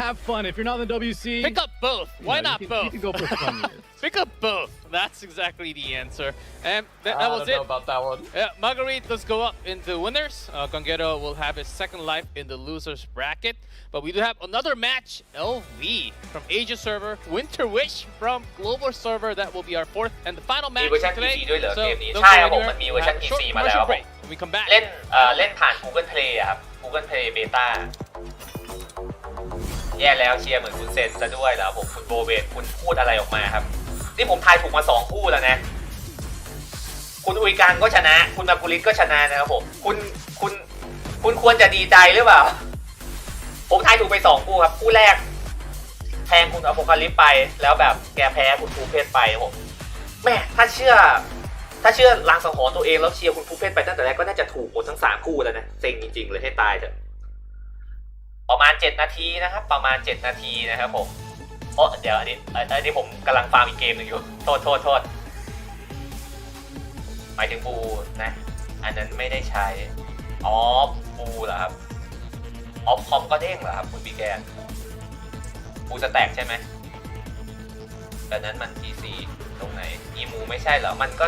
Have fun. If you're not in the WC, pick up both. Why not both? You can go for fun. Pick up both. That's exactly the answer. And that was I don't it. know about that one. Yeah, Marguerite does go up into winners. Gongero will have his second life in the losers bracket. But we do have another match. LV from Asia server. Winterwish from global server. That will be our fourth and the final match today. So don't go anywhere. We'll have a short commercial break. When we come back. เล่นผ่าน Google Play อะครับ Google Play Beta แย่แล้วเชียร์เหมือนคุณเซนซะด้วยแล้วผมคุณโบเบนคุณพูดอะไรออกมาครับนี่ผมทายถูกมา2คู่แล้วนะคุณอุยกันก็ชนะคุณมากุลิตก็ชนะนะครับผมคุณควรจะดีใจหรือเปล่าผมทายถูกไป2คู่ครับคู่แรกแทงคุณอโพคาลิปไปแล้วแบบแกแพ้คุณภูเพชรไปผมแม่ถ้าเชื่อลางสังหรณ์ตัวเองแล้วเชียร์คุณภูเพชรไปตั้งแต่แรกก็น่าจะถูกหมดทั้ง3คู่แล้วนะเซ็งจริงๆเลยให้ตายเถอะประมาณ7นาทีนะครับประมาณ7นาทีนะครับผมเดี๋ยวอันนี้ผมกำลังฟาร์มอีกเกมหนึ่งอยู่โทษหมายถึงบูนะอันนั้นไม่ได้ใช้บูเหรอครับคอมก็เด้งเหรอครับคุณบีแกนบูจะแตกใช่ไหมแต่นั้นมัน PC ตรงไหนอีมูไม่ใช่เหรอมันก็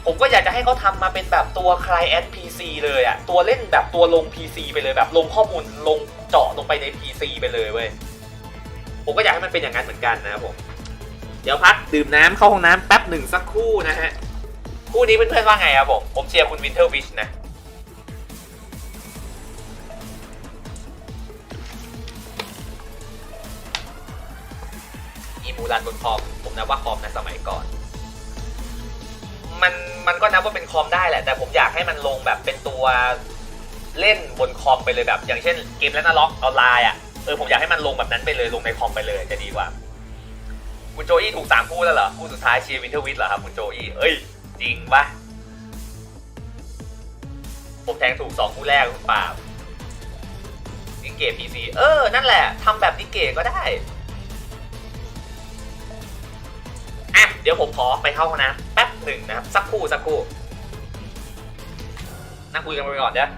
ผมก็อยากจะให้เขาทำมาเป็นแบบตัว Client PC เลยอะตัวเล่นแบบตัวลง PC ไปเลยแบบลงข้อมูลลงเจาะลงไปใน PC ไปเลยเว้ยผมก็อยากให้มันเป็นอย่างนั้นเหมือนกันนะครับผมเดี๋ยวพักดื่มน้ำเข้าห้องน้ำแป๊บหนึ่งสักครู่นะฮะคู่นี้เพื่อนๆว่าไงครับผมเชียร์คุณ Winterwish นะอีมูรันบนคอมผมนับว่าคอมในสมัยก่อนมันก็นับว่าเป็นคอมได้แหละแต่ผมอยากให้มันลงแบบเป็นตัวเล่นบนคอมไปเลยแบบอย่างเช่นเกมแล้วนะล็อกออนไลน์อ่ะผมอยากให้มันลงแบบนั้นไปเลยลงในคอมไปเลยจะดีกว่าคุณโจอี้ถูก3คู่แล้วเหรอคู่สุดท้ายเชียร์วินเทอร์วิทเหรอครับคุณโจอี้จริงปะผมแทงถูก2คู่แรกหรือเปล่านิเกะ PC นั่นแหละทำแบบนิเกะก็ได้เดี๋ยวผมขอไปเข้าห้องน้ำแป๊บหนึ่งนะครับสักครู่นั่งคุยกันไปก่อนเด้อ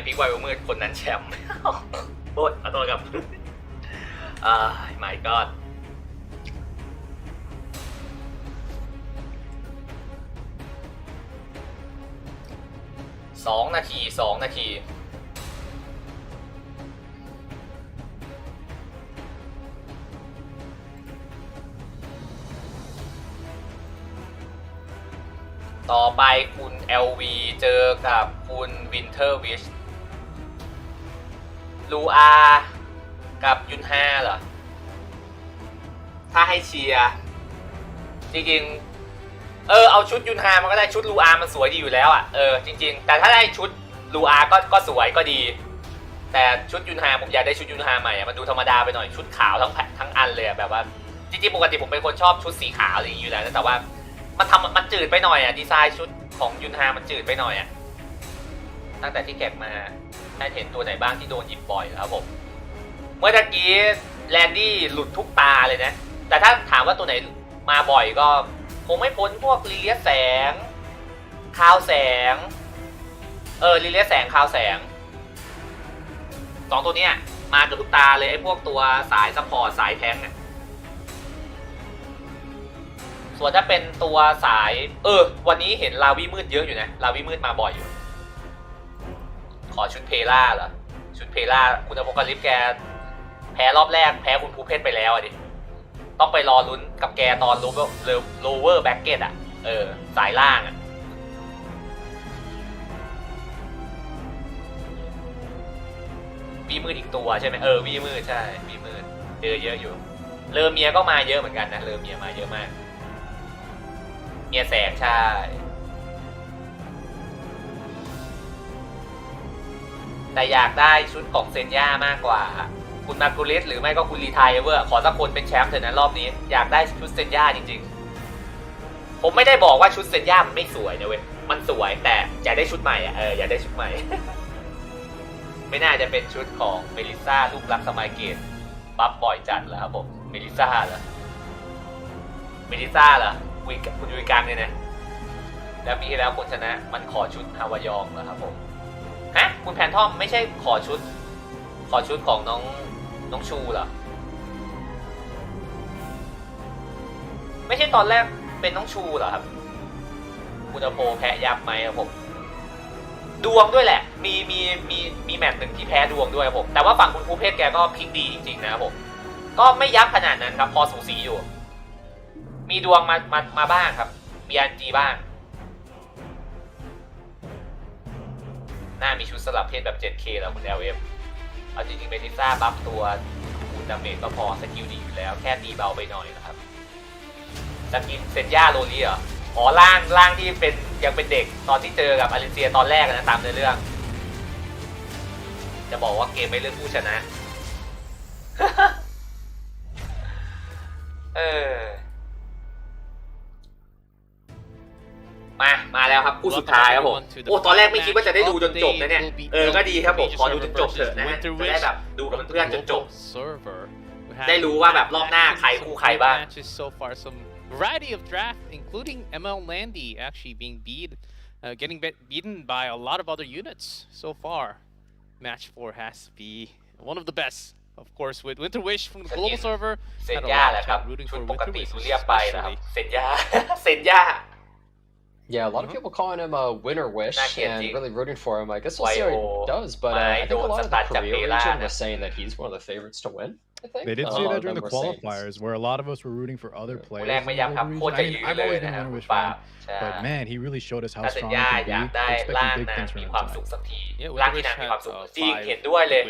พิกไวมืดคนนั้นแชมป์โทษขอโทษครับmy god 2 นาที 2 นาทีต่อไปคุณ LV เจอกับคุณวินเทอร์วิชลูอากับยุนฮาเหรอถ้าให้เชียร์จริงๆเอาชุดยุนฮามันก็ได้ชุดลูอามันสวยดีอยู่แล้วอ่ะจริงๆแต่ถ้าได้ชุดลูอาก็สวยก็ดีแต่ชุดยุนฮาผมอยากได้ชุดยุนฮาใหม่มันดูธรรมดาไปหน่อยชุดขาวทั้งอันเลยแบบว่าจริงๆปกติผมเป็นคนชอบชุดสีขาวอะไรอย่างนี้อยู่แล้วแต่ว่ามันจืดไปหน่อยอ่ะดีไซน์ชุดของยุนฮามันจืดไปหน่อยอ่ะตั้งแต่ที่แกะมาได้เห็นตัวไหนบ้างที่โดนหยิบบ่อยครับผมเมื่อกี้แลนดี้หลุดทุกตาเลยนะแต่ถ้าถามว่าตัวไหนมาบ่อยก็คงไม่พ้นพวกลิเลียแสงคาวแสงลิเลียแสงคาวแสง2ตัวเนี้ยมาเกือบทุกตาเลยไอ้พวกตัวสายซัพพอร์ตสายแทงเนี่ยส่วนถ้าเป็นตัวสายวันนี้เห็นลาวิมืดเยอะอยู่นะลาวิมืดมาบ่อยอยู่ขอชุดเพล่าเหรอชุดเพล่าคุณอโพกาลิปแกแพ้รอบแรกแพ้คุณภูเพชรไปแล้วดิต้องไปรอลุ้นกับแกตอนโลเวอร์แบ็กเก็ตอ่ะสายล่างอ่ะวีมืดอีกตัวใช่ไหมวีมืดใช่วีมืดเจอเยอะอยู่เลอเมียก็มาเยอะเหมือนกันนะเลอเมียมาเยอะมากเมียแสงใช่แต่อยากได้ชุดของเซนย่ามากกว่าคุณมาร์กูเลสหรือไม่ก็คุณรีไทเวอร์ขอสักคนเป็นแชมป์เถอะนะรอบนี้อยากได้ชุดเซนย่าจริงๆผมไม่ได้บอกว่าชุดเซนย่ามันไม่สวยนะเว้ยมันสวยแต่อยากได้ชุดใหม่อยากได้ชุดใหม่ ไม่น่าจะเป็นชุดของเมลิซ่าลูกรักสมัยเกตบัฟบ่อยจัดแล้วครับผมเมลิซ่าเหรอคุณยุยกังเนี่ยนะแล้วปีที่แล้วคนชนะมันขอชุดฮาวายองเหรอครับผมฮะคุณแพนทอมไม่ใช่ขอชุดของน้องชูเหรอไม่ใช่ตอนแรกเป็นน้องชูเหรอครับคุณอโพแพ้ยับไหมครับผมดวงด้วยแหละมีแมตช์หนึ่งที่แพ้ดวงด้วยครับผมแต่ว่าฝั่งคุณภูเพชรแกก็พลิกดีจริงๆนะครับผมก็ไม่ยับขนาดนั้นครับพอสูสีอยู่มีดวงมาบ้างครับมีอันจีบ้างน่ามีชุดสลับเพศแบบ 7K แล้วคุณ LF เอาจริงๆเมทิซ่าบัฟตัวคูณดาเมจก็พอสกิลดีอยู่แล้วแค่ตีเบาไปหน่อยนะครับสกินเซนย่าโรลีเหรออ๋อร่างที่เป็นยังเป็นเด็กตอนที่เจอกับอาริเซียตอนแรกนะตามในเรื่องจะบอกว่าเกมไม่เลือกผู้ชนะ มาแล้วครับคู่สุดท้ายครับผมโอ้ตอนแรกไม่คิดว่าจะได้ดูจนจบนะเนี่ยก็ดีครับผมขอดูจนจบเถอะนะจะได้แบบดูกับเพื่อนจนจบได้รู้ว่าแบบรอบหน้าใครคู่ใครบ้าง Variety of draft, including ML Landy actually being getting beaten by a lot of other units so far. Match 4 has to be one of the best, of course, with Winter Wish from the global server. เซนย่าแหละครับชุดปกติเรียบไปนะครับเซนย่า Yeah, a lot of people calling him a winner wish and really rooting for him. I guess we'll see how he does, but I think a lot of the Korea region was saying that he's one of the favorites to win. I think they did say that during the qualifiers, where a lot of us were rooting for other players. I've always been a winner wish fan, but man, he really showed us how strong he can be. Expecting big things from him tonight. ร่างที่นางมีความสุขจริงเห็นด้วยเลย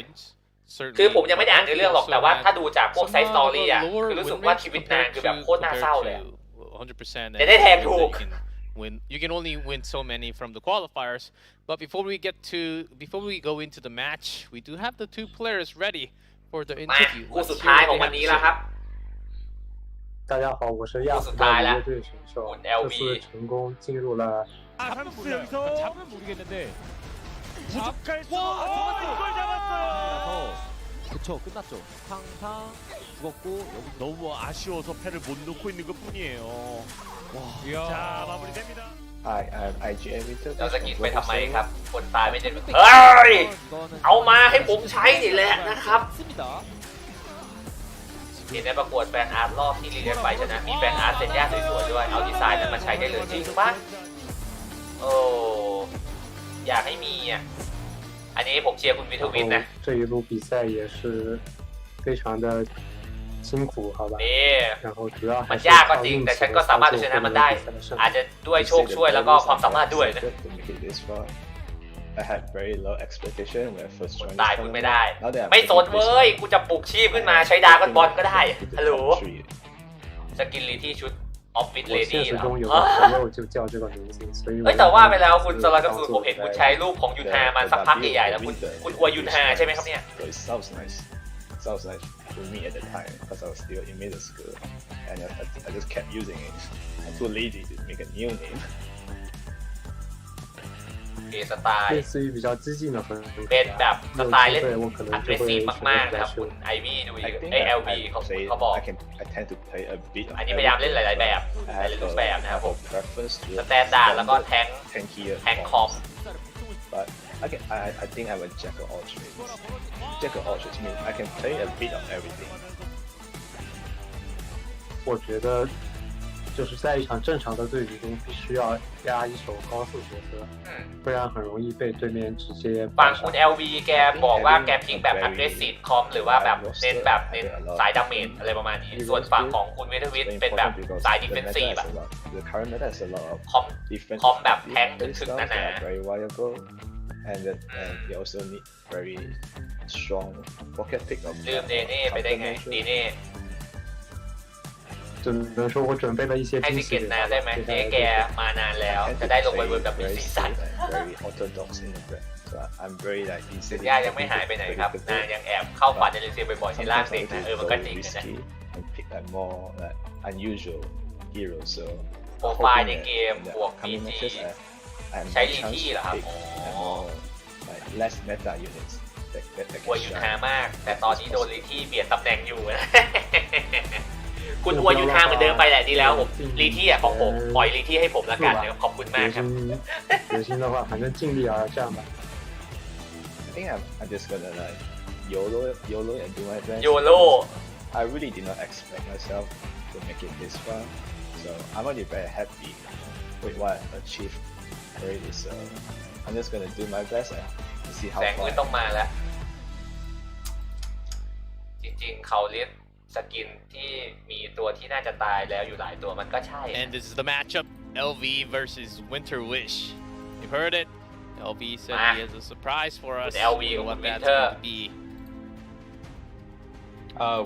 คือผมยังไม่ได้อ่านในเรื่องหรอกแต่ว่าถ้าดูจากพวกไซส์สตอรี่อ่ะคือรู้สึกว่าชีวิตนางคือแบบโคตรน่าเศร้าเลยจะได้แทงถูกYou can only win so many from the qualifiers, but before we go into the match, we do have the 2 players ready for the interview. คู่สุดท้ายของวันนี้แล้วครับ大家好，我是亚斯的乐队选手，这次成功进入了。잡으면 모르겠는데 부족할 수 이걸 잡았어요. 그쵸 끝났죠. 탕탕 죽었고 여기 너무 아쉬워서 패를 못 놓고 있는 것 뿐이에요. 자 마무리됩니다. เราจะกินไปทำไมครับคนตายไม่ได้เฮ้ยเอามาให้ผมใช้นี่แหละนะครับเห็นในประกวดแฟนอาร์ตรอบที่รีเลฟไปชนะมีแฟนอาร์ตเซนย่าสวยๆด้วยเอาดีไซน์นั้นมาใช้ได้เลยจริงปะโอ้อยากให้มีอ่ะอันนี้ผมเชียร์คุณวิทวินนะ这一路比赛也是非常的辛苦好吧然后主要มันยากก็จริงแต่ฉันก็สามารถชนะมันได้อาจจะด้วยโชคช่วยแล้วก็ความสามารถด้วยนะI had very low expectation when I first joined ตายคุณไม่ได้ไม่สนเว้ยกูจะปลุกชีพขึ้นมาใช้ดาร์กบอลก็ได้ฮัลโหลสกินลีที่ชุดออฟฟิศเลดี้เหรอเฮ้ยแต่ว่าไปแล้วคุณสลักกระสุนผมเห็นคุณใช้รูปของยุนฮามาสักพักใหญ่ๆแล้วคุณอวยยุนฮาใช่ไหมครับเนี่ยsounds nice to me at the time because I was still in middle school and I just kept using it. I'm too lazy to make a new name. สไตล์เป็นแบบสไตล์เล่นaggressive มากๆนะครับคุณไอวี่ดูLV เขาบอกอันนี้พยายามเล่นหลายๆแบบหลายรูปแบบนะครับผมสแตนดาร์ดแล้วก็แทงคอมI think I'm a jack of all trades. Jack of all trades means I can play a bit of everything. 我觉得就是在一场正常的对局中，必须要压一手高速角色，不然很容易被对面直接。ฝั่งคุณ LV แกบอกว่าแกพิงแบบ aggressive คอมหรือว่าแบบเน้นสายดาเมจอะไรประมาณนี้ส่วนฝั่งของคุณวิทวิทเป็นแบบสาย defensive แบบคอมแบบแทงถึงๆหนาๆand you also need very strong pocket pick of ลืมเดเน่ไปได้ไงดีเน่只能说我准备了一些ให้สิเกตนานได้ไหมเน่แกมานานแล้วจะได้ลงไปเวิร์แบบมีสีสัน very orthodox in the brand so I'm very like ย่ายังไม่หายไปไหนครับนางยังแอบเข้าฝันในเรเซียบ่อยๆในล่างเด็กนะมันก็จริงนะ and pick a more like unusual hero so โปรไฟล์ในเกมบวก PG ใช้ลีที่เหรอครับless meta units อวยยุนฮามากแต่ตอนนี้โดนลีที่เปลี่ยนตำแหน่งอยู่นะคุณอวยยุนฮาเหมือนเดิมไปแหละดีแล้วผมลีที่ของผมปล่อยลีที่ให้ผมละกันขอบคุณมากครับ有心的话反正尽力而这样吧 I think I'm just gonna like YOLO and do my best YOLO I really did not expect myself to make it this far so I'm already very happy with what I achieved already so I'm just gonna do my best to see how แสงมืดต้องมาแล้วจริงๆเขาเรียกสกินที่มีตัวที่น่าจะตายแล้วอยู่หลายตัวมันก็ใช่ And this is the matchup LV versus Winter Wish you've heard it LV said he has a surprise for us LV what that's going to be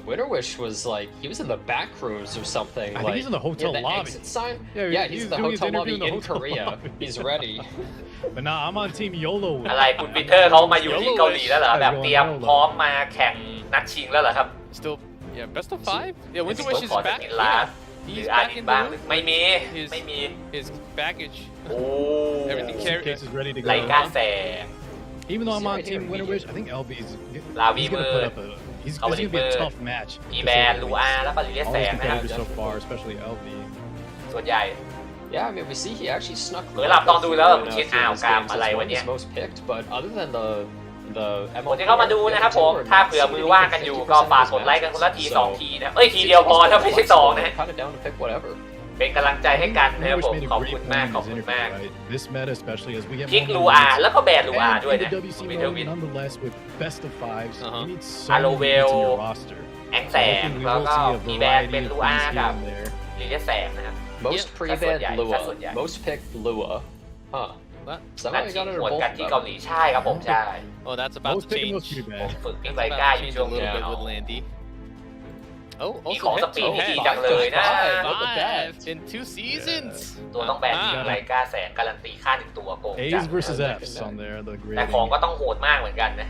Winter Wish was like he was in the back rooms or something. I think he's in the hotel lobby. Exit sign? Yeah, he's in the hotel lobby in Korea. He's ready. But now I'm on team YOLO. อะไรคุณปีเตอร์เขามาอยู่ที่เกาหลีแล้วเหรอแบบเตรียมพร้อมมาแข่งนัดชิงแล้วเหรอครับ Still yeah best of 5 yeah Winter Wish is back หรืออาดินบ้างไม่มีhis baggage โอ้ everything carried ไลกาแสง Even though I'm on team Winter Wish I think LV is ลาวีมือHe's going to be a tough match. อีแบนลูอาแล้วก็ลีเลียแสงนะครับ so far, especially LV. ส่วนใหญ่ Yeah, I mean we see he actually snuck. หลับตอนดูแล้วผมคิดอ้าวกามอะไรวะเนี่ย most picked, but other than the ผมจะเข้ามาดูนะครับผมถ้าเผื่อมือว่างกันอยู่ก็ฝากกดไลค์กันคนละที2ทีนะทีเดียวพอถ้าไม่ใช่2นะเป็นกำลังใจให้กันนะครับผมขอบคุณมากคลิกลูอาแล้วก็แบนลูอาด้วยนะวิเทอร์วินอาโลเวลแองแสงแล้วก็มีแบนเป็นลูอากับลีเลียแสงนะครับ most pre-banned Lua most picked Lua huh นัดชิงหวนกันที่เกาหลีใช่ครับผมใช่ Oh that's about to change ผมฝึกพิงไบก้าอยู่ช่วงนี้มีของสปีดที่ดีจังเลยนะ in 2 seasons ตัวต้องแบนพิงไบก้าแสงการันตีค่า1ตัวโกงจังแต่ของก็ต้องโหดมากเหมือนกันนะ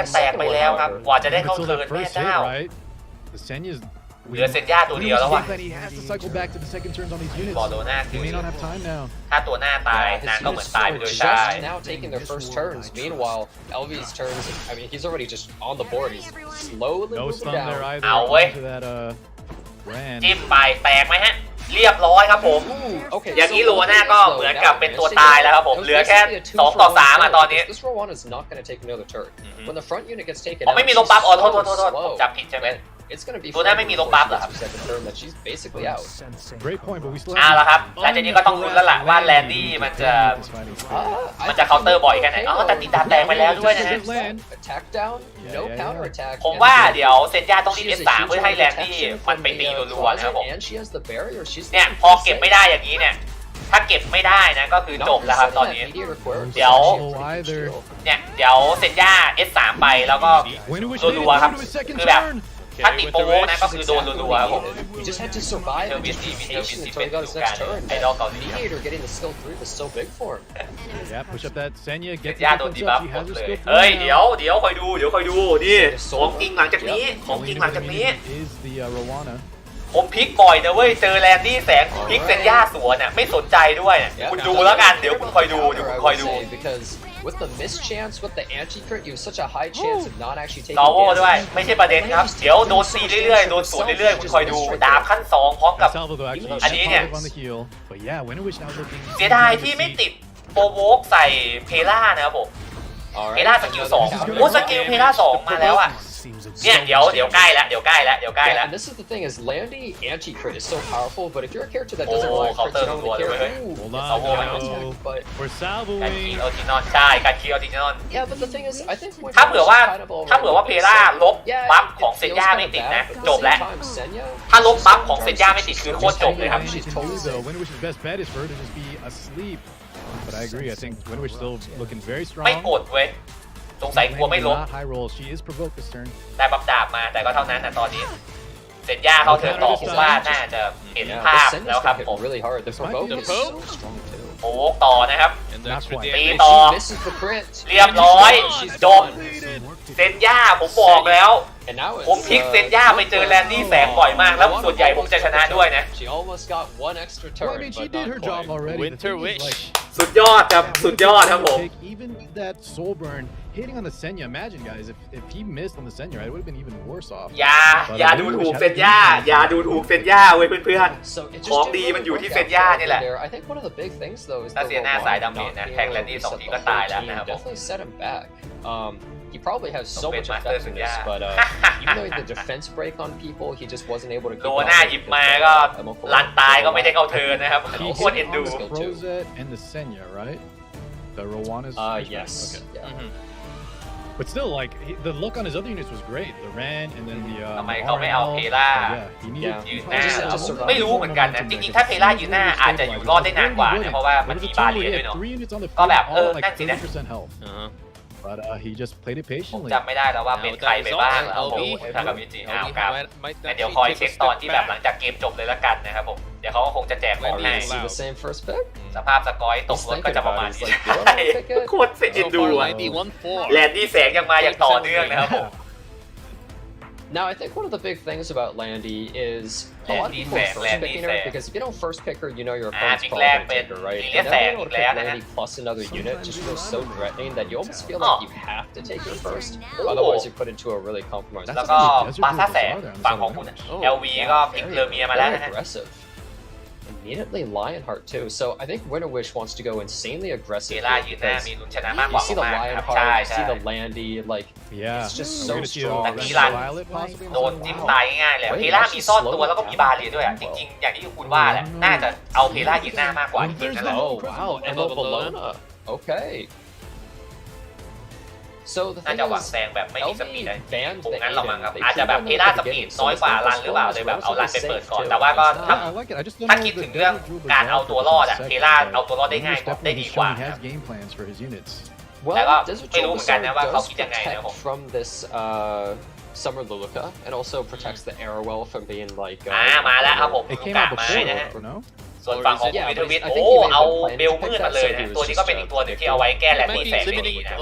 ยแตกไปแล้วครับกว่าจะได้เข้า Until เทิร์ that นแม่ first hit, เจ้า right? The Senya's เหลือเซนย่าตัวเดียวแล้วว่ะ He has to cycle back to the second turns on these units. บอลโดน่า He may not have time now. ถ้าตัวหน้าตายนางก็เหมือนตายไปโดยใช่ just now taking their first turns. Meanwhile, LV's turns. I mean, he's already just on the board. He's slowly No moving stun there down. either. เอาเว้ย Into that Ran. จิ้มไปแตกไหมฮะเรียบร้อยครับผม Okay, อย่าง so นี้โลน่า Rowan ก็ is เหมือน slowed กับ down, เป็น man. ตัว Say ตาย that แล้วครับผม it was เหลือแค่ basically a 2 for 2 ต่อ 1 3 ตอนนี้ This Rowan is not going to take another turn. When the front unit gets taken ผม out, ไม่มี she's ลบบัฟอ๋อ so โทษผม slow จำผิดใช่ไหม that it's going to be ตัวหน้าไม่มีลบบัฟเหรอครับ forever before she gets to second turn that she's basically out. Great point, but we still เอาละครับหลังจากนี้ก็ต้องลุ้นแล้วล่ะว่าแลนดี้มันจะ มันจะเคาน์เตอร์บ่อยแค่ไหนอ๋อแต่ติดดาบแดงไปแล้วด้วยนะฮะ Attack down, no counter attack. ผมว่าเดี๋ยวเซนย่าต้องรีบ S3 เพื่อให้แลนดี้มันไปตีรัวๆนะครับผม And she has the barrier. She's เนี่ยพอเก็บไม่ได้อย่างนี้เนี่ยถ้าเก็บไม่ได้นะก็คือจบแล้วครับตอนนี้ เดี๋ยวเนี่ยเดี๋ยวเซนย่า S3 ไปแล้วก็รัวๆครับคือแบบถ้าติดโปรโวนะก็คือโดนรัวๆครับผม He just had to survive and just be patient until he got his next turn. ไอดอลเกาหลี Mediator getting the skill 3 was so big for him. Yeah, push up that Senya. เซ Get น the ย่าโดน defense ดีบัฟ up. She หมด has her เลย skill เฮ้ย now. เดี๋ยวคอยดูนี่ของจริงหลังจากนี้ของจริงหลังจากนี้ Is the Rowana. ผมพลิกบ่อยนะเว้ยเจอแลนดี้แสงพลิกเซนย่าสวนน่ะไม่สนใจด้วยคุณดูแล้วกันเดี๋ยวคุณคอยดูBecause with the miss chance, with the anti-crit, you have such a high chance of not actually taking ต่อโว่ด้วย damage. ไม่ใช่ประเด็นครับเดี๋ยวโดนตีเรื่อยๆโดนสวนเรื่อยๆคุณคอยดูดาบขั้น2พร้อมกับ Salvo though actually อันนี้เนี่ย on the heel. But yeah, Winter Wish now looking. เสียดายที่ไม่ติดโปรโวกใส่เพล่านะครับผมเพล่าสกิล2โอ้สกิลเพล่า2มาแล้วอ่ะเนี่ยเดี๋ยวใกล้แล้ว Yeah, and this is the thing is Landy anti-crit is so powerful, but if you're a character that doesn't like crits, you don't really care. Hold It's on, a one no. attack, but We're การ salvoing. คีออตินอนใช่การคีออตินอน yeah, but the thing is, I think ถ้าเผื่อว่าเพล่าลบบัฟของเซนย่าไม่ติดนะจบแล้วถ้าลบบัฟของเซนย่าไม่ติดคือโคตรจบเลยครับ Winter Wish's best bet is for her to just be asleep. But I agree. I think Winter Wish still looking very strong. ไม่กดเว้ยสงสัยกลัวไม่ลบ Not high roll. She is provoked this turn. ได้บัฟดาบมาแต่ก็เท่านั้นนะตอนนี้เซนย่าเข้าเทิร์นต่อผมว่าน่าจะเห็นภาพแล้วครับผม really hard. The provoke is so strong too. โอ้ต่อนะครับ And that's Not quite. ตี If ต่อ she misses the crit, เรียบร้อยจบเซนย่าผมบอกแล้ว and now ผมพลิกเซนย่าไปเจอแลนดี้แสงบ่อยมากแล้วส่วนใหญ่ผมจะชนะด้วยนะ She almost got one extra Well, turn, I mean, she but did not her job quite. already. Winter The thing is, Wish. like, สุดยอดครับสุดยอดครับผม even that soul burn hitting on the Senya. Imagine, guys, if he missed on the Senya, it would have been even worse off. อย่าดูถูกเซนย่าอย่าดูถูกเซนย่าเว้ยเพื่อน So it ๆ just ของ didn't ดี really มันอยู่ work ที่ out เซนย่า for นี่แหละ there. I think one of the big things though is ถ้า the เสียหน้า Rowan สายดาเมจ not นะ being แทง able แล to นดี้ reset 2 ที the ก็ whole ตายแล้ว team นะครับผม definitely set him back. He probably has so Don't much bet master effectiveness, Senya. but even though he had the defense break on people, he just wasn't able to โล keep น่า up หยิบ because มา of ก็ Emoko ลันตายก็ไม่ได้เข้าเทิร์นนะครับ He โคตร hit เอ็น on ดู the Crozet and the Senya, right? The Rowana's. yes. Okay. Yeah. But still, like the look on his other units was great. The Ran and then the. ทำไมเขาไม่เอาเพล่า Yeah, he needed.ยืนหน้าไม่รู้เหมือนกันนะจริงๆถ้าเพล่ายืนหน้าอาจจะอยู่รอดได้นานกว่านะเพราะว่ามันมีบาเรียด้วยเนาะ ก็แบบนั่นสินะ 30% health. But he just played it ผม patiently. จำไม่ได้แล้วว่าเป็นใครไปบ้างแล้วผมทางกับมิจิอ้าวครับแต่เดี๋ยวคอยเช็คตอนที่แบบหลังจากเกมจบเลยละกันนะครับผมเดี๋ยวเขาก็คงจะแจกของให้ See the same first pick? สภาพสกอยตกรถก็จะประมาณนี้โคตรเอ็น So ดู far, อะ 91-4. แลนดี้แสงยังมาอย่างต่อเนื่องนะครับผม Now, I think one of the big things about Landy is a lot of people are first picking her because if you don't first pick her, you know your opponent's probably going to take her, right? And now being able to pick Landy plus another unit just feels so threatening that you almost feel like you have to take her first. Otherwise, you're put into a really compromised แล้วก็ปาซ่าแสงฝั่งของคุณ LV ก็พลิกเลอเมียมาแล้วนะฮะ aggressive. Immediately Lionheart too. So I think Winter Wish wants to go insanely aggressive เวลา here ยืนหน้า because มีลุ้นชนะมากกว่า you see the มากครับ Lionheart, ใช่ you ใช่ see the Landy, like Yeah. it's just We're so gonna see a strong. Red Milan. Violet possibly. โดนจิ้มตายง่ายๆเลยเพล่ามีซ่อนตัวแล้วก็มีบาเรียด้วยอ่ะจริงๆอย่างที่คุณว่าแหละน่าจะเอาเพล่ายืนหน้ามากกว่าจริงๆนั่นแหละ Oh wow, Emma Bologna. Okay. So the น่า thing จะหวัง is, แซงแบบไม่มีสปีด LV เลย banned ผม the งั้นหรอกมั้งครับ Aiden. อาจ They จะแบบ keep เพ on ล่า at ส the ปีด beginning, น้อย so กว่า his รัน first หรือเปล่า one เลย is แบบเอารันไป relatively เปิด safe ก่อน too. แต่ว่าก็ I like it. I just don't ถ้า know คิด the ถึงเรื่อง Devil Drew การเอาตัวรอดอ่ะ Berserker เพล่า second, เอาตัวรอดได้ but ง่าย Winter กว่า Wish ได้ definitely ดีกว่า showing he has game plans for his units. Well, Like, Desert ไม่รู้เหมือนกันนะว่า Troll เขา does คิดยังไงนะ protect ผม from this Summer Luluka and also protects the Arrowwell from being like มาแล้วครับผม It ลู came กา out ไม้ before, นะฮะ no? ส่วนฝั่งของคุณวิทวิทโอ้เอาเบลมืดมาเลยนะตัวนี้ก็เป็นอีกตัวหนึ่งที่เอาไว้แก้แลนดี้แสงไม่ดีนะ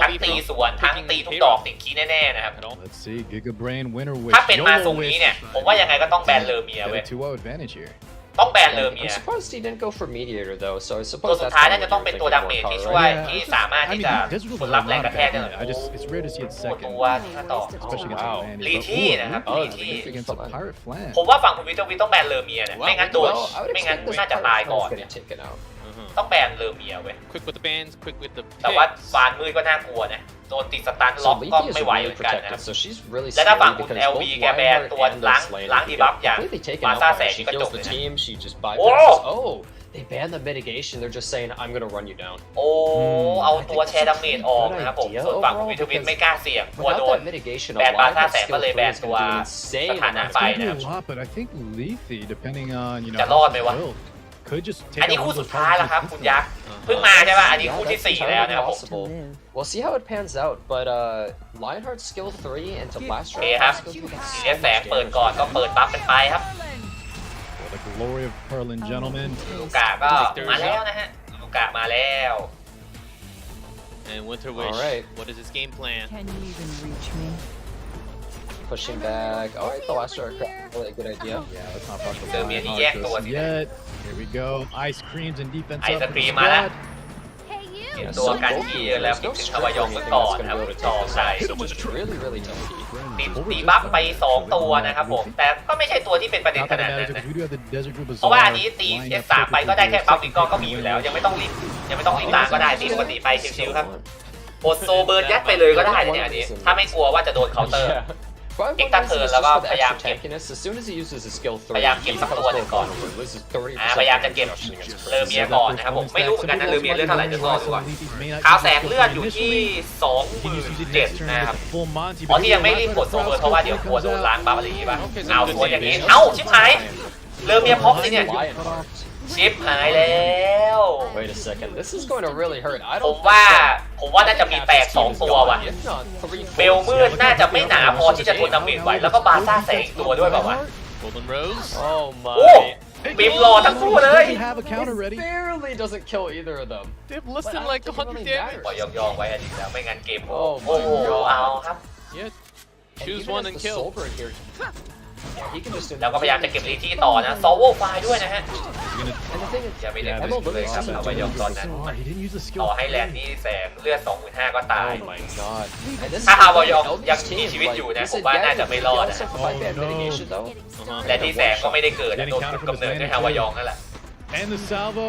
ทั้งตีสวนทั้งตีทุกดอกติดคีแน่ๆนะครับ Let's see, Giga Brain winner with ถ้าเป็นมาทรงนี้เนี่ยผมว่ายังไงก็ต้องแบนเลอเมียเว้ย 2-0 advantage here. ต้องแบนเลอเมีย I'm surprised he didn't go for mediator though, so I ตัว suppose สุด that's ท้าย why น่าจะต้องเป็นตัวดาเมจที่ช่วยที่สามารถที่จะรับแรงกระแทกได้ It's rare to see it ตัว second, ที่ต่อ especially against wow. Landy. ลีที่นะครับลีที่ Against a pirate flank. ผมว่าฝั่งคุณวิทวิทต้องแบนเลอเมียเนี่ยไม่งั้นโดน Well, I would ไม่งั้น expect น่าจะตายก่อน getting taken out. ต้องแบนเลอเมียเว้ย Quick with the bands, quick with the แต่ว่า picks. ฟานมืดก็น่ากลัวนะโดนติดสตันล็ So อกก็ Leafy is ไม่ไหวเห really มือนกันนะครับ protected, so she's really และถ้าฝั่ง scary คุณ because LV both แกแบน Lionheart ตัว and ล้าง this lane ล้างดีบัฟอย่าง completely taken มา out ซ่า by แส her. ง She นี่ก็จ heals บเล the ยนะ team, she just bypasses. Oh, they banned the mitigation. They're just saying, I'm gonna run you down. โอ้เอาตัวแชร์ดาเมจออกนะครับผมส่วนฝั่งคุณวิทวิทไม่กล้าเสี่ยงกลัว Without โดน that mitigation, แบ a นมาซ่า Lionheart แสงก็ skill เลยแบ 3 น is ตัว gonna do ส insane ถานะ amounts ไป of Could นะ do a lot, but I think Leafy, depending on, you know, จะรอดไหมวะ build, could just อัน take นี้ out คู่ one of สุด those ท้ายแล้วครับ problems คุณยักษ์เพิ่งมาใช่ป่ะอันนี้คู่ที่ 4 แล้วนะครับผม possible. We'll see how it pans out, but Lionheart skill 3 into Blast โอเคครับ skill 3 สีแสงเปิดก่อนก็เปิดบัฟเป็นไปครับ For the glory of Perlin, gentlemen. ลูกะก็มาแล้วนะฮะลูกะมาแล้ว And Winter Wish, Alright. what is his game plan? Can you even reach me? pushing back. Alright, the last really a good idea. Yeah, let's not fuck with เจอเมียนี่แยกตัวสิ yet. Here we go. Ice creams and defense ไอ up ศ for ครี the มมาแล้ว squad. เห็นตัวกันที่แล้วคิดถึงคาวายองเมื่อก่อนนะครับต่อใส่ Just really tough. ตีบัฟไป2ตัวนะครับผมแต่ก็ไม่ใช่ตัวที่เป็นประเด็น Not ข that นา it ดนั้น matters นะ because we do have the Desert Group เพราะว่าอั Bazaar นนี้ตี lined up S3 ไปก็ได้แค่บัฟวิกก็มีอยู่แล้ว perfectly ยังไม่ต้องรีบตามก็ได้ตีปกติไปชิวๆครับกดโซเบิร์นยัดไปเลยก็ได้เนี่ยอันนี้ถ้าไม่กลัวว่าจะโดนเคาน์เตอร์ But Extra turn แล้วก็พยายามเก็บ tankiness. As soon as he uses his skill 3, พยายามเก็บสักตัวหนึ่งก่อน loses 30% พยายามจะเก็บเลอเมียก่อนนะครับผมไม่รู้เหมือนกันนะเลอเมียเลือดเท่าไหร่จะรอดูก่อนขาวแสงเลือดอยู่ที่ 27,000 นะครับอ๋อที่ยังไม่รีบกดโซเบิร์นเพราะว่าเดี๋ยวกลัวโดนล้างบัฟอะไรอย่างงี้ป่ะเอาสวนอย่างนี้เอ้าชิบหายเลอเมียพอกสิเนี่ยชิปหายแล้ว Wait a second, this is going to really hurt. I ผ don't มว่าน่าจะมีแตก2ตัวว่ะเบลมืดน่าจะไม่หนาพอที่จะทนดาเมจไหวแล้วก็บาซ่าแสงอีกตัวด้วยแบบว่า Golden Rose. Oh โอ้ my. บิมรอทั้งคู่เลย have a counter ready. Barely doesn't kill either of them. They've less than But I like don't think 100 it really damage. ปล่อยยองๆไว้อันนี้แล้วไม่งั้นเกมโอ้ Oh โอ้ my god. เอาครับ Yeah. And Choose even one as and the kill. Soulbird here, he can just แล้วก็พยายามจะเก็บลีที่ต่อนะซอโวไฟด้วยนะฮะ And the thing is, อย่าไปเล่นเลยครับเอาไว้ยองตอนนั้น Oh, he didn't use the ต่อ skill. ให้แลนด์นี่แสงเลือด 25,000 ก็ตาย oh my god. And this ถ้า is ฮาวายอง LG's ยังมี team, ชีวิต like, อยู่นะ this ผมว่า again, น่าจะไม่รอด he นะ also fight ban Oh, no. mitigation though. แลนด์ที่แสงก็ไม่ได้เกิดนะโดนคุมกำเนิดด้วยฮาวายองนั่นแหละ And the salvo.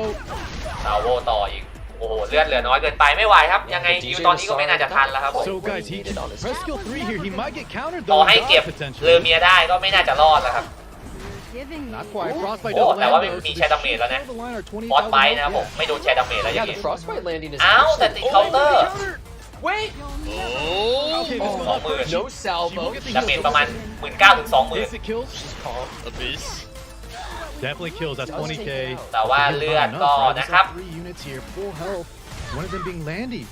ซาโวต่ออีกโอ้โหเลือดเหลือน้อยเกินไปไม่ไหวครับยังไงยูตอนนี้ก็ไม่น่าจะทันแล้วครับผม So guys, he can press skill 3 here. He might get countered ต่อ though. ให้เก็บ God, เลอ potentially. เมียได้ก็ไม่น่าจะรอดแล้วครับ Not quite. Frostbite โอ้ doesn't แต่ว่า land ไม่ though. มี So แชร์ดาเมจแล้วนะ the line are ฟอสไป 20,000 นะครับผมไม่โดนแชร์ดาเมจแล้วอ Yeah, ย่าง the งี้ frostbite landing is อ้าวแต่ติดเคาน์เตอร์ Wait! Oh. Okay, this Oh, one first. No salvo. ดาเมจประมาณ 19,000 ถึง 20,000 Basic kills. Abyss. Definitely kills. That's 20k. แต่ว่าเลือดก็นะครับ 3 units here, full health. One of them being Landy.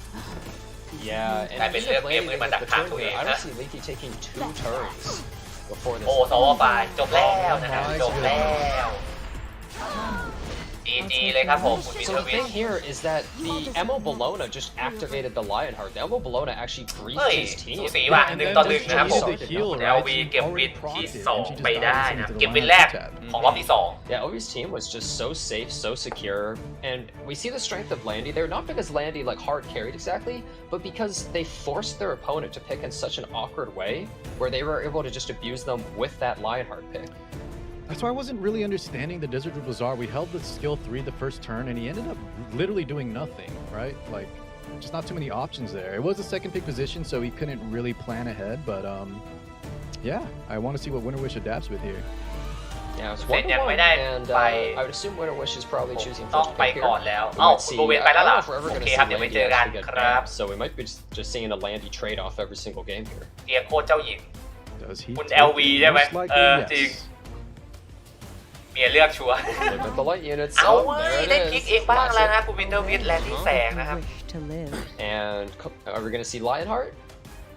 Yeah, and กลายเป็น even เลือด if เกม landing มือมา with ดัก the ทาง turn ตัวเอง here, I นะ don't see Leaky taking 2 turns before this. โอ้ซอวไฟจบแล้วนะครับจบแล้วGG เลยครับผมคุณวิน So เทอ the ร์วิช thing here is that the Emo Bologna just activated the Lionheart. The Emo Bologna actually เฮ้ griefed ย his สู team. สีว่ะ1-1นะครับผมคุณ LV เก็บวินที่ 2 ไปได้นะเก็บวินแรกของรอบที่ Yeah, Ovi's team was just so safe, so secure, and we see the strength of Landy there, not because Landy like hard carried exactly, but because they forced their opponent to pick in such an awkward way, where they were able to just abuse them with that Lionheart pick. That's why I wasn't really understanding the Desert Group Bazaar. We held the skill 3 the first turn, and he ended up literally doing nothing, right? Like, just not too many options there. It was a second pick position, so he couldn't really plan ahead, but yeah, I want to see what Winter Wish adapts with here. Yeah, it's เสร็จยังไม่ 1-1, ได้ and ไป I would assume Winter Wish is probably choosing ต้อง first ไป pick ก่อน here. แล้ว We เอ้า might คุณ see, โบเวน I ไปแล้ว don't ล่ะ know if we're ever โอ going เค to ครับ see เดี๋ยวไป Landy เจอกัน actually ค get รับ back, so we might be just seeing a Landy trade-off every single game here. เกียร์โคตรเจ้าหญิง Does he คุณ take LV it? ใช่ไหม Most likely,จริง yes. เมียเลือกชัวร์ Look at the light units. เอา Oh, เว้ย there ได้ it พลิก is. เองบ้างแล้ว Classic. นะคุณวินเทอร์วิทแลนด์ที่แสงนะครับ Wish to live. And are we going to see Lionheart?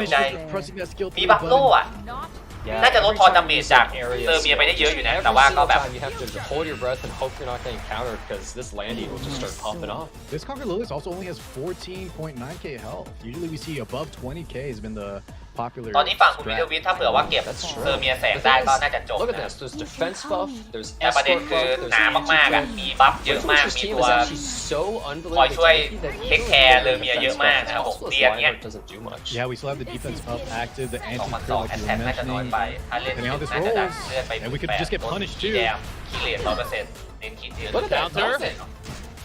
สนใจ pressing that skill มี 3 บัฟโล่ button. อะ น่าจะลดทอนดาเมจจากเซอร์เมียไปได้เยอะอยู่นะ แต่ว่าก็แบบ you have to hold your breath and hope you're not getting countered because this landing will just start popping off. This Conquer Lilius also only has 14.9k health. Usually we see above 20k has been the popular ตอนนี้ฝั่งคุณวิท strat. วิทถ้าเผื่อว่าเก็บเซอร์เมียแสงได้ก็น่าจะจบ Look at นะ this. There's defense buff. There's แต่ประเด็น escort คือ buff. There's หนามากๆอ่ะ มีบัฟเยอะมาก มี team ตัว is actually so คอยช่วย unbelievably tanky that เทคแคร์เลอเมียเยอะมากนะครับผม Houseless เรียนเนี้ย Lionheart doesn't do much. Yeah, we still have the defense up active, the 2,200 anti-crit แอ like ต you แท were กน่าจะน้อย mentioning. ไป ถ้าเล่น Depending how this น่าจะดัน rolls, เลือดไป and we could just get punished too. แดมขี้เลน100%เน้นคิดเดียว Look at that. Counter.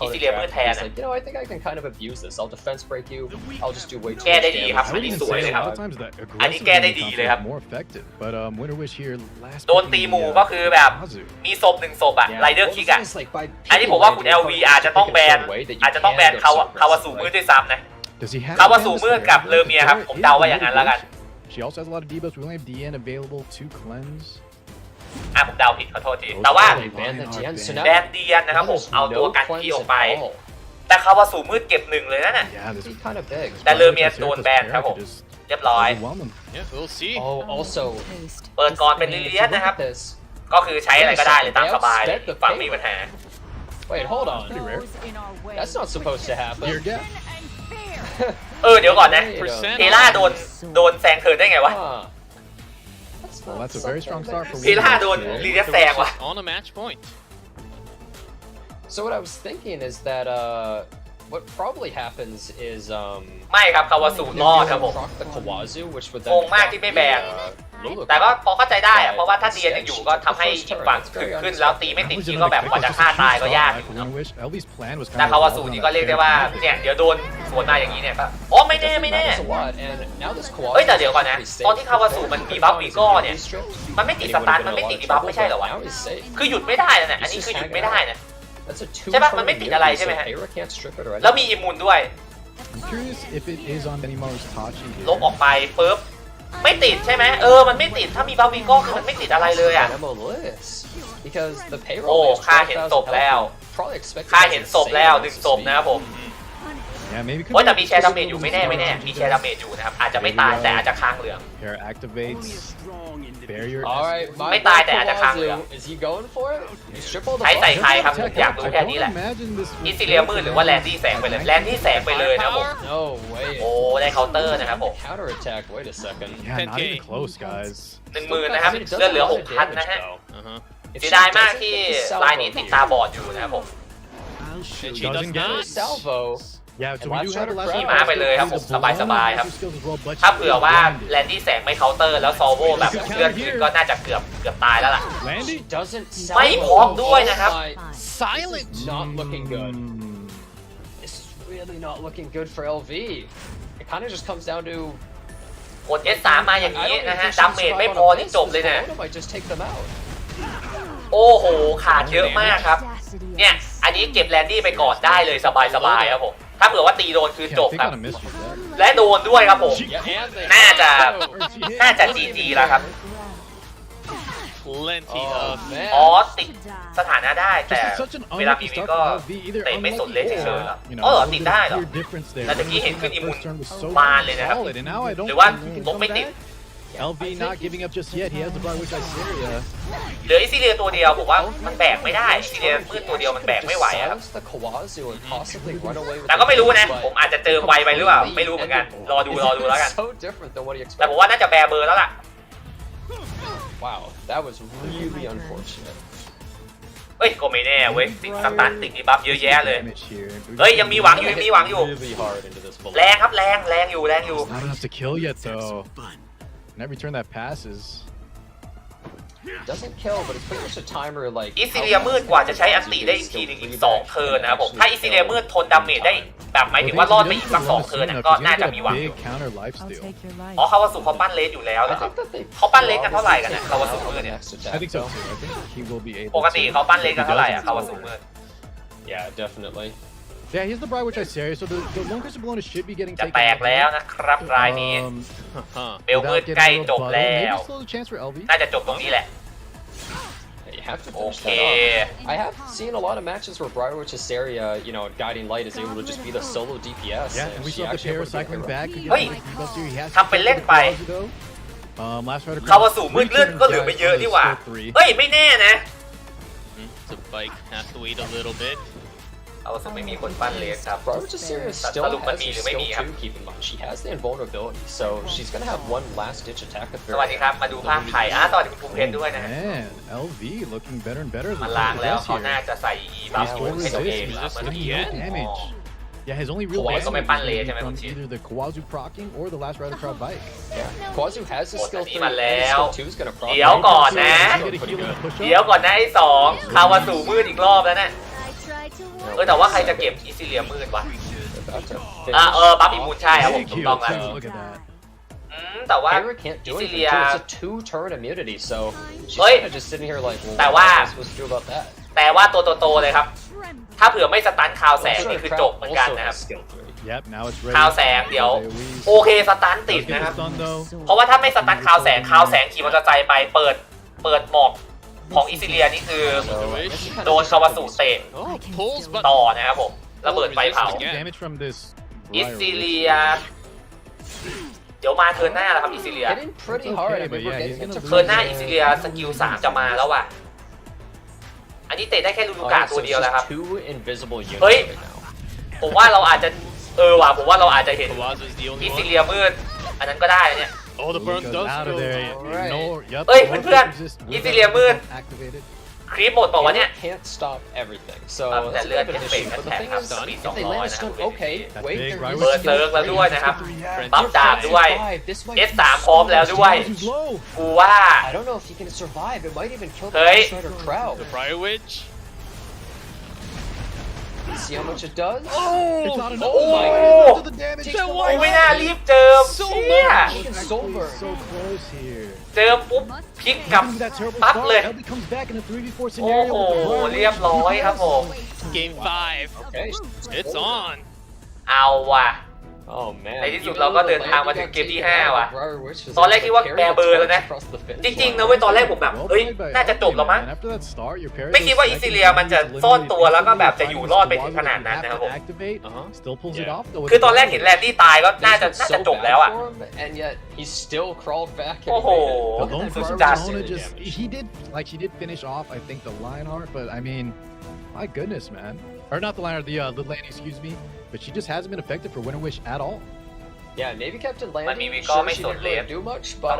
opponent Easy draft, Lemon he's like, you know, I think I can kind of abuse this. I'll defense break you. I'll just do way too แก้ much ได้ดีครับ damage. อันนี้สวยเลยครับ A lot of times that อันนี้ aggressive แก้ได้ enemy ดี comp เลยครับ is more effective, but Winter Wish here last โดนตีหมู่ก็คือแบบมีศพหนึ่งศพอะไรเดอร์คิกอะอันนี้ผมว่าคุณ LV อาจจะต้องแบนเขาวาสูมืดด้วยซ้ำนะ Does he have คาวาสุมืดกับเลอเมียครับผมเดาว่าอย่างนั้นแล้วกัน She also has a lot of debuffs. We only have DN available to cleanse. ผมเดาผิดขอโทษทีแต่ว่า They banned the DN, so now แบนเดียนนะครับผม there's เอาตัว no กันที่อ cleanse อกไป at all. แต่คาวาสุมืดเก็บ1เลยนะเนี่ย Yeah, this It's kind of big. แต่เลอเมียโดนแบนครับผมเรียบร้อย overwhelm him. Yeah, we'll see. Oh, also, เปิดก่อนเป็นลิ I mean, เลีย if น you นะครับ look at this, ก็คือใช้อะไรก็ได้เลยตามสบายเลย They outspent the ฝั่งมีปัญหา wait, hold on. Those in our way. That's not supposed to happen. You're dead. เดี๋ยวก่อนนะ Percent เทล่าโดนแซงเทิร์นได้ไงวะ Huh. Well, that's a very strong start for เทล่าโดนลีเลียนแซงว่ะ On a match point. So what I was thinking is that what probably happens is ไม่ครับคาวาสุรอดครับผม proc the Kawazu, which would งง then มากที่ไม่แบน Lulu. แต่ก็พอเข้าใจได้อะเพราะว่าถ้าเดียนยังอยู่ก็ทำให้อีกฝั่งถึงขึ้นแล้วตีไม่ติดทีก็แบบกว่าจะฆ่าตายก็ยากอยู่เนอะ LV's plan was แต่ kind คาวา of สุนี่ก็เรียกได้ว่าเนี่ยเดี๋ยวโดนสวนมาอย่างนี้เนี่ยก็โอ้ไม่แน่ Matters a lot, and now this Kawazu เฮ้ยแต่เดี๋ยวก่อนนะ is pretty ตอนที่ safe คาวาสุมันมีบัฟวีโก้เนี่ย He's stripped. มันไม่ติด He ส would've ตาร์ท been มัน in ไม่ a ติด lot ดี of บัฟ trouble, ไม่ใช่เหรอ but วะ now he's safe. คือหยุดไม่ได้นะเนี่ยอันนี้คือหยุดไม่ได้นะ That's a ใช่ปะ 2-turn มันไม่ติดอะไร immunity, ใช่ไหม so ฮะ Payra can't strip it already. แล้วมีอิมมูนด้วย I'm curious if it is on Benimaru's Tachi ลบ here. ออกไปปุ๊บไม่ติดใช่ไหมมันไม่ติดถ้ามีบัฟวีโก้คือมันไม่ติดอะไรเลยอ่ะ Dynamo Liz, because the payroll โอ้ is ค่าเห็นศพ 12,000 แล้ว health. Probably expected ค่า that's เห็น insane ศพแล้ว amounts 1 of ศพ speed. นะครับผม Yeah, maybe โอ้ยแต่มีแชร์ดาเมจอยู่ไม่แน่มีแชร์ดาเมจอยู่นะครับอาจจะไม่ตายแต่อาจจะค้างเหลือง Pair activates. Barrier. All right, my Mấy tay boy tại à, chắc kháng Kawazu, được. is he going for it? He's triple the ใช้ใส่ buff. ใครครับผมอยากรู้แค่นี้แหละ Imagine this อิซิเลียมืดหรือว่าแลนดี้แสงไปเลยแลนดี้แสงไปเลยนะครับผม No way. โอ้ได้เคาน์เตอร์นะครับผม Counter attack. Wait a second. Yeah, not 10K. even close, guys. 10,000นะครับเลือดเหลือ 6,000 นะฮะ Uh-huh. If เสีย she ดายมาก doesn't ที่ get the ลายนี้ salvo ติด here, ตาบอดอยู่นะครับผม And she Doesn't does get not. it. salvo. Yeah, so And we last do have a shot last of ขี่ Bravo. ม้าไปเลยครับผมสบายๆครับ skills as well, but ถ้า she เผื่อ is ว่า blinded. แลนดี้แสงไม่เคาน์เตอร์แล้วซอโวแบบเลือดขึ้นก็น่าจะเกือบตายแล้วล่ะ Landy? Doesn't ไม่ salvo. พร้อมด้วยนะครับ Oh my. Silent. Not looking good. Mm. This is really not looking good for LV. It kind of just comes down to กด S3 มาอย่าง I นี้ don't นะ even ฮะ think ดา she เมจ survived ไม่ on พอ a นี่ miss. จบเลยเนี่ย This might just take them out. โอ้โหขาดเยอะมากครับเนี่ยอันนี้เก็บแลนดี้ไปก่อนได้เลยสบายๆครับผมถ้าเผื่อว่าตีโดนคือ Yeah, จ I บ think ครับ on a miss you there. และโดนด้วยครับผม Yeah, and they น่าจะ Or she hit. น่าจะ GG แล้วครับ Plenty Oh, of. man. อ๋อติดสถานะได้แต่ Just such an เวลา unlucky พีวี start ก็ for LV. Either เตะไม่สุด unlucky เลยเฉย or, ๆครับ you know, เออ a little ติด bit ได้ of เหรอ clear difference there. แล้วตะกี้เห็นขึ้นอิมมูน First turn was so บานเลยนะครับ solid, and now I don't หรือว่า think he can ลบ come ไม่ติด back. LV not giving up just yet. He has the bar which I Syria. เหลืออิซิเลียตัวเดียวผมว่ามันแบกไม่ได้อิซิเลียมืดตัวเดียวมันแบกไม่ไหวอะครับ Silence the Kawazu and possibly run away with แต่ก็ไม่รู้นะ the win, ผมอาจจะเจอไวไปหรือเปล่าไม่รู้เหมือนกันรอดูแล้วกัน so different than what he แต่ผม expected. ว่าน่าจะแบร์เบอร์แล้วล่ะ Wow, that was really unfortunate. เอ้ยก็ไม่แน่เว้ยติดสตันติดดีบัฟเยอะแยะเลย Damage here. เฮ้ยยังมีหวังอยู่ยังมีหวังอยู่ Really hard into this แรงครับแรงอยู่ Not enough to kill yet though. And every turn that passes. Doesn't kill, but it's pretty much a timer like. อิซิเลียมืดกว่าจะใช้อันติได้อีกทีหนึงอีก2เทิร์นนะครับผมถ้าอิซิเลียมืดทนดาเมจได้แบบหมายถึงว่ารอดไปอีกสัก2เทิร์นน่ะก็น่าจะมีหวังอยู่ Big counter life I'll steal. take your life. อ๋อคาวาสุเขาปั้นเลสอยู่แล้วเหร I อครับ think that they. เขาปั้นเลสกันเท่าไหร่กันเนี่ยคาวาสุมืดเนี่ย Next I attack, think so though. too. I think he will be able. ปกติเขาปั้นเลส to. กัน He เท่าไหร่ does อะ it คาวาสุ forward. มืด Yeah, definitely. Yeah, he's the Bright which I Syria. So the lone crystal bonus should be getting จะ taken. แตก out. แล้วนะครับรายนี้ Huh. เบลมืดใกล้จบแล้ว Maybe still a chance for LV. น่าจะจบตรงนี้แหละ You have to โอ finish เค that off. I have seen a lot of matches where Briarwitch Hysteria, you know, Guiding Light is able to just be the solo DPS. Yeah, and we she saw the actually pair able to get cycling her back. own. Could get Hey. a big debuff here. He has ทำเป็นเล่นไป last rider คาวาสุมืดเลือดก็เหลือไม่เยอะนี่หว่า เฮ้ยไม่แน่นะ So Bike has to wait a little bit. คาวาสุไม่มีคนปั้นเลสครับ Briarwitch Hysteria still Salo has mami, her lumemi, skill ha? 2, keep in mind. She has the invulnerability, so she's gonna have one last ditch attack at สวัสดีครับมาดูภาพไทยสวัสดีคุณภูมิเพชรด้วยนะฮะ Man, LV looking better and better as มา we ล้างแล้ว progress เขาน่า here. จะใส่บัฟ He's ให้ full ตัวเอง resist. ครับ He's เมื่อ doing กี้ no damage. Yeah, his only real Kawaii damage ก็ไม่ปั้นเลใช่ไหม from คุณชิน either the Kawazu proccing or the last rider crowd bike. Yeah. Kawazu has his skill 3 มา and แล้ his ว skill 2 is gonna proc. เดี๋ยวก่อนนะ He's gonna heal and push เดี๋ยว up. ก่อนนะไอ้สองคาวาสุมืดอีกรอบแล้วนะแต่ว่าใครจะเก็บอิซิเลียมืดวะ About to บัฟอิมูนใช่ครับผม Big ถูก heal ต้องแล้ว too. Look at that. แต่ว่า Payra can't do anything too. Isilia It's a 2-turn immunity, so she's Oi. kind of just sitting here like, well, แต่ what ว่า am I supposed to do about that? แต่ว่าตัวโตๆเลยครับ ถ้าเผื่อไม่สตันคาวแสงนี่คือจบเหมือนกัน also นะครับ has skill 3. Yep, now it's ready. คาวแสงเดี๋ยวโอเคสตันติดนะครับเพราะว่าถ้าไม่สตันคาวแสงขี่มอเตอร์ไซค์ไปเปิดหมอกของอิซิเลียนี่คือโดนคาวาสุเตะต่อนะครับผมระเบิดไฟเผาอิซิเลียเดี๋ยวมาเทิร์นหน้าแล้วครับอิซิเลียเทิร์นหน้าอิซิเลียสกิล3จะมาแล้วว่ะอันนี้เตะได้แค่ลูลูกาตัวเดียวแล้วครับเฮ้ยผมว่าเราอาจจะผมว่าเราอาจจะเห็นอิซิเลียมืดอันนั้นก็ได้เนี่ย Oh, the burn does go. Yep. เฮ้ยเพื่อนๆอิซิเลียมืดคลิปหมดบอกว่าเนี่ย can't stop everything so แต่เลือดเอฟเฟกต์แท็กครับสปีด200นะครับ okay wait เปิดเซิร์ฟแล้วด้วยนะครับบัฟดาบด้วย S3 พร้อมแล้วด้วยกูว่า I don't know if he can survive it might even kill the เฮ้ย crowd The Fire Witch see how much it does It's not enough. โอ้กูไม่น่ารีบเจิมเชี่ย So close here. เจิมปุ๊บพลิกกลับปั๊บเลย โอ้โหเรียบร้อยครับผม Game 5 okay It's on เอาว่ะ oh man ในที่สุดเราก็เดินทางมาถึงเกมที่5ว่ะตอนแรกคิดว่าแบร์เบอร์แล้วนะจริงๆนะเว้ยตอนแรกผมแบบเฮ้ยน่าจะจบแล้วมั้งไม่คิดว่าอิซิเลียมันจะซ่อนตัวแล้วก็แบบจะอยู่รอดไปถึงขนาดนั้นนะครับผมคือตอนแรกเห็นแลนดี้ตายก็น่าจะจบแล้วอ่ะ and yet he still crawled back โอ้โห He did finish off I think the Lionheart but I mean my goodness man or not the Lionheart the lane excuse me but she just hasn't been effective for Winter Wish at all. Yeah, Navy Captain Landing. มันมีวิกอร์ไม่สนเลย do much, but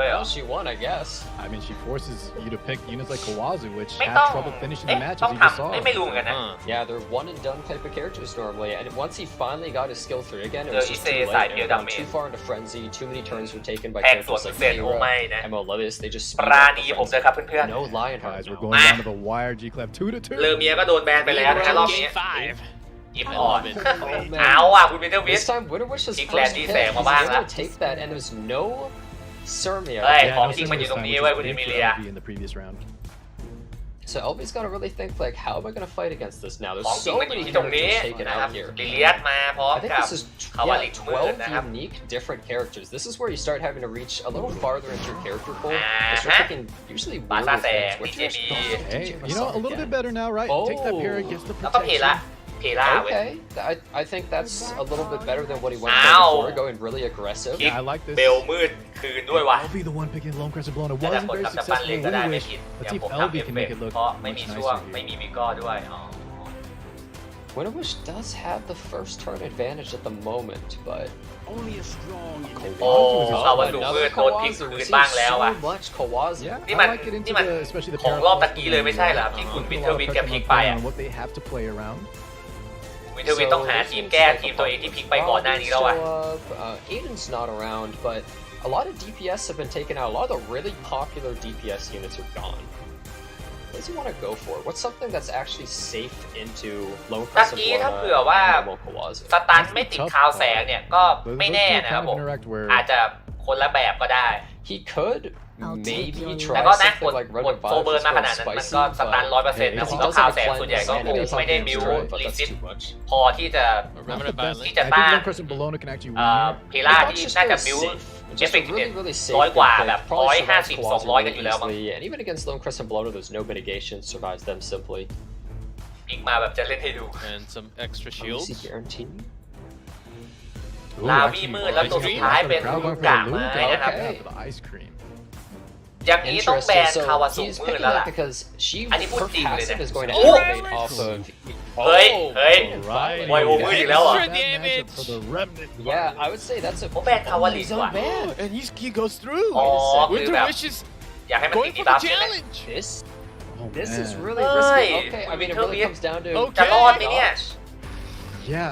well, she won, I guess. I mean, she forces you to pick units like Kawazu, which ไม่ had ต้อง trouble finishing the match ต้ as อง you just ทำ saw. ไม่รู้เหมือนกันนะ Yeah, they're one and done type of characters normally, and once he finally got his skill 3 again, it was just too late. It went too far into frenzy. Too many turns were taken by characters like Mira, Emma Levis. They just ปราณีผมเลยครับเพื่อน no Lionheart. Guys, we're going down to the wire. G-Clap 2-2. เลอเมียก็โดนแบนไปแล้วนะรอบนี้ Game 5ยิบอ่อนเอาอ่ะคุณวินเทอร์วิช This time, Winter Wish is อีก first แลนดี้ pick. แสง He's มาบ้าง able ละ to take that, and there's no Sirmia. เฮ้ยของจริงมันอยู่ตรงนี้เว้ยคุณมิเลีย in the previous round. So LB's got to really think like, how am I going to fight against this now? ของ There's จริง so มันอยู่ many ที่ตรงนี้ characters taken นะครับ out here. ลิเลียสมาพร้อม I think กับ this is คาวาลิมืดนะครับ 12 unique different characters. This is where you start having to reach a little farther into your character pool. You start taking usually weirder things. What's your Hey, you know, a little bit better now, right? Takes that parry, gets the แล้วก็เพล่า protection. เว้ย Okay, I think that's a little bit better than what he went for before, going really aggressive. Yeah, I like this. เบลมืดคืนด้วยว่ะ I'll be the one picking Lone Crescent Blown. It แต่ wasn't ผล very ทำจากปั้น successful เล็ก in ก็ได้ Winter ไม่ Wish. ผิด Let's เดี๋ see ยว if ผมทำ LB เอฟ can เฟก make it ต์ look เพราะไม่มี much ช่วง nicer ไม่มีวิกอร์ด้วยอ๋อ Winter Wish does have the first turn advantage at the moment, but โอ้เอาวันดูมืดโดนพลิกคืนบ้างแล้วอ่ะ so much Kawazu. นี่มัน I like it into นี่มัน especially the ของรอบตะกี้เลยไม่ใช่เหรอที่คุณวินเทอร์วินแกพลิกไปอ่ะ what they have to play around. วินเทอร์วินต้องหาทีมแก้ทีมตัวเองที่พลิกไปก่อนหน้านี้แล้วอ่ะ Aiden's not around, but a lot of DPS have been taken out. A lot of the really popular DPS units are gone. What does he want to go for? What's something that's actually safe into Lone ตะ Crescent กี้ถ้า Blown เผื่อว่า and Kawazu? สตันไม่ติดคาวแสงเนี่ยก็ไม่แน่นะครับผมอาจจะคนละแบบก็ได้ He could maybe แต่ try ก็นะ something like Red กดโซเบิร์นมาขนาดนั้นมันก็สตัน 100% นะผมก็คาวแสงส่วนใหญ่ก็คงไม่ได้บิวลิซิตพอที่จะ ที่จะต้าน เพล่าที่น่าจะบิวเอฟเฟกต์100 กว่าแบบ150 200 กันอยู่แล้วมั้ง And even against Lone Crescent Blown, there's no mitigation, survives them simply. พลิกมาแบบจะเล่นให้ดู and some extra shields. Guarantee. ลาวี่มืดแล้วตัวสุดท้ายเป็นลูกะไม้นะครับ อย่างนี้ต้องแบนคาวาสุมืดแล้วล่ะ อันนี้พูดจริงเลยนะโอ้เฮ้ยไวโอมืดอีกแล้วเหรอ Yeah, I would say that's a ผมแบนคาวาลิกว่ะ And he goes through. อ๋อคือ Winter แบบ Wish is อยากให้มันติด going ดี for บั the ฟใช่ไหม challenge. This is really Hey, risky. Okay, I mean, it Winter really Wish. comes down to จะรอดไหมเนี่ย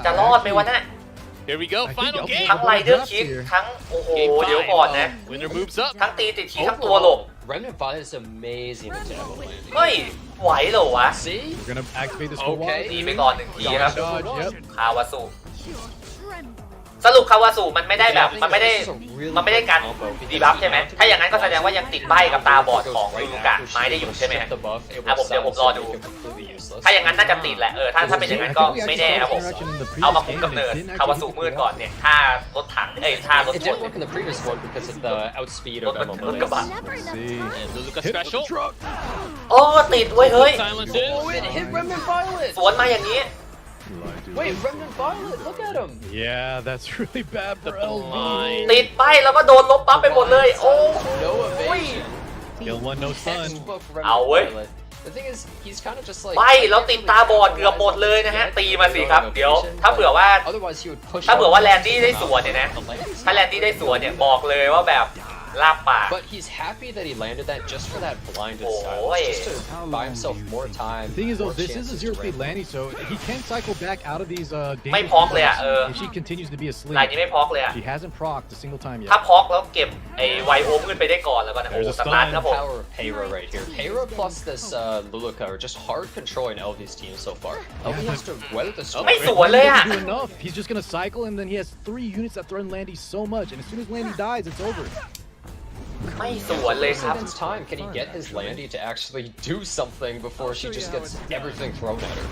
จะรอดไหมวะน่ะ Here we go, final game. ทั้งไรเดอร์คิกทั้งโอ้โหเดี๋ยวก่อนนะ Winner moves up. ทั้งตีติดทีทั้งตัวหลบ Remnant Fire is amazing at Jabba Landing. เฮ้ยไหวเหรอวะ See? We're gonna activate this Okay. ตีไปก่อน1 ทีครับ Dodge, yep. คาวาสุสรุปคาวาสุมันไม่ได้แบบมันไม่ได้การดีบัฟใช่ไหมถ้าอย่างนั้นก็แสดงว่ายังติดใบกับตาบอดของลูกะไม้ได้อยู่ใช่ไหมฮะ The buff, อ่ะผมเดี๋ยวผมรอดู useless. ถ้าอย่างนั้นน่าจะติดแหละถ้าเป็นอย่างนั้นก็ไม่แน่ครับผมเอามาคุมกำเนิดคาวาสุมืดก่อนเนี่ยถ้ารถถังถ้ารถ It ชน didn't work in the previous one because of the outspeed ร of ถ Emma กระบะ And Luluka special. โอ้ติดเว้ยเฮ้ย Silence in. Oh, it hit Remnant Violet! สวนมาอย่างนี้ Wait, Remnant Violet, look at him! Yeah, that's really bad for LV. ติดไปแล้วก็โดนลบปั๊บไปหมดเลยโอ้ No evasion. Kill one, no stun. Textbook เอา Remnant เว้ย Violet. The thing is, he's kind of just like... ไปแล้วติดตาบอดเกือบหมดเลยนะฮะตีมาสิครับเดี๋ยวถ้าเผื่อว่า Otherwise, he would push ถ้าเผื่อ out ว่าแลนดี้ได้สวนเนี่ยนะ the lanes. ถ้าแลนดี้ได้สวนเนี่ยบอกเลยว่าแบบลาบปาก But he's happy that he landed that just for that blinded Oh, silence, yeah. just to buy himself more time. The thing is, though, more this is a chances to zero-speed ramp. landing, so he can cycle back out of these ไม่ dangerous พอกเลยอะ spots if she continues to be asleep. ลายนี้ไม่พอกเลยอะ She hasn't procced a single time ถ้า yet. พอกแล้วเก็บไอ้ไวโอมืดไปได้ก่อนแล้วก็นะโอ้ There's a สตาร์ท stun. ครับผม Power of Payra right here. Payra plus this Luluka are just hard controlling LV's team so far. LV has to weather the storm. ไม่สวนเลยอะ He doesn't do enough. He's just gonna cycle, and then he has 3 units that threaten Landy so much, and as soon as Landy dies, it's over. ไม่สวนเลยครับ Seconds time, can he get his Landy to actually do something before she just gets everything thrown at her?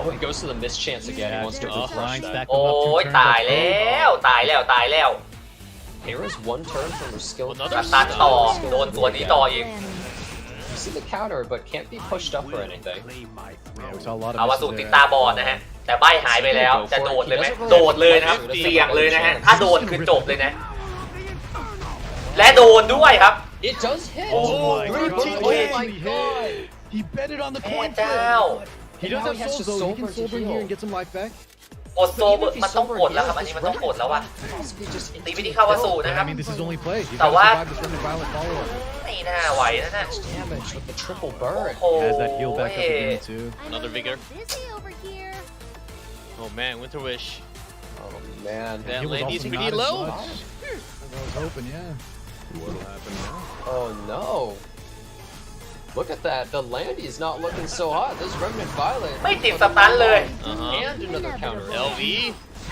Oh, he goes to the mischance again. He wants to refresh that. โอ้ยตายแล้วตายแล้ว Payra's one turn from her skill. สตาร์ทต่อโดนสวนนี้ต่ออีก You see the counter, but can't be pushed up or anything. Yeah, we saw a lot of เอาวา misses สุ there. ติดตาบอดนะฮะแต่ใบหายไปแล้วจะโดดเลยไหมโดดเลยนะครับเสี่ยงเลยนะฮะถ้าโดนคือจบเลยนะและโดนด้วยครับ It does hit. Oh my Oh my god. god. He betted on the แม่ coin เจ้า flip. He does now have he has souls, to though. He can sober to sober in here heal. and get some life back. กดโซเบอร์มันต้องกดแล้วครับอันนี้มันต้องกดแล้วว่ะ ตีไปที่คาวาสุ But นะค I รับ mean, this is only play. He's แต่ got to ว่า survive this Remnant Violet follow-up. ไม่น่าไหวนะน่ะ Damage with the triple burn. โอ้ He has that heal back up again, too. Another vigor. Oh man, Winter Wish. Oh man. That He was Landy's also pretty not as low. much as I was hoping, yeah. What'll happen now? Oh no. Look at that. The Landy's not looking so hot. This Remnant Violet. ไม่ติดสตันเลย And another counter. LV.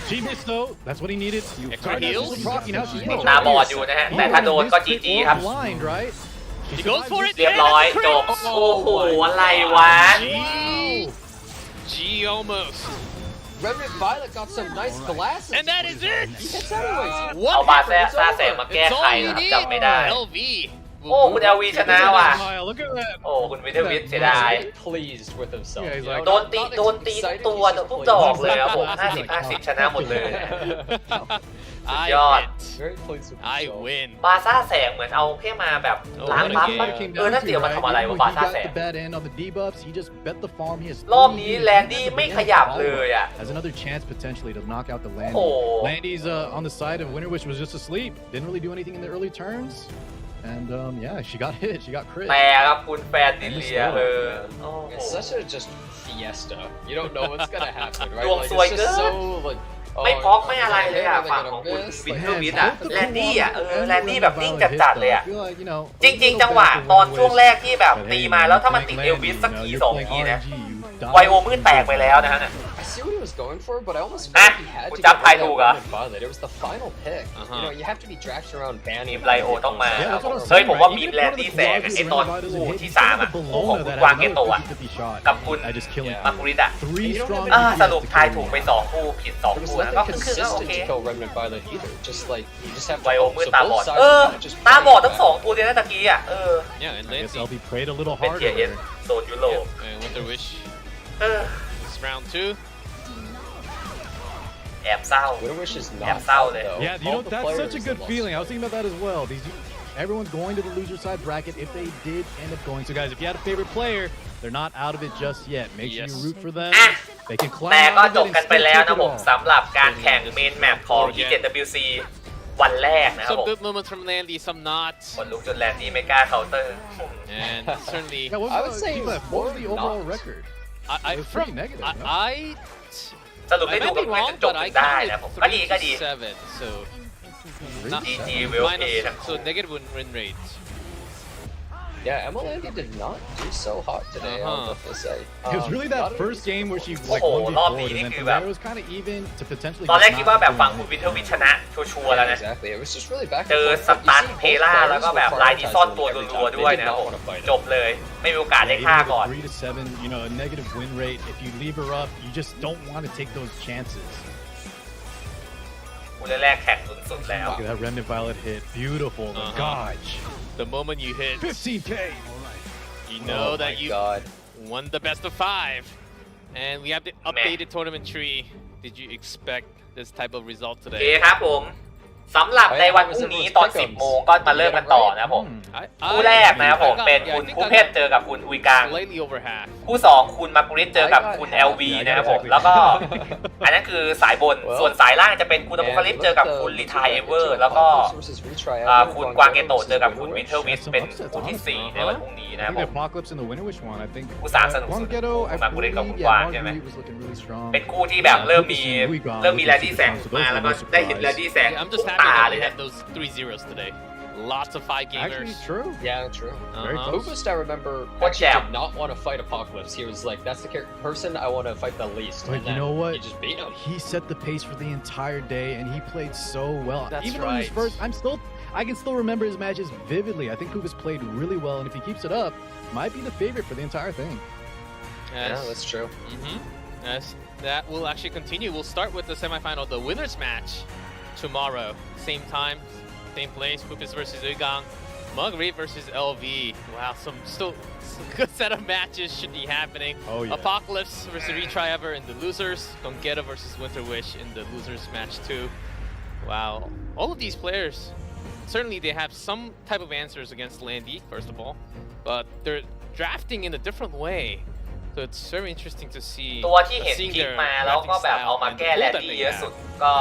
She missed, though. That's what he needed. Extra Started heals? proccing, now she's ตาบอดอยู่นะฮะแต่ถ้าโดนก็ GG ครับ blind, right? He goes for it. เรียบร้อยจบโอ้โหอะไรวะ G almost. Remnant Violet got some nice glasses. And that is it. He hits anyways. เอา One บา hit. แซ่ซาแสงมาแก้ It's ไข all you นะครับ need. จำไม่ได้ LV. โอ้คุณ LV ชนะว่ะ Look at that. โอ้คุณวิทวิทเสียดาย Pleased with himself. Yeah, he's you know, like- โดน not ตี excited, ตัว he's just ทุก pleased. ดอกเลยครับผม50-50 ชนะหมดเลย I God. hit. Very pleased with I himself. win. บาซ่าแสงเหมือนเอาแค่มาแบบล้างบัฟ That's what it came นั่น down เดี๋ยว to, มัน right? ทำอะไร Even วะ when บา he ซ่า got แสง the bad end on the debuffs, he just bet the farm. He has รอบนี้ 3 แลนดี้ units. ไม่ขยับเลยอ่ะ Has another chance potentially to knock out the Landy. Oh. Landy's on the side of Winter Wish was just asleep. Didn't really do anything in the early turns. And yeah, she got hit. She got crit. แต่ครับคุณแฟนดิเลียโอ้โห It's such a just fiesta. You don't know what's gonna happen, right? ดวง Like, สวย it's เกิ just น so like. ไม่พอกไม่อะไรเลยอ่ะ ฝั่งของคุณวินเทอร์วิทอ่ะแลนดี้อ่ะแลนดี้แบบนิ่งจัดๆเลยอ่ะ จริงๆจังหวะตอนช่วงแรกที่แบบตีมาแล้วถ้ามันติดเอลวิสสักที2ทีนะไวโอมืดแตกไปแล้วนะฮะ I see what he was going for, but I almost felt อ่ะ like he had คุณ to จับ get ทาย rid ถู of กอ่ะ that Remnant Violet. It was the final pick. You know, you have to be drafting around ที banning. มไลโอต้องมา Yeah, that's what I'm เฮ้ย saying, ผมว่า right? มี Even แล if น one of ดี้ the แสง Guardians ไอ of ตอน Remnant Violet คู่ doesn't hit, ที่ even 3 the อ่ะ Bologna ของ that คุณ has กวางเก another โตะอ่ะ 50-50 shot, กับคุณ I just kill him. มาคุริตอ่ะ Three strong สรุป DPS to ทาย kill ถูก him. ไป2 คู่ผิด 2 There was คู่นะ nothing ก็คือโอ consistent เค to kill Remnant Violet either. Just like you just have ไว to โอ hope. มืด So ตาบอ both ด sides just ตาบอด pray ทั้ง for 2 ตัวเลยนะตะกี้อ่ะYeah, and I guess Landy. LP prayed a little เป็น harder เทียเอส there. โซนยุโรป And Winter Wish. เออ It's round 2. แอบเศร้า that. Winter Wish is Yeah, not foul out there. though. Yeah, you All know, the that's players such a good lost. feeling. I was thinking about that as well. Everyone's going to the loser side bracket if they did end up going. So, guys, if you had a favorite player, they're not out of it just yet. Make sure you Yes. root for them. อ่ะ They can แต่ climb ก็ out จ of บ it กัน and ไป still แล้ว take นะ it ผม all. สำหรับการแข่งเมนแมปของ E7WC วันแรกนะครับผ Some ม good moments from Landy, some not. คนลุกจนแลนดี้ไม่กล้าเคาน์เตอร์ And certainly, Yeah, what I was would say what it's was the more overall not. record? I It was from pretty negative, no? I สรุปได้ I ดู might กัน be ไปจ wrong, นจบ but จ I นได้นะผม counted ก็ดีก็ดี 3-7, so not GG will pay ทั้ง so คู่ negative win rate. Yeah, Emmelandy did not do so hot today, I'll have to say. It was really that first game where she like โอ้โห 1v4 รอบนี้ and นี่ then คือ from แบบ there it was kind of even to potentially ตอนแรก just คิด not ว่าแบบ doing ฝั่งคุณ it. วินเทอร์วิชชนะชัวร์ๆแล้วนะ Exactly, it was just really back เจอ and ส forth. ตัน You see เพ both ล่า players แล้วก็ were แบบลายนี้ซ่อนตัว prioritizing every รัว time. ๆด้วย They did นะครับ not ผม want to fight จ it. บเลยไม่มีโอกาส Yeah, ได้ even ฆ่า with ก่อน a 3 to 7, you know, a negative win rate. If you leave her up, you just don't want to take those chances. คู่แรกแข่งสุดๆแล้ว Look at that Remnant Violet hit, beautiful. The Gouge. The moment you hit 15k. you know Oh that my you God. won the best of 5 and we have the updated tournament tree. Did you expect this type of result โอเค today? ครับผมสำหรับในวันพรุ่งนี้ตอน 10 โมงก็มาเริ่มกันต่อนะครับผมคู่แรกนะครับผมเป็นคุณผู้เพชรเจอกับคุณอุยกัง Slightly over half. คู่2คุณมากุริตเจอกับคุณ LV นะครับผมแล้วก็อันนั้นคือสายบนส่วนสายล่างจะเป็นคุณอโพคาลิปเจอกับคุณลิทายเอเวอร์แล้วก็คุณกวางเกโตะเจอกับคุณวินเทอร์วิชเป็นคู่ที่ 4 ในวันพรุ่งนี้ I นะครับ think ผ the ม Apocalypse and the Winterwish one. I think คู่3สนุกสุด Ghetto, I มากุริตกับคุณ believe, กวาง yeah, ใช่ไหม Marguerite was looking really strong. เป็นคู่ที่แบบเริ่มมีแรดดี้แสงมาแล้วก็ได้เห็นแรดดี้แสง Yeah, I'm ทุ just ก happy ตา that เล we ยนะ have those 3-0s today. Lots of 5 gamers. Actually, true. Yeah, true. Very Uh-huh. close. Hoopist, I remember, What actually jam? did not want to fight Apocalypse. He was like, that's the person I want to fight the least. But And you then know what? He just beat him. He set the pace for the entire day, and he played so well. That's Even though he was right. first, I can still remember his matches vividly. I think Puvis played really well, and if he keeps it up, might be the favorite for the entire thing. Yeah, that's true. Yes, that will actually continue. We'll start with the semifinal, the winners match, tomorrow. Same time, same place. Pupis versus Ugang. Marguerite versus LV. Wow, some good set of matches should be happening. Oh, yeah. Apocalypse versus Retry Ever in the losers. Gongeta versus Winterwish in the losers match too. Wow, all of these players, certainly they have some type of answers against Landy, first of all, but they're drafting in a different way. So it's very interesting to see ตัวที่เห็น seeing พลิก their มาแล้ว drafting ก็แบบ style เอามา and แก้ the แร build ด that ดี้ they เยอะ have. สุดก็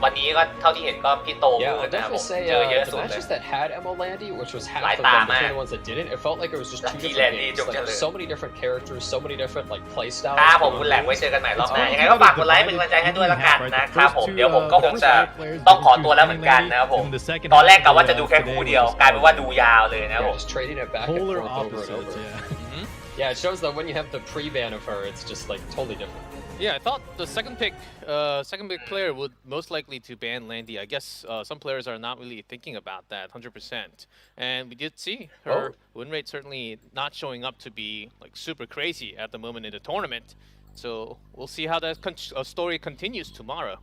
วันนี้ก็เท่าที่เห็นก็พี่โต Yeah, มื I'll ดนะครับผม definitely say เจอเยอะ the สุดเลย matches that had Emmelandy, which was half Lại of tà them mà. between the ones that didn't, it felt like it was just two Là different Landy games. trông Like, chân lửa. so many different characters, so many different like play styles. ครับผม going คุณแหลก on. ไว้เจอกันใหม่รอบหน้ายังไงก็ฝากกดไลค์เป็นกำลังใจให้ด้วยละกันนะครับผมเดี๋ยวผมก็คงจะต้องขอตัวแล้วเหมือนกันนะครับผมตอนแรกกะว่าจะดูแค่คู่เดียวกลายเป็นว่าดูยาวเลยนะครับผ Yeah, ม just trading it back and Polar forth over and opposites, over. yeah. Yeah, it shows that when you have the pre-ban of her, it's just like totally different. Yeah, I thought the second pick player would most likely to ban Landy. I guess some players are not really thinking about that 100%. And we did see her win rate certainly not showing up to be like super crazy at the moment in the tournament. So we'll see how that story continues tomorrow.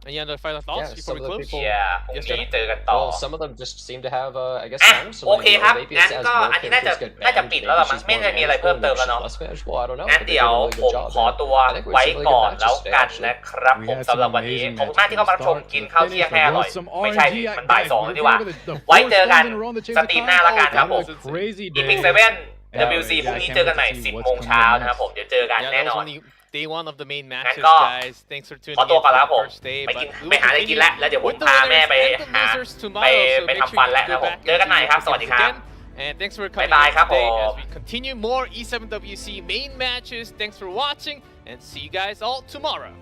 Any other final thoughts Yeah, before some we of the close? people- Yeah พรุ่งนี้เจอกันต่อ Well, some of them just seem to have, I guess, อ่ะ time โอเค swing. ครับ Maybe งั้ it's น as ก็ more อันนี้ characters get น่าจะ banned, ปิดแล้วล่ะ maybe มั้ง she's ไม่ more ได้มีอะไร manageable, เพิ่มเติม maybe แล้ว she's เนาะ less manageable. I don't know. งั้น but เดี๋ยว they're doing a ผม really good job ขอ there. ตัว I think we ไว้ had some really ก่อ good นแล้ว matches today, กัน actually. นะครับผมสำหรับวันนี้ขอบคุณมากที่เข้ามารับชมกินข้าวเที่ยงให้อร่อยไม่ใช่ดิมันบ่าย2แล้วดีกว่าไว้เจอกันสตรีมหน้าละกันครับผม Crazy อีพิก day. 7 WC พรุ่งนี้เจอกันใหม่ 10 โมงเช้านะครับผมเดี๋ยวเจอกัน Yeah, แน่ that น was อน only day 1 of the main matches, งั้นก็ guys. Thanks for tuning ขอ in ตัว for ก่อนแล้ว the ผม first day. ไป But กิน we ไป will หาอะไรกินแล้ว continue แล้วเดี๋ยวผม with the พาแม่ winners ไป and the หา losers ไป tomorrow. So ไป make ทำ sure ฟัน you แล้ว go นะครับผม back เจอกันใหม่ครับ and สวัสดีครับ again. And thanks for coming Bye-bye in ครับ today ผม as we continue more E7WC main matches. Thanks for watching and see you guys all tomorrow.